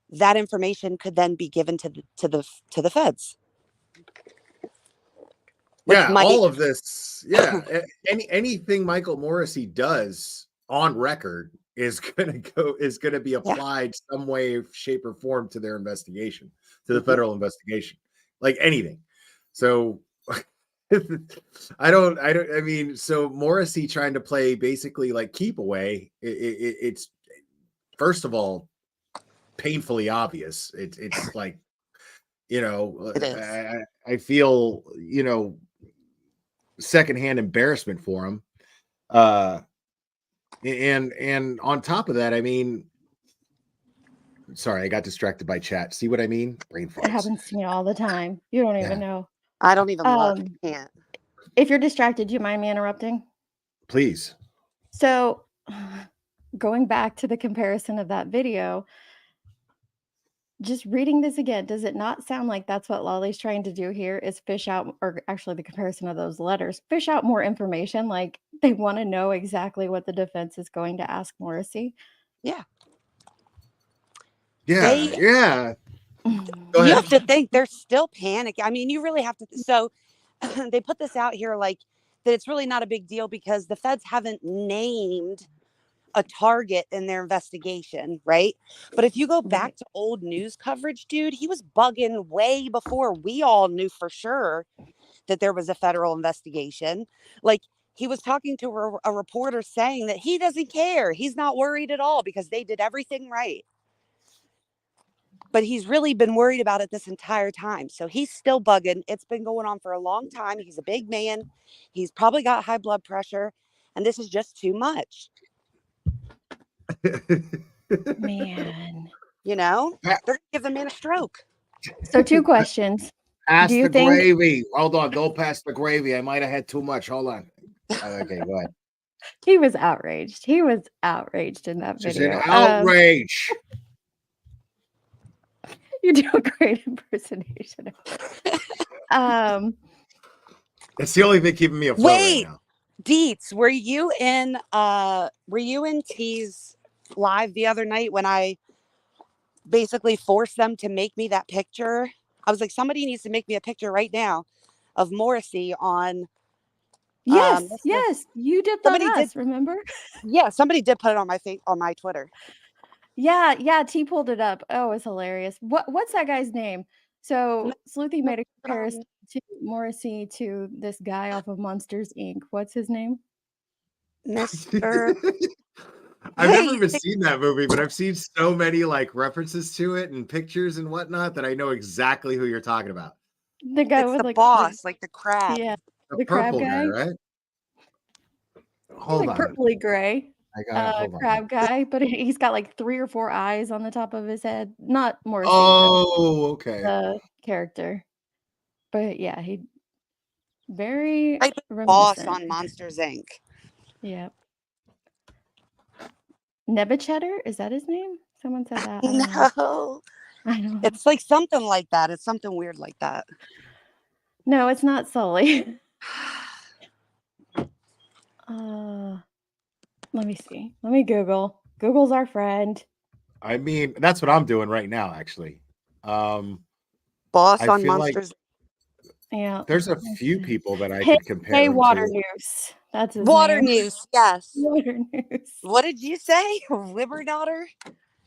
that information could then be given to the feds. All of this. Yeah. Anything Michael Morrisy does on record is going to be applied some way, shape, or form to their investigation, to the federal investigation, like anything. So I mean, so Morrisy trying to play basically like keep away. It's first of all, painfully obvious. It's like, I feel, secondhand embarrassment for him. And on top of that, I mean, sorry, I got distracted by chat. See what I mean? Brain farts. It happens to me all the time. You don't even know. I don't even look. I can't. If you're distracted, do you mind me interrupting? Please. So going back to the comparison of that video, just reading this again, does it not sound like that's what Lolly's trying to do here, is fish out, or actually the comparison of those letters, fish out more information? Like, they want to know exactly what the defense is going to ask Morrisy. Yeah. Yeah. Go You ahead. have to think they're still panicking. I mean, you really have to. So they put this out here like that it's really not a big deal because the feds haven't named a target in their investigation, right? But if you go back to old news coverage, dude, he was bugging way before we all knew for sure that there was a federal investigation. Like, he was talking to a reporter saying that he doesn't care. He's not worried at all because they did everything right. But he's really been worried about it this entire time. So he's still bugging. It's been going on for a long time. He's a big man. He's probably got high blood pressure. And this is just too much. Man. You know, they're going to give the man a stroke. So 2 questions. Pass Do you the think gravy. Hold on. Don't pass the gravy. I might have had too much. Hold on. Okay, go ahead. he was outraged? He was outraged in that She's video. an outrage. You do a great impersonation. That's the only thing keeping me afloat Wait, right now. Deets, were you in T's live the other night when I basically forced them to make me that picture? I was like, somebody needs to make me a picture right now of Morrisy on. Yes, yes, you did that. Somebody did, remember? Yeah, somebody did put it on my Twitter. Yeah, T pulled it up. Oh, it's hilarious. What's that guy's name? So Sleuthy made a comparison to Morrisy to this guy off of Monsters Inc. What's his name? Mr. I've never even seen that movie, but I've seen so many like references to it and pictures and whatnot that I know exactly who you're talking about. The guy It's with the like boss, like the crab. Yeah, The crab purple guy, guy, right? He's Hold like on. purpley gray. Hold on. Crab guy, but he's got like 3 or 4 eyes on the top of his head. Not Morrisy, Oh, okay. the character. But yeah, he very Like the boss on Monsters Inc. Yeah. Nebuchadnezzar, is that his name? Someone said that. I don't know. No, I know. it's like something like that. It's something weird like that. No, it's not Sully. Let me see. Let me Google. Google's our friend. I mean, that's what I'm doing right now, actually. Boss I on feel like Monsters. Yeah. there's a few people that I Hey, could compare hey him Water to. News. That's his Water name. News, yes. Water News. What did you say? Liver daughter?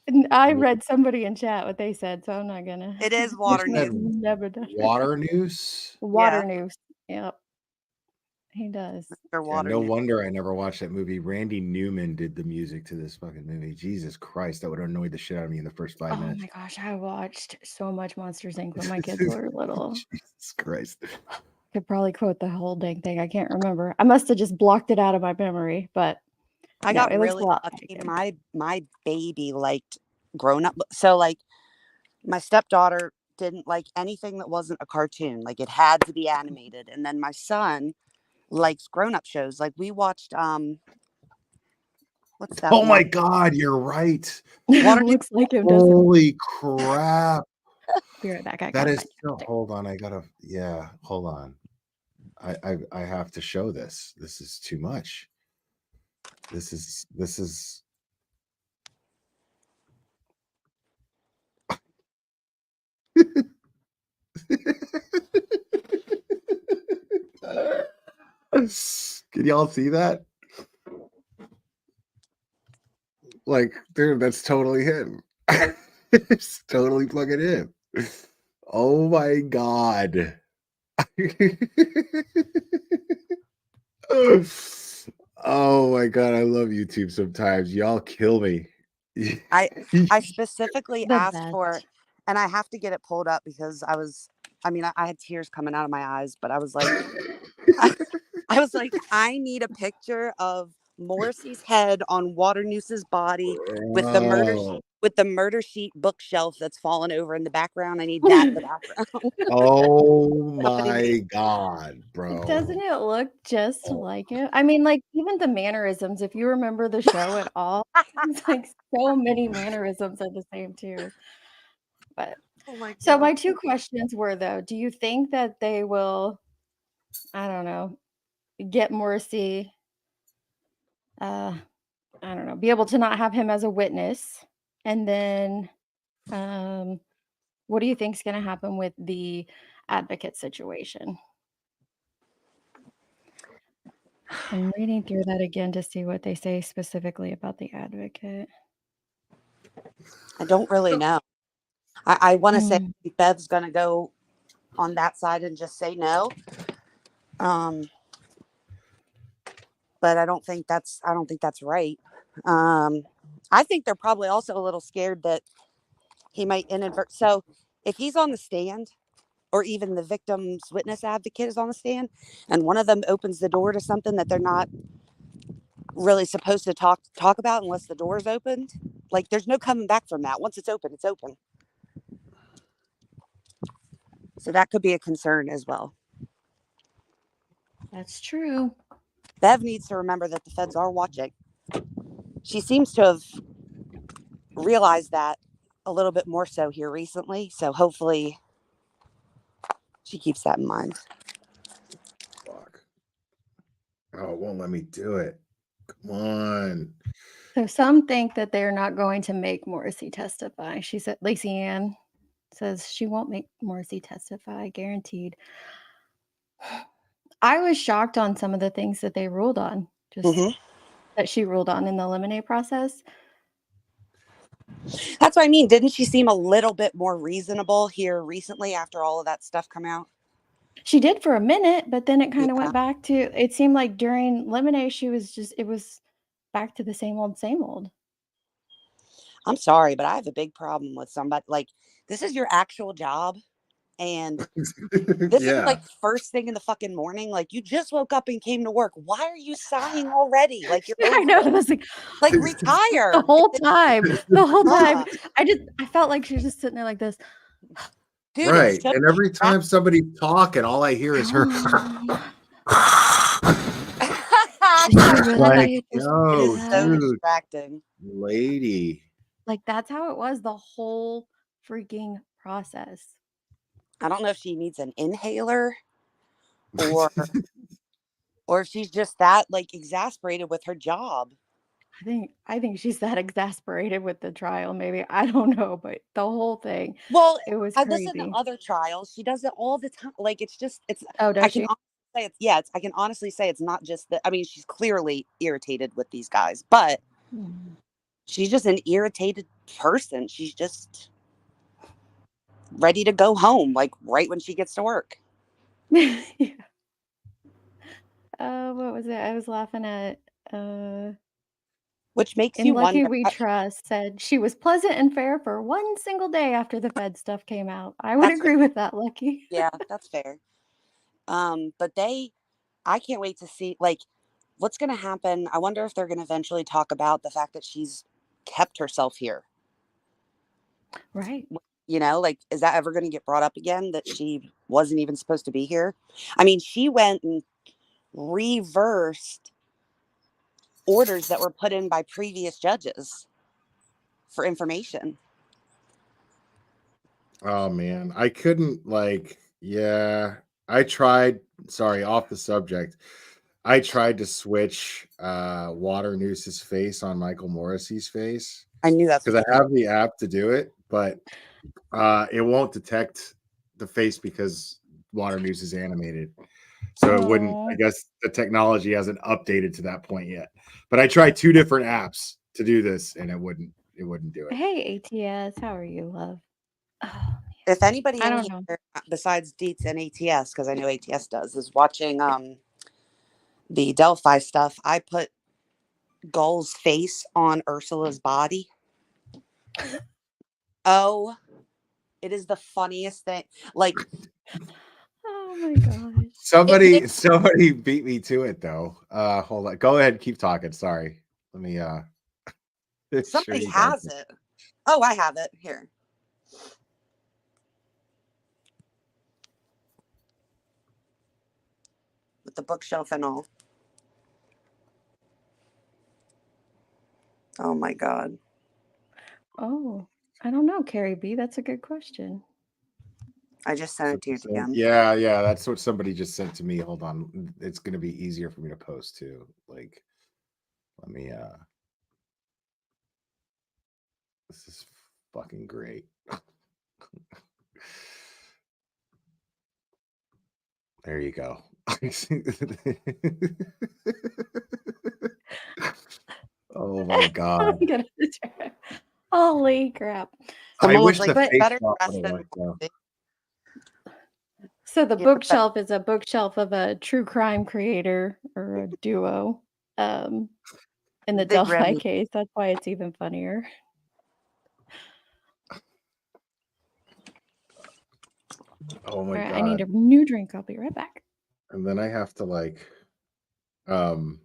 And I read somebody in chat what they said, so I'm not gonna. It is You Water said News. Water News? Water Yeah. News. Yep. He does. Mr. Yeah, Water no News. wonder I never watched that movie. Randy Newman did the music to this fucking movie. Jesus Christ, that would have annoyed the shit out of me in the first 5 Oh minutes. my gosh, I watched so much Monsters Inc. when my kids were little. Jesus Christ. Could probably quote the whole dang thing. I can't remember. I must have just blocked it out of my memory, but I no, got it was really a lot. lucky. My baby liked grown up. So like my stepdaughter didn't like anything that wasn't a cartoon. Like it had to be animated. And then my son likes grown up shows. Like we watched what's that? Oh my one? God, you're right. Water Looks like him, doesn't it? Holy crap. Be right back. I That got is so, hold on. I gotta, yeah, hold on. I have to show this. This is too much. This is Can y'all see that? Like, dude, that's totally him. It's totally fucking him. Oh my God. Oh my God, I love YouTube sometimes. Y'all kill me. I specifically The asked best. for, and I have to get it pulled up because I had tears coming out of my eyes, but I was like, I was like, I need a picture of Morrisy's head on Water News's body with the murder sheet bookshelf that's fallen over in the background. I need that in the background. Oh my God, bro. Doesn't it look just like it? I mean, like even the mannerisms, if you remember the show at all, it's like so many mannerisms are the same too. But Oh my so God. my 2 questions were though, do you think that they will, I don't know, get Morrisy I don't know, be able to not have him as a witness. And then what do you think is going to happen with the advocate situation? I'm reading through that again to see what they say specifically about the advocate. I don't really know. I want to say Bev's going to go on that side and just say no. But I don't think that's right. I think they're probably also a little scared that he might inadvert. So if he's on the stand, or even the victim's witness advocate is on the stand, and one of them opens the door to something that they're not really supposed to talk about unless the door is opened, like there's no coming back from that. Once it's open, it's open. So that could be a concern as well. That's true. Bev needs to remember that the feds are watching. She seems to have realized that a little bit more so here recently. So hopefully she keeps that in mind. Fuck. Oh, it won't let me do it. Come on. So some think that they're not going to make Morrisy testify. She said, Lacey Ann says she won't make Morrisy testify, guaranteed. I was shocked on some of the things that they ruled on, just that she ruled on in the eliminate process. That's what I mean. Didn't she seem a little bit more reasonable here recently after all of that stuff come out? She did for a minute, but then it kind of went back to, it seemed like during eliminate, it was back to the same old, same old. I'm sorry, but I have a big problem with somebody. Like, this is your actual job. And this is like first thing in the fucking morning. Like, you just woke up and came to work. Why are you sighing already? Like, you're I know. It was like retire the whole time. The whole time. I felt like she was just sitting there like this. Dude, right. And every time somebody's talking, all I hear is her. Like, yo, so dude, distracting. lady. Like, that's how it was the whole freaking process. I don't know if she needs an inhaler or if she's just that like exasperated with her job. I think she's that exasperated with the trial. Maybe, I don't know, but the whole thing. Well, it was I crazy. listen to other trials. She does it all the time. Like, it's just Oh, does she? I can honestly say it's not just that. I mean, she's clearly irritated with these guys, but she's just an irritated person. She's just ready to go home, like right when she gets to work. Yeah. What was it? I was laughing at which makes and you Lucky wonder. We Trust said she was pleasant and fair for one single day after the Fed stuff came out. I would agree with that, Lucky. Yeah, that's fair. But I can't wait to see like what's going to happen. I wonder if they're going to eventually talk about the fact that she's kept herself here. Right. You know, like, is that ever going to get brought up again that she wasn't even supposed to be here? I mean, she went and reversed orders that were put in by previous judges for information. Oh man, I couldn't I tried, sorry, off the subject. I tried to switch Water Noose's face on Michael Morrisy's face. I knew that's because I have the app to do it, but it won't detect the face because Water Noose is animated. So it wouldn't, I guess the technology hasn't updated to that point yet. But I tried 2 different apps to do this and it wouldn't do it. Hey, ATS, how are you, love? Oh, if anybody I in don't here know. besides Dietz and ATS, because I know ATS does, is watching the Delphi stuff, I put Gull's face on Ursula's body. Oh, it is the funniest thing. Like, oh my gosh. Somebody beat me to it though. Hold on. Go ahead, keep talking. Sorry. Let me somebody has it. Oh, I have it here. With the bookshelf and all. Oh my God. Oh, I don't know, Carrie B. That's a good question. I just sent it to you, DM. Yeah, that's what somebody just sent to me. Hold on. It's gonna be easier for me to post too. Like Let me this is fucking great. There you go. Oh my god. I'm gonna try. Holy crap. I wish the But- face better swap dressed would've than worked, though. So the Yeah, bookshelf is a bookshelf of a true crime creator or a duo. In the Big Delphi Remy. case, that's why it's even funnier. Oh All my right, I need god. a new drink. I'll be right back. And then I have to like oh,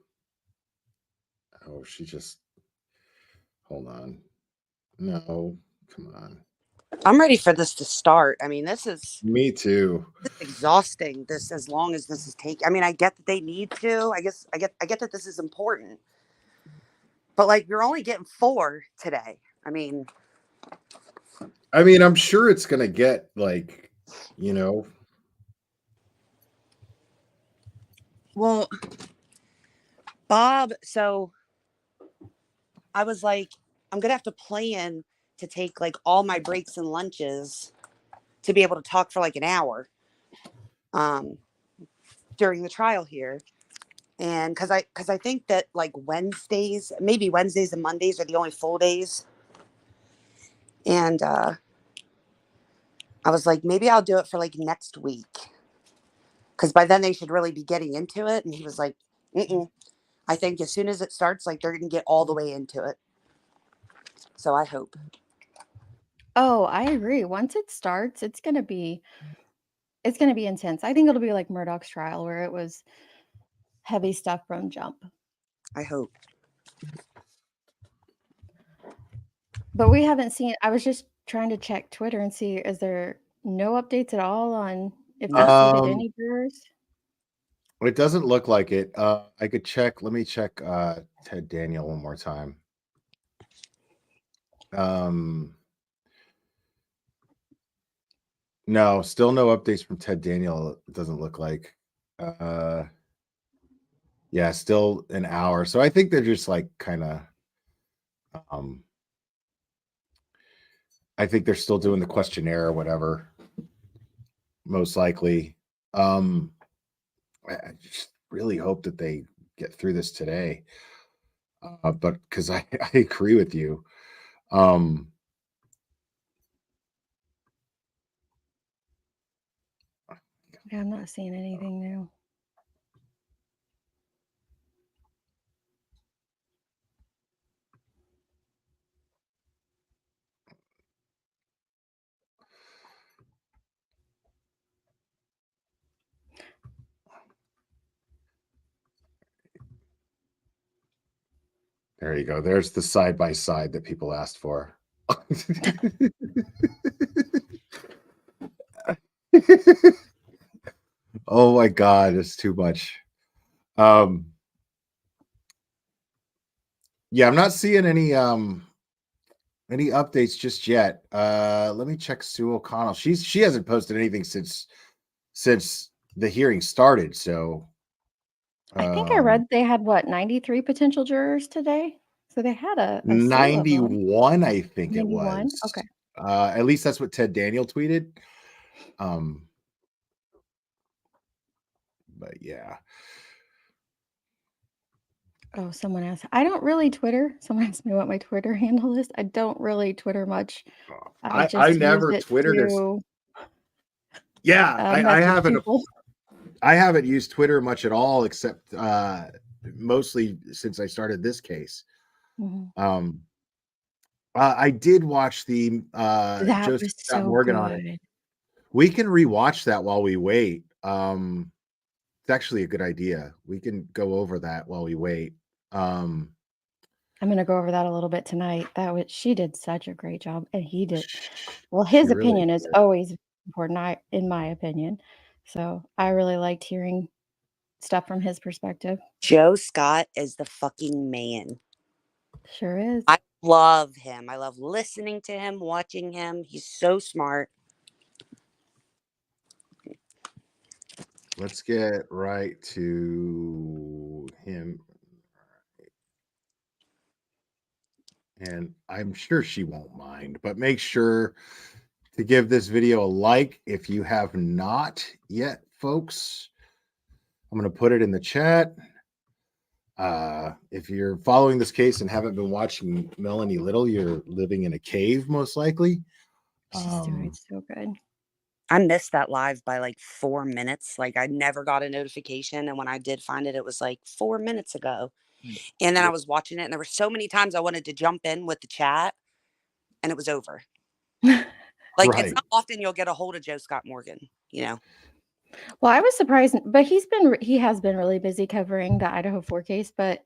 she just hold on. No, come on. I'm ready for this to start. I mean, this is Me too. exhausting. This, as long as this is taking. I mean, I get that they need to. I get that this is important. But like, you're only getting 4 today. I mean, I'm sure it's gonna get like, you know. well, Bob. So I was like, I'm gonna have to plan to take like all my breaks and lunches to be able to talk for like an hour during the trial here. And because I think that like maybe Wednesdays and Mondays are the only full days. And I was like, maybe I'll do it for like next week, because by then they should really be getting into it. And he was like, I think as soon as it starts, like they're gonna get all the way into it. So I hope. Oh, I agree. Once it starts, it's gonna be intense. I think it'll be like Murdoch's trial, where it was heavy stuff from jump. I hope. But we haven't seen. I was just trying to check Twitter and see, is there no updates at all on if they seated any jurors? It doesn't look like it. I could check. Let me check Ted Daniel one more time. No, still no updates from Ted Daniel. It doesn't look like. Yeah, still an hour. So I think they're just like kind of I think they're still doing the questionnaire or whatever. Most likely. I just really hope that they get through this today. But because I agree with you. Yeah, I'm not seeing anything new. There you go. There's the side by side that people asked for. Oh my god, it's too much. Yeah, I'm not seeing any updates just yet. Let me check Sue O'Connell. She hasn't posted anything since the hearing started. So I think I read they had 93 potential jurors today. So they had a slew of them. 91, I think 91? it was. Okay. At least that's what Ted Daniel tweeted. But yeah. Oh, someone asked. I don't really Twitter. Someone asked me what my Twitter handle is. I don't really Twitter much. I just never use it Twittered. to, Yeah, I message haven't. people. I haven't used Twitter much at all, except mostly since I started this case. Mhm. I did watch the That Joseph was Scott so Morgan on it. good. We can rewatch that while we wait. It's actually a good idea. We can go over that while we wait. I'm gonna go over that a little bit tonight. She did such a great job, and he did. Well, his She really opinion is did. always important, in my opinion. So I really liked hearing stuff from his perspective. Joe Scott is the fucking man. Sure is. I love him. I love listening to him, watching him. He's so smart. Let's get right to him. and I'm sure she won't mind, but make sure to give this video a like if you have not yet, folks. I'm going to put it in the chat. If you're following this case and haven't been watching Melanie Little, you're living in a cave, most likely. She's doing so good. I missed that live by like 4 minutes. Like I never got a notification. And when I did find it, it was like 4 minutes ago. And then I was watching it and there were so many times I wanted to jump in with the chat and it was over. Like it's not often you'll get a hold of Joe Scott Morgan, you know? Well, I was surprised, but he has been really busy covering the Idaho 4 case, but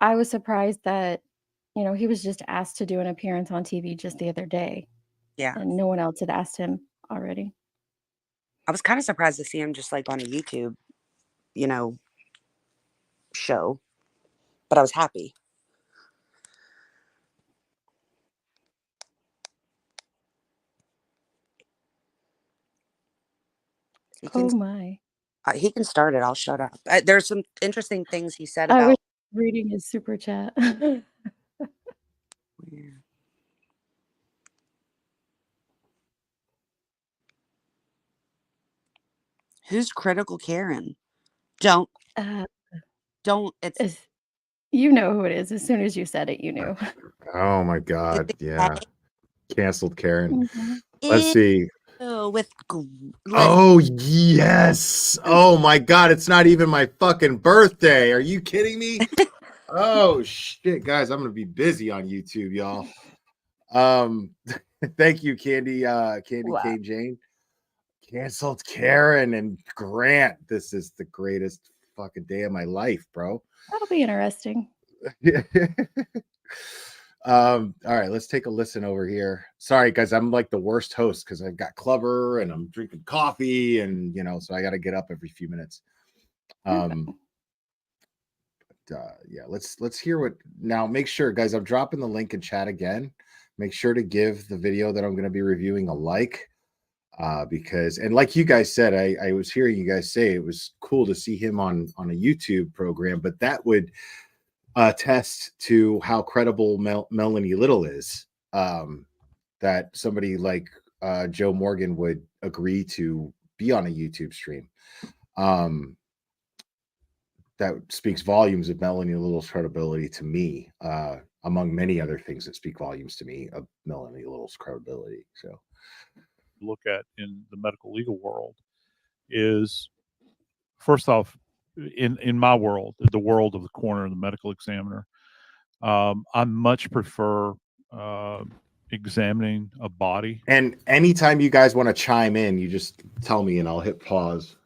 I was surprised that, you know, he was just asked to do an appearance on TV just the other day. Yeah. And no one else had asked him already. I was kind of surprised to see him just like on a YouTube, you know, show, but I was happy. Oh my. He can start it. I'll shut up. There's some interesting things he said I about. was reading his super chat. Who's Critical Karen? Don't. It's. You know who it is. As soon as you said it, you knew. Oh my God. Yeah. Canceled Karen. Mhm. Let's see. With Oh, yes. Oh my God. It's not even my fucking birthday. Are you kidding me? Oh shit, guys. I'm going to be busy on YouTube, y'all. Thank you, Candy Cane Jane. Canceled Karen and Grant. This is the greatest fucking day of my life, bro. That'll be interesting. All right, let's take a listen over here. Sorry, guys, I'm like the worst host because I've got Clever and I'm drinking coffee and, you know, so I got to get up every few minutes. Yeah, let's hear what now. Make sure, guys, I'm dropping the link in chat again. Make sure to give the video that I'm going to be reviewing a like. Because, and like you guys said, I was hearing you guys say it was cool to see him on a YouTube program, but that would attest to how credible Melanie Little is, that somebody like Joe Morgan would agree to be on a YouTube stream. That speaks volumes of Melanie Little's credibility to me, among many other things that speak volumes to me of Melanie Little's credibility. So look at in the medical legal world is, first off, in my world, the world of the coroner and the medical examiner, I much prefer examining a body. And anytime you guys want to chime in, you just tell me and I'll hit pause.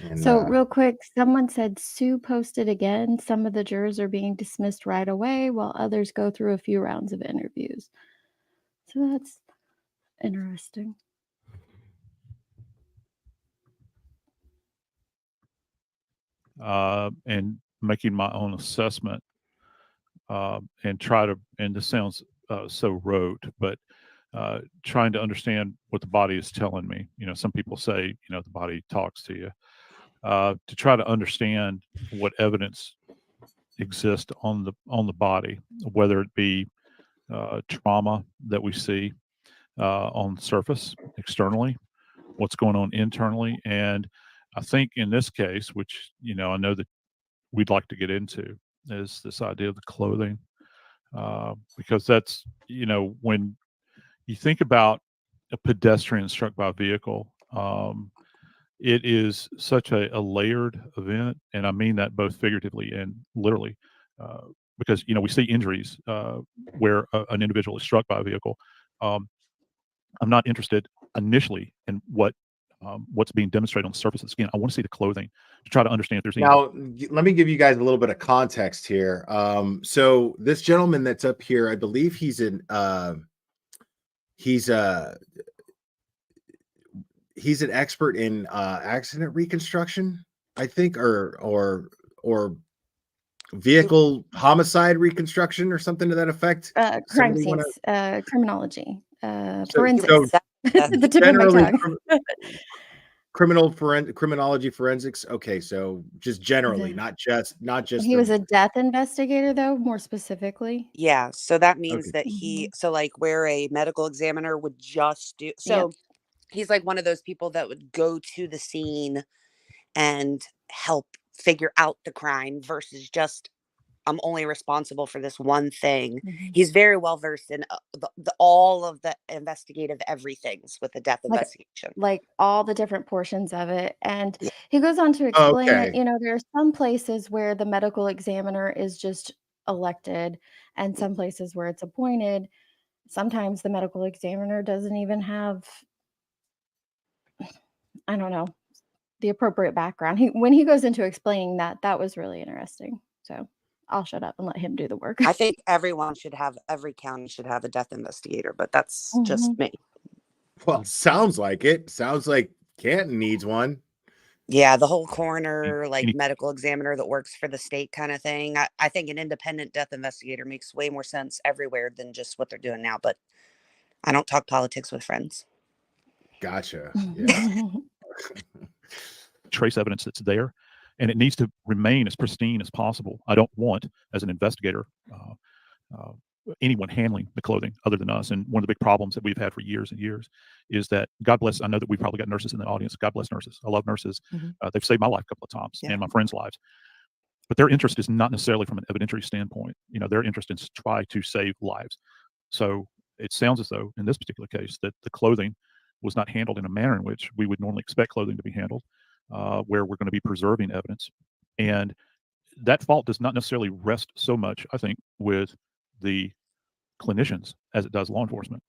And, So real quick, someone said Sue posted again. Some of the jurors are being dismissed right away while others go through a few rounds of interviews. So that's interesting. And making my own assessment, and try to, and this sounds so rote, but trying to understand what the body is telling me. You know, some people say, you know, the body talks to you. To try to understand what evidence exists on the body, whether it be trauma that we see on the surface externally, what's going on internally. And I think in this case, which, you know, I know that we'd like to get into, is this idea of the clothing, because that's, you know, when you think about a pedestrian struck by a vehicle, it is such a layered event, and I mean that both figuratively and literally, because, you know, we see injuries where an individual is struck by a vehicle. I'm not interested initially in what's being demonstrated on the surface of the skin. I want to see the clothing to try to understand if there's any. Now, let me give you guys a little bit of context here. So this gentleman that's up here, I believe he's an expert in accident reconstruction, I think, or vehicle homicide reconstruction or something to that effect. Crime Somebody scenes, wanna- criminology, So forensics. The tip of my tongue. criminology forensics. Okay, so just generally, Yeah. not just He was a death investigator, though, more specifically. Yeah, so that means Okay. that so like where a medical examiner would just do, Yep. so he's like one of those people that would go to the scene and help figure out the crime versus just I'm only responsible for this one thing. He's very well versed in all of the investigative everythings with the death investigation. Like all the different portions of it. And he goes on to Oh, explain that, okay. you know, there are some places where the medical examiner is just elected and some places where it's appointed. Sometimes the medical examiner doesn't even have, I don't know, the appropriate background. When he goes into explaining that, that was really interesting. So I'll shut up and let him do the work. I think every county should have a death investigator, but that's just me. Well, sounds like it. Sounds like Canton needs one. Yeah, the whole coroner, like medical examiner that works for the state kind of thing. I think an independent death investigator makes way more sense everywhere than just what they're doing now. But I don't talk politics with friends. Gotcha. Yeah. Trace evidence that's there, and it needs to remain as pristine as possible. I don't want, as an investigator, anyone handling the clothing other than us. And one of the big problems that we've had for years and years is that, God bless, I know that we've probably got nurses in the audience. God bless nurses. I love nurses. They've saved my life a couple of times and my friends' lives. But their interest is not necessarily from an evidentiary standpoint. You know, their interest is to try to save lives. So it sounds as though, in this particular case, that the clothing was not handled in a manner in which we would normally expect clothing to be handled, where we're going to be preserving evidence. And that fault does not necessarily rest so much, I think, with the clinicians as it does law enforcement,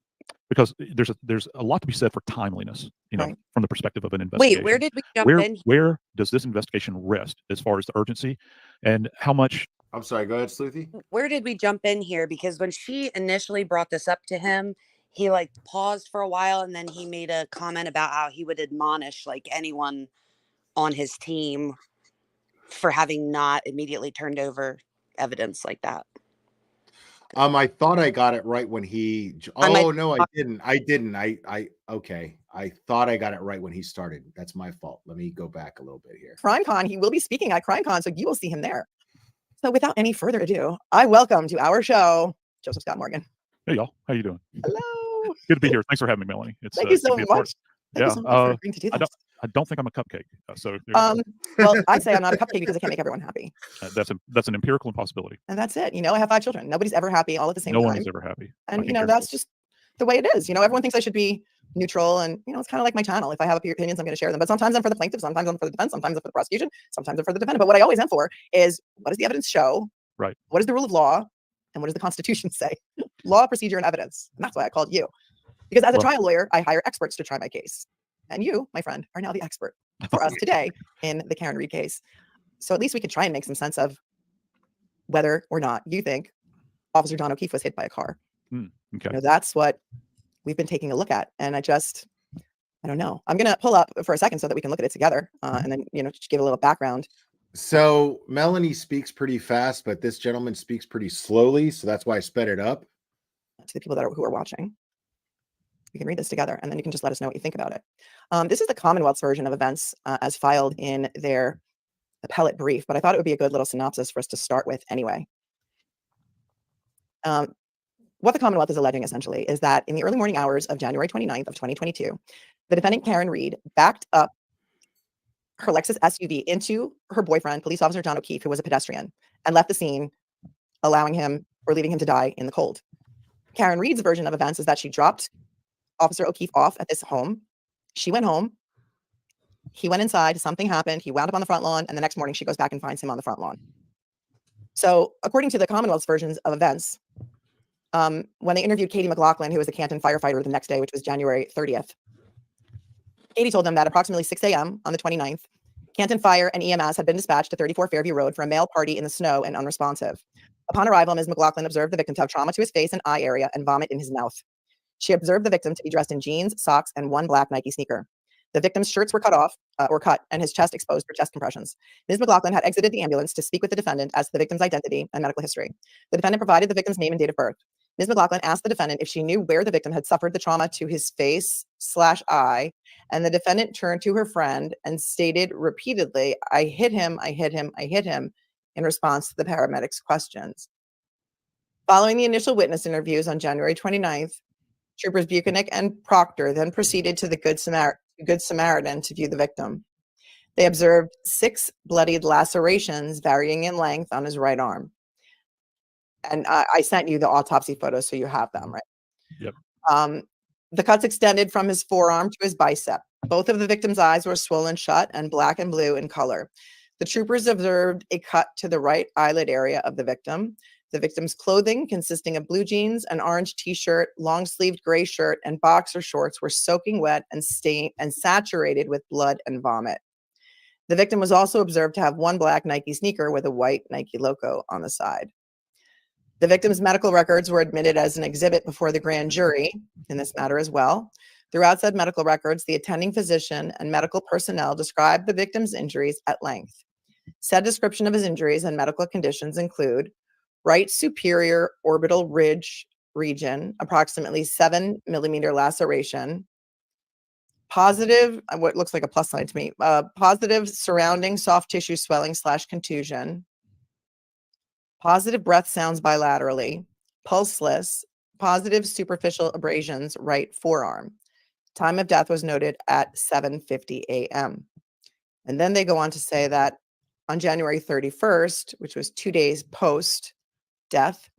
because there's a lot to be said for timeliness, you know, from the perspective of an investigation. Wait, where did we jump in? Where does this investigation rest as far as the urgency and how much? I'm sorry, go ahead, Sleuthy. Where did we jump in here? Because when she initially brought this up to him, he like paused for a while and then he made a comment about how he would admonish like anyone on his team for having not immediately turned over evidence like that. I thought I got it right when he. Oh no, I didn't. Okay. I thought I got it right when he started. That's my fault. Let me go back a little bit here. CrimeCon. He will be speaking at CrimeCon, so you will see him there. So without any further ado, I welcome to our show Joseph Scott Morgan. Hey y'all, how you doing? Hello. Good to be here. Thanks for having me, Melanie. It's Thank you so much. Yeah. Thank you so much for agreeing to do this. I don't think I'm a cupcake. So well, I say I'm not a cupcake because I can't make everyone happy. That's an empirical impossibility. And that's it. You know, I have 5 children. Nobody's ever happy all at the same time. No one is ever happy. And you know, that's just the way it is. You know, everyone thinks I should be neutral, and you know, it's kind of like my channel. If I have opinions, I'm going to share them. But sometimes I'm for the plaintiff, sometimes I'm for the defense, sometimes I'm for the prosecution, sometimes I'm for the defendant. But what I always am for is, what does the evidence show? Right. What is the rule of law? And what does the Constitution say? Law, procedure, and evidence. And that's why I called you. Because as a trial lawyer, I hire experts to try my case. And you, my friend, are now the expert for us today in the Karen Reed case. So at least we could try and make some sense of whether or not you think Officer John O'Keefe was hit by a car. Okay. You know, that's what we've been taking a look at. And I don't know. I'm going to pull up for a second so that we can look at it together and then, you know, just give a little background. So Melanie speaks pretty fast, but this gentleman speaks pretty slowly. So that's why I sped it up. To the people who are watching. We can read this together and then you can just let us know what you think about it. This is the Commonwealth's version of events as filed in their appellate brief, but I thought it would be a good little synopsis for us to start with anyway. What the Commonwealth is alleging essentially is that in the early morning hours of January 29th of 2022, the defendant Karen Reed backed up her Lexus SUV into her boyfriend, police officer John O'Keefe, who was a pedestrian, and left the scene, allowing him or leaving him to die in the cold. Karen Reed's version of events is that she dropped Officer O'Keefe off at this home. She went home. He went inside. Something happened. He wound up on the front lawn. And the next morning, she goes back and finds him on the front lawn. So according to the Commonwealth's versions of events, when they interviewed Katie McLaughlin, who was a Canton firefighter the next day, which was January 30th, Katie told them that approximately 6 a.m. on the 29th, Canton Fire and EMS had been dispatched to 34 Fairview Road for a male party in the snow and unresponsive. Upon arrival, Ms. McLaughlin observed the victim to have trauma to his face and eye area and vomit in his mouth. She observed the victim to be dressed in jeans, socks, and one black Nike sneaker. The victim's shirts were cut off or cut and his chest exposed for chest compressions. Ms. McLaughlin had exited the ambulance to speak with the defendant as to the victim's identity and medical history. The defendant provided the victim's name and date of birth. Ms. McLaughlin asked the defendant if she knew where the victim had suffered the trauma to his face/eye, and the defendant turned to her friend and stated repeatedly, "I hit him, I hit him, I hit him," in response to the paramedics' questions. Following the initial witness interviews on January 29th, Troopers Buchanan and Proctor then proceeded to the Good Samaritan to view the victim. They observed 6 bloodied lacerations varying in length on his right arm. And I sent you the autopsy photos, so you have them, right? Yep. The cuts extended from his forearm to his bicep. Both of the victim's eyes were swollen shut and black and blue in color. The troopers observed a cut to the right eyelid area of the victim. The victim's clothing, consisting of blue jeans, an orange t-shirt, long-sleeved gray shirt, and boxer shorts, were soaking wet and stained and saturated with blood and vomit. The victim was also observed to have one black Nike sneaker with a white Nike logo on the side. The victim's medical records were admitted as an exhibit before the grand jury in this matter as well. Throughout said medical records, the attending physician and medical personnel described the victim's injuries at length. Said description of his injuries and medical conditions include right superior orbital ridge region, approximately 7 millimeter laceration, positive, what looks like a plus sign to me, positive surrounding soft tissue swelling / contusion, positive breath sounds bilaterally, pulseless, positive superficial abrasions right forearm. Time of death was noted at 7:50 a.m. And then they go on to say that on January 31st, which was 2 days post death,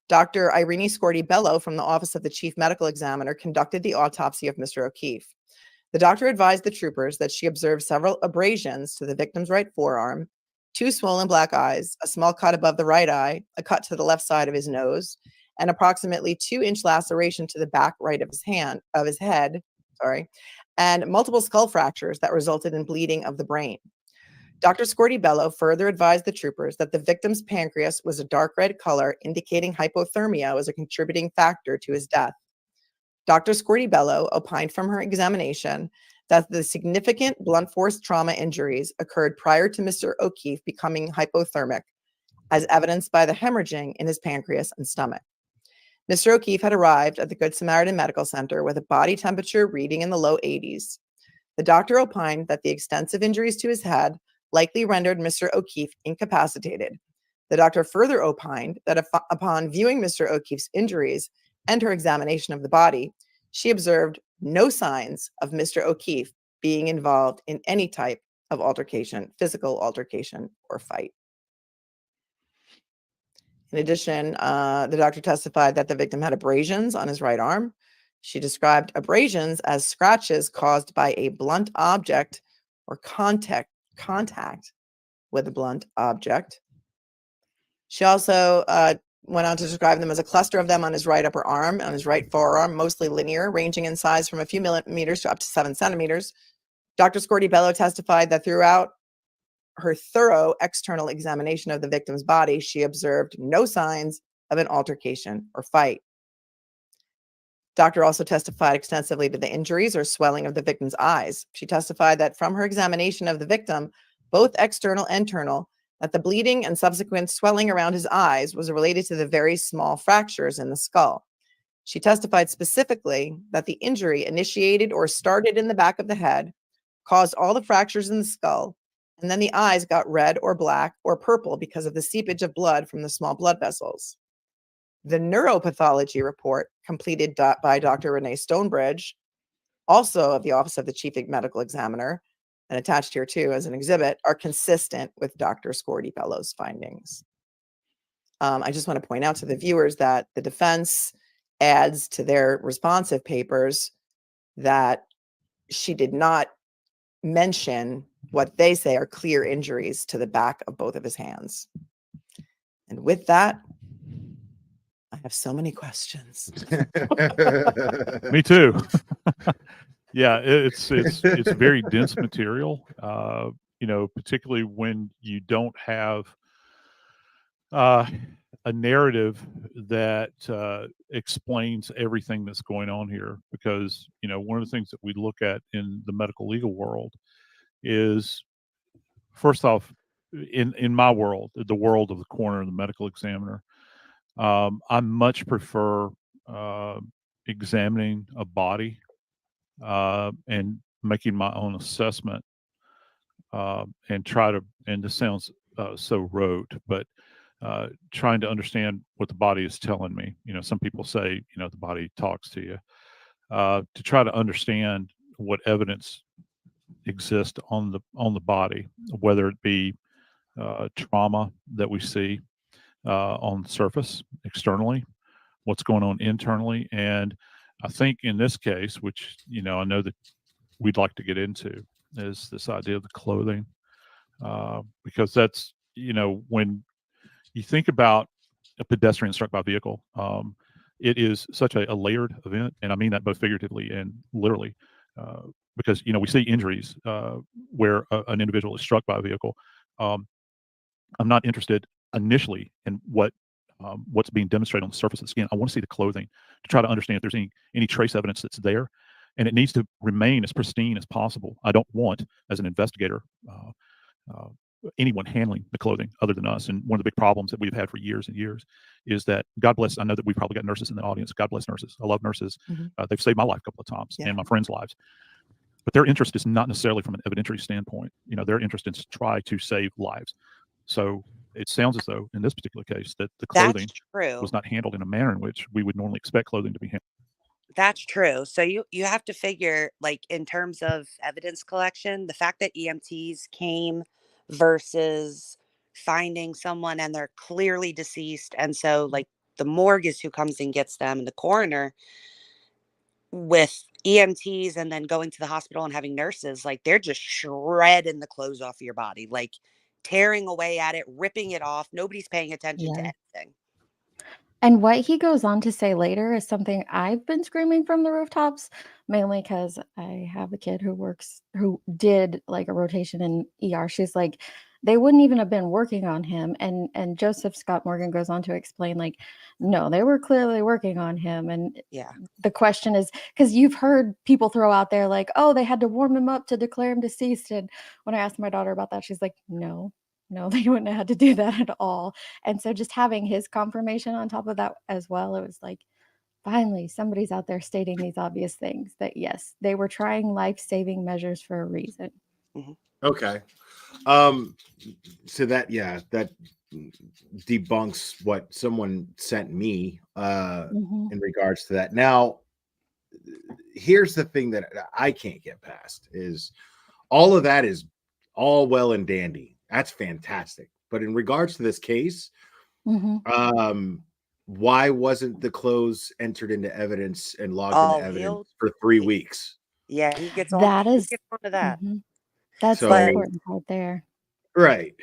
Dr. Irene Scorti-Bello from the Office of the Chief Medical Examiner conducted the autopsy of Mr. O'Keefe. The doctor advised the troopers that she observed several abrasions to the victim's right forearm, 2 swollen black eyes, a small cut above the right eye, a cut to the left side of his nose, and approximately 2-inch laceration to the back right of his head, and multiple skull fractures that resulted in bleeding of the brain. Dr. Scorti-Bello further advised the troopers that the victim's pancreas was a dark red color, indicating hypothermia was a contributing factor to his death. Dr. Scorti-Bello opined from her examination that the significant blunt force trauma injuries occurred prior to Mr. O'Keefe becoming hypothermic, as evidenced by the hemorrhaging in his pancreas and stomach. Mr. O'Keefe had arrived at the Good Samaritan Medical Center with a body temperature reading in the low 80s. The doctor opined that the extensive injuries to his head likely rendered Mr. O'Keefe incapacitated. The doctor further opined that upon viewing Mr. O'Keefe's injuries and her examination of the body, she observed no signs of Mr. O'Keefe being involved in any type of altercation, physical altercation, or fight. In addition, the doctor testified that the victim had abrasions on his right arm. She described abrasions as scratches caused by a blunt object or contact with a blunt object. She also went on to describe them as a cluster of them on his right upper arm, on his right forearm, mostly linear, ranging in size from a few millimeters to up to 7 centimeters. Dr. Scorti-Bello testified that throughout her thorough external examination of the victim's body, she observed no signs of an altercation or fight. Doctor also testified extensively to the injuries or swelling of the victim's eyes. She testified that from her examination of the victim, both external and internal, that the bleeding and subsequent swelling around his eyes was related to the very small fractures in the skull. She testified specifically that the injury initiated or started in the back of the head, caused all the fractures in the skull, and then the eyes got red or black or purple because of the seepage of blood from the small blood vessels. The neuropathology report completed by Dr. Renee Stonebridge, also of the Office of the Chief Medical Examiner, and attached here too as an exhibit, are consistent with Dr. Scorti-Bello's findings. I just want to point out to the viewers that the defense adds to their responsive papers that she did not mention what they say are clear injuries to the back of both of his hands. And with that, I have so many questions. Me too. Yeah, it's very dense material. Particularly when you don't have a narrative that explains everything that's going on here. Because one of the things that we look at in the medical legal world is, first off, in my world, the world of the coroner and the medical examiner, I much prefer examining a body and making my own assessment and try to, and this sounds so rote, but trying to understand what the body is telling me. Some people say, the body talks to you. To try to understand what evidence exists on the body, whether it be trauma that we see on the surface externally, what's going on internally. And I think in this case, which I know that we'd like to get into, is this idea of the clothing, because that's when you think about a pedestrian struck by a vehicle, it is such a layered event, and I mean that both figuratively and literally, because we see injuries where an individual is struck by a vehicle. I'm not interested initially in what's being demonstrated on the surface of the skin. I want to see the clothing to try to understand if there's any trace evidence that's there, and it needs to remain as pristine as possible. I don't want, as an investigator, anyone handling the clothing other than us. And one of the big problems that we've had for years and years is that, God bless, I know that we've probably got nurses in the audience. God bless nurses. I love nurses. They've saved my life a couple of times and my friends' lives. But their interest is not necessarily from an evidentiary standpoint. Their interest is to try to save lives. So it sounds as though in this particular case that the clothing was not handled in a manner in which we would normally expect clothing to be handled. That's true. So you have to figure, like, in terms of evidence collection, the fact that EMTs came versus finding someone and they're clearly deceased. And so, like, the morgue is who comes and gets them, and the coroner, with EMTs and then going to the hospital and having nurses, like, they're just shredding the clothes off of your body, like tearing away at it, ripping it off. Nobody's paying attention to anything. And what he goes on to say later is something I've been screaming from the rooftops, mainly because I have a kid who did like a rotation in ER. She's like, they wouldn't even have been working on him. And Joseph Scott Morgan goes on to explain, like, no, they were clearly working on him. And the question is, because you've heard people throw out there like, oh, they had to warm him up to declare him deceased. And when I asked my daughter about that, she's like, no, they wouldn't have had to do that at all. And so just having his confirmation on top of that as well, it was like, finally, somebody's out there stating these obvious things that, yes, they were trying life-saving measures for a reason. Okay. So that debunks what someone sent me in regards to that. Now, here's the thing that I can't get past is all of that is all well and dandy. That's fantastic. But in regards to this case, why wasn't the clothes entered into evidence and logged into evidence for 3 weeks? Yeah, he gets That is he gets onto that. That's So- the important part there. Right.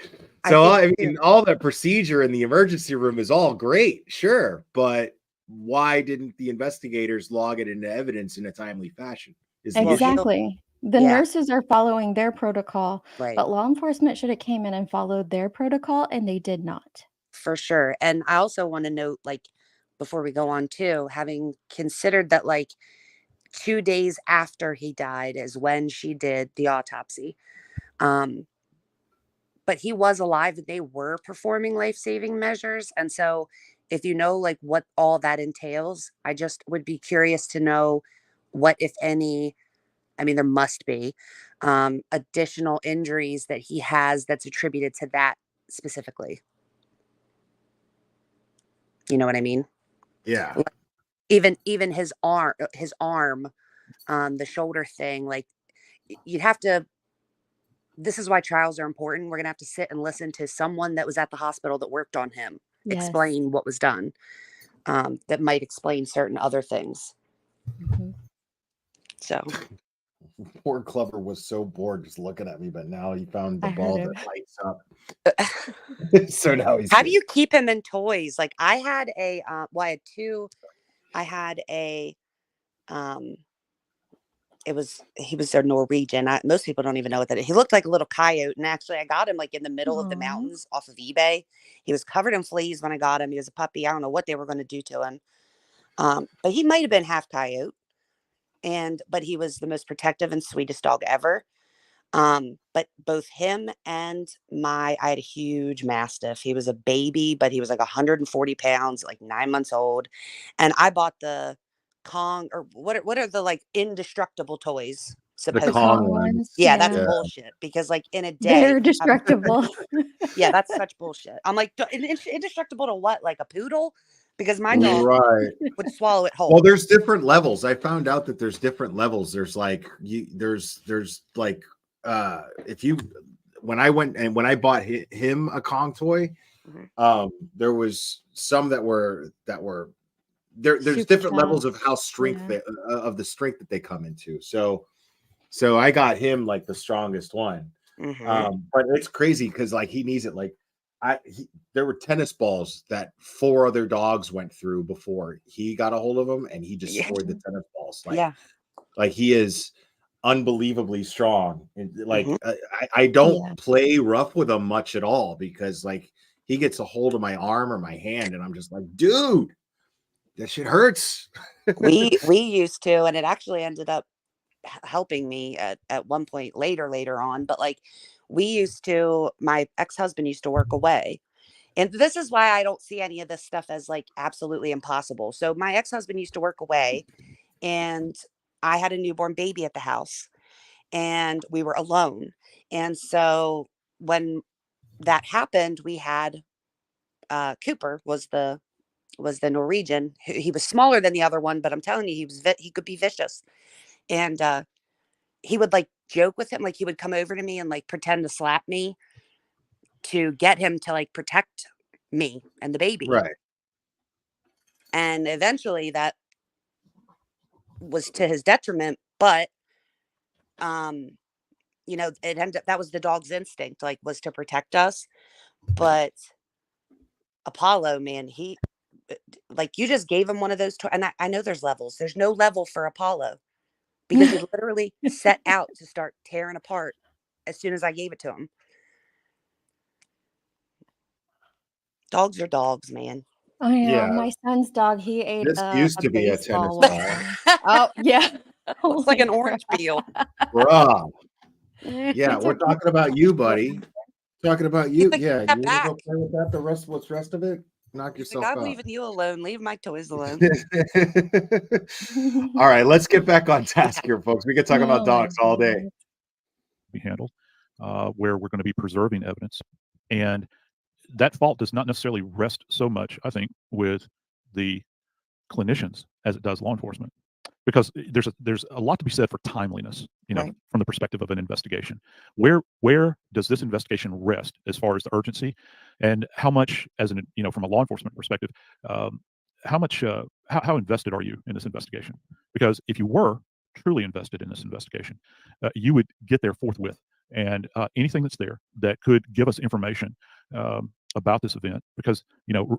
So I mean, all that procedure in the emergency room is all great, sure, but why didn't the investigators log it into evidence in a timely fashion? Is the issue. Exactly. The nurses are following their protocol, Right. but law enforcement should have came in and followed their protocol, and they did not. For sure. And I also want to note, like, before we go on too, having considered that, like, 2 days after he died is when she did the autopsy. But he was alive and they were performing life-saving measures. And so if you know, like, what all that entails, I just would be curious to know what, if any, I mean, there must be additional injuries that he has that's attributed to that specifically. You know what I mean? Yeah. Like, even his arm, the shoulder thing, like, you'd have to, this is why trials are important. We're going to have to sit and listen to someone that was at the hospital that worked on him explain what was done. That might explain certain other things. So Poor Clever was so bored just looking at me, but now he found the ball that lights up. So now he's. How do you keep him in toys? Like, I had a I had two. I had a he was a Norwegian. Most people don't even know what that is. He looked like a little coyote, and actually I got him like in the middle of the mountains off of eBay. He was covered in fleas when I got him. He was a puppy. I don't know what they were going to do to him. But he might have been half coyote, but he was the most protective and sweetest dog ever. But both him and I had a huge Mastiff. He was a baby, but he was like 140 pounds, like 9 months old. And I bought the Kong, or what are the like indestructible toys? The Supposedly. Kong ones. Yeah, that's Yeah. bullshit. Because like in a day, They're you have- destructible. yeah, that's such bullshit. I'm like, indestructible to what? Like a poodle? Because my dog Right. would swallow it whole. Well, there's different levels. I found out that there's different levels. There's like there's like if you when I went and when I bought him a Kong toy, there was some that were there's Super different levels fast. of how strength of the strength that they come into. So I got him like the strongest one. But it's crazy because like he needs it like there were tennis balls that 4 other dogs went through before he got a hold of them, and he destroyed the tennis balls. Like, like he is unbelievably strong. And like I don't play rough with him much at all because like he gets a hold of my arm or my hand, and I'm just like, dude, that shit hurts. we used to, and it actually ended up helping me at one point later on. But like we used to, my ex-husband used to work away. And this is why I don't see any of this stuff as like absolutely impossible. So my ex-husband used to work away, and I had a newborn baby at the house, and we were alone. And so when that happened, we had Cooper was the Norwegian. He was smaller than the other one, but I'm telling you, he could be vicious. And he would like joke with him, like he would come over to me and like pretend to slap me to get him to like protect me and the baby. Right. And eventually that was to his detriment, but you know, it ended up that was the dog's instinct, like was to protect us. But Apollo, man, he like you just gave him one of those and I know there's levels. There's no level for Apollo because he literally set out to start tearing apart as soon as I gave it to him. Dogs are dogs, man. I know. Yeah. My son's dog, he ate This used to be a tennis baseball ball. one. Oh, yeah. Looks like an orange peel. Bruh. Yeah, we're talking about you, buddy. Talking about you. like, Yeah, "Get you back." want to go play with that the rest of it? Knock He's yourself like, I'm out. leaving you alone. Leave my toys alone. All right, let's get back on task here, folks. We could talk about dogs all day. Be handled, where we're going to be preserving evidence, and that fault does not necessarily rest so much, I think, with the clinicians as it does law enforcement, because there's a lot to be said for timeliness, you know, Right. from the perspective of an investigation. Where does this investigation rest as far as the urgency, and how much, as an from a law enforcement perspective, how much how invested are you in this investigation? Because if you were truly invested in this investigation, you would get there forthwith, and anything that's there that could give us information about this event, because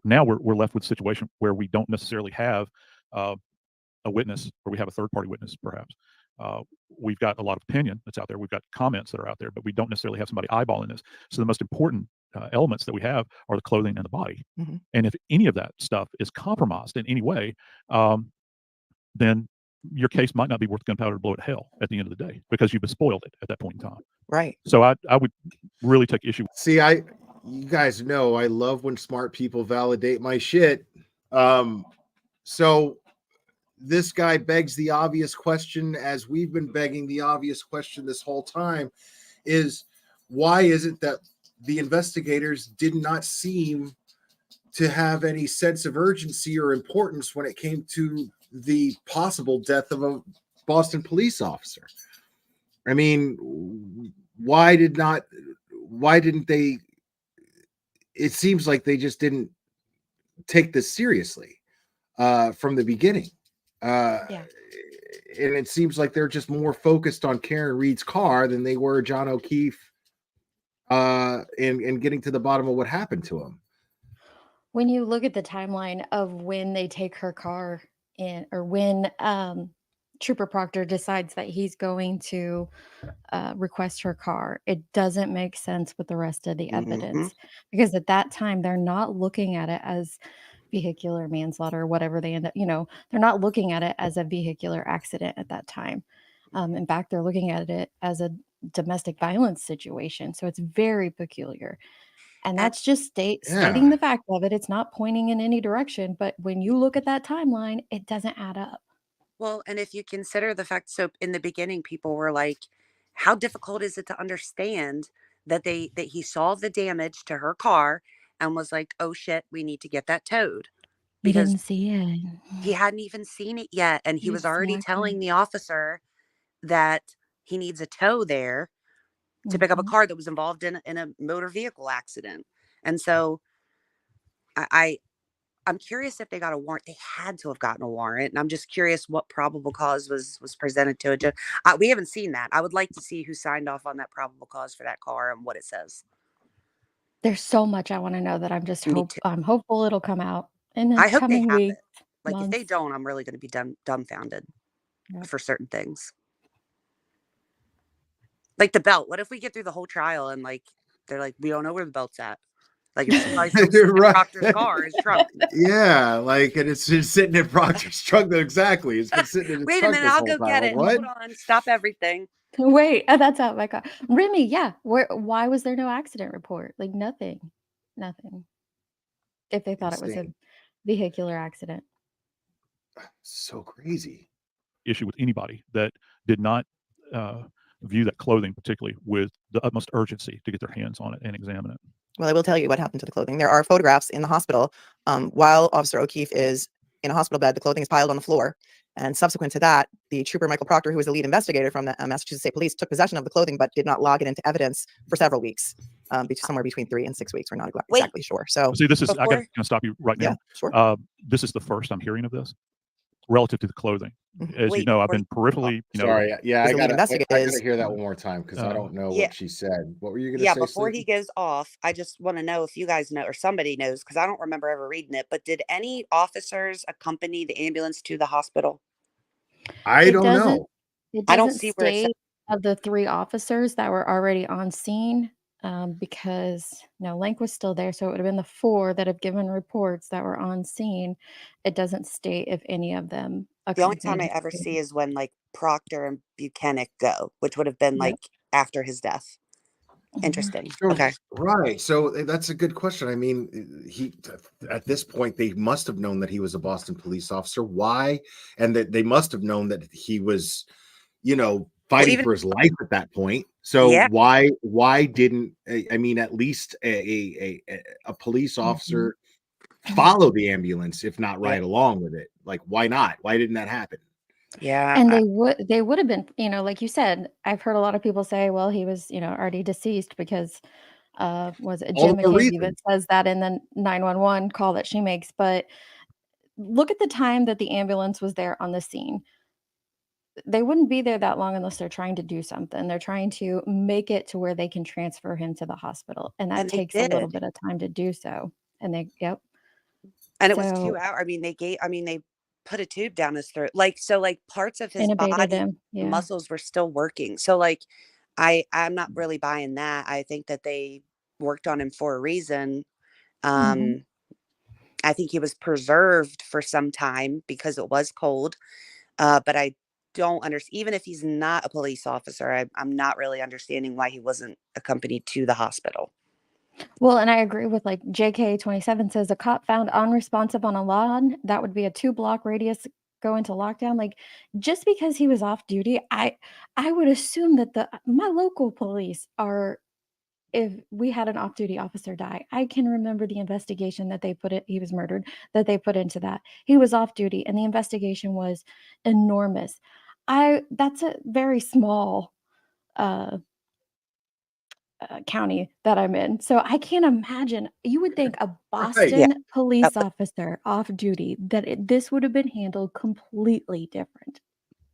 now we're left with a situation where we don't necessarily have a witness, or we have a third-party witness, perhaps. We've got a lot of opinion that's out there. We've got comments that are out there, but we don't necessarily have somebody eyeballing this. So the most important elements that we have are the clothing and the body. Mhm. And if any of that stuff is compromised in any way, then your case might not be worth gunpowder to blow it hell at the end of the day, because you've spoiled it at that point in time. Right. So I would really take issue. See, you guys know I love when smart people validate my shit. So this guy begs the obvious question, as we've been begging the obvious question this whole time, is why is it that the investigators did not seem to have any sense of urgency or importance when it came to the possible death of a Boston police officer? I mean, why didn't they? It seems like they just didn't take this seriously from the beginning. And it seems like they're just more focused on Karen Reed's car than they were John O'Keefe and getting to the bottom of what happened to him. When you look at the timeline of when they take her car in, or when Trooper Proctor decides that he's going to request her car, it doesn't make sense with the rest of the evidence, because at that time they're not looking at it as vehicular manslaughter or whatever they end up, they're not looking at it as a vehicular accident at that time. In fact, they're looking at it as a domestic violence situation. So it's very peculiar. And that's just Yeah. stating the fact of it. It's not pointing in any direction. But when you look at that timeline, it doesn't add up. Well, and if you consider the fact, so in the beginning, people were like, how difficult is it to understand that he saw the damage to her car and was like, oh shit, we need to get that towed. He Because didn't see it. he hadn't even seen it yet. And he was already telling Exactly. the officer that he needs a tow there to pick up a Mhm. car that was involved in a motor vehicle accident. And so I'm curious if they got a warrant. They had to have gotten a warrant. And I'm just curious what probable cause was presented to a judge. We haven't seen that. I would like to see who signed off on that probable cause for that car and what it says. There's so much I want to know that Me too. I'm hopeful it'll come out in the I hope they coming have weeks, it. Like if they months. don't, I'm really going to be dumbfounded Yep. for certain things. Like the belt. What if we get through the whole trial and like they're like, we don't know where the belt's at? Like it's probably still sitting in Right. Proctor's car, his trunk. Yeah, like, and it's just sitting in Proctor's trunk. Exactly. It's been sitting in his Wait a trunk minute, this I'll whole go time. get Like, it. what? Hold on, stop everything. Wait, that's out my car. Remy, yeah. Why was there no accident report? Like nothing. If they thought it was a Insane. vehicular accident. So crazy. Issue with anybody that did not view that clothing particularly with the utmost urgency to get their hands on it and examine it. Well, I will tell you what happened to the clothing. There are photographs in the hospital. While Officer O'Keefe is in a hospital bed, the clothing is piled on the floor. And subsequent to that, the trooper, Michael Proctor, who was the lead investigator from the Massachusetts State Police, took possession of the clothing, but did not log it into evidence for several weeks, somewhere between 3 and 6 weeks. We're not exactly sure. So See, this is, I got to stop you right now. Yeah, sure. This is the first I'm hearing of this relative to the clothing. As you Wait, know, I've been peripherally, Sorry. Yeah, Is I the lead gotta investigator hear that one more time because I don't know Yeah. what she said. What were you gonna Yeah, say? before Sleepy? he goes off, I just want to know if you guys know or somebody knows, because I don't remember ever reading it, but did any officers accompany the ambulance to the hospital? I It don't doesn't know. it I don't doesn't see where it says. state of the 3 officers that were already on scene, because Lank was still there, so it would have been the 4 that have given reports that were on scene. It doesn't state if any of them The only time accompanied I him ever to see is when like Proctor and Buchanan go, which would have been Yep. like after his death. Mhm. Interesting. So, Okay. Right. So that's a good question. I mean, he at this point they must have known that he was a Boston police officer. Why? And that they must have known that he was, fighting even- for his life at that point. So Yeah. why didn't I mean at least a police officer follow the ambulance, if not right along with it? Like, why not? Why didn't that happen? Yeah. And they would have been, like you said, I've heard a lot of people say, well, he was, already deceased because was it All Jim the more McCabe reason. even says that in the 911 call that she makes. But look at the time that the ambulance was there on the scene. They wouldn't be there that long unless they're trying to do something. They're trying to make it to where they can transfer him to the hospital. And that And they takes a little did. bit of time to do so. And they, yep. And it was 2 So hours. They put a tube down his throat. So parts of his intubated body him. Yeah. muscles were still working. So I'm not really buying that. I think that they worked on him for a reason. Mhm. I think he was preserved for some time because it was cold. But I don't understand, even if he's not a police officer, I'm not really understanding why he wasn't accompanied to the hospital. Well, and I agree with JK27 says a cop found unresponsive on a lawn. That would be a 2-block radius go into lockdown. Like just because he was off duty, I would assume that my local police are. If we had an off-duty officer die, I can remember the investigation that they put it. He was murdered. That they put into that. He was off duty, and the investigation was enormous. That's a very small county that I'm in. So I can't imagine. You would think a Boston police officer off duty that this would have been handled completely different.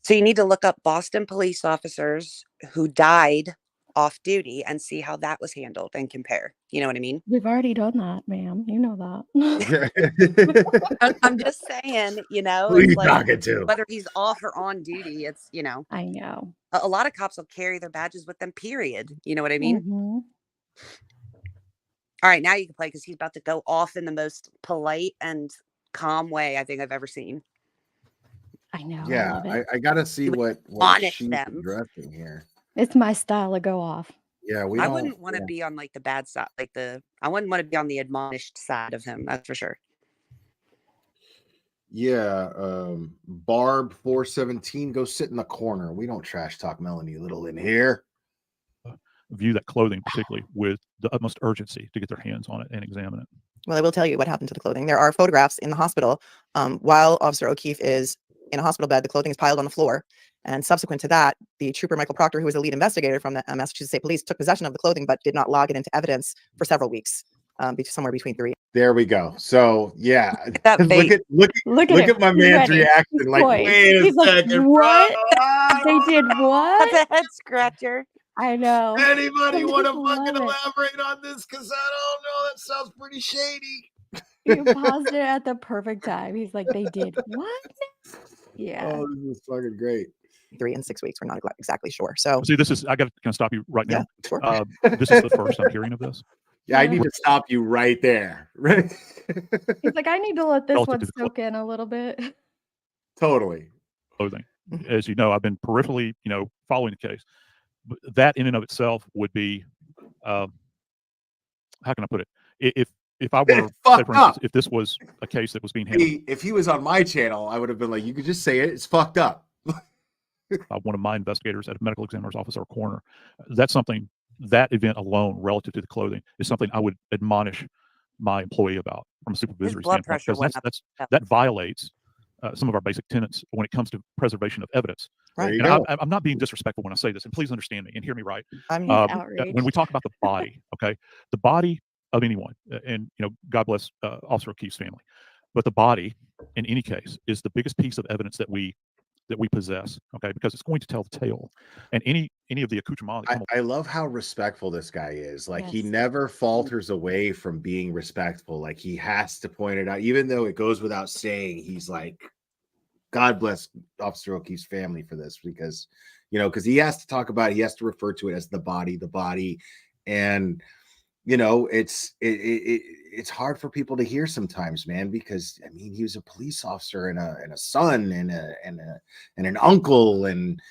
So you need to look up Boston police officers who died off duty and see how that was handled and compare. You know what I mean? We've already done that, ma'am. You know that. I'm just saying, Who are you talking to? whether he's off or on duty, it's, I know. a lot of cops will carry their badges with them, period. You know what I mean? Mhm. All right, now you can play because he's about to go off in the most polite and calm way I think I've ever seen. I know. I Yeah, love it. I gotta see what punish she's them. addressing here. It's my style to go off. Yeah, we I don't. wouldn't want to Yeah. be on like the bad side, I wouldn't want to be on the admonished side of him. That's for sure. Yeah, Barb 417, go sit in the corner. We don't trash talk Melanie Little in here. View that clothing particularly with the utmost urgency to get their hands on it and examine it. Well, I will tell you what happened to the clothing. There are photographs in the hospital. While Officer O'Keefe is in a hospital bed, the clothing is piled on the floor. And subsequent to that, the trooper Michael Proctor, who was the lead investigator from the Massachusetts State Police, took possession of the clothing, but did not log it into evidence for several weeks, somewhere between 3. There we go. So yeah, That look Look at my He's man's ready. reaction. He's Like, poised. wait a He's like, second, what? bro. They did what? That's a head scratcher. I know. Anybody want to Love fucking it. elaborate on this? Because I don't know. That sounds pretty shady. You paused it at the perfect time. He's like, they did what? Yeah. Oh, this is fucking great. 3 and 6 weeks. We're not exactly sure. So See, I got to stop you right now. Yeah, sure. This is the first I'm hearing of this. Yeah, I need to stop you right there. Right? He's like, I need to let this Relative one to the soak in a little bit. Totally. Clothing. As you know, I've been peripherally, following the case. But that in and of itself would be, how can I put it? If I were, say, for instance, if this was a case that was being handled, If he was on my channel, I would have been like, you could just say it. It's fucked up. by one of my investigators at a medical examiner's office or coroner, that's something, that event alone relative to the clothing is something I would admonish my employee about from a supervisory blood standpoint, pressure because went up. that violates some of our basic tenets when it comes to preservation of evidence. Right. There you And go. I'm not being disrespectful when I say this, and please understand me and hear me right. I'm outraged. When we talk about the body, okay, the body of anyone, and God bless Officer O'Keefe's family, but the body, in any case, is the biggest piece of evidence that we possess, okay, because it's going to tell the tale. And any of the accoutrements that come I love how respectful this guy is. Like, he Yes. never falters away from being respectful. Like, he has to point it out, even though it goes without saying. He's like, God bless Officer O'Keefe's family for this, because because he has to talk about it, he has to refer to it as the body, and it's hard for people to hear sometimes, man, because I mean, he was a police officer and a son and an uncle and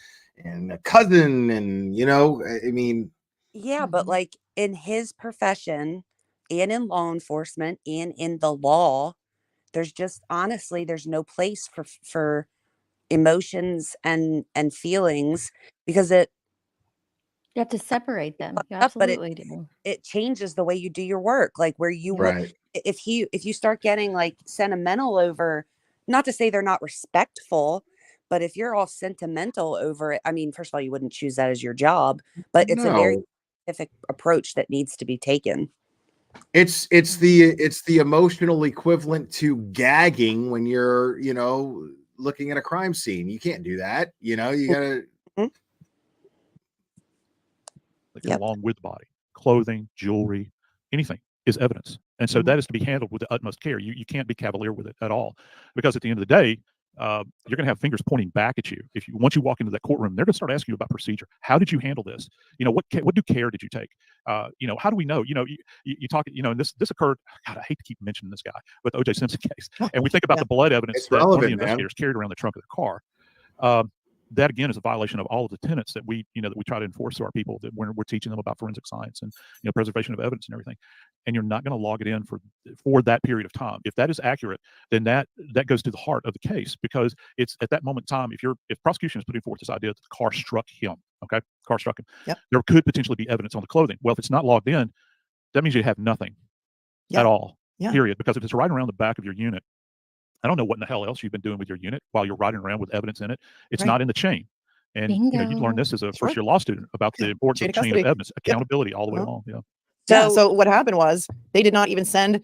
a cousin, and I mean, Yeah, but like in his profession and in law enforcement and in the law, there's just honestly there's no place for emotions and feelings, because it You have to separate them. You up, but absolutely do. it changes the way you do your work. Like where you right. if you start getting like sentimental over, not to say they're not respectful, but if you're all sentimental over it, I mean, first of all, you wouldn't choose that as your job, but it's a very No. specific approach that needs to be taken. It's the emotional equivalent to gagging when you're looking at a crime scene. You can't do that. You gotta. Yep. along with the body, clothing, jewelry, anything is evidence. And so that is to be handled with the utmost care. You can't be cavalier with it at all, because at the end of the day, you're going to have fingers pointing back at you. Once you walk into that courtroom, they're going to start asking you about procedure. How did you handle this? What due care did you take? How do we know? You talk. And this occurred. God, I hate to keep mentioning this guy, but the O.J. Simpson case. And we think about the blood evidence It's that one of the relevant, man. investigators carried around the trunk of the car. That again is a violation of all of the tenets that we try to enforce to our people, that when we're teaching them about forensic science and preservation of evidence and everything. And you're not going to log it in for that period of time. If that is accurate, then that goes to the heart of the case, because it's at that moment in time, if prosecution is putting forth this idea that the car struck him, okay, car struck him, Yep. there could potentially be evidence on the clothing. Well, if it's not logged in, that means you have nothing at all, period. Because if it's right around the back of your unit, I don't know what in the hell else you've been doing with your unit while you're riding around with evidence in it. It's not in the chain. And you learn this as a first-year law student about the importance of chain of evidence, accountability all the way along. Yeah. So what happened was they did not even send.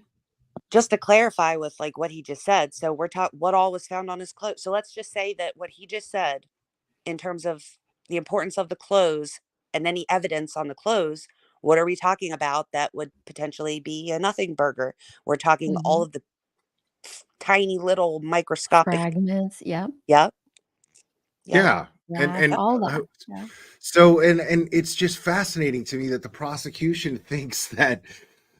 Just to clarify with like what he just said. So we're talking what all was found on his clothes. So let's just say that what he just said in terms of the importance of the clothes and any evidence on the clothes, what are we talking about that would potentially be a nothing burger? We're talking all of the tiny little microscopic fragments. Yep. Yep. Yeah. Yeah, And all that. Yeah. so and it's just fascinating to me that the prosecution thinks that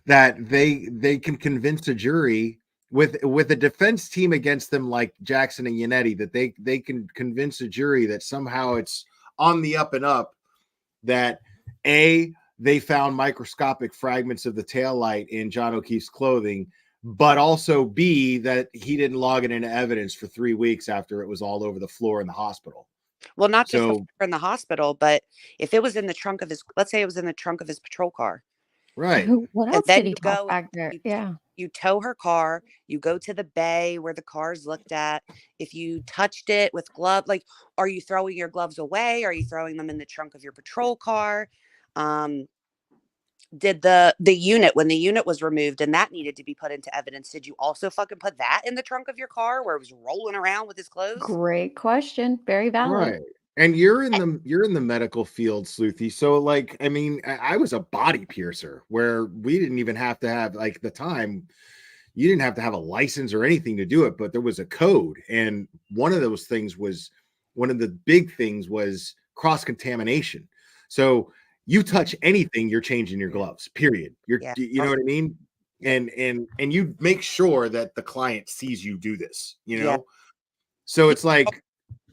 they can convince a jury with a defense team against them like Jackson and Yannetti, that they can convince a jury that somehow it's on the up and up, that they found microscopic fragments of the taillight in John O'Keefe's clothing, but also B, that he didn't log it into evidence for 3 weeks after it was all over the floor in the hospital. Well, not just So, in the hospital, but if it was in the trunk of his, let's say it was in the trunk of his patrol car. Right. What And else then did he you talk go, back there? Yeah. you tow her car, you go to the bay where the car's looked at. If you touched it with gloves, like, are you throwing your gloves away? Are you throwing them in the trunk of your patrol car? Did the unit, when the unit was removed and that needed to be put into evidence, did you also fucking put that in the trunk of your car where it was rolling around with his clothes? Great question. Very valid. right. And you're in the medical field, Sleuthy. So like, I mean, I was a body piercer where we didn't even have to have, like, the time, you didn't have to have a license or anything to do it, but there was a code. And one of the big things was cross-contamination. So you touch anything, you're changing your gloves, period. You know what I mean? And you make sure that the client sees you do this, you know? So it's like,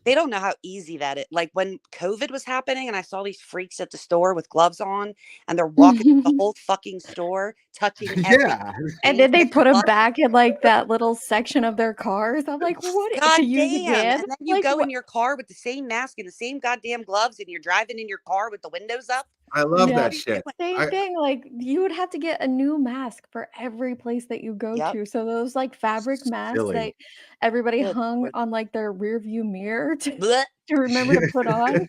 they don't know how easy that is. Like when COVID was happening and I saw these freaks at the store with gloves on and they're walking the whole fucking store, touching everything. And then they put them back in like that little section of their cars. I'm like, what? God To use damn. again? And then you Like, go what? in your car with the same mask and the same goddamn gloves and you're driving in your car with the windows up. I love Yeah, that shit. same thing. Like you would have to get a new mask for every place that you go to. So those like fabric masks Silly. that everybody Good hung Lord. on like their rear view mirror to Blech. remember to put on.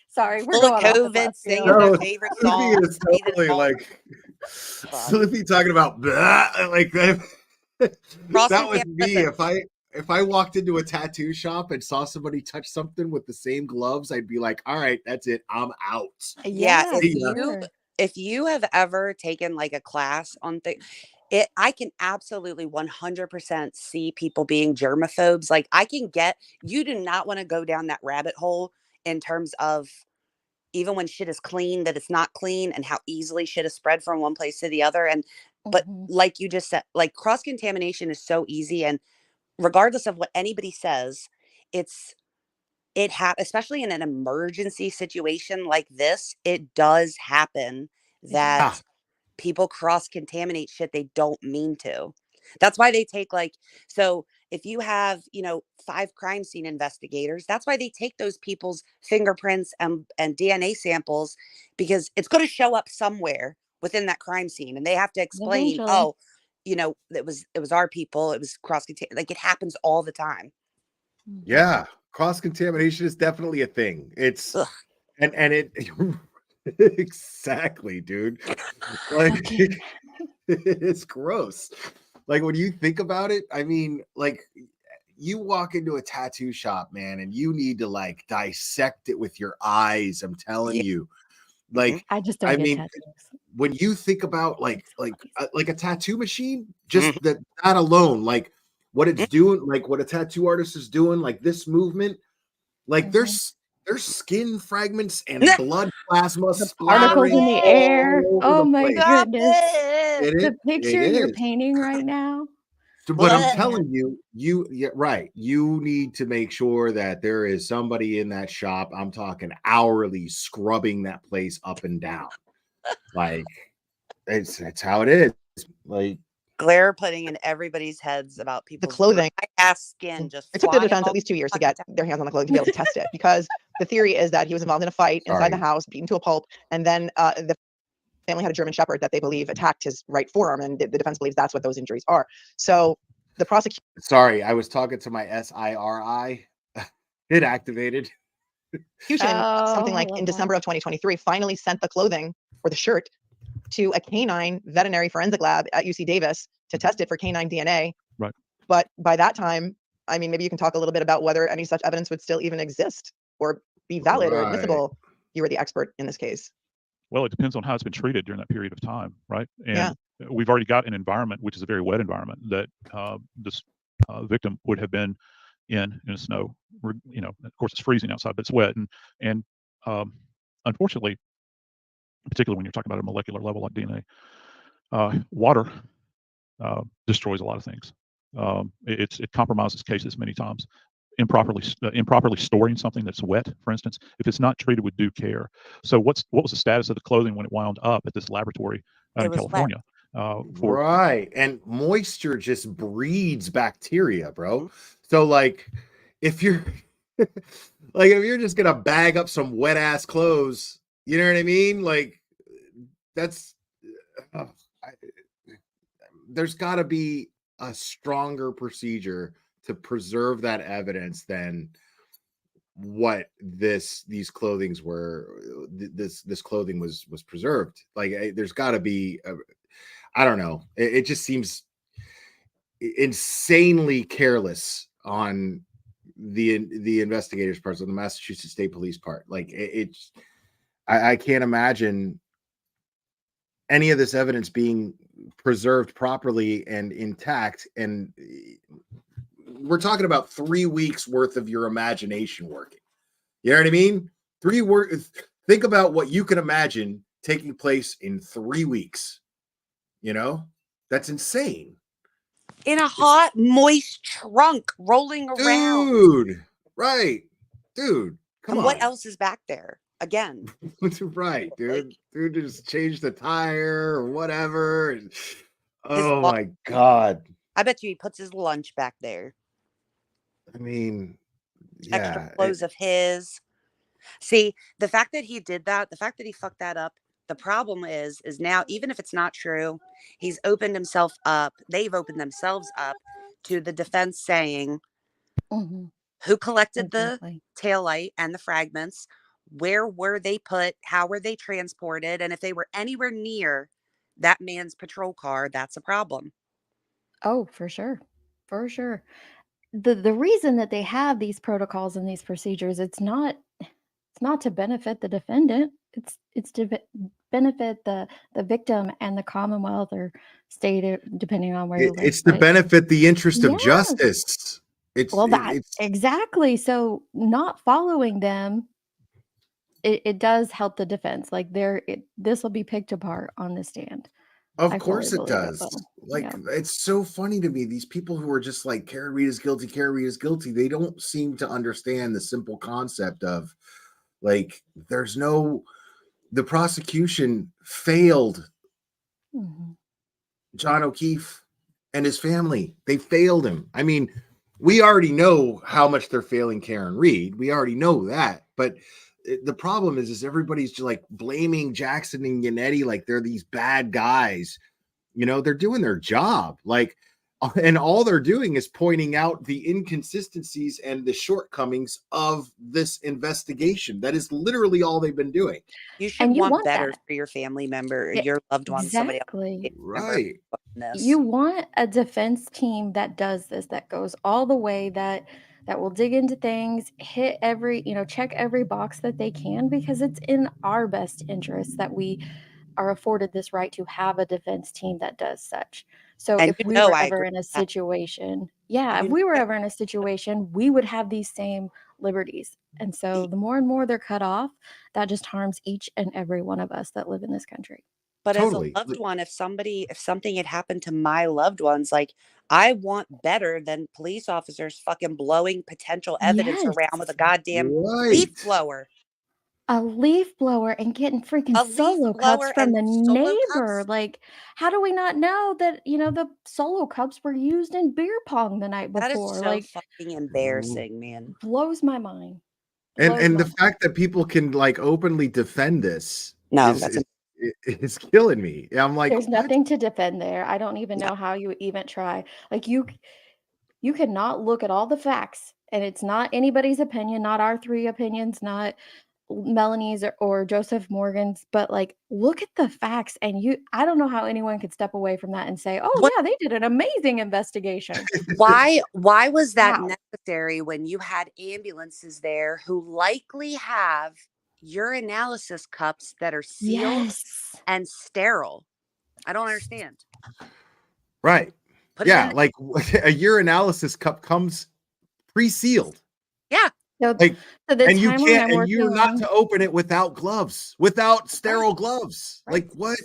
Sorry, we're Full of going off the COVID, left singing field. their favorite song. Sleuthy is totally like, Sleuthy talking about like that. That was me. If I walked into a tattoo shop and saw somebody touch something with the same gloves, I'd be like, all right, that's it. I'm out. Yeah, See ya. if you have ever taken like a class on I can absolutely 100% see people being germaphobes. Like you do not want to go down that rabbit hole in terms of even when shit is clean, that it's not clean and how easily shit is spread from one place to the other. But like you just said, like cross-contamination is so easy. And regardless of what anybody says, especially in an emergency situation like this, it does happen that people cross-contaminate shit they don't mean to. That's why they take so if you have, 5 crime scene investigators, that's why they take those people's fingerprints and DNA samples, because it's going to show up somewhere within that crime scene and they have to explain, Eventually. it was our people, it was cross-contaminated. Like it happens all the time. Yeah, cross-contamination is definitely a thing. It's and it exactly, dude. Like it's gross. Like when you think about it, I mean, like you walk into a tattoo shop, man, and you need to like dissect it with your eyes. I'm telling you. Like I just don't get tattoos. When you think about like a tattoo machine, just that alone, like what it's doing, like what a tattoo artist is doing, like this movement, like there's skin fragments and blood plasma Particles in the air. Oh my goodness. The It picture you're is. painting right now. But I'm telling you, you need to make sure that there is somebody in that shop. I'm talking hourly scrubbing that place up and down. Like it's how it is. Like glare putting in everybody's heads about people. The clothing. Ass skin just It took the flying defense at least 2 years to get their hands on the clothing to be able to test it, because the theory is that he was involved in a fight inside the house, beaten to a pulp, and then the family had a German Shepherd that they believe attacked his right forearm, and the defense believes that's what those injuries are. So the prosecution. Sorry, I was talking to my SIRI. It activated. Something like in December of 2023, finally sent the clothing or the shirt to a canine veterinary forensic lab at UC Davis to test it for canine DNA. Right. But by that time, I mean, maybe you can talk a little bit about whether any such evidence would still even exist or be valid or admissible. You were the expert in this case. Well, it depends on how it's been treated during that period of time, right? And we've already got an environment, which is a very wet environment, that this victim would have been in snow. Of course, it's freezing outside, but it's wet. And unfortunately, particularly when you're talking about a molecular level like DNA, water destroys a lot of things. It compromises cases many times. improperly storing something that's wet, for instance, if it's not treated with due care. So what was the status of the clothing when it wound up at this laboratory out in California? Right. And moisture just breeds bacteria, bro. So like if you're like if you're just gonna bag up some wet ass clothes, you know what I mean? Like that's there's got to be a stronger procedure to preserve that evidence than what this clothing was preserved. Like there's got to be I don't know. It just seems insanely careless on the investigators' part, on the Massachusetts State Police part. Like I can't imagine any of this evidence being preserved properly and intact. And we're talking about 3 weeks worth of your imagination working. You know what I mean? Think about what you can imagine taking place in 3 weeks. You know, that's insane. In a hot, moist trunk rolling around. Dude, right. Dude, come on. What else is back there? Again. Right, dude. Dude just changed the tire or whatever. Oh my God. I bet you he puts his lunch back there. I mean, extra clothes of his. See, the fact that he did that, the fact that he fucked that up, the problem is now, even if it's not true, he's opened himself up. They've opened themselves up to the defense saying who collected the taillight and the fragments, where were they put, how were they transported, and if they were anywhere near that man's patrol car, that's a problem. Oh, for sure. For sure. The reason that they have these protocols and these procedures, it's not to benefit the defendant. It's to benefit the victim and the Commonwealth or state, depending on where you live. It's to benefit the interest of justice. It's exactly. So not following them, it does help the defense. Like this will be picked apart on the stand. Of course it does. It's so funny to me. These people who are just like, Karen Reed is guilty, Karen Reed is guilty. They don't seem to understand the simple concept of like, the prosecution failed John O'Keefe and his family. They failed him. I mean, we already know how much they're failing Karen Reed. We already know that. But the problem is everybody's just like blaming Jackson and Yannetti like they're these bad guys. You know, they're doing their job. Like, and all they're doing is pointing out the inconsistencies and the shortcomings of this investigation. That is literally all they've been doing. You should want better for your family member, your loved one, somebody else. Right. You want a defense team that does this, that goes all the way, that will dig into things, hit check every box that they can, because it's in our best interest that we are afforded this right to have a defense team that does such. So if we were ever in a situation, if we were ever in a situation, we would have these same liberties. And so the more and more they're cut off, that just harms each and every one of us that live in this country. But as a loved one, if something had happened to my loved ones, like, I want better than police officers fucking blowing potential evidence around with a goddamn leaf blower. A leaf blower and getting freaking solo cups from the neighbor. Like, how do we not know that, the solo cups were used in beer pong the night before? That is so fucking embarrassing, man. Blows my mind. And the fact that people can like openly defend this it's killing me. I'm like, there's nothing to defend there. I don't even know how you even try. Like, you cannot look at all the facts, and it's not anybody's opinion, not our three opinions, not Melanie's or Joseph Morgan's, but like, look at the facts, and I don't know how anyone could step away from that and say, they did an amazing investigation. Why was that necessary when you had ambulances there who likely have urinalysis cups that are sealed and sterile? I don't understand. Right. Like a urinalysis cup comes pre-sealed. Yeah. Like, and you can't, and you're not to open it without gloves, without sterile gloves. Like, what?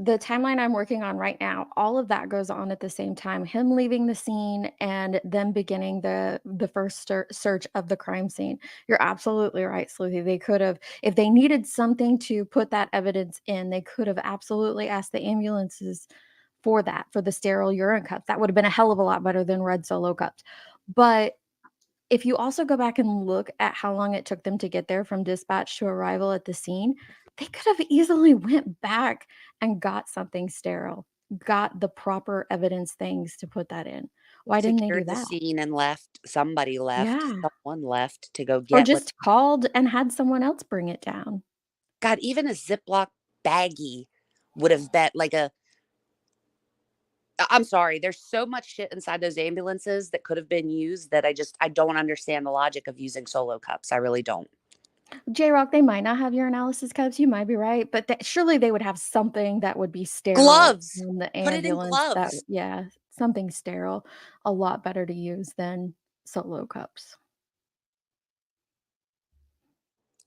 the timeline I'm working on right now, all of that goes on at the same time. Him leaving the scene and them beginning the first search of the crime scene. You're absolutely right, Sleuthy. They could have, if they needed something to put that evidence in, they could have absolutely asked the ambulances for that, for the sterile urine cups. That would have been a hell of a lot better than red Solo cups. But if you also go back and look at how long it took them to get there from dispatch to arrival at the scene, they could have easily went back and got something sterile, got the proper evidence things to put that in. Why didn't they do Secured the that? scene and left. Somebody left. Yeah. Someone left to go Or get what. just called and had someone else bring it down. God, even a Ziploc baggie would have bet like a. I'm sorry. There's so much shit inside those ambulances that could have been used that I don't understand the logic of using Solo cups. I really don't. J-Rock, they might not have urinalysis cups. You might be right, but surely they would have something that would be sterile. Gloves. In the Put it in ambulance. gloves. Yeah, something sterile, a lot better to use than Solo cups.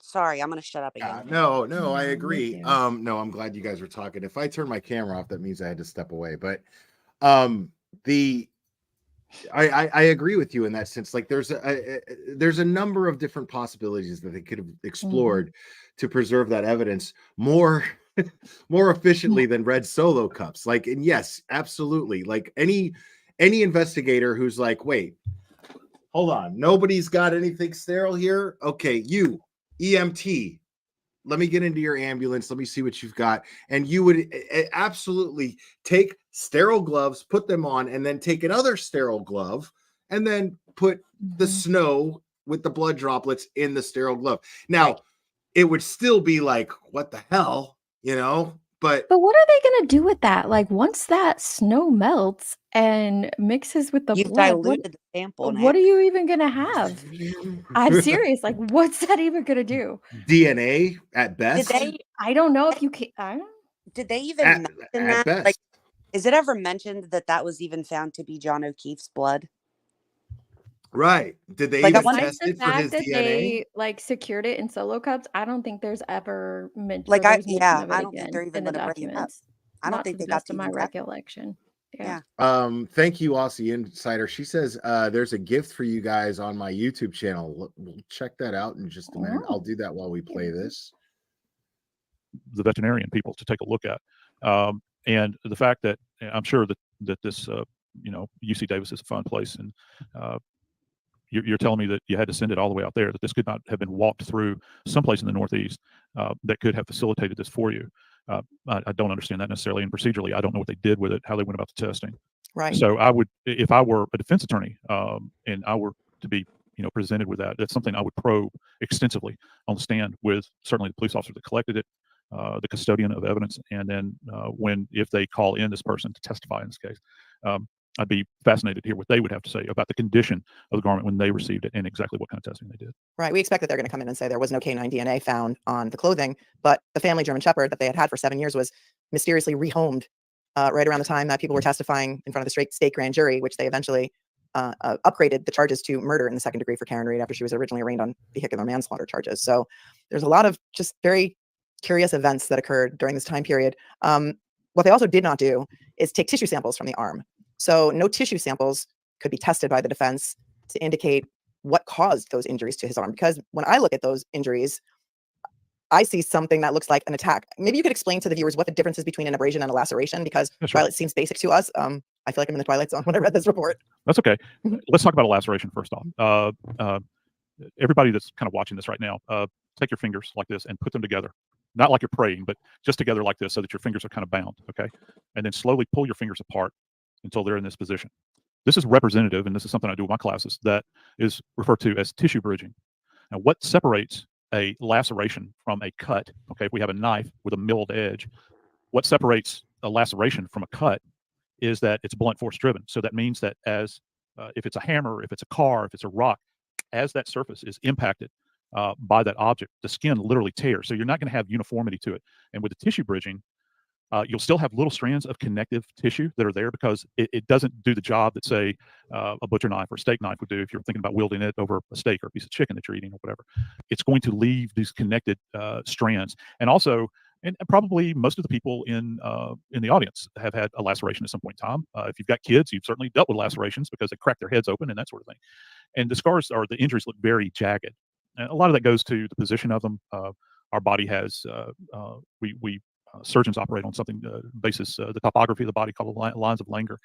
Sorry, I'm gonna shut up again. No, I agree. too. No, I'm glad you guys were talking. If I turn my camera off, that means I had to step away. But I agree with you in that sense. Like there's a number of different possibilities that they could have explored to preserve that evidence more efficiently than red Solo cups. Like, and yes, absolutely. Like any investigator who's like, wait, hold on, nobody's got anything sterile here. Okay, you EMT, let me get into your ambulance. Let me see what you've got. And you would absolutely take sterile gloves, put them on, and then take another sterile glove and then put the snow with the blood droplets in the sterile glove. Now, it would still be like, what the hell, you know? But what are they going to do with that? Like once that snow melts and mixes with the You've blood, diluted the sample now. what are you even going to have? I'm serious. Like what's that even going to do? DNA at best. I don't know if you can. Did they even mention that? Best. Like, is it ever mentioned that was even found to be John O'Keefe's blood? Right. Did they Like, even I test The it for fact his that DNA? they like secured it in Solo cups, I don't think there's ever mention. Like, I I don't think they're even in the going to bring it up. documents. I don't Not think to they the got best to of my even test. recollection. Yeah. Thank you, Aussie Insider. She says there's a gift for you guys on my YouTube channel. We'll check that out in just a minute. I'll do that while we play this. The veterinarian people to take a look at, and the fact that I'm sure that this UC Davis is a fun place, and you're telling me that you had to send it all the way out there, that this could not have been walked through someplace in the Northeast that could have facilitated this for you. I don't understand that necessarily, and procedurally, I don't know what they did with it, how they went about the testing. Right. So I would, if I were a defense attorney and I were to be presented with that, that's something I would probe extensively on the stand with certainly the police officer that collected it, the custodian of evidence, and then if they call in this person to testify in this case, I'd be fascinated to hear what they would have to say about the condition of the garment when they received it and exactly what kind of testing they did. Right. We expect that they're going to come in and say there was no canine DNA found on the clothing, but the family German Shepherd that they had for 7 years was mysteriously rehomed right around the time that people were testifying in front of the state grand jury, which they eventually upgraded the charges to murder in the second degree for Karen Reed after she was originally arraigned on vehicular manslaughter charges. So there's a lot of just very curious events that occurred during this time period. What they also did not do is take tissue samples from the arm. So no tissue samples could be tested by the defense to indicate what caused those injuries to his arm. Because when I look at those injuries, I see something that looks like an attack. Maybe you could explain to the viewers what the difference is between an abrasion and a laceration, because Twilight seems basic to us. I feel like I'm in the Twilight Zone when I read this report. That's okay. Let's talk about a laceration first off. Everybody that's kind of watching this right now, take your fingers like this and put them together. Not like you're praying, but just together like this so that your fingers are kind of bound, okay? And then slowly pull your fingers apart until they're in this position. This is representative, and this is something I do with my classes, that is referred to as tissue bridging. Now, what separates a laceration from a cut, okay, if we have a knife with a milled edge, what separates a laceration from a cut is that it's blunt force driven. So that means that if it's a hammer, if it's a car, if it's a rock, as that surface is impacted by that object, the skin literally tears. So you're not going to have uniformity to it. And with the tissue bridging, you'll still have little strands of connective tissue that are there because it doesn't do the job that, say, a butcher knife or a steak knife would do if you're thinking about wielding it over a steak or a piece of chicken that you're eating or whatever. It's going to leave these connected strands. And also, And probably most of the people in the audience have had a laceration at some point in time. If you've got kids, you've certainly dealt with lacerations because they crack their heads open and that sort of thing. And the scars or the injuries look very jagged. And a lot of that goes to the position of them. Our body has surgeons operate on something basis the topography of the body called lines of Langer.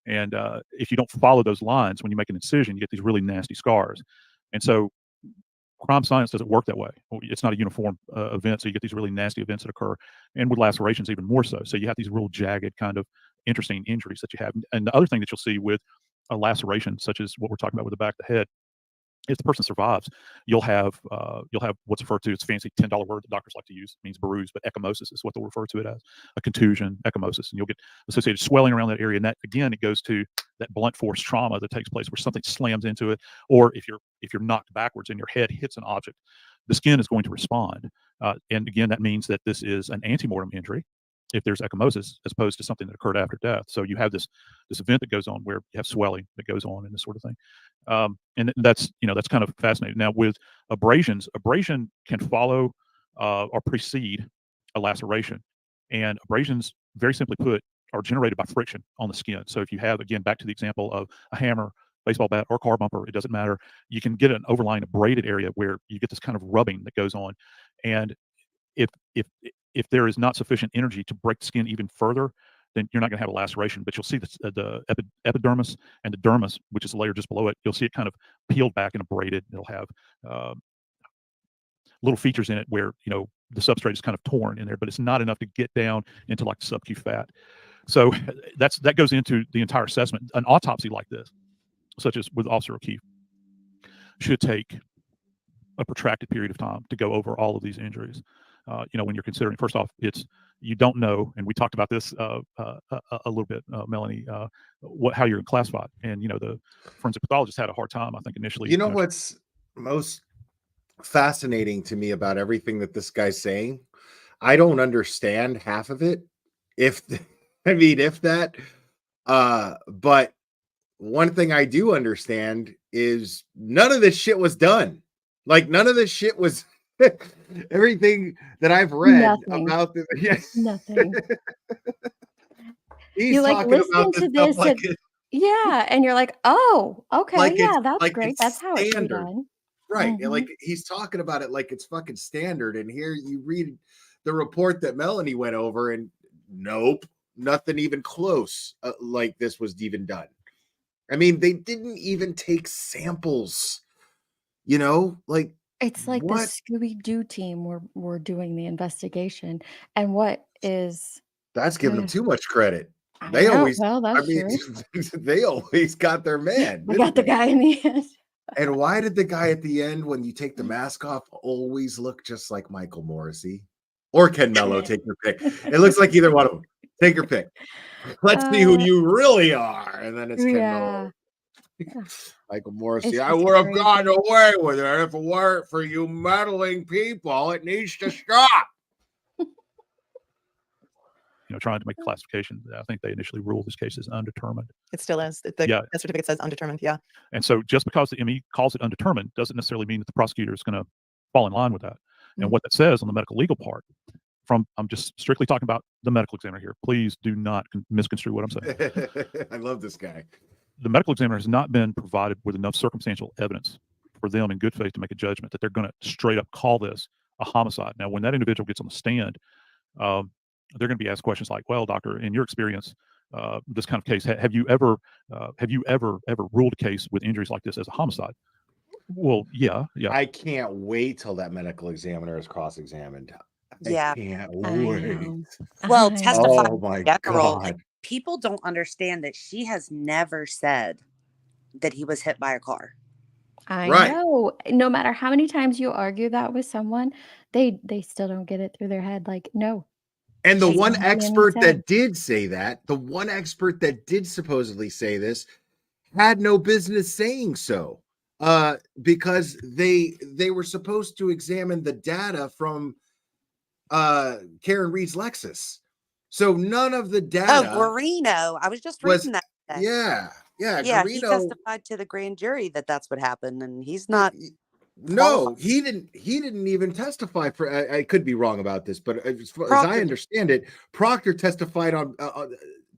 And if you don't follow those lines when you make an incision, you get these really nasty scars. And so crime science doesn't work that way. It's not a uniform event, so you get these really nasty events that occur, and with lacerations even more so. So you have these real jagged kind of interesting injuries that you have. And the other thing that you'll see with a laceration, such as what we're talking about with the back of the head, if the person survives, you'll have what's referred to, it's a fancy $10 word that doctors like to use. It means bruise, but ecchymosis is what they'll refer to it as, a contusion, ecchymosis, and you'll get associated swelling around that area. And that, again, it goes to that blunt force trauma that takes place where something slams into it, or if you're knocked backwards and your head hits an object, the skin is going to respond. And again, that means that this is an antemortem injury if there's ecchymosis, as opposed to something that occurred after death. So you have this event that goes on where you have swelling that goes on and this sort of thing. And that's kind of fascinating. Now with abrasion can follow or precede a laceration. And abrasions, very simply put, are generated by friction on the skin. So if you have, again, back to the example of a hammer, baseball bat, or car bumper, it doesn't matter. You can get an overlying abraded area where you get this kind of rubbing that goes on. And if there is not sufficient energy to break the skin even further, then you're not going to have a laceration. But you'll see the epidermis and the dermis, which is the layer just below it, you'll see it kind of peeled back and abraded. It'll have little features in it where, the substrate is kind of torn in there, but it's not enough to get down into like subcu fat. So that goes into the entire assessment. An autopsy like this, such as with Officer O'Keefe, should take a protracted period of time to go over all of these injuries. When you're considering, first off, you don't know, and we talked about this a little bit, Melanie, how you're classified. And, the forensic pathologist had a hard time, I think, initially. What's most fascinating to me about everything that this guy's saying? I don't understand half of it. If that. But one thing I do understand is none of this shit was done. Like, none of this shit was... Everything that I've read about this, yes. Nothing. He's you talking about listen this to this, and you're like, oh, okay, like that's like great. That's how it should be done. Right. Mhm. And like he's talking about it like it's fucking standard. And here you read the report that Melanie went over, and nope, nothing even close like this was even done. I mean, they didn't even take samples, like. It's like what? the Scooby-Doo team were doing the investigation. And That's giving them too much credit. That's true. They always got their man. We got the guy in the end. And why did the guy at the end, when you take the mask off, always look just like Michael Morrisy or Ken Mello? Take your pick. It looks like either one of them. Take your pick. Let's see who you really are. And then it's Ken Mello. Michael Morrisy, I would have gotten away with it if it weren't for you meddling people. It needs to stop. Trying to make a classification. I think they initially ruled this case as undetermined. It still is. The death certificate says undetermined. Yeah. And so just because the ME calls it undetermined doesn't necessarily mean that the prosecutor is going to fall in line with that. And what that says on the medical legal part, I'm just strictly talking about the medical examiner here. Please do not misconstrue what I'm saying. I love this guy. The medical examiner has not been provided with enough circumstantial evidence for them in good faith to make a judgment that they're going to straight up call this a homicide. Now, when that individual gets on the stand, they're going to be asked questions like, well, doctor, in your experience, this kind of case, have you ever ruled a case with injuries like this as a homicide? Well, yeah. I can't wait till that medical examiner is cross-examined. Yeah. I can't wait. Well, testify. Oh my general, God. People don't understand that she has never said that he was hit by a car. I know. No matter how many times you argue that with someone, they still don't get it through their head. Like, no. And the one expert that did say that, the one expert that did supposedly say this, had no business saying so, because they were supposed to examine the data from Karen Reed's Lexus. So none of the data. Oh, Guarino. I was just reading that today. Yeah. Yeah, he testified to the grand jury that that's what happened, and he's not. No, he didn't. He didn't even testify for. I could be wrong about this, but as I understand it, Proctor testified on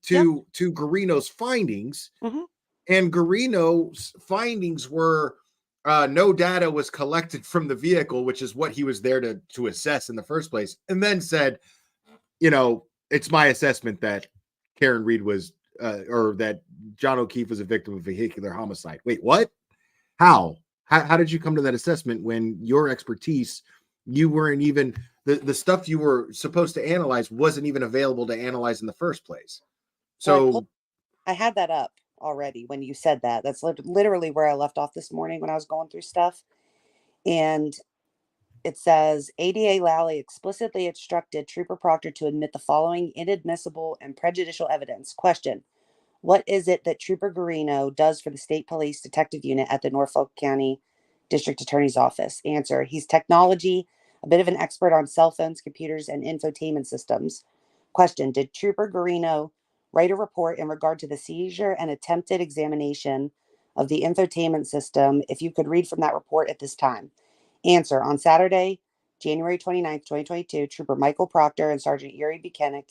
to Garino's findings, and Garino's findings were no data was collected from the vehicle, which is what he was there to assess in the first place, and then said, it's my assessment that Karen Reed was or that John O'Keefe was a victim of vehicular homicide. Wait, what? How did you come to that assessment when your expertise, you weren't even the stuff you were supposed to analyze wasn't even available to analyze in the first place? So I had that up already when you said that. That's literally where I left off this morning when I was going through stuff. And it says ADA Lally explicitly instructed Trooper Proctor to admit the following inadmissible and prejudicial evidence. Question: what is it that Trooper Garino does for the State Police Detective Unit at the Norfolk County District Attorney's Office? Answer: he's technology, a bit of an expert on cell phones, computers, and infotainment systems. Question: did Trooper Garino write a report in regard to the seizure and attempted examination of the infotainment system? If you could read from that report at this time. Answer: on Saturday, January 29th, 2022, Trooper Michael Proctor and Sergeant Yuri Buchanan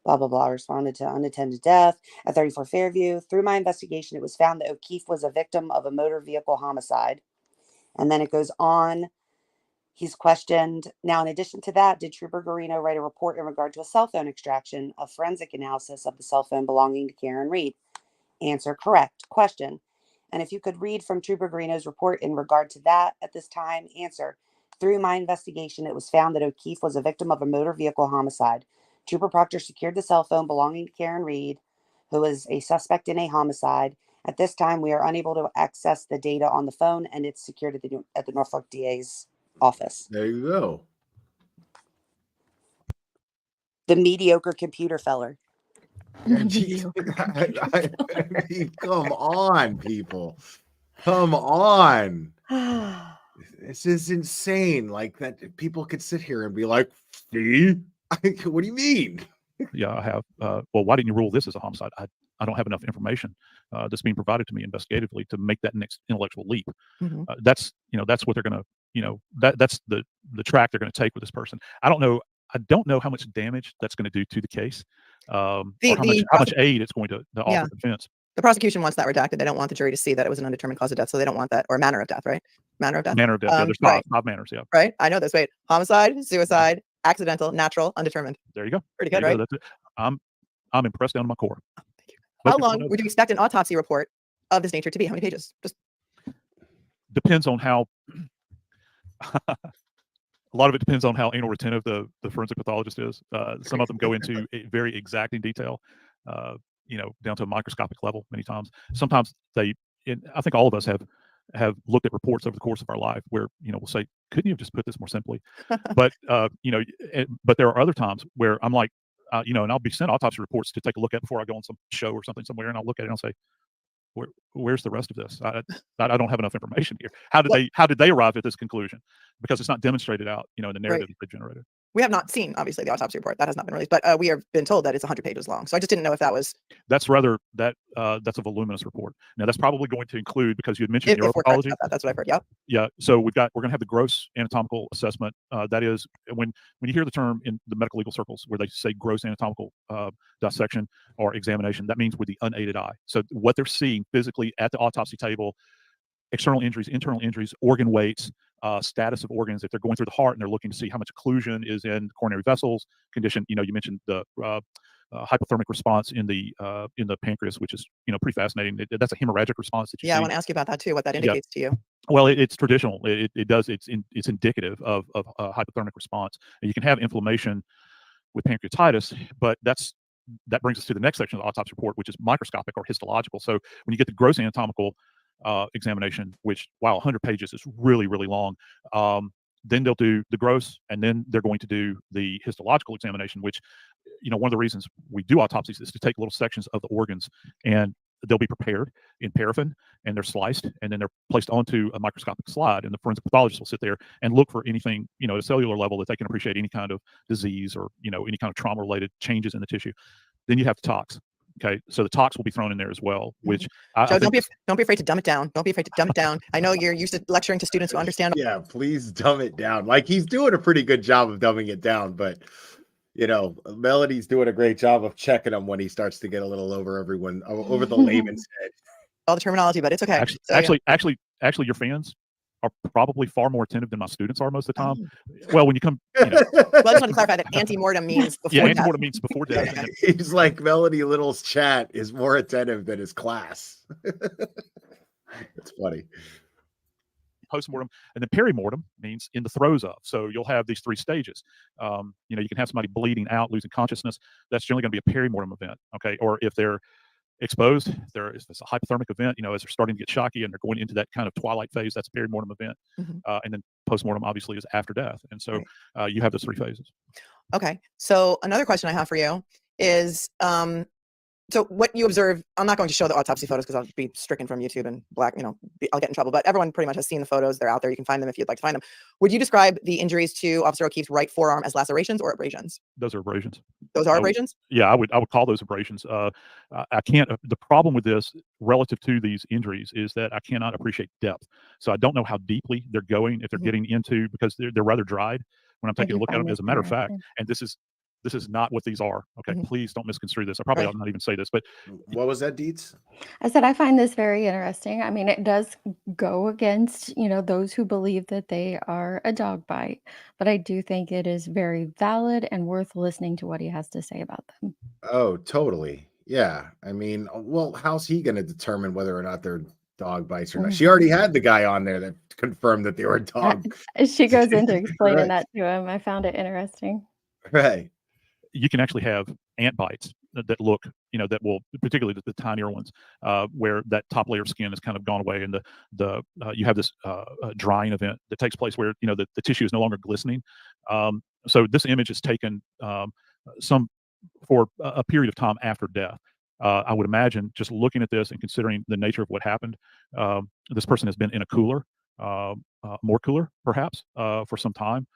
blah, blah, blah, responded to unattended death at 34 Fairview. Through my investigation, it was found that O'Keefe was a victim of a motor vehicle homicide. And then it goes on. He's questioned. Now, in addition to that, did Trooper Garino write a report in regard to a cell phone extraction, a forensic analysis of the cell phone belonging to Karen Reed? Answer: correct. Question: and if you could read from Trooper Garino's report in regard to that at this time. Answer: through my investigation, it was found that O'Keefe was a victim of a motor vehicle homicide. Trooper Proctor secured the cell phone belonging to Karen Reed, who is a suspect in a homicide. At this time, we are unable to access the data on the phone, and it's secured at the Norfolk DA's office. There you go. The mediocre computer feller. I mean, come on, people. Come on. This is insane. Like that people could sit here and be like, see? What do you mean? Yeah, I have. Well, why didn't you rule this as a homicide? I don't have enough information that's being provided to me investigatively to make that next intellectual leap. That's what they're going to, that's the track they're going to take with this person. I don't know how much damage that's going to do to the case, or how much aid it's going to offer the defense. The prosecution wants that redacted. They don't want the jury to see that it was an undetermined cause of death, so they don't want that, or manner of death, right? Manner of death. Manner of death. Yeah, there's five manners. Yeah. Right. I know this. Wait, homicide, suicide, accidental, natural, undetermined. There you go. Pretty good, right? That's it. I'm impressed down to my core. Thank you. How long would you expect an autopsy report of this nature to be? How many pages? Just depends on how. A lot of it depends on how anal retentive the forensic pathologist is. Some of them go into a very exacting detail, down to a microscopic level many times. Sometimes I think all of us have looked at reports over the course of our life where, we'll say, couldn't you have just put this more simply? But, but there are other times where I'm like, and I'll be sent autopsy reports to take a look at before I go on some show or something somewhere. And I'll look at it and I'll say, where's the rest of this? I don't have enough information here. How did they arrive at this conclusion? Because it's not demonstrated out, in the narrative that they generated. We have not seen, obviously, the autopsy report. That has not been released, but we have been told that it's 100 pages long. So I just didn't know if that was. That's that's a voluminous report. Now that's probably going to include, because you had mentioned neuropathology. That's what I've heard. Yeah. Yeah. So we're going to have the gross anatomical assessment. That is when you hear the term in the medical legal circles where they say gross anatomical dissection or examination, that means with the unaided eye. So what they're seeing physically at the autopsy table, external injuries, internal injuries, organ weights, status of organs. If they're going through the heart and they're looking to see how much occlusion is in coronary vessels condition, you mentioned the hypothermic response in the pancreas, which is pretty fascinating. That's a hemorrhagic response that you see. I want to ask you about that too. What that indicates to you? Well, it's traditional. It's indicative of a hypothermic response. And you can have inflammation with pancreatitis, but that brings us to the next section of the autopsy report, which is microscopic or histological. So when you get the gross anatomical examination, which 100 pages is really, really long. Then they'll do the gross, and then they're going to do the histological examination, which, one of the reasons we do autopsies is to take little sections of the organs, and they'll be prepared in paraffin, and they're sliced, and then they're placed onto a microscopic slide, and the forensic pathologist will sit there and look for anything, at a cellular level that they can appreciate any kind of disease or, any kind of trauma-related changes in the tissue. Then you have the tox. Okay, so the tox will be thrown in there as well, which I Joe, think don't be afraid to dumb it down. Don't be afraid to dumb it down. I know you're used to lecturing to students who understand. Yeah, please dumb it down. Like, he's doing a pretty good job of dumbing it down, but you know, Melody's doing a great job of checking him when he starts to get a little over everyone, over the layman's head. All the terminology, but it's okay. Actually, your fans are probably far more attentive than my students are most of the time. Well, when you come, Well, I just want to clarify that ante-mortem means before death. ante-mortem means before death. He's like, Melody Little's chat is more attentive than his class. It's funny. Postmortem, and then perimortem means in the throes of. So you'll have these 3 stages. You know, you can have somebody bleeding out, losing consciousness. That's generally going to be a perimortem event. Okay, or if they're exposed, if it's a hypothermic event, you know, as they're starting to get shocky and they're going into that kind of twilight phase, that's a perimortem event. And then postmortem obviously is after death. And so you have those 3 phases. Okay. So another question I have for you is, so what you observe, I'm not going to show the autopsy photos because I'll be stricken from YouTube and I'll get in trouble, but everyone pretty much has seen the photos. They're out there. You can find them if you'd like to find them. Would you describe the injuries to Officer O'Keefe's right forearm as lacerations or abrasions? Those are abrasions. Those are abrasions? Yeah, I would call those abrasions. I can't, the problem with this relative to these injuries is that I cannot appreciate depth. So I don't know how deeply they're going, if they're getting into, because they're rather dried when I'm taking a look at them, as a matter of fact. And this is not what these are. Okay, please don't misconstrue this. I probably ought not even say this, but what was that, Dietz? I said I find this very interesting. I mean, it does go against, you know, those who believe that they are a dog bite, but I do think it is very valid and worth listening to what he has to say about them. Oh, totally. Yeah. I mean, well, how's he going to determine whether or not they're dog bites or not? She already had the guy on there that confirmed that they were dog. She goes into explaining Right. that to him. I found it interesting. Right. You can actually have ant bites that look, you know, that will, particularly the tinier ones, where that top layer of skin has kind of gone away, and you have this drying event that takes place where, you know, the tissue is no longer glistening. So this image is taken for a period of time after death. I would imagine, just looking at this and considering the nature of what happened, this person has been in a cooler, more cooler perhaps, for some time,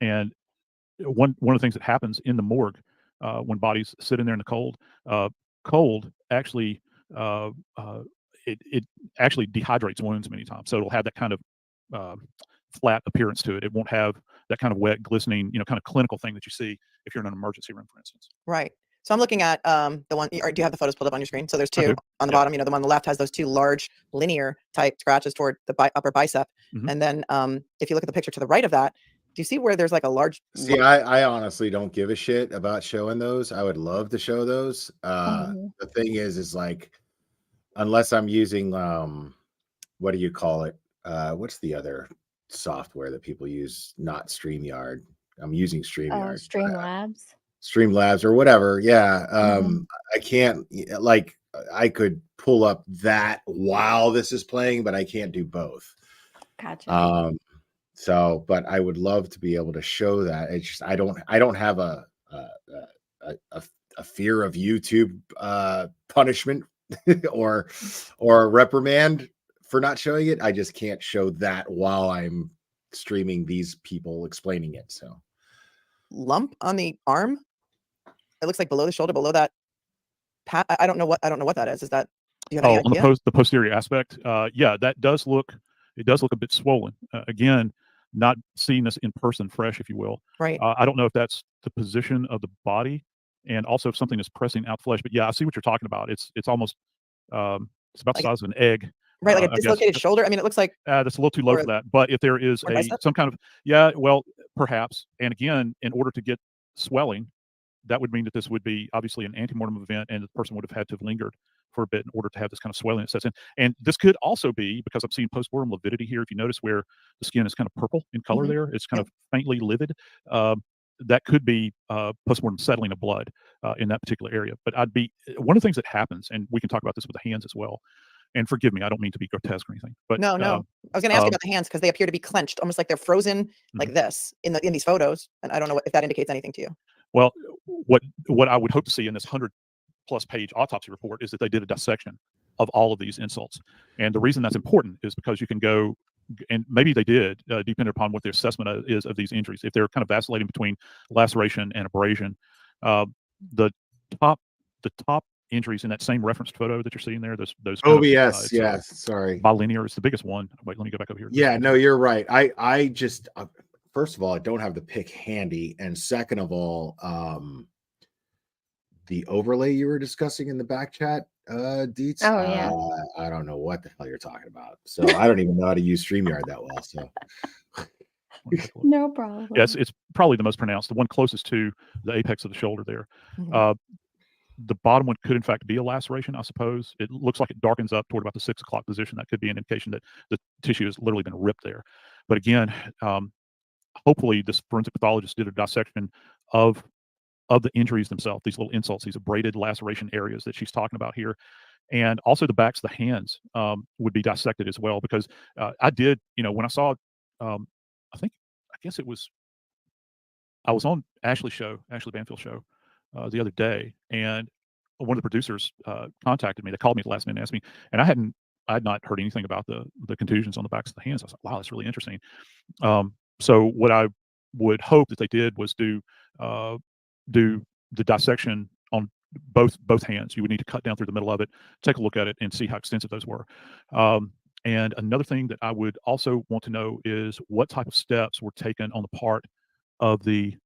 and one of the things that happens in the morgue when bodies sit in there in the cold actually it actually dehydrates wounds many times, so it'll have that kind of flat appearance to it. It won't have that kind of wet, glistening, you know, kind of clinical thing that you see if you're in an emergency room, for instance. Right. So I'm looking at the one, or do you have the photos pulled up on your screen? So there's 2 on the bottom. You know, the one on the left has those 2 large linear type scratches toward the upper bicep. And then if you look at the picture to the right of that, do you see where there's like a large? See, I honestly don't give a shit about showing those. I would love to show those. The thing is like, unless I'm using what do you call it? What's the other software that people use? Not StreamYard. I'm using StreamYard. Streamlabs or whatever. Yeah. I can't, like, I could pull up that while this is playing, but I can't do both. Gotcha. So, but I would love to be able to show that. It's just I don't have a fear of YouTube punishment or reprimand for not showing it. I just can't show that while I'm streaming these people explaining it. So, lump on the arm. It looks like below the shoulder, below that. I don't know what that is. Is that? Do you have any idea? On the posterior aspect, yeah, that does look. It does look a bit swollen. Again, not seeing this in person, fresh, if you will. Right. I don't know if that's the position of the body, and also if something is pressing out flesh. But yeah, I see what you're talking about. It's almost it's about the size of an egg. Right, like a dislocated shoulder. I mean, it looks like that's a little too low for that. But if there is some kind of well, perhaps. And again, in order to get swelling, that would mean that this would be obviously an antemortem event, and the person would have had to have lingered for a bit in order to have this kind of swelling that sets in. And this could also be, because I'm seeing postmortem lividity here. If you notice where the skin is kind of purple in color there, it's kind of faintly livid. That could be postmortem settling of blood in that particular area. But one of the things that happens, and we can talk about this with the hands as well. And forgive me, I don't mean to be grotesque or anything. But no. I was going to ask you about the hands, because they appear to be clenched, almost like they're frozen like this in these photos. And I don't know if that indicates anything to you. Well, what I would hope to see in this 100+ page autopsy report is that they did a dissection of all of these insults. And the reason that's important is because you can go, and maybe they did, depending upon what their assessment is of these injuries. If they're kind of vacillating between laceration and abrasion, the top the top injuries in that same reference photo that you're seeing there, those OBS, yes, sorry. bilinear is the biggest one. Wait, let me go back over here. Yeah, no, you're right. I just first of all, I don't have the pic handy, and second of all, the overlay you were discussing in the back chat, Deets. Oh, yeah. I don't know what the hell you're talking about. So I don't even know how to use StreamYard that well. So No problem. Yes, it's probably the most pronounced, the one closest to the apex of the shoulder there. The bottom one could in fact be a laceration, I suppose. It looks like it darkens up toward about the 6 o'clock position. That could be an indication that the tissue has literally been ripped there. But again, hopefully this forensic pathologist did a dissection of the injuries themselves, these little insults, these abraded laceration areas that she's talking about here. And also the backs of the hands would be dissected as well, because I did, when I saw, I was on Ashley Banfield show the other day, and one of the producers contacted me. They called me at the last minute and asked me, and I had not heard anything about the contusions on the backs of the hands. I was like, wow, that's really interesting. So what I would hope that they did was do the dissection on both hands. You would need to cut down through the middle of it, take a look at it, and see how extensive those were. And another thing that I would also want to know is what type of steps were taken on the part of the.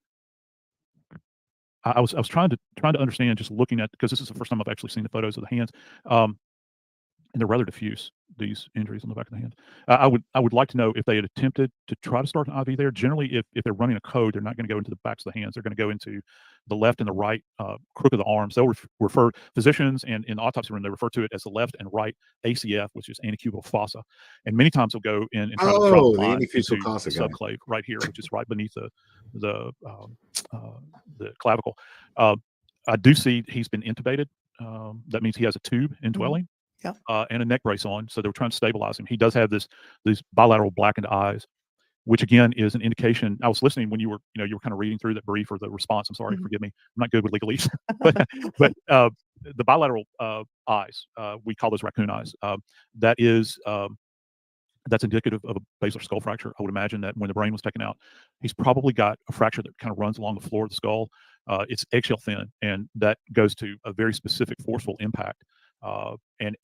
I was trying to understand, just looking at, because this is the first time I've actually seen the photos of the hands, and they're rather diffuse, these injuries on the back of the hand. I would like to know if they had attempted to try to start an IV there. Generally, if they're running a code, they're not going to go into the backs of the hands. They're going to go into the left and the right crook of the arms. They'll refer physicians, and in the autopsy room, they refer to it as the left and right ACF, which is antecubical fossa. And many times they'll go in and try to draw the line into the subclave right here, which is right beneath the clavicle. I do see he's been intubated. That means he has a tube indwelling. Yeah. And a neck brace on, so they were trying to stabilize him. He does have these bilateral blackened eyes, which again is an indication. I was listening when you were kind of reading through that brief or the response. I'm sorry, forgive me. I'm not good with legalese, but the bilateral eyes, we call those raccoon eyes. That's indicative of a basilar skull fracture. I would imagine that when the brain was taken out, he's probably got a fracture that kind of runs along the floor of the skull. It's eggshell thin, and that goes to a very specific forceful impact. And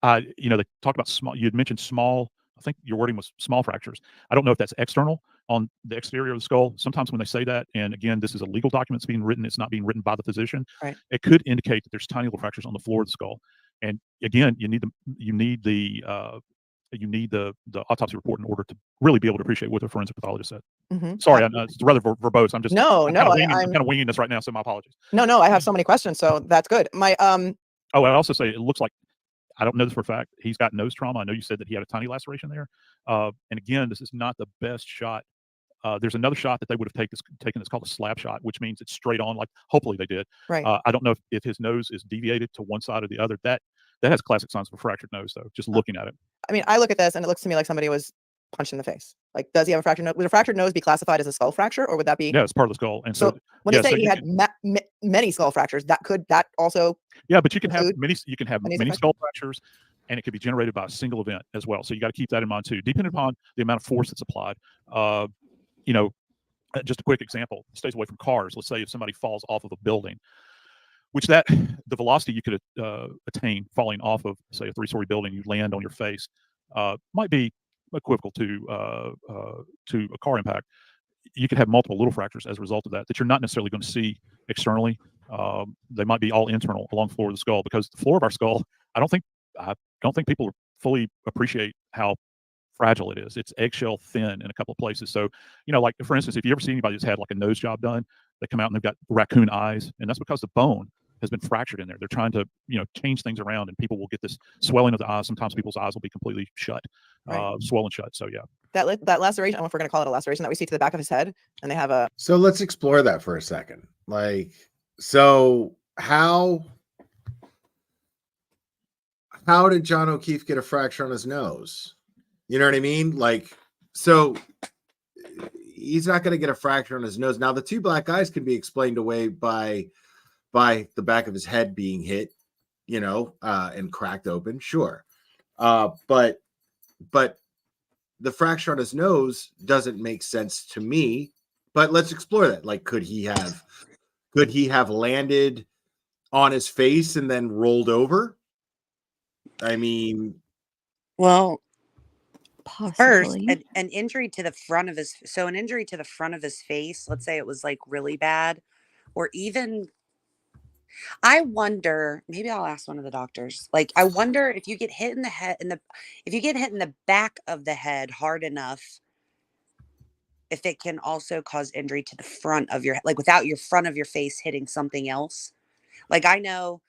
they talked about small. You had mentioned small. I think your wording was small fractures. I don't know if that's external on the exterior of the skull. Sometimes when they say that, and again, this is a legal document that's being written. It's not being written by the physician. Right. It could indicate that there's tiny little fractures on the floor of the skull. And again, you need the autopsy report in order to really be able to appreciate what the forensic pathologist said. Sorry, it's rather verbose. I'm kind of winging this right now, so my apologies. No, I have so many questions, so that's good. I also say it looks like, I don't know this for a fact, he's got nose trauma. I know you said that he had a tiny laceration there. And again, this is not the best shot. There's another shot that they would have taken that's called a slab shot, which means it's straight on, like hopefully they did. Right. I don't know if his nose is deviated to one side or the other. That has classic signs of a fractured nose, though, just looking at it. I mean, I look at this and it looks to me like somebody was punched in the face. Like, does he have a fractured nose? Would a fractured nose be classified as a skull fracture, or would that be? Yeah, it's part of the skull. And so when you say he had many skull fractures, that also. Yeah, but you can have many skull fractures, and it could be generated by a single event as well. So you got to keep that in mind too, depending upon the amount of force that's applied. Just a quick example: stays away from cars. Let's say if somebody falls off of a building, which the velocity you could attain falling off of, say, a 3-story building, you land on your face, might be equivocal to a car impact. You could have multiple little fractures as a result of that you're not necessarily going to see externally. They might be all internal along the floor of the skull, because the floor of our skull, I don't think people fully appreciate how fragile it is. It's eggshell thin in a couple of places. So, like for instance, if you ever see anybody that's had like a nose job done, they come out and they've got raccoon eyes, and that's because the bone has been fractured in there. They're trying to, change things around, and people will get this swelling of the eyes. Sometimes people's eyes will be completely shut, swollen shut. So yeah. That laceration, I don't know if we're going to call it a laceration, that we see to the back of his head, and they have a. So let's explore that for a second. So how did John O'Keefe get a fracture on his nose? You know what I mean? So he's not going to get a fracture on his nose. Now, the two black eyes can be explained away by the back of his head being hit, and cracked open. Sure. But the fracture on his nose doesn't make sense to me, but let's explore that. Could he have landed on his face and then rolled over? I mean, Well, first, Possibly. an injury to the front of his an injury to the front of his face, let's say it was like really bad, or even I wonder, maybe I'll ask one of the doctors. Like, I wonder if you get hit in the head if you get hit in the back of the head hard enough, if it can also cause injury to the front of your like without your front of your face hitting something else. Like I know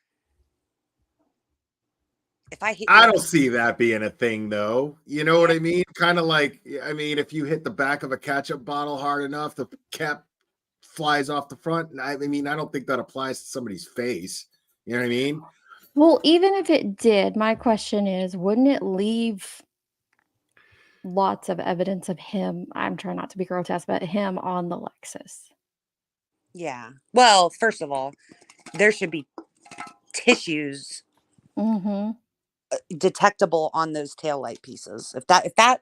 if I hit you I with don't see that being a thing though. You know what I mean? Kind of like, I mean, if you hit the back of a ketchup bottle hard enough, the cap flies off the front. And I mean, I don't think that applies to somebody's face. You know what I mean? Well, even if it did, my question is, wouldn't it leave lots of evidence of him? I'm trying not to be grotesque, but him on the Lexus. Yeah. Well, first of all, there should be tissues Mm-hmm. detectable on those taillight pieces. If that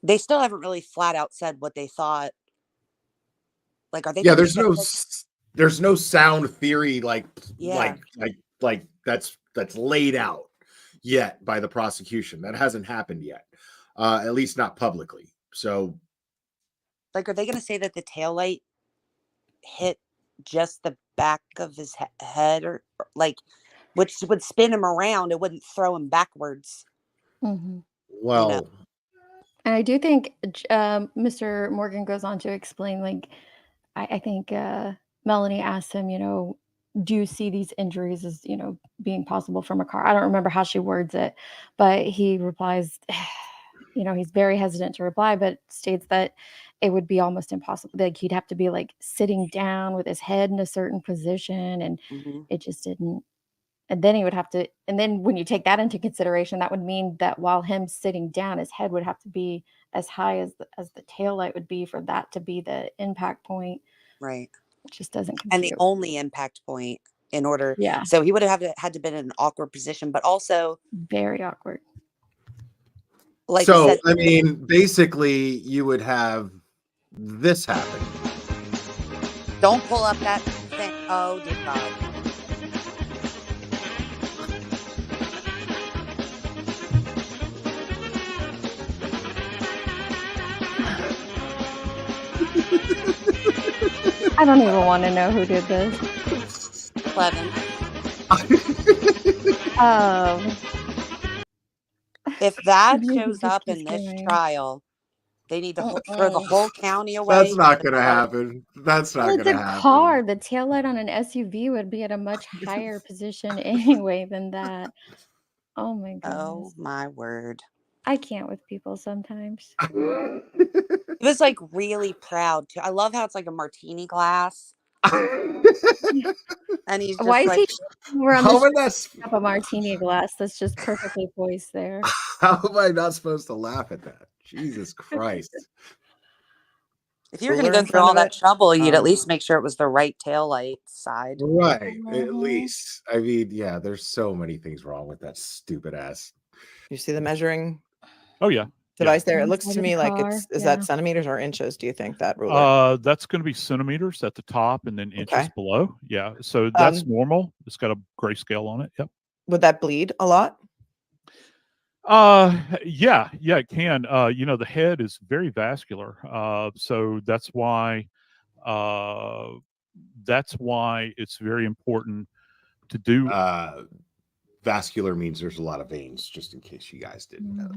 they still haven't really flat out said what they thought. Like, are they? Yeah, gonna there's no sound theory like Yeah. that's laid out yet by the prosecution. That hasn't happened yet. At least not publicly. So Like, are they going to say that the taillight hit just the back of his head or like, which would spin him around? It wouldn't throw him backwards. Mm-hmm. well, And I do think Mr. Morgan goes on to explain, like, I think Melanie asked him, do you see these injuries as, being possible from a car? I don't remember how she words it, but he replies, he's very hesitant to reply, but states that it would be almost impossible. Like he'd have to be like sitting down with his head in a certain position, and it just didn't. And then he would have to, and then when you take that into consideration, that would mean that while him sitting down, his head would have to be as high as the tail light would be for that to be the impact point. Right. It just doesn't compute. And the only impact point in order. Yeah. So he would have had to been in an awkward position, but also very awkward. Like so, you said, I mean, basically, you would have this happen. Don't pull up that thing. Oh, dear God. I don't even want to know who did this. Clevin. If that shows up in this trial, they need to throw the whole county away. That's not going to happen. That's not going to happen. It's a car. The taillight on an SUV would be at a much higher position anyway than that. Oh my goodness. Oh my word. I can't with people sometimes. He was like really proud too. I love how it's like a martini glass. And he's just Why like, is he around up a martini glass that's just perfectly poised there? How am I not supposed to laugh at that? Jesus Christ. if you're going to go through all that trouble, you'd at least make sure it was the right taillight side. Right. At least. I mean, yeah, there's so many things wrong with that stupid ass. You see the measuring Oh, yeah. device there? It looks to me like is that centimeters or inches, do you think, that ruler? That's going to be centimeters at the top and then inches below. Yeah. So that's normal. It's got a grayscale on it. Yep. Would that bleed a lot? Yeah, it can. The head is very vascular. So that's why it's very important to do. Vascular means there's a lot of veins, just in case you guys didn't know.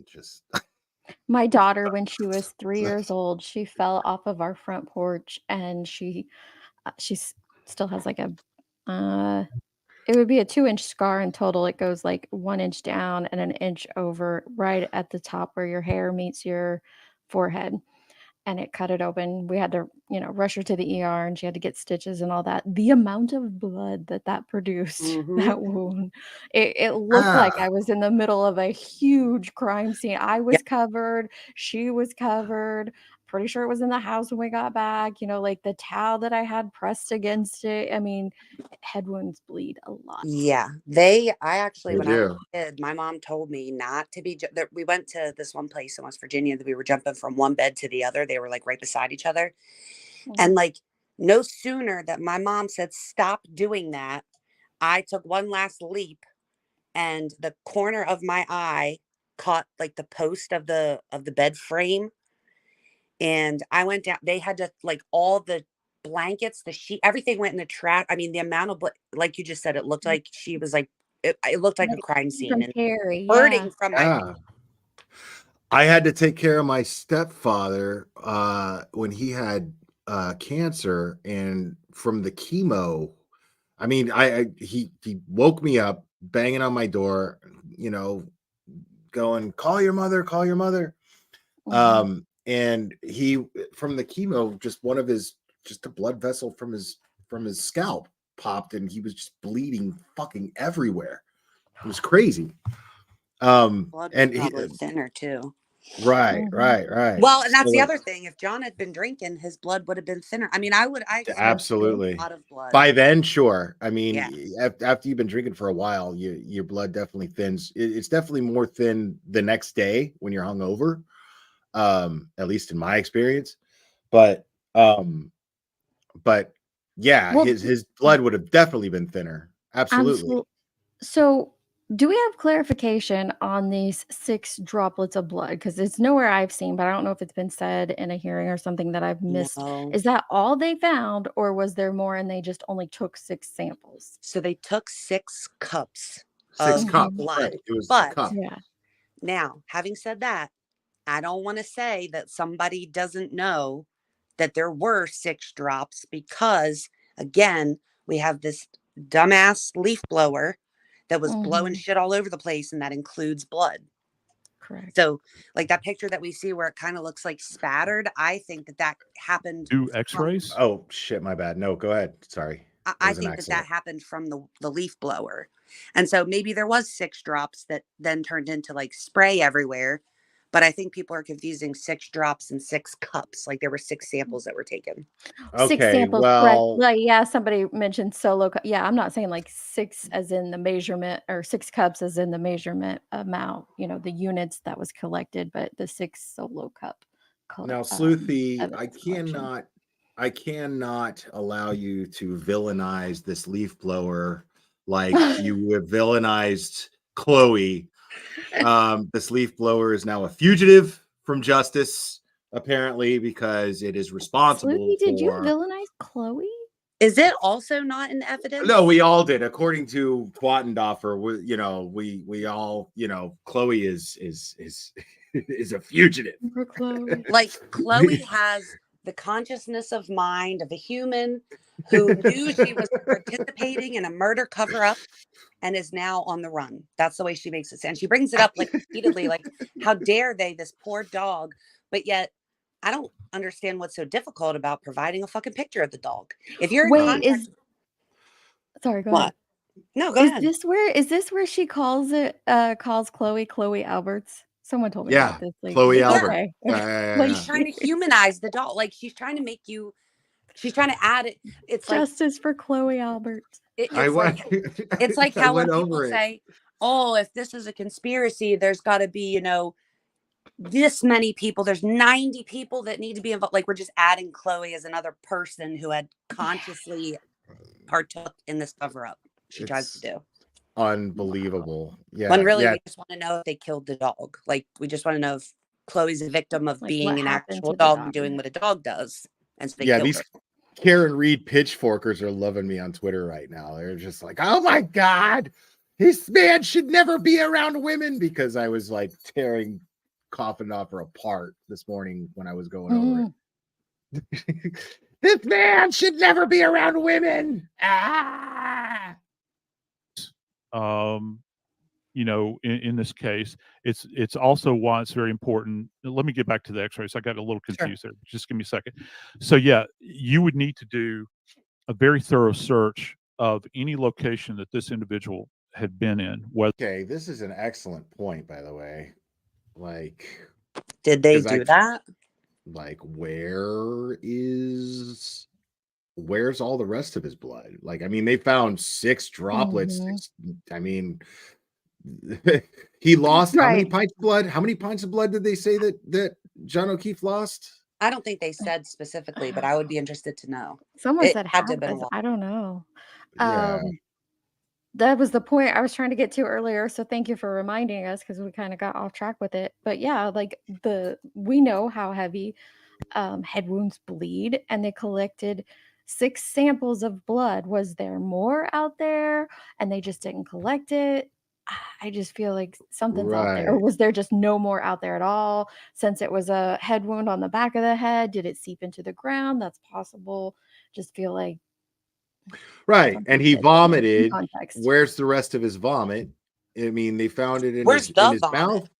Just my daughter, when she was 3 years old, she fell off of our front porch, and she still has like it would be a 2-inch scar in total. It goes like 1 inch down and 1 inch over right at the top where your hair meets your forehead. And it cut it open. We had to, rush her to the ER, and she had to get stitches and all that. The amount of blood that produced, that wound, it looked like I was in the middle of a huge crime scene. I was covered. She was covered. Pretty sure it was in the house when we got back. Like the towel that I had pressed against it. I mean, head wounds bleed a lot. Yeah, I actually, when I was a kid, my mom told me not to be, we went to this one place in West Virginia that we were jumping from one bed to the other. They were like right beside each other. And like no sooner that my mom said, stop doing that, I took one last leap, and the corner of my eye caught like the post of the bed frame, and I went down. They had to like all the blankets, the sheet, everything went in the trash. I mean, the amount of like you just said, it looked like she was like it looked like a crime scene and Harry, hurting from my Yeah. I had to take care of my stepfather when he had cancer, and from the chemo, I mean, he woke me up banging on my door, you know, going, call your mother, call your mother. And he, from the chemo, just a blood vessel from his scalp popped, and he was just bleeding fucking everywhere. It was crazy. blood was And probably thinner too. Right. Well, and that's the So- other thing. If John had been drinking, his blood would have been thinner. I mean, I expect Absolutely. a lot of blood. By then, sure. I mean, Yeah. after you've been drinking for a while, your blood definitely thins. It's definitely more thin the next day when you're hungover. At least in my experience. But yeah, Well, his blood would have definitely been thinner. Absolutely. So, do we have clarification on these 6 droplets of blood? Because it's nowhere I've seen, but I don't know if it's been said in a hearing or something that I've missed. No. Is that all they found, or was there more and they just only took 6 samples? So they took 6 cups 6 of cups. blood. Right. It was But a cup. Yeah. now, having said that, I don't want to say that somebody doesn't know that there were 6 drops because, again, we have this dumbass leaf blower that was blowing shit all over the place, and that includes blood. Correct. So, like that picture that we see where it kind of looks like spattered, I think that happened. Do X-rays? Oh shit, my bad. No, go ahead. Sorry. I think that happened from the leaf blower. And so maybe there was 6 drops that then turned into like spray everywhere. But I think people are confusing 6 drops and 6 cups. Like there were 6 samples that were taken. 6 samples, correct. Like, yeah, somebody mentioned solo. Yeah, I'm not saying like 6 as in the measurement, or 6 cups as in the measurement amount, the units that was collected, but the 6 solo cup. Now, Sleuthy, I cannot allow you to villainize this leaf blower like you have villainized Chloe. This leaf blower is now a fugitive from justice, apparently, because it is responsible. Sleuthy, did you villainize Chloe? Is it also not in evidence? No, we all did. According to Quattendorfer, we all, Chloe is a fugitive. Like Chloe has the consciousness of mind of a human who knew she was participating in a murder cover-up and is now on the run. That's the way she makes it sound. She brings it up like repeatedly, like, how dare they, this poor dog. But yet, I don't understand what's so difficult about providing a fucking picture of the dog. If you're Sorry, go What? ahead. No, go ahead. Is this where she calls Chloe Alberts? Someone told me Yeah, about this. Like, Chloe yeah. Albert. Okay. Like she's trying to humanize the dog. Like she's trying to make you. She's trying to add it. It's Justice for Chloe Albert. It's like how when people say, "Oh, if this is a conspiracy, there's got to be, this many people. There's 90 people that need to be involved." Like we're just adding Chloe as another person who had consciously partook in this cover up. She tries to do. Unbelievable. Yeah. When really we just want to know if they killed the dog. Like we just want to know if Chloe's a victim of being an actual dog and doing what a dog does. And so they killed these her. Karen Reed pitchforkers are loving me on Twitter right now. They're just like, oh my God, this man should never be around women, because I was like tearing Coffindoffer apart this morning when I was going over it. This man should never be around women. In this case, it's also why it's very important. Let me get back to the X-rays. I got a little confused there. Just give me a second. So yeah, you would need to do a very thorough search of any location that this individual had been in. Okay, this is an excellent point, by the way. Like, did they do that? Like, where's all the rest of his blood? Like, I mean, they found 6 droplets. I mean, he lost how many pints of blood? How many pints of blood did they say that John O'Keefe lost? I don't think they said specifically, but I would be interested to know. Someone It said had to have been a lot. I don't know. Yeah. that was the point I was trying to get to earlier. So thank you for reminding us because we kind of got off track with it. But yeah, like we know how heavy head wounds bleed, and they collected 6 samples of blood. Was there more out there and they just didn't collect it? I just feel like something's out there. Or Right. was there just no more out there at all? Since it was a head wound on the back of the head, did it seep into the ground? That's possible. Just feel like Right. And he in vomited. context. Where's the rest of his vomit? I mean, they found it in Where's his the vomit? mouth,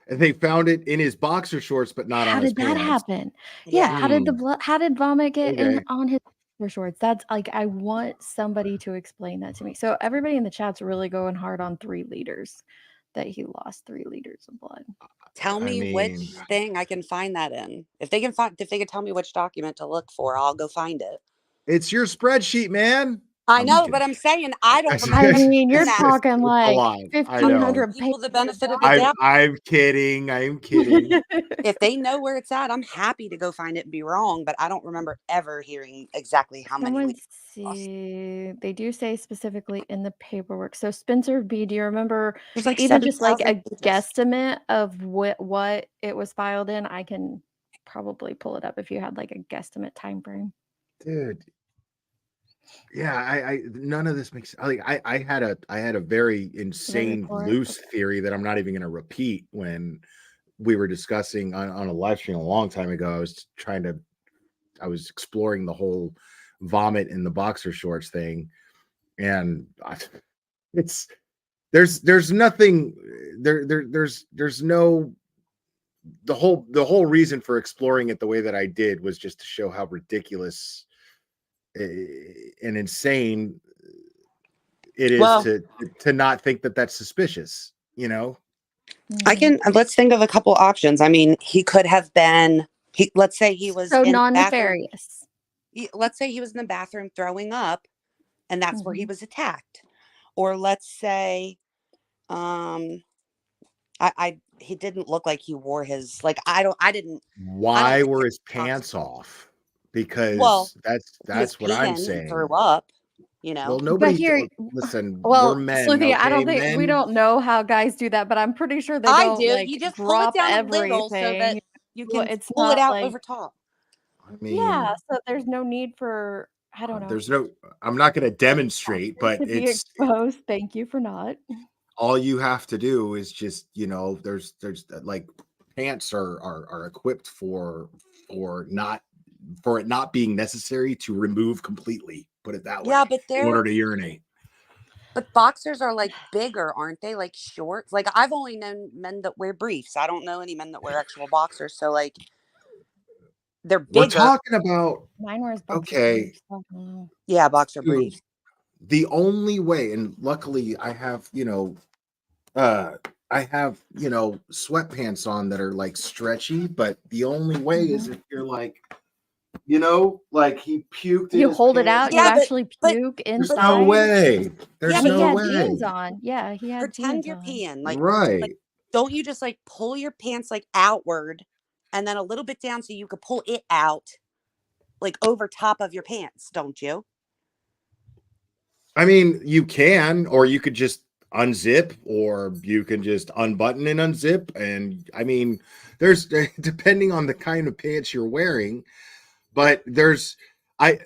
and they found it in his boxer shorts, but not How on his did that pants. happen? Yeah, how did the Hmm. blood? How did vomit get in Okay. on his shorts? That's like I want somebody to explain that to me. So everybody in the chat's really going hard on 3 liters, that he lost 3 liters of blood. Tell I me mean, which thing I can find that in. If they can tell me which document to look for, I'll go find it. it's your spreadsheet, man. I I'm just know, kidding. but I'm saying I don't I remember mean, you're seeing that. talking It's a like lot. I I'm know. giving 1,500 people the pages benefit of the doubt. I'm kidding. I'm kidding. If they know where it's at, I'm happy to go find it and be wrong, but I don't remember ever hearing exactly how many Someone liters lost. see. They do say specifically in the paperwork. So Spencer B, do you remember There's like even just like 7,000 a pages. guesstimate of what it was filed in? I can probably pull it up if you had like a guesstimate time frame. Dude. Yeah, I none of this makes like I had a very insane report? loose theory that I'm not even gonna repeat when we were discussing on a live stream a long time ago. I was exploring the whole vomit in the boxer shorts thing, and it's there's nothing there's no the whole reason for exploring it the way that I did was just to show how ridiculous and insane it is Well, to not think that that's suspicious, you know. let's think of a couple options. I mean, he could have been let's say he was So in the bathroom. non-nefarious. Let's say he was in the bathroom throwing up and that's where he was attacked. Or let's say he didn't look like he wore his Why were his pants off? Because Well, that's what I'm peeing and saying. threw up, you know. Well, But nobody here, listen, well, we're men, Sleuthie, I okay? don't think we Men, don't know how guys do that, but I'm pretty sure they I don't do. like You just pull it drop down a little so everything. that you Well, can it's pull it not out like over top. I mean, yeah, so there's no need for I don't know I'm not going to demonstrate, but to be it's exposed. Thank you for not. all you have to do is just, you know, there's like pants are equipped for it not being necessary to remove completely, put it that way, Yeah, but in order to urinate. But boxers are like bigger, aren't they? Like shorts. Like I've only known men that wear briefs. I don't know any men that wear actual boxers. So like they're bigger. We're talking about Mine wears boxer okay. briefs, I don't know. Yeah, boxer Dude, briefs. the only way, and luckily I have, sweatpants on that are like stretchy, but the only way is if you're like, like he puked. You hold it out, you actually puke inside. There's no way. There's Yeah, but he no had way. jeans on. Yeah, he had Pretend jeans you're on. peeing. Like, Right. like, don't you just like pull your pants like outward and then a little bit down so you could pull it out like over top of your pants, don't you? I mean, you can, or you could just unzip, or you can just unbutton and unzip. And I mean, there's depending on the kind of pants you're wearing, but I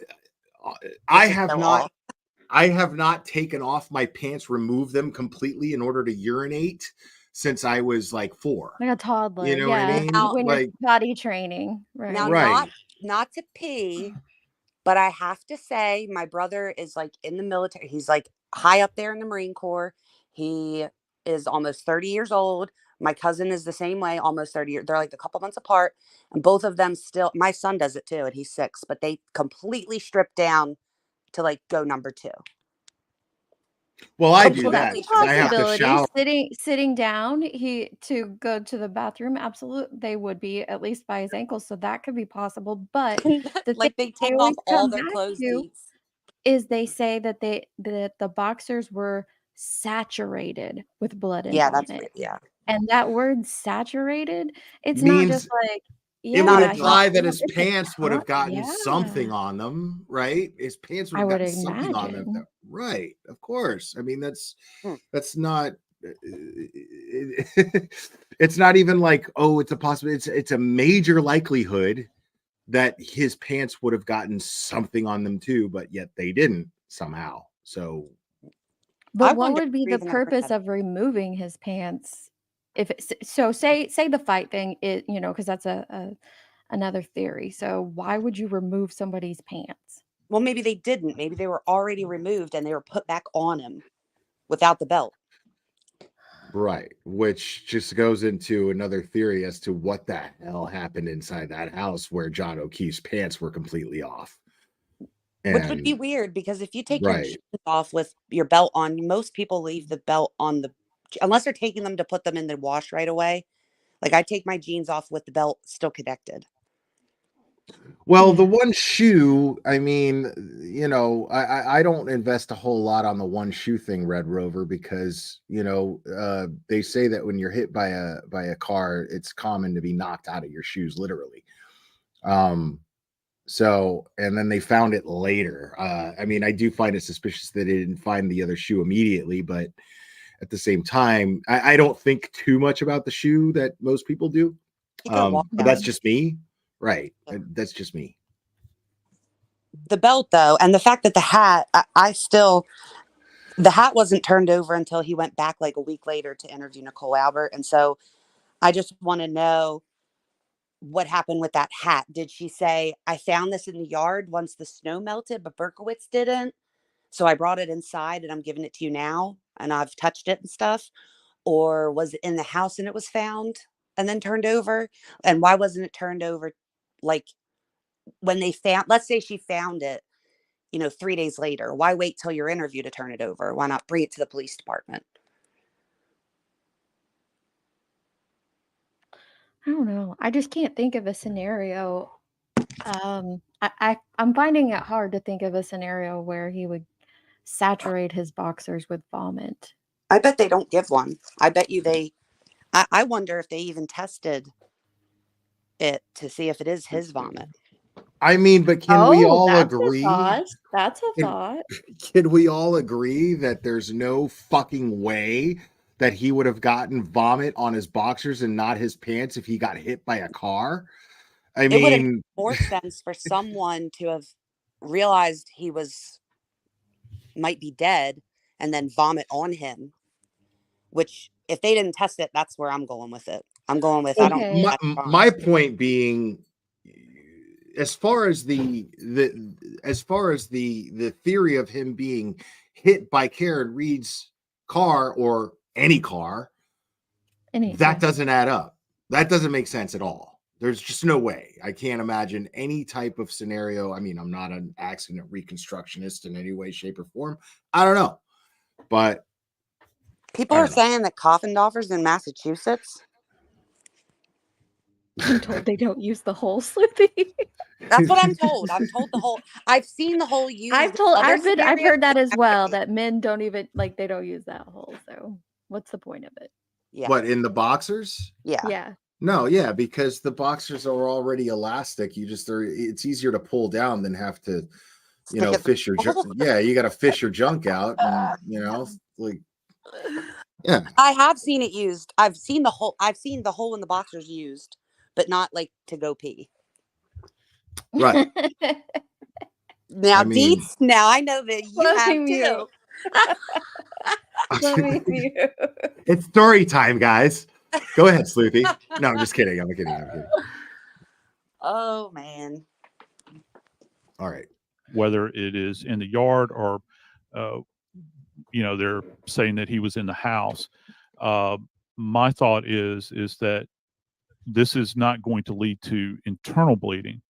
have not taken off my pants, removed them completely in order to urinate since I was like 4. Like a toddler. You know yeah. what I mean? Now- When Like, you're potty training. Right. Now, Right. not to pee, but I have to say my brother is like in the military. He's like high up there in the Marine Corps. He is almost 30 years old. My cousin is the same way, almost 30 years. They're like a couple months apart. And both of them still, my son does it too, and he's 6, but they completely strip down to like go number 2. well, I do that That's a because I have to possibility. shower. Sitting down, to go to the bathroom, absolutely, they would be at least by his ankles, so that could be possible. But the Like thing they I take always off all come their back clothes to seats. is they say that the boxers were saturated with blood and Yeah, that's vomit. right. Yeah. And that word saturated, it's not just Means like, It would Yeah, imply that he's- his pants would have gotten yeah. something on them, right? His pants would I have would gotten something on them. imagine. Right. Of course. I mean, that's not it's not even like, oh, it's a possibility. It's a major likelihood that his pants would have gotten something on them too, but yet they didn't somehow. So But what would be the purpose of removing his pants? If it's, so, say the fight thing is, because that's another theory. So why would you remove somebody's pants? Well, maybe they didn't. Maybe they were already removed and they were put back on him without the belt. right, which just goes into another theory as to what the hell happened inside that house where John O'Keefe's pants were completely off. Which would be And weird because if you take your right. jeans off with your belt on, most people leave the belt on unless they're taking them to put them in the wash right away. Like I take my jeans off with the belt still connected. Well, the one shoe, I mean, I don't invest a whole lot on the one shoe thing, Red Rover, because they say that when you're hit by a car, it's common to be knocked out of your shoes, literally. So, and then they found it later. I mean, I do find it suspicious that they didn't find the other shoe immediately, but at the same time, I don't think too much about the shoe that most people do. But that's just me. Right. That's just me. The belt, though, and the fact that the hat, the hat wasn't turned over until he went back like a week later to interview Nicole Albert. And so I just want to know what happened with that hat. Did she say, I found this in the yard once the snow melted, but Berkowitz didn't? So I brought it inside and I'm giving it to you now and I've touched it and stuff. Or was it in the house and it was found and then turned over? And why wasn't it turned over like when they found, let's say she found it, 3 days later? Why wait till your interview to turn it over? Why not bring it to the police department? I don't know. I just can't think of a scenario. I'm finding it hard to think of a scenario where he would saturate his boxers with vomit. I bet they don't give one. I bet you I wonder if they even tested it to see if it is his vomit. I mean, but can we all that's agree? A thought. That's a thought. Can we all agree that there's no fucking way that he would have gotten vomit on his boxers and not his pants if he got hit by a car? It would have made more sense for someone to have realized he might be dead and then vomit on him, which if they didn't test it, that's where I'm going with it. I'm going with, I don't. My point being, as far as the theory of him being hit by Karen Reed's car or any car, that doesn't add up. That doesn't make sense at all. There's just no way. I can't imagine any type of scenario. I mean, I'm not an accident reconstructionist in any way, shape, or form. I don't know. But people are saying that Coffindorfer's in Massachusetts. I'm told they don't use the whole Sleuthie. That's what I'm told. I'm told the whole. I've seen the whole use. I've heard that as well. That men don't even they don't use that hole. So what's the point of it? Yeah. What, in the boxers? Yeah. Yeah. No, yeah, because the boxers are already elastic. It's easier to pull down than have to, fish your junk. Yeah, you got to fish your junk out. And, yeah. I have seen it used. I've seen the hole in the boxers used, but not like to go pee. Right. Now, Deets, now I know that you have too. It's story time, guys. Go ahead, Sleuthie. No, I'm just kidding. I'm kidding. Oh, man. All right. Whether it is in the yard or, they're saying that he was in the house. My thought is that this is not going to lead to internal bleeding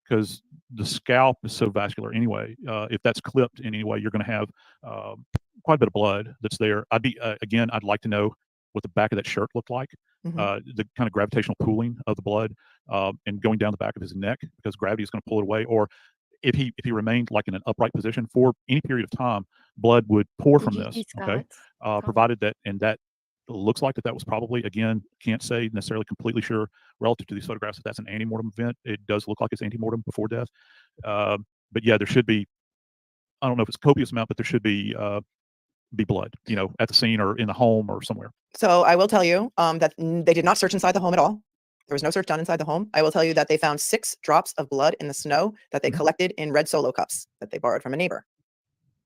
because the scalp is so vascular anyway. If that's clipped in any way, you're going to have quite a bit of blood that's there. I'd like to know what the back of that shirt looked like, the kind of gravitational pooling of the blood and going down the back of his neck because gravity is going to pull it away. Or if he remained like in an upright position for any period of time, blood would pour from this. Okay, provided that looks like that was probably, again, can't say necessarily completely sure relative to these photographs that that's an antemortem event. It does look like it's antemortem before death. But yeah, there should be, I don't know if it's copious amount, but there should be blood, at the scene or in the home or somewhere. So I will tell you that they did not search inside the home at all. There was no search done inside the home. I will tell you that they found 6 drops of blood in the snow that they collected in red Solo cups that they borrowed from a neighbor.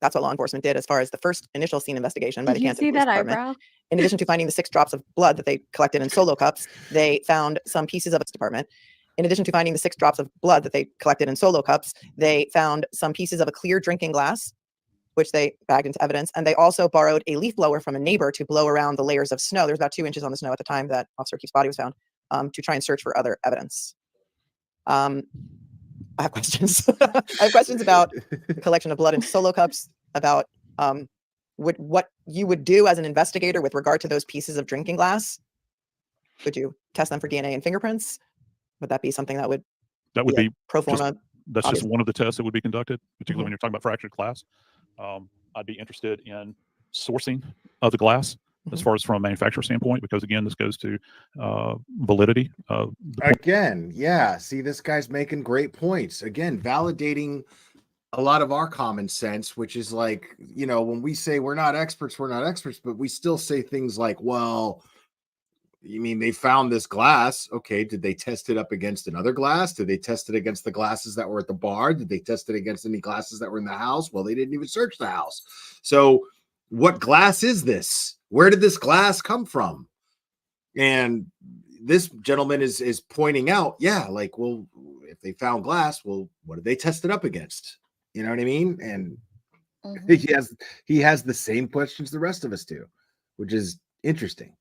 That's what law enforcement did as far as the first initial scene investigation by the Did you Kansas see Police that Department. eyebrow? In addition to finding the 6 drops of blood that they collected in Solo cups, they found some pieces of its department. In addition to finding the 6 drops of blood that they collected in Solo cups, they found some pieces of a clear drinking glass, which they bagged into evidence. And they also borrowed a leaf blower from a neighbor to blow around the layers of snow. There's about 2 inches on the snow at the time that Officer Keefe's body was found, to try and search for other evidence. I have questions. I have questions about the collection of blood in Solo cups, about what you would do as an investigator with regard to those pieces of drinking glass. Would you test them for DNA and fingerprints? Would that be something that would be pro forma? That's just one of the tests that would be conducted, particularly when you're talking about fractured glass. I'd be interested in sourcing of the glass as far as from a manufacturer standpoint, because again, this goes to validity. Again, yeah. See, this guy's making great points. Again, validating a lot of our common sense, which is like, when we say we're not experts, but we still say things like, well, you mean they found this glass? Okay, did they test it up against another glass? Did they test it against the glasses that were at the bar? Did they test it against any glasses that were in the house? Well, they didn't even search the house. So what glass is this? Where did this glass come from? And this gentleman is pointing out, well, if they found glass, well, what did they test it up against? You know what I mean? And he has the same questions the rest of us do, which is interesting.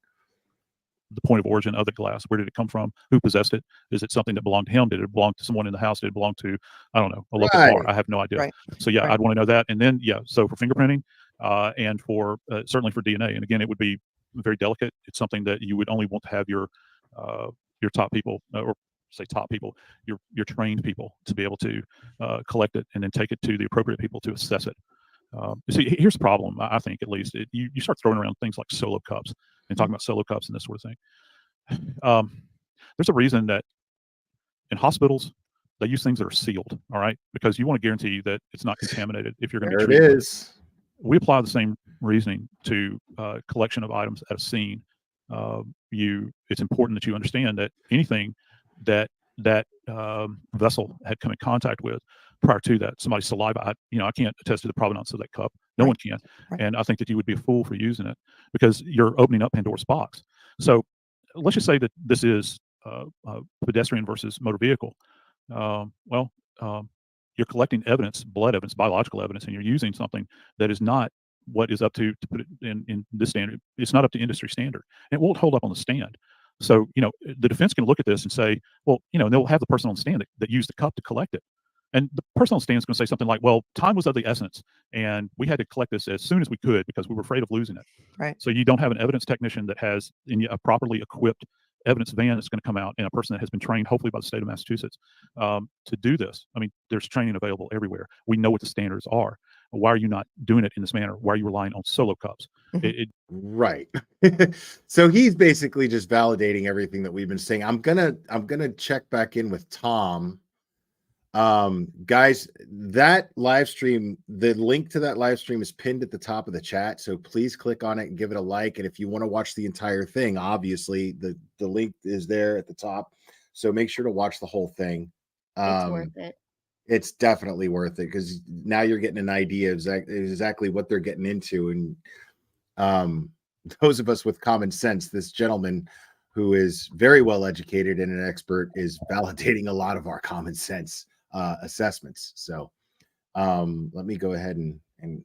The point of origin of the glass. Where did it come from? Who possessed it? Is it something that belonged to him? Did it belong to someone in the house? Did it belong to, I don't know, a local bar? I have no idea. So I'd want to know that. And then, so for fingerprinting and for certainly for DNA. And again, it would be very delicate. It's something that you would only want to have your top people, or say top people, your trained people, to be able to collect it and then take it to the appropriate people to assess it. You see, here's the problem, I think, at least. You start throwing around things like Solo cups and talking about Solo cups and this sort of thing. There's a reason that in hospitals, they use things that are sealed, all right? Because you want to guarantee that it's not contaminated if you're going to be treated. There it is. We apply the same reasoning to collection of items at a scene. It's important that you understand that anything that vessel had come in contact with prior to that, somebody's saliva, I can't attest to the provenance of that cup. No one can. And I think that you would be a fool for using it, because you're opening up Pandora's box. So let's just say that this is pedestrian versus motor vehicle. You're collecting evidence, blood evidence, biological evidence, and you're using something that is not what is up to put it in this standard. It's not up to industry standard. And it won't hold up on the stand. So, the defense can look at this and say, well, they'll have the person on the stand that used the cup to collect it. And the person on the stand is going to say something like, well, time was of the essence, and we had to collect this as soon as we could because we were afraid of losing it. Right. So you don't have an evidence technician that has a properly equipped evidence van that's going to come out, and a person that has been trained, hopefully by the state of Massachusetts, to do this. I mean, there's training available everywhere. We know what the standards are. Why are you not doing it in this manner? Why are you relying on Solo cups? Right. So he's basically just validating everything that we've been saying. I'm gonna check back in with Tom. Guys, that live stream, the link to that live stream is pinned at the top of the chat. So please click on it and give it a like. And if you want to watch the entire thing, obviously the link is there at the top. So make sure to watch the whole thing. It's worth it. It's definitely worth it, because now you're getting an idea of exactly what they're getting into. And those of us with common sense, this gentleman who is very well educated and an expert is validating a lot of our common sense assessments. So let me go ahead and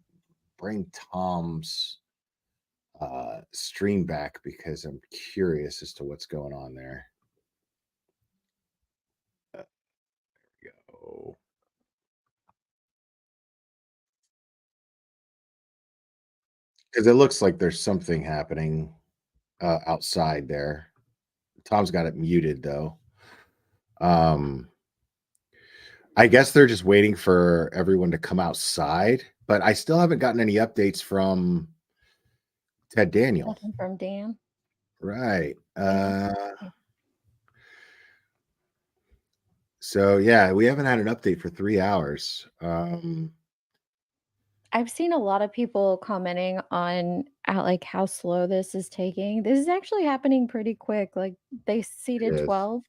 bring Tom's stream back, because I'm curious as to what's going on there. There we go. Because it looks like there's something happening outside there. Tom's got it muted though. I guess they're just waiting for everyone to come outside, but I still haven't gotten any updates from Ted Daniel. Nothing from Dan. Right. So yeah, we haven't had an update for 3 hours. I've seen a lot of people commenting on like how slow this is taking. This is actually happening pretty quick. Like they seated is. 12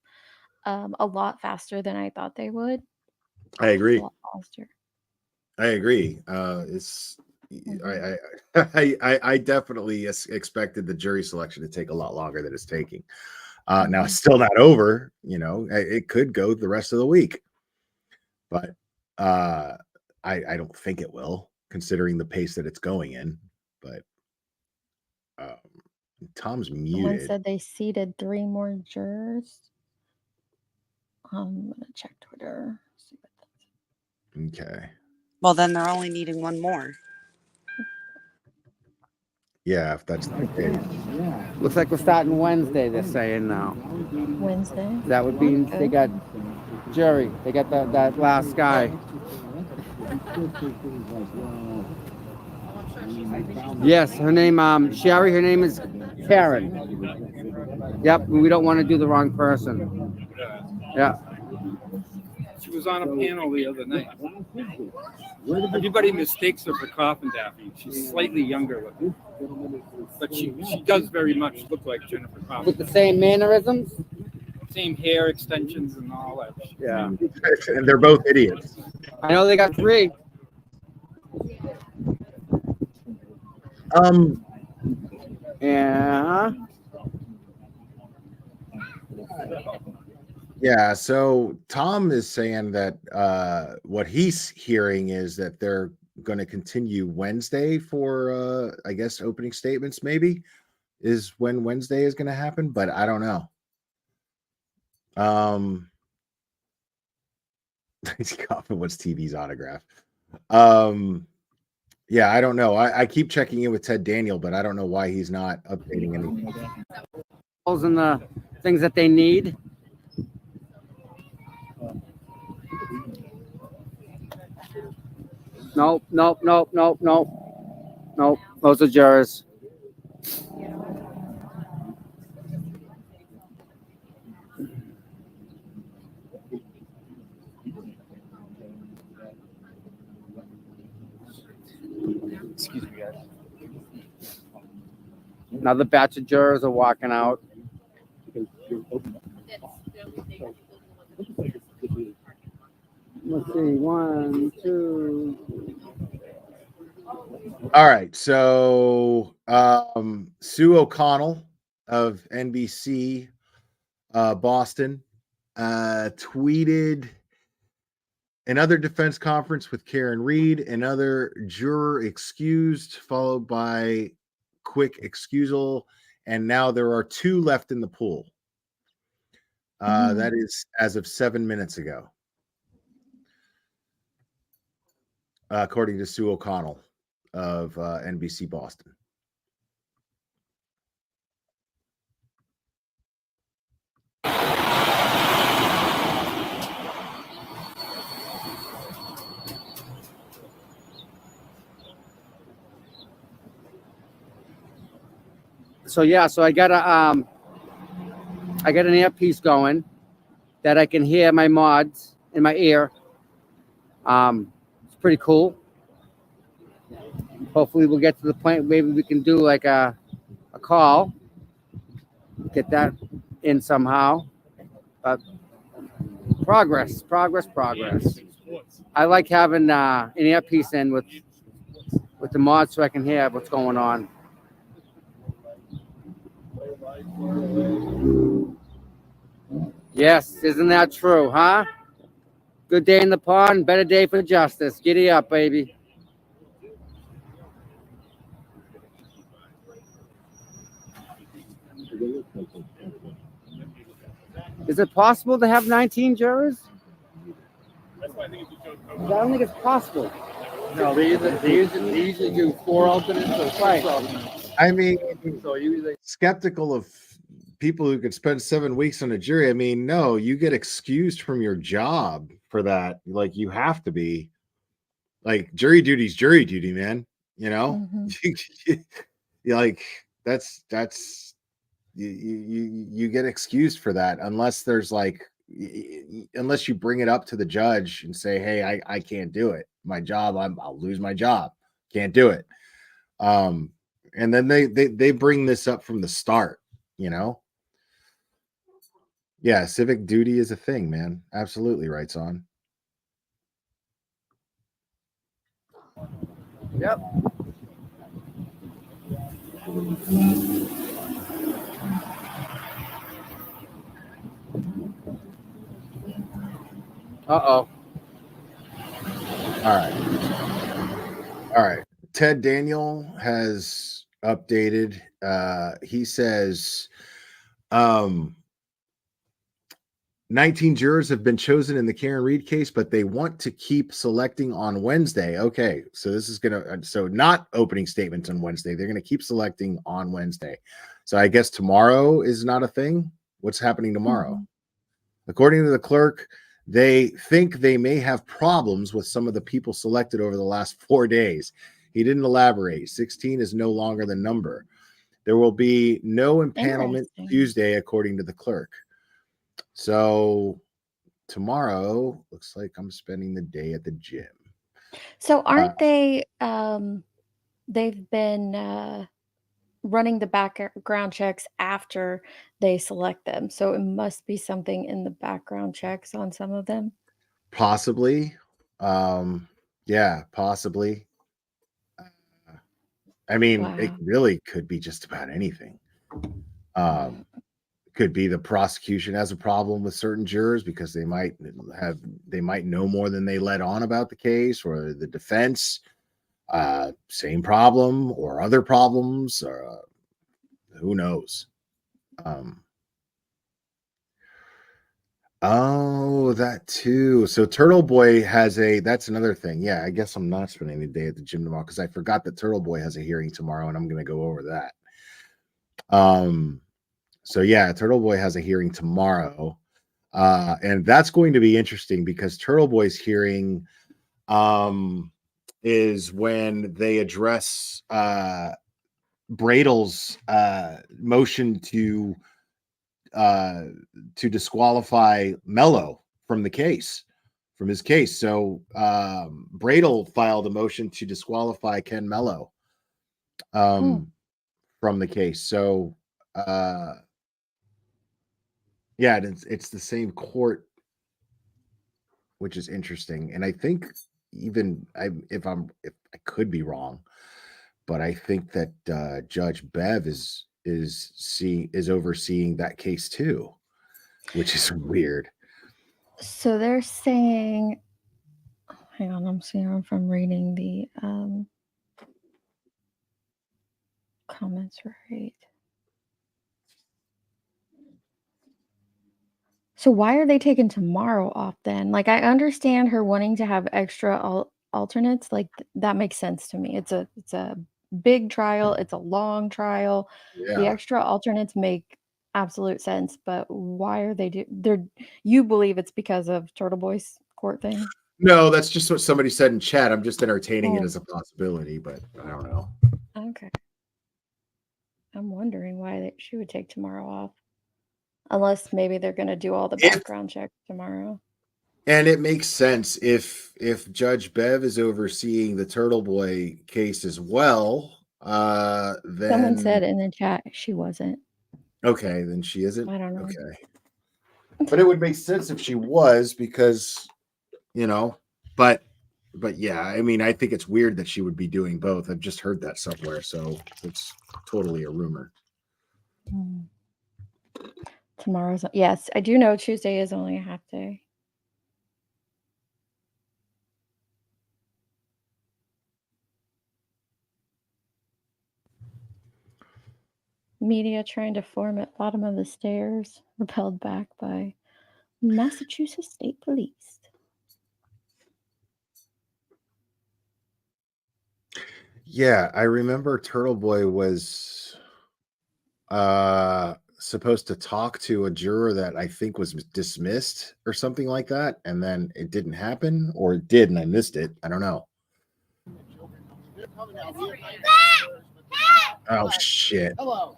a lot faster than I thought they would. I agree. A lot faster. I agree. It's I definitely expected the jury selection to take a lot longer than it's taking. Now it's still not over. You know, it could go the rest of the week, but I don't think it will, considering the pace that it's going in. But Tom's Someone muted. said they seated 3 more jurors. I'm gonna check Twitter. Okay. Well, then they're only needing one more. Yeah, if that's the case. Looks like we're starting Wednesday, they're saying now. Wednesday. That would be, they got jury. They got that last guy. Yes, her name, Sherry, her name is Karen. Yep, we don't want to do the wrong person. Yeah. She was on a panel the other night. Everybody mistakes her for Coffin Daffy. She's slightly younger looking, but she does very much look like Jennifer Coffin. With the same mannerisms? Same hair extensions and all that. Yeah. And they're both idiots. I know they got 3. Yeah. Yeah, so Tom is saying that what he's hearing is that they're going to continue Wednesday for, I guess, opening statements, maybe, is when Wednesday is going to happen, but I don't know. He's coughing. What's TV's autograph? Yeah, I don't know. I keep checking in with Ted Daniel, but I don't know why he's not updating anything. Those and the things that they need. Nope. Those are jurors. Excuse me, guys. Another batch of jurors are walking out. Let's see, 1, 2. All right, so Sue O'Connell of NBC Boston tweeted another defense conference with Karen Reed, another juror excused, followed by quick excusal, and now there are 2 left in the pool. That is as of 7 minutes ago, according to Sue O'Connell of NBC Boston. So yeah, so I got an earpiece going that I can hear my mods in my ear. It's pretty cool. Hopefully we'll get to the point maybe we can do like a call, get that in somehow. But progress. I like having an earpiece in with the mods so I can hear what's going on. Yes, isn't that true, huh? Good day in the pond, better day for justice. Giddy up, baby. Is it possible to have 19 jurors? I don't think it's possible. No, they usually do 4 alternates or 6 alternates. I mean, So usually skeptical of people who could spend 7 weeks on a jury. I mean, no, you get excused from your job for that. Like, you have to be. Like, jury duty's jury duty, man. You know, like that's you get excused for that unless there's like unless you bring it up to the judge and say, hey, I can't do it. My job, I'll lose my job. Can't do it. And then they bring this up from the start, you know. Yeah, civic duty is a thing, man. Absolutely, right, Son. Yep. Uh-oh. All right. Ted Daniel has updated. He says 19 jurors have been chosen in the Karen Reed case, but they want to keep selecting on Wednesday. Okay, so this is so not opening statements on Wednesday. They're gonna keep selecting on Wednesday. So I guess tomorrow is not a thing. What's happening tomorrow? According to the clerk, they think they may have problems with some of the people selected over the last 4 days. He didn't elaborate. 16 is no longer the number. There will be no empanelment Tuesday, according to the clerk. So tomorrow looks like I'm spending the day at the gym. So aren't they they've been running the background checks after they select them. So it must be something in the background checks on some of them. Possibly. Yeah, possibly. I mean, it really could be just about anything. Could be the prosecution has a problem with certain jurors because they might know more than they let on about the case, or the defense, same problem or other problems, or who knows. Oh, that too. So Turtle Boy has that's another thing. Yeah, I guess I'm not spending the day at the gym tomorrow because I forgot that Turtle Boy has a hearing tomorrow, and I'm going to go over that. So yeah, Turtle Boy has a hearing tomorrow, and that's going to be interesting because Turtle Boy's hearing is when they address Bradel's motion to disqualify Mello from his case. So Bradel filed a motion to disqualify Ken Mello from the case. So yeah, it's the same court, which is interesting. And I think even I could be wrong, but I think that Judge Bev is overseeing that case too, which is weird. So they're saying, hang on, I'm seeing if I'm reading the comments right. So why are they taking tomorrow off then? Like, I understand her wanting to have extra alternates. Like, that makes sense to me. It's a big trial. It's a long trial. Yeah. The extra alternates make absolute sense. But why are they you believe it's because of Turtle Boy's court thing? No, that's just what somebody said in chat. I'm just entertaining it as a possibility, but I don't know. Okay. I'm wondering why she would take tomorrow off. Unless maybe they're going to do all the background checks tomorrow. And it makes sense if Judge Bev is overseeing the Turtle Boy case as well. Then someone said in the chat she wasn't. Okay, then she isn't. I don't know. Okay, but it would make sense if she was because, but yeah, I mean, I think it's weird that she would be doing both. I've just heard that somewhere, so it's totally a rumor. Tomorrow's, yes, I do know Tuesday is only a half day. Media trying to form at bottom of the stairs, repelled back by Massachusetts State Police. Yeah, I remember Turtle Boy was supposed to talk to a juror that I think was dismissed or something like that, and then it didn't happen, or it did and I missed it. I don't know. Oh shit! Hello.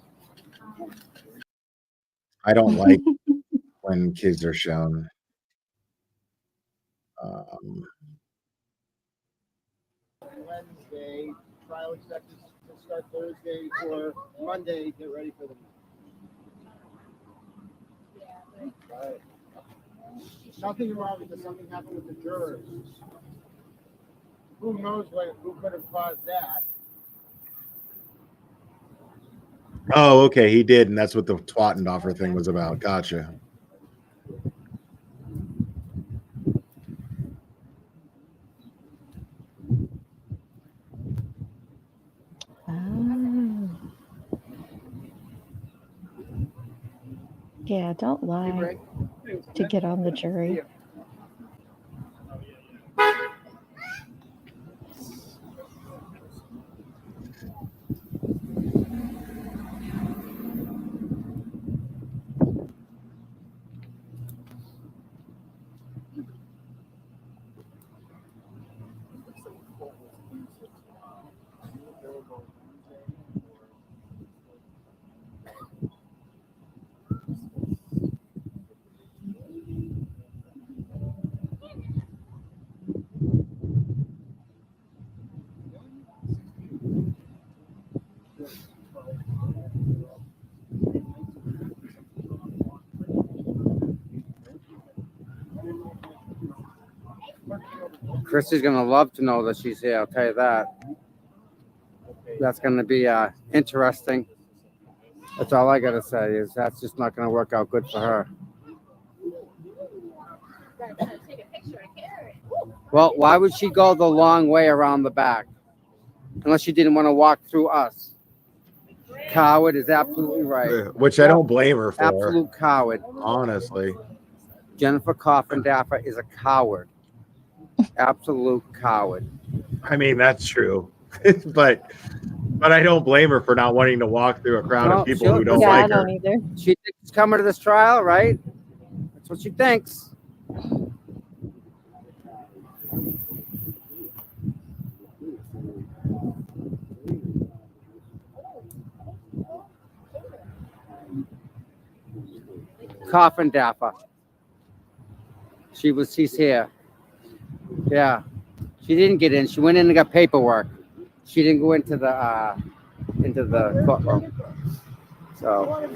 I don't like when kids are shown. Wednesday, trial expected to start Thursday or Monday. Get ready for them. Right. Nothing wrong because something happened with the jurors. Who knows who could have caused that? Oh, okay, he did, and that's what the Twattendorfer thing was about. Gotcha. Yeah, don't lie to get on the jury. Chrissy's gonna love to know that she's here. I'll tell you that. That's gonna be interesting. That's all I gotta say is that's just not gonna work out good for her. Well, why would she go the long way around the back? Unless she didn't want to walk through us. Coward is absolutely right. Which I don't blame her for. Absolute coward. Honestly. Jennifer Coffindaffer is a coward. Absolute coward. I mean, that's true. but I don't blame her for not wanting to walk through a crowd of people who don't like her. Either. She thinks she's coming to this trial, right? That's what she thinks. Coffindaffer. She's here. Yeah. She didn't get in. She went in and got paperwork. She didn't go into the courtroom. So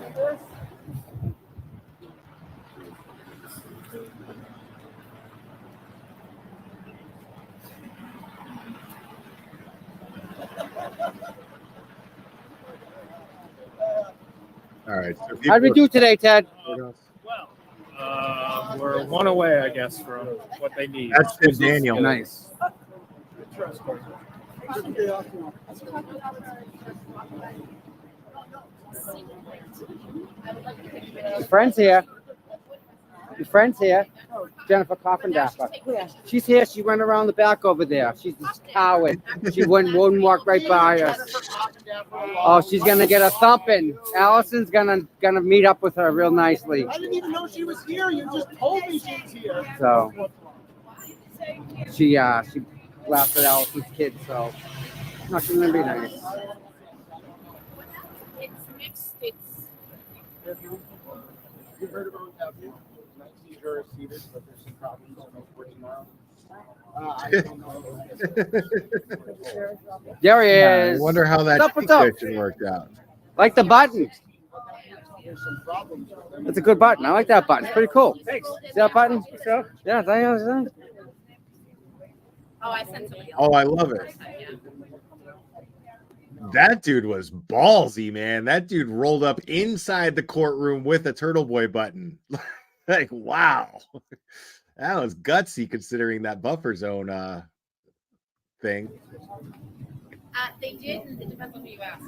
All right. So how'd we do today, Ted? We're one away, I guess, from what they need. That's Tim Daniel. Nice. Your friend's here. Your friend's here. Jennifer Coffindaffer. She's here. She went around the back over there. She's a coward. She wouldn't walk right by us. Oh, she's gonna get a thumping. Allison's gonna meet up with her real nicely. I didn't even know she was here. You just told me she was here. So she laughed at Allison's kid. So no, she's gonna be nice. It's mixed. You've heard about Civic, but there's some problems on tomorrow. I don't know. There he Yeah, is. I wonder how that situation worked out. Like the button. There's some problems with them. It's a good button. I like that button. It's pretty cool. Thanks. See that button? Yeah, thank you. Oh, I sent somebody else. Oh, I love it. That dude was ballsy, man. That dude rolled up inside the courtroom with a Turtle Boy button. Like, wow. That was gutsy considering that buffer zone thing. They did, and it depends on who you ask.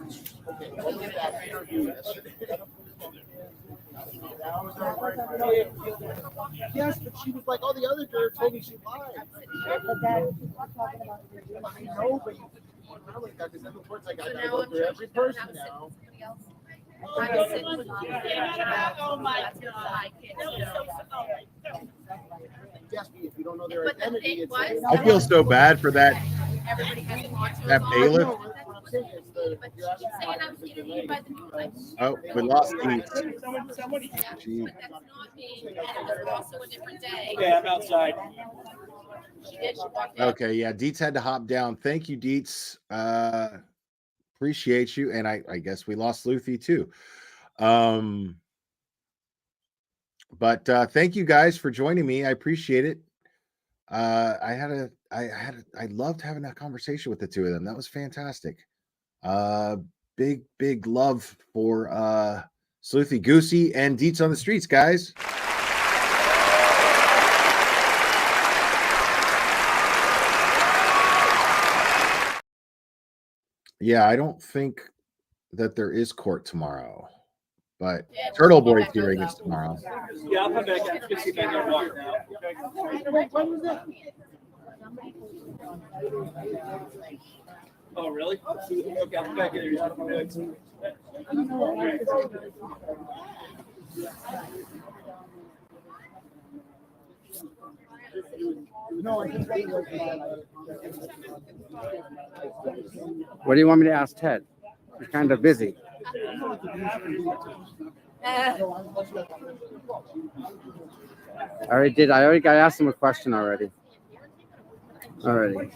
Yes, but she was like, oh, the other juror told me she lied. I know, but not like that because then the court's like, I gotta go through every person now. Oh my God. Yes, if you don't know their identity, it's I feel so bad for that Everybody has to watch that bailiff. What I'm saying is the Oh, we lost Deets. Gee. Yeah, I'm outside. Okay, yeah, Deets had to hop down. Thank you, Deets. Appreciate you. And I guess we lost Luffy too. But thank you guys for joining me. I appreciate it. I loved having that conversation with the two of them. That was fantastic. Big love for Sleuthy Goosey and Deets on the Streets, guys. Yeah, I don't think that there is court tomorrow, but Turtle Boy's hearing is tomorrow. Yeah, I'll come back. I can see my walk now. Oh, really? Okay, I'll come back in here. What do you want me to ask Ted? He's kind of busy. I already asked him a question already. Okay.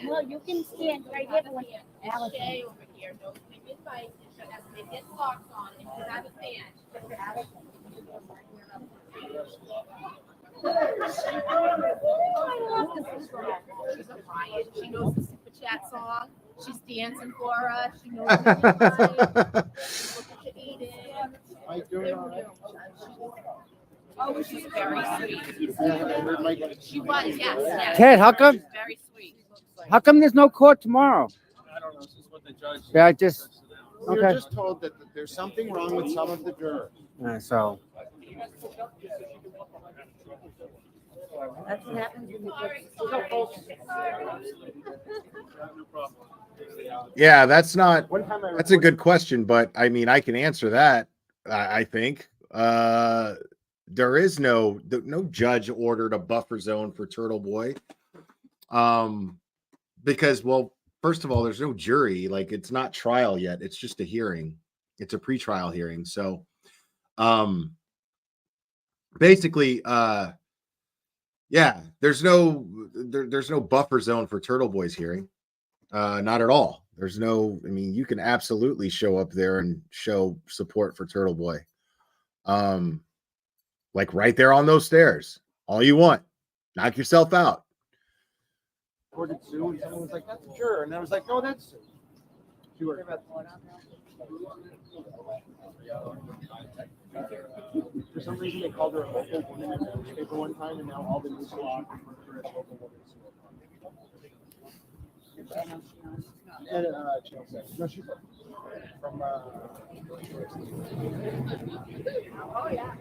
Well, you can stand right here. Alex. Over here. Don't make it fight. It gets socks on. If you have a fan. She's a riot. She knows the super chat song. She's dancing for us. She knows what you're eating. Oh, she's very sweet. She was, yes. Ted, how come? Very sweet. How come there's no court tomorrow? I don't know. This is what the judge. Yeah, just We were okay. just told that there's something wrong with some of the jurors. So That's what happens when you Yeah, that's a good question, but I mean, I can answer that. I think there is no judge ordered a buffer zone for Turtle Boy, because, well, first of all, there's no jury. Like, it's not trial yet. It's just a hearing. It's a pretrial hearing. So, basically, yeah, there's no buffer zone for Turtle Boy's hearing. Not at all. There's no, I mean, you can absolutely show up there and show support for Turtle Boy. Like right there on those stairs. All you want. Knock yourself out. Ordered Sue, and someone was like, "That's a juror," and I was like, "No, that's Sue." She worked. For some reason, they called her a local woman in the newspaper one time, and now all the newspapers refer to her as local woman. And, no, she's from. Oh yeah.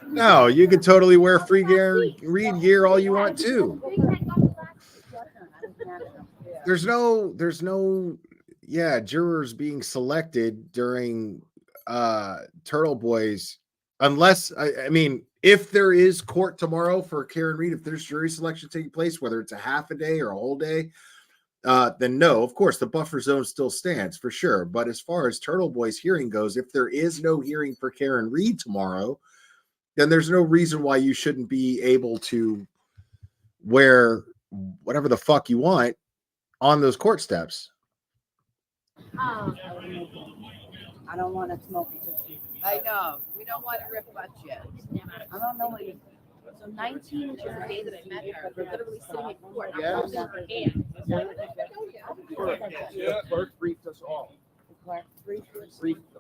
No, you can totally wear free gear, read gear all you want too. There's no jurors being selected during Turtle Boys, unless I mean, if there is court tomorrow for Karen Reed, if there's jury selection taking place, whether it's a half a day or a whole day, then no, of course the buffer zone still stands for sure. But as far as Turtle Boy's hearing goes, if there is no hearing for Karen Reed tomorrow, then there's no reason why you shouldn't be able to wear whatever the fuck you want on those court steps. I don't want to smoke it. I know. We don't want to rip butts yet. I don't know what you. So 19 jurors the day that I met her, we're literally sitting in court. I'm Yeah. holding her hand. The clerk briefed us all. Briefed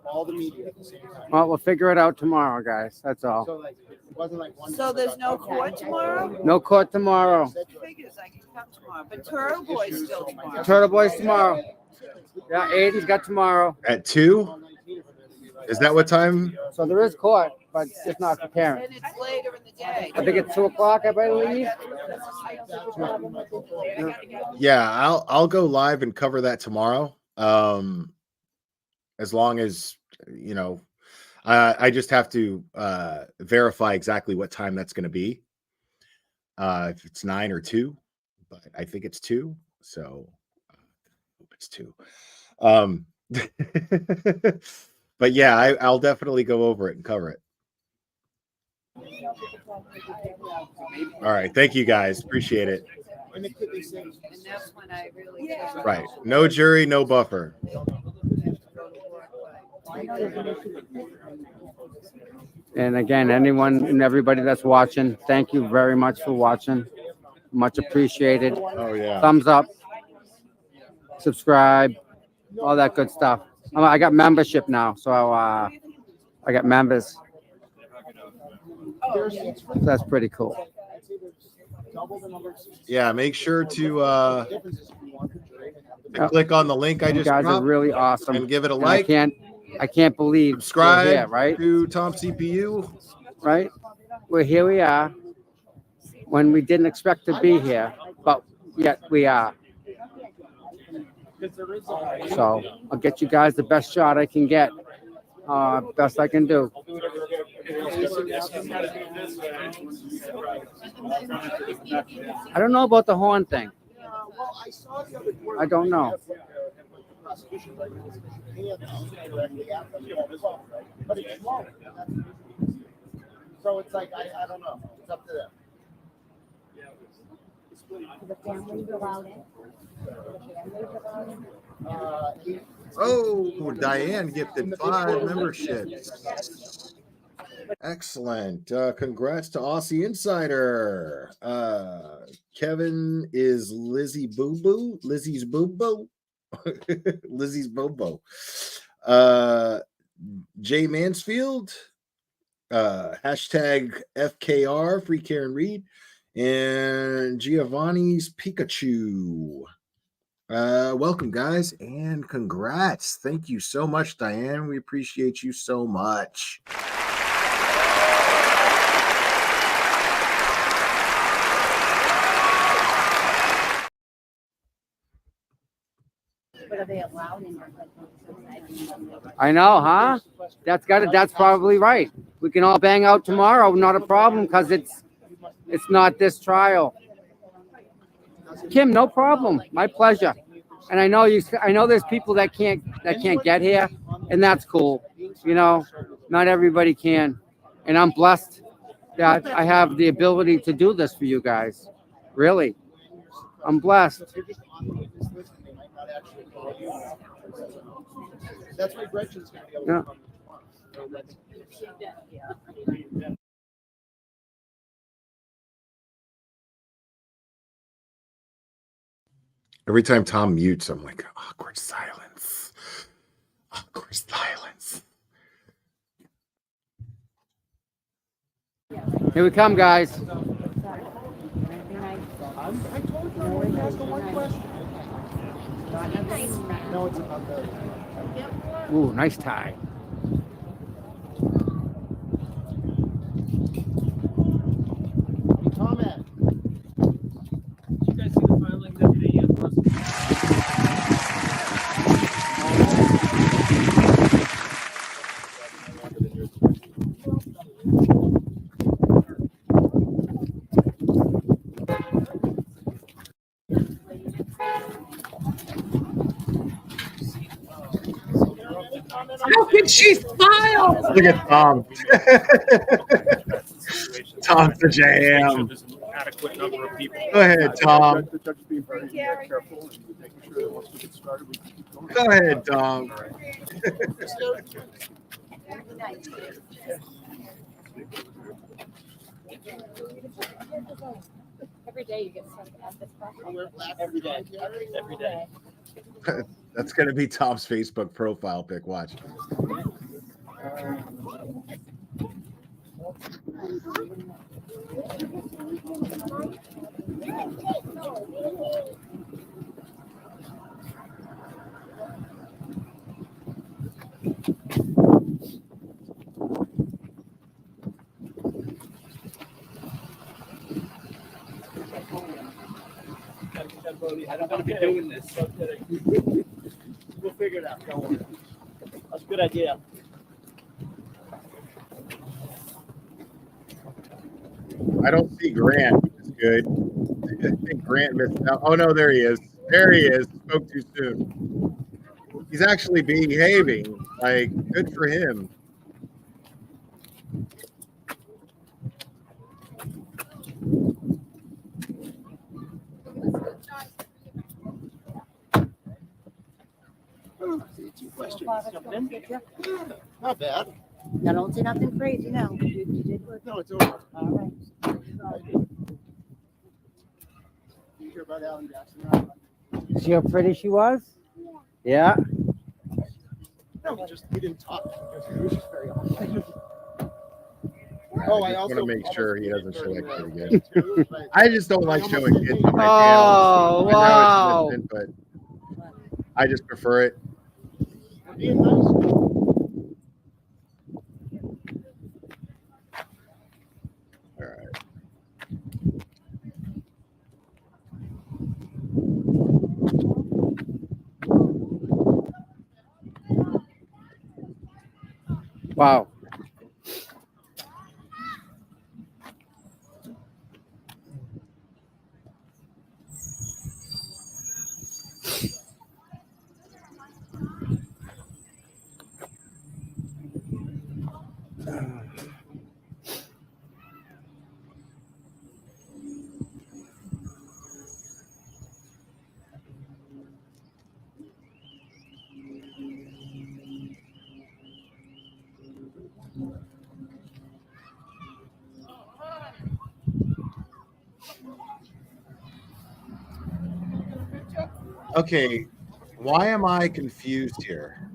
all the media at the same time. well, we'll figure it out tomorrow, guys. That's all. So, like, wasn't like one. So there's no court tomorrow? No court tomorrow. Figures I can come tomorrow, but Turtle Boy's still tomorrow. Turtle Boys tomorrow. Yeah, Aiden's got tomorrow. At 2? Is that what time? So there is court, but it's just not for parents. And it's later in the day. I think it's 2 o'clock, I believe. Yeah, I'll go live and cover that tomorrow. As long as, you know, I just have to verify exactly what time that's going to be. If it's 9 or 2, but I think it's 2. So I hope it's 2. But yeah, I'll definitely go over it and cover it. All right. Thank you guys. Appreciate it. And that's when I really. Right. No jury, no buffer. And again, anyone and everybody that's watching, thank you very much for watching. Much appreciated. Oh, yeah. Thumbs up, subscribe, all that good stuff. I got membership now, so I got members. So that's pretty cool. Yeah, make sure to click on the link I just You guys are dropped really awesome. and give it a And like. I can't believe Subscribe we're here, right? to Tom CPU. Right? Well, here we are when we didn't expect to be here, but yet we are. So I'll get you guys the best shot I can get. Best I can do. I don't know about the horn thing. I don't know. So it's like, I don't know. It's up to them. The families allowed it. Oh, Diane gifted 5 memberships. Excellent. Congrats to Aussie Insider. Kevin is Lizzie Boo Boo. Lizzie's Boo Boo. Lizzie's Boo Boo. Jay Mansfield. Hashtag FKR, Free Karen Reed. And Giovanni's Pikachu. Welcome, guys, and congrats. Thank you so much, Diane. We appreciate you so much. But are they allowed in your? I know, huh? That's probably right. We can all bang out tomorrow, not a problem, because it's not this trial. Kim, no problem. My pleasure. And I know there's people that can't get here, and that's cool. You know, not everybody can. And I'm blessed that I have the ability to do this for you guys. Really. I'm blessed. That's why Gretchen's going to be able to come. Every time Tom mutes, I'm like, awkward silence. Awkward silence. Here we come, guys. I told you I wanted to ask her one question. No, it's about the. Ooh, nice tie. Tom at. You guys see the filing that the How can she file? Look at Tom. Tom's the jam. adequate number of people. Go ahead, Tom. The judge is being very careful and making sure that once we get started, we can keep going. Go ahead, Tom. Every day you get stuff at this problem. Every day. Every day. That's going to be Tom's Facebook profile pic. Watch. I don't want to be doing this. We'll figure it out. Don't worry. That's a good idea. I don't see Grant, which is good. I think Grant missed out. Oh no, there he is. There he is. Spoke too soon. He's actually behaving. Like, good for him. Two questions. Not bad. I don't see nothing crazy now. You did good. No, it's over. All right. You hear about Alan Jackson? See how pretty she was? Yeah. No, we didn't talk because he was just very awesome. Oh, I just want to make sure he doesn't show that kid again. I just don't like showing kids on my Oh, channel. I know wow. it's innocent, but I just prefer it. Being nice. All right. Wow. Okay, why am I confused here?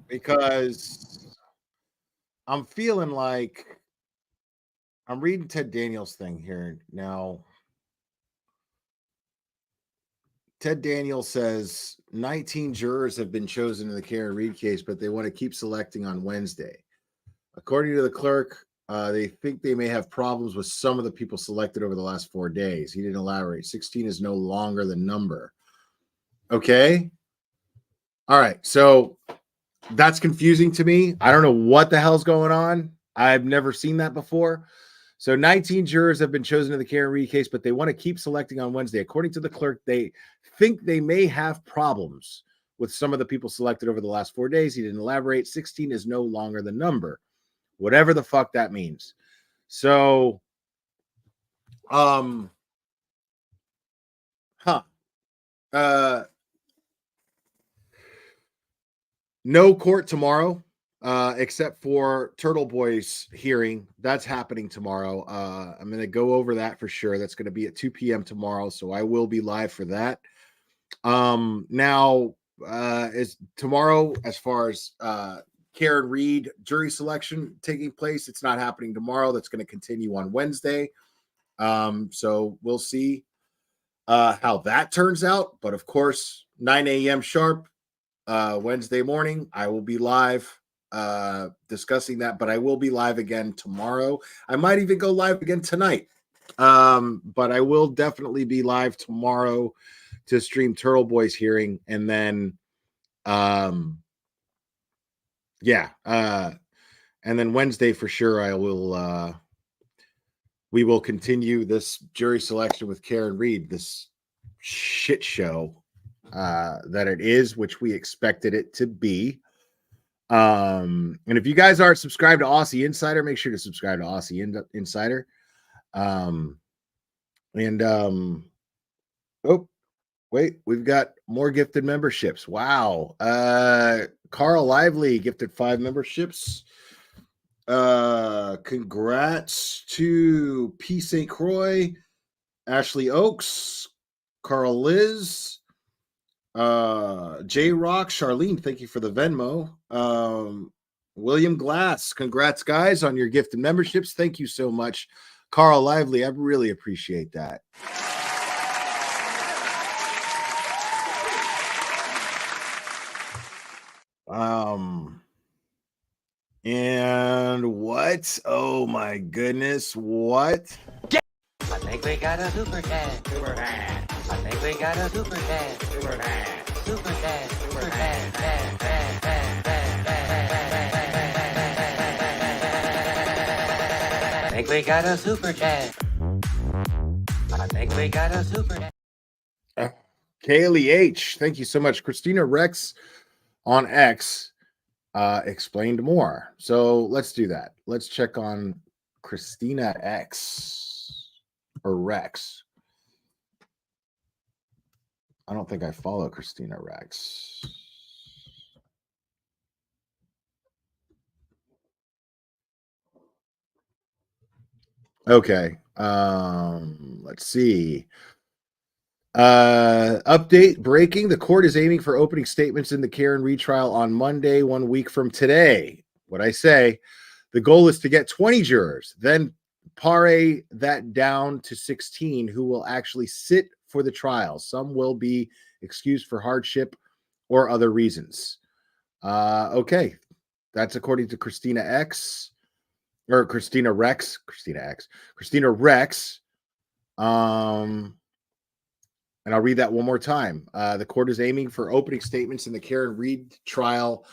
Because I'm feeling like I'm reading Ted Daniels' thing here now. Ted Daniels says 19 jurors have been chosen in the Karen Reed case, but they want to keep selecting on Wednesday. According to the clerk, they think they may have problems with some of the people selected over the last 4 days. He didn't elaborate. 16 is no longer the number. Okay. All right. So that's confusing to me. I don't know what the hell's going on. I've never seen that before. So 19 jurors have been chosen in the Karen Reed case, but they want to keep selecting on Wednesday. According to the clerk, they think they may have problems with some of the people selected over the last 4 days. He didn't elaborate. 16 is no longer the number, whatever the fuck that means. So, no court tomorrow, except for Turtle Boy's hearing. That's happening tomorrow. I'm going to go over that for sure. That's going to be at 2 p.m. tomorrow, so I will be live for that. Now, is tomorrow, as far as Karen Reed jury selection taking place, it's not happening tomorrow. That's going to continue on Wednesday. So we'll see how that turns out. But of course, 9 a.m. sharp, Wednesday morning, I will be live discussing that, but I will be live again tomorrow. I might even go live again tonight. But I will definitely be live tomorrow to stream Turtle Boy's hearing, and then and then Wednesday for sure I will we will continue this jury selection with Karen Reed, this shit show that it is, which we expected it to be. And if you guys aren't subscribed to Aussie Insider, make sure to subscribe to Aussie Insider. Oh, wait, we've got more gifted memberships. Wow. Carl Lively gifted 5 memberships. Congrats to P. St. Croix, Ashley Oakes, Carl Liz, J Rock, Charlene, thank you for the Venmo. William Glass, congrats, guys, on your gift and memberships. Thank you so much. Carl Lively, I really appreciate that. And what? Oh my goodness, what? I think we got a super cat. Super cat. I think we got a super cat. Super cat. Super cat. Super cat. I think we got a super cat. I think we got a super cat. Kaylee H, thank you so much. Christina Rex on X explained more. So let's do that. Let's check on Christina X or Rex. I don't think I follow Christina Rex. Okay. Let's see. Update breaking. The court is aiming for opening statements in the Karen Reed trial on Monday, 1 week from today. What I say, the goal is to get 20 jurors, then pare that down to 16 who will actually sit for the trial. Some will be excused for hardship or other reasons. Okay. That's according to Christina X or Christina Rex. Christina X. Christina Rex. And I'll read that one more time. The court is aiming for opening statements in the Karen Reed trial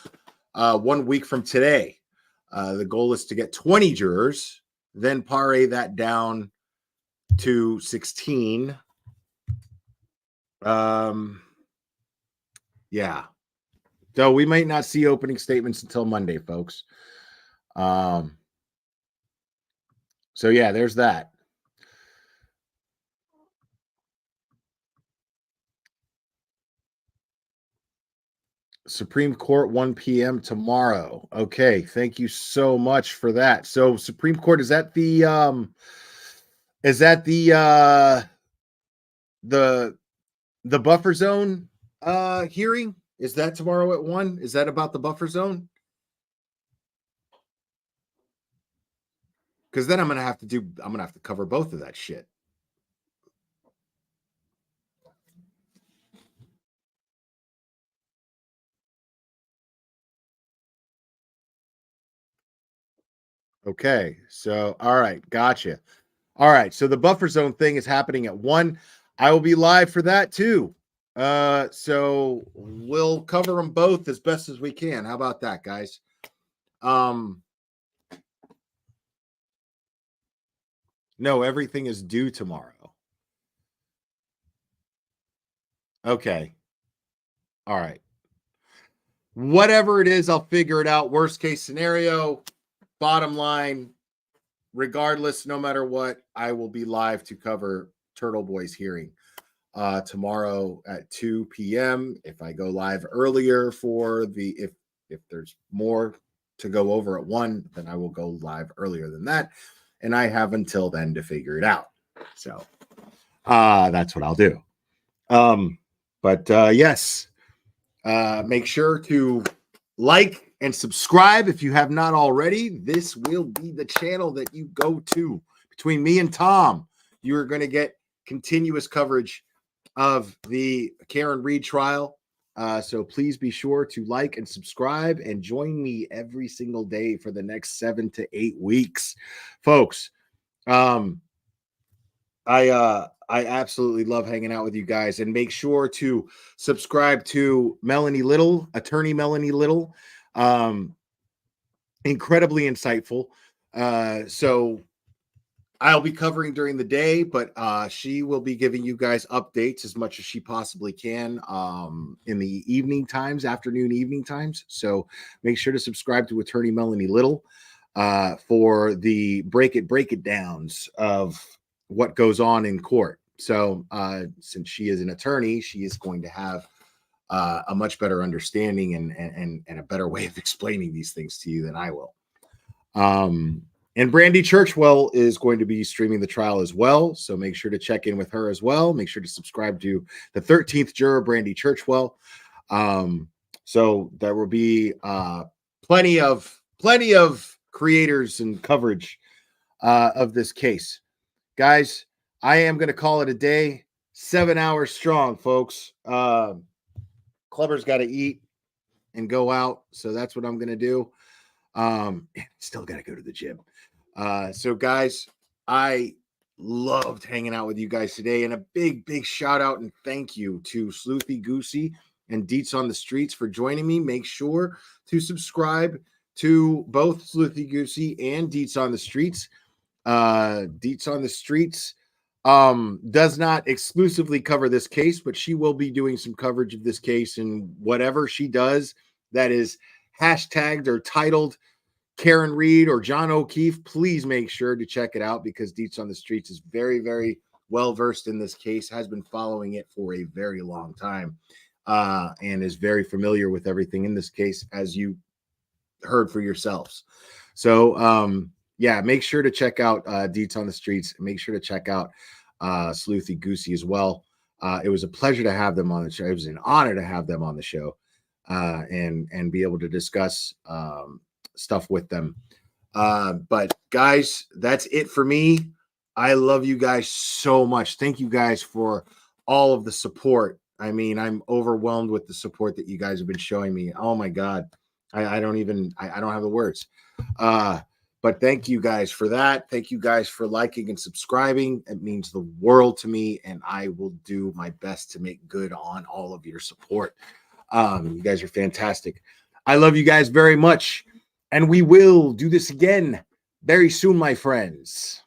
1 week from today. The goal is to get 20 jurors, then pare that down to 16. Yeah. So we might not see opening statements until Monday, folks. So yeah, there's that. Supreme Court 1 p.m. tomorrow. Okay, thank you so much for that. So Supreme Court, is that the buffer zone hearing? Is that tomorrow at 1? Is that about the buffer zone? Because then I'm gonna have to cover both of that shit. Okay, so all right, gotcha. All right, so the buffer zone thing is happening at 1. I will be live for that too. So we'll cover them both as best as we can. How about that, guys? No, everything is due tomorrow. Okay. All right. Whatever it is, I'll figure it out. Worst case scenario, bottom line, regardless, no matter what, I will be live to cover Turtle Boy's hearing tomorrow at 2 p.m. If I go live earlier for if there's more to go over at 1, then I will go live earlier than that. And I have until then to figure it out. So that's what I'll do. Yes, make sure to like and subscribe if you have not already. This will be the channel that you go to. Between me and Tom, you are going to get continuous coverage of the Karen Reed trial. So please be sure to like and subscribe and join me every single day for the next 7 to 8 weeks, folks. I absolutely love hanging out with you guys, and make sure to subscribe to Melanie Little, attorney Melanie Little. Incredibly insightful. So I'll be covering during the day, but she will be giving you guys updates as much as she possibly can in the evening times, afternoon, evening times. So make sure to subscribe to attorney Melanie Little for the break it downs of what goes on in court. So since she is an attorney, she is going to have a much better understanding and a better way of explaining these things to you than I will. And Brandy Churchwell is going to be streaming the trial as well. So make sure to check in with her as well. Make sure to subscribe to the 13th juror, Brandy Churchwell. So there will be plenty of plenty of creators and coverage of this case. Guys, I am going to call it a day. 7 hours strong, folks. Clubber's got to eat and go out, so that's what I'm going to do. Still got to go to the gym. So, guys, I loved hanging out with you guys today, and a big shout out and thank you to Sleuthy Goosey and Deets on the Streets for joining me. Make sure to subscribe to both Sleuthy Goosey and Deets on the Streets. Deets on the Streets does not exclusively cover this case, but she will be doing some coverage of this case, and whatever she does that is hashtagged or titled Karen Reed or John O'Keefe, please make sure to check it out, because Deets on the Streets is very well versed in this case, has been following it for a very long time, and is very familiar with everything in this case, as you heard for yourselves. So yeah, make sure to check out Deets on the Streets. Make sure to check out Sleuthy Goosey as well. It was a pleasure to have them on the show. It was an honor to have them on the show, and be able to discuss stuff with them. But guys, that's it for me. I love you guys so much. Thank you guys for all of the support. I mean, I'm overwhelmed with the support that you guys have been showing me. Oh my God. I don't have the words. But thank you guys for that. Thank you guys for liking and subscribing. It means the world to me, and I will do my best to make good on all of your support. You guys are fantastic. I love you guys very much, and we will do this again very soon, my friends.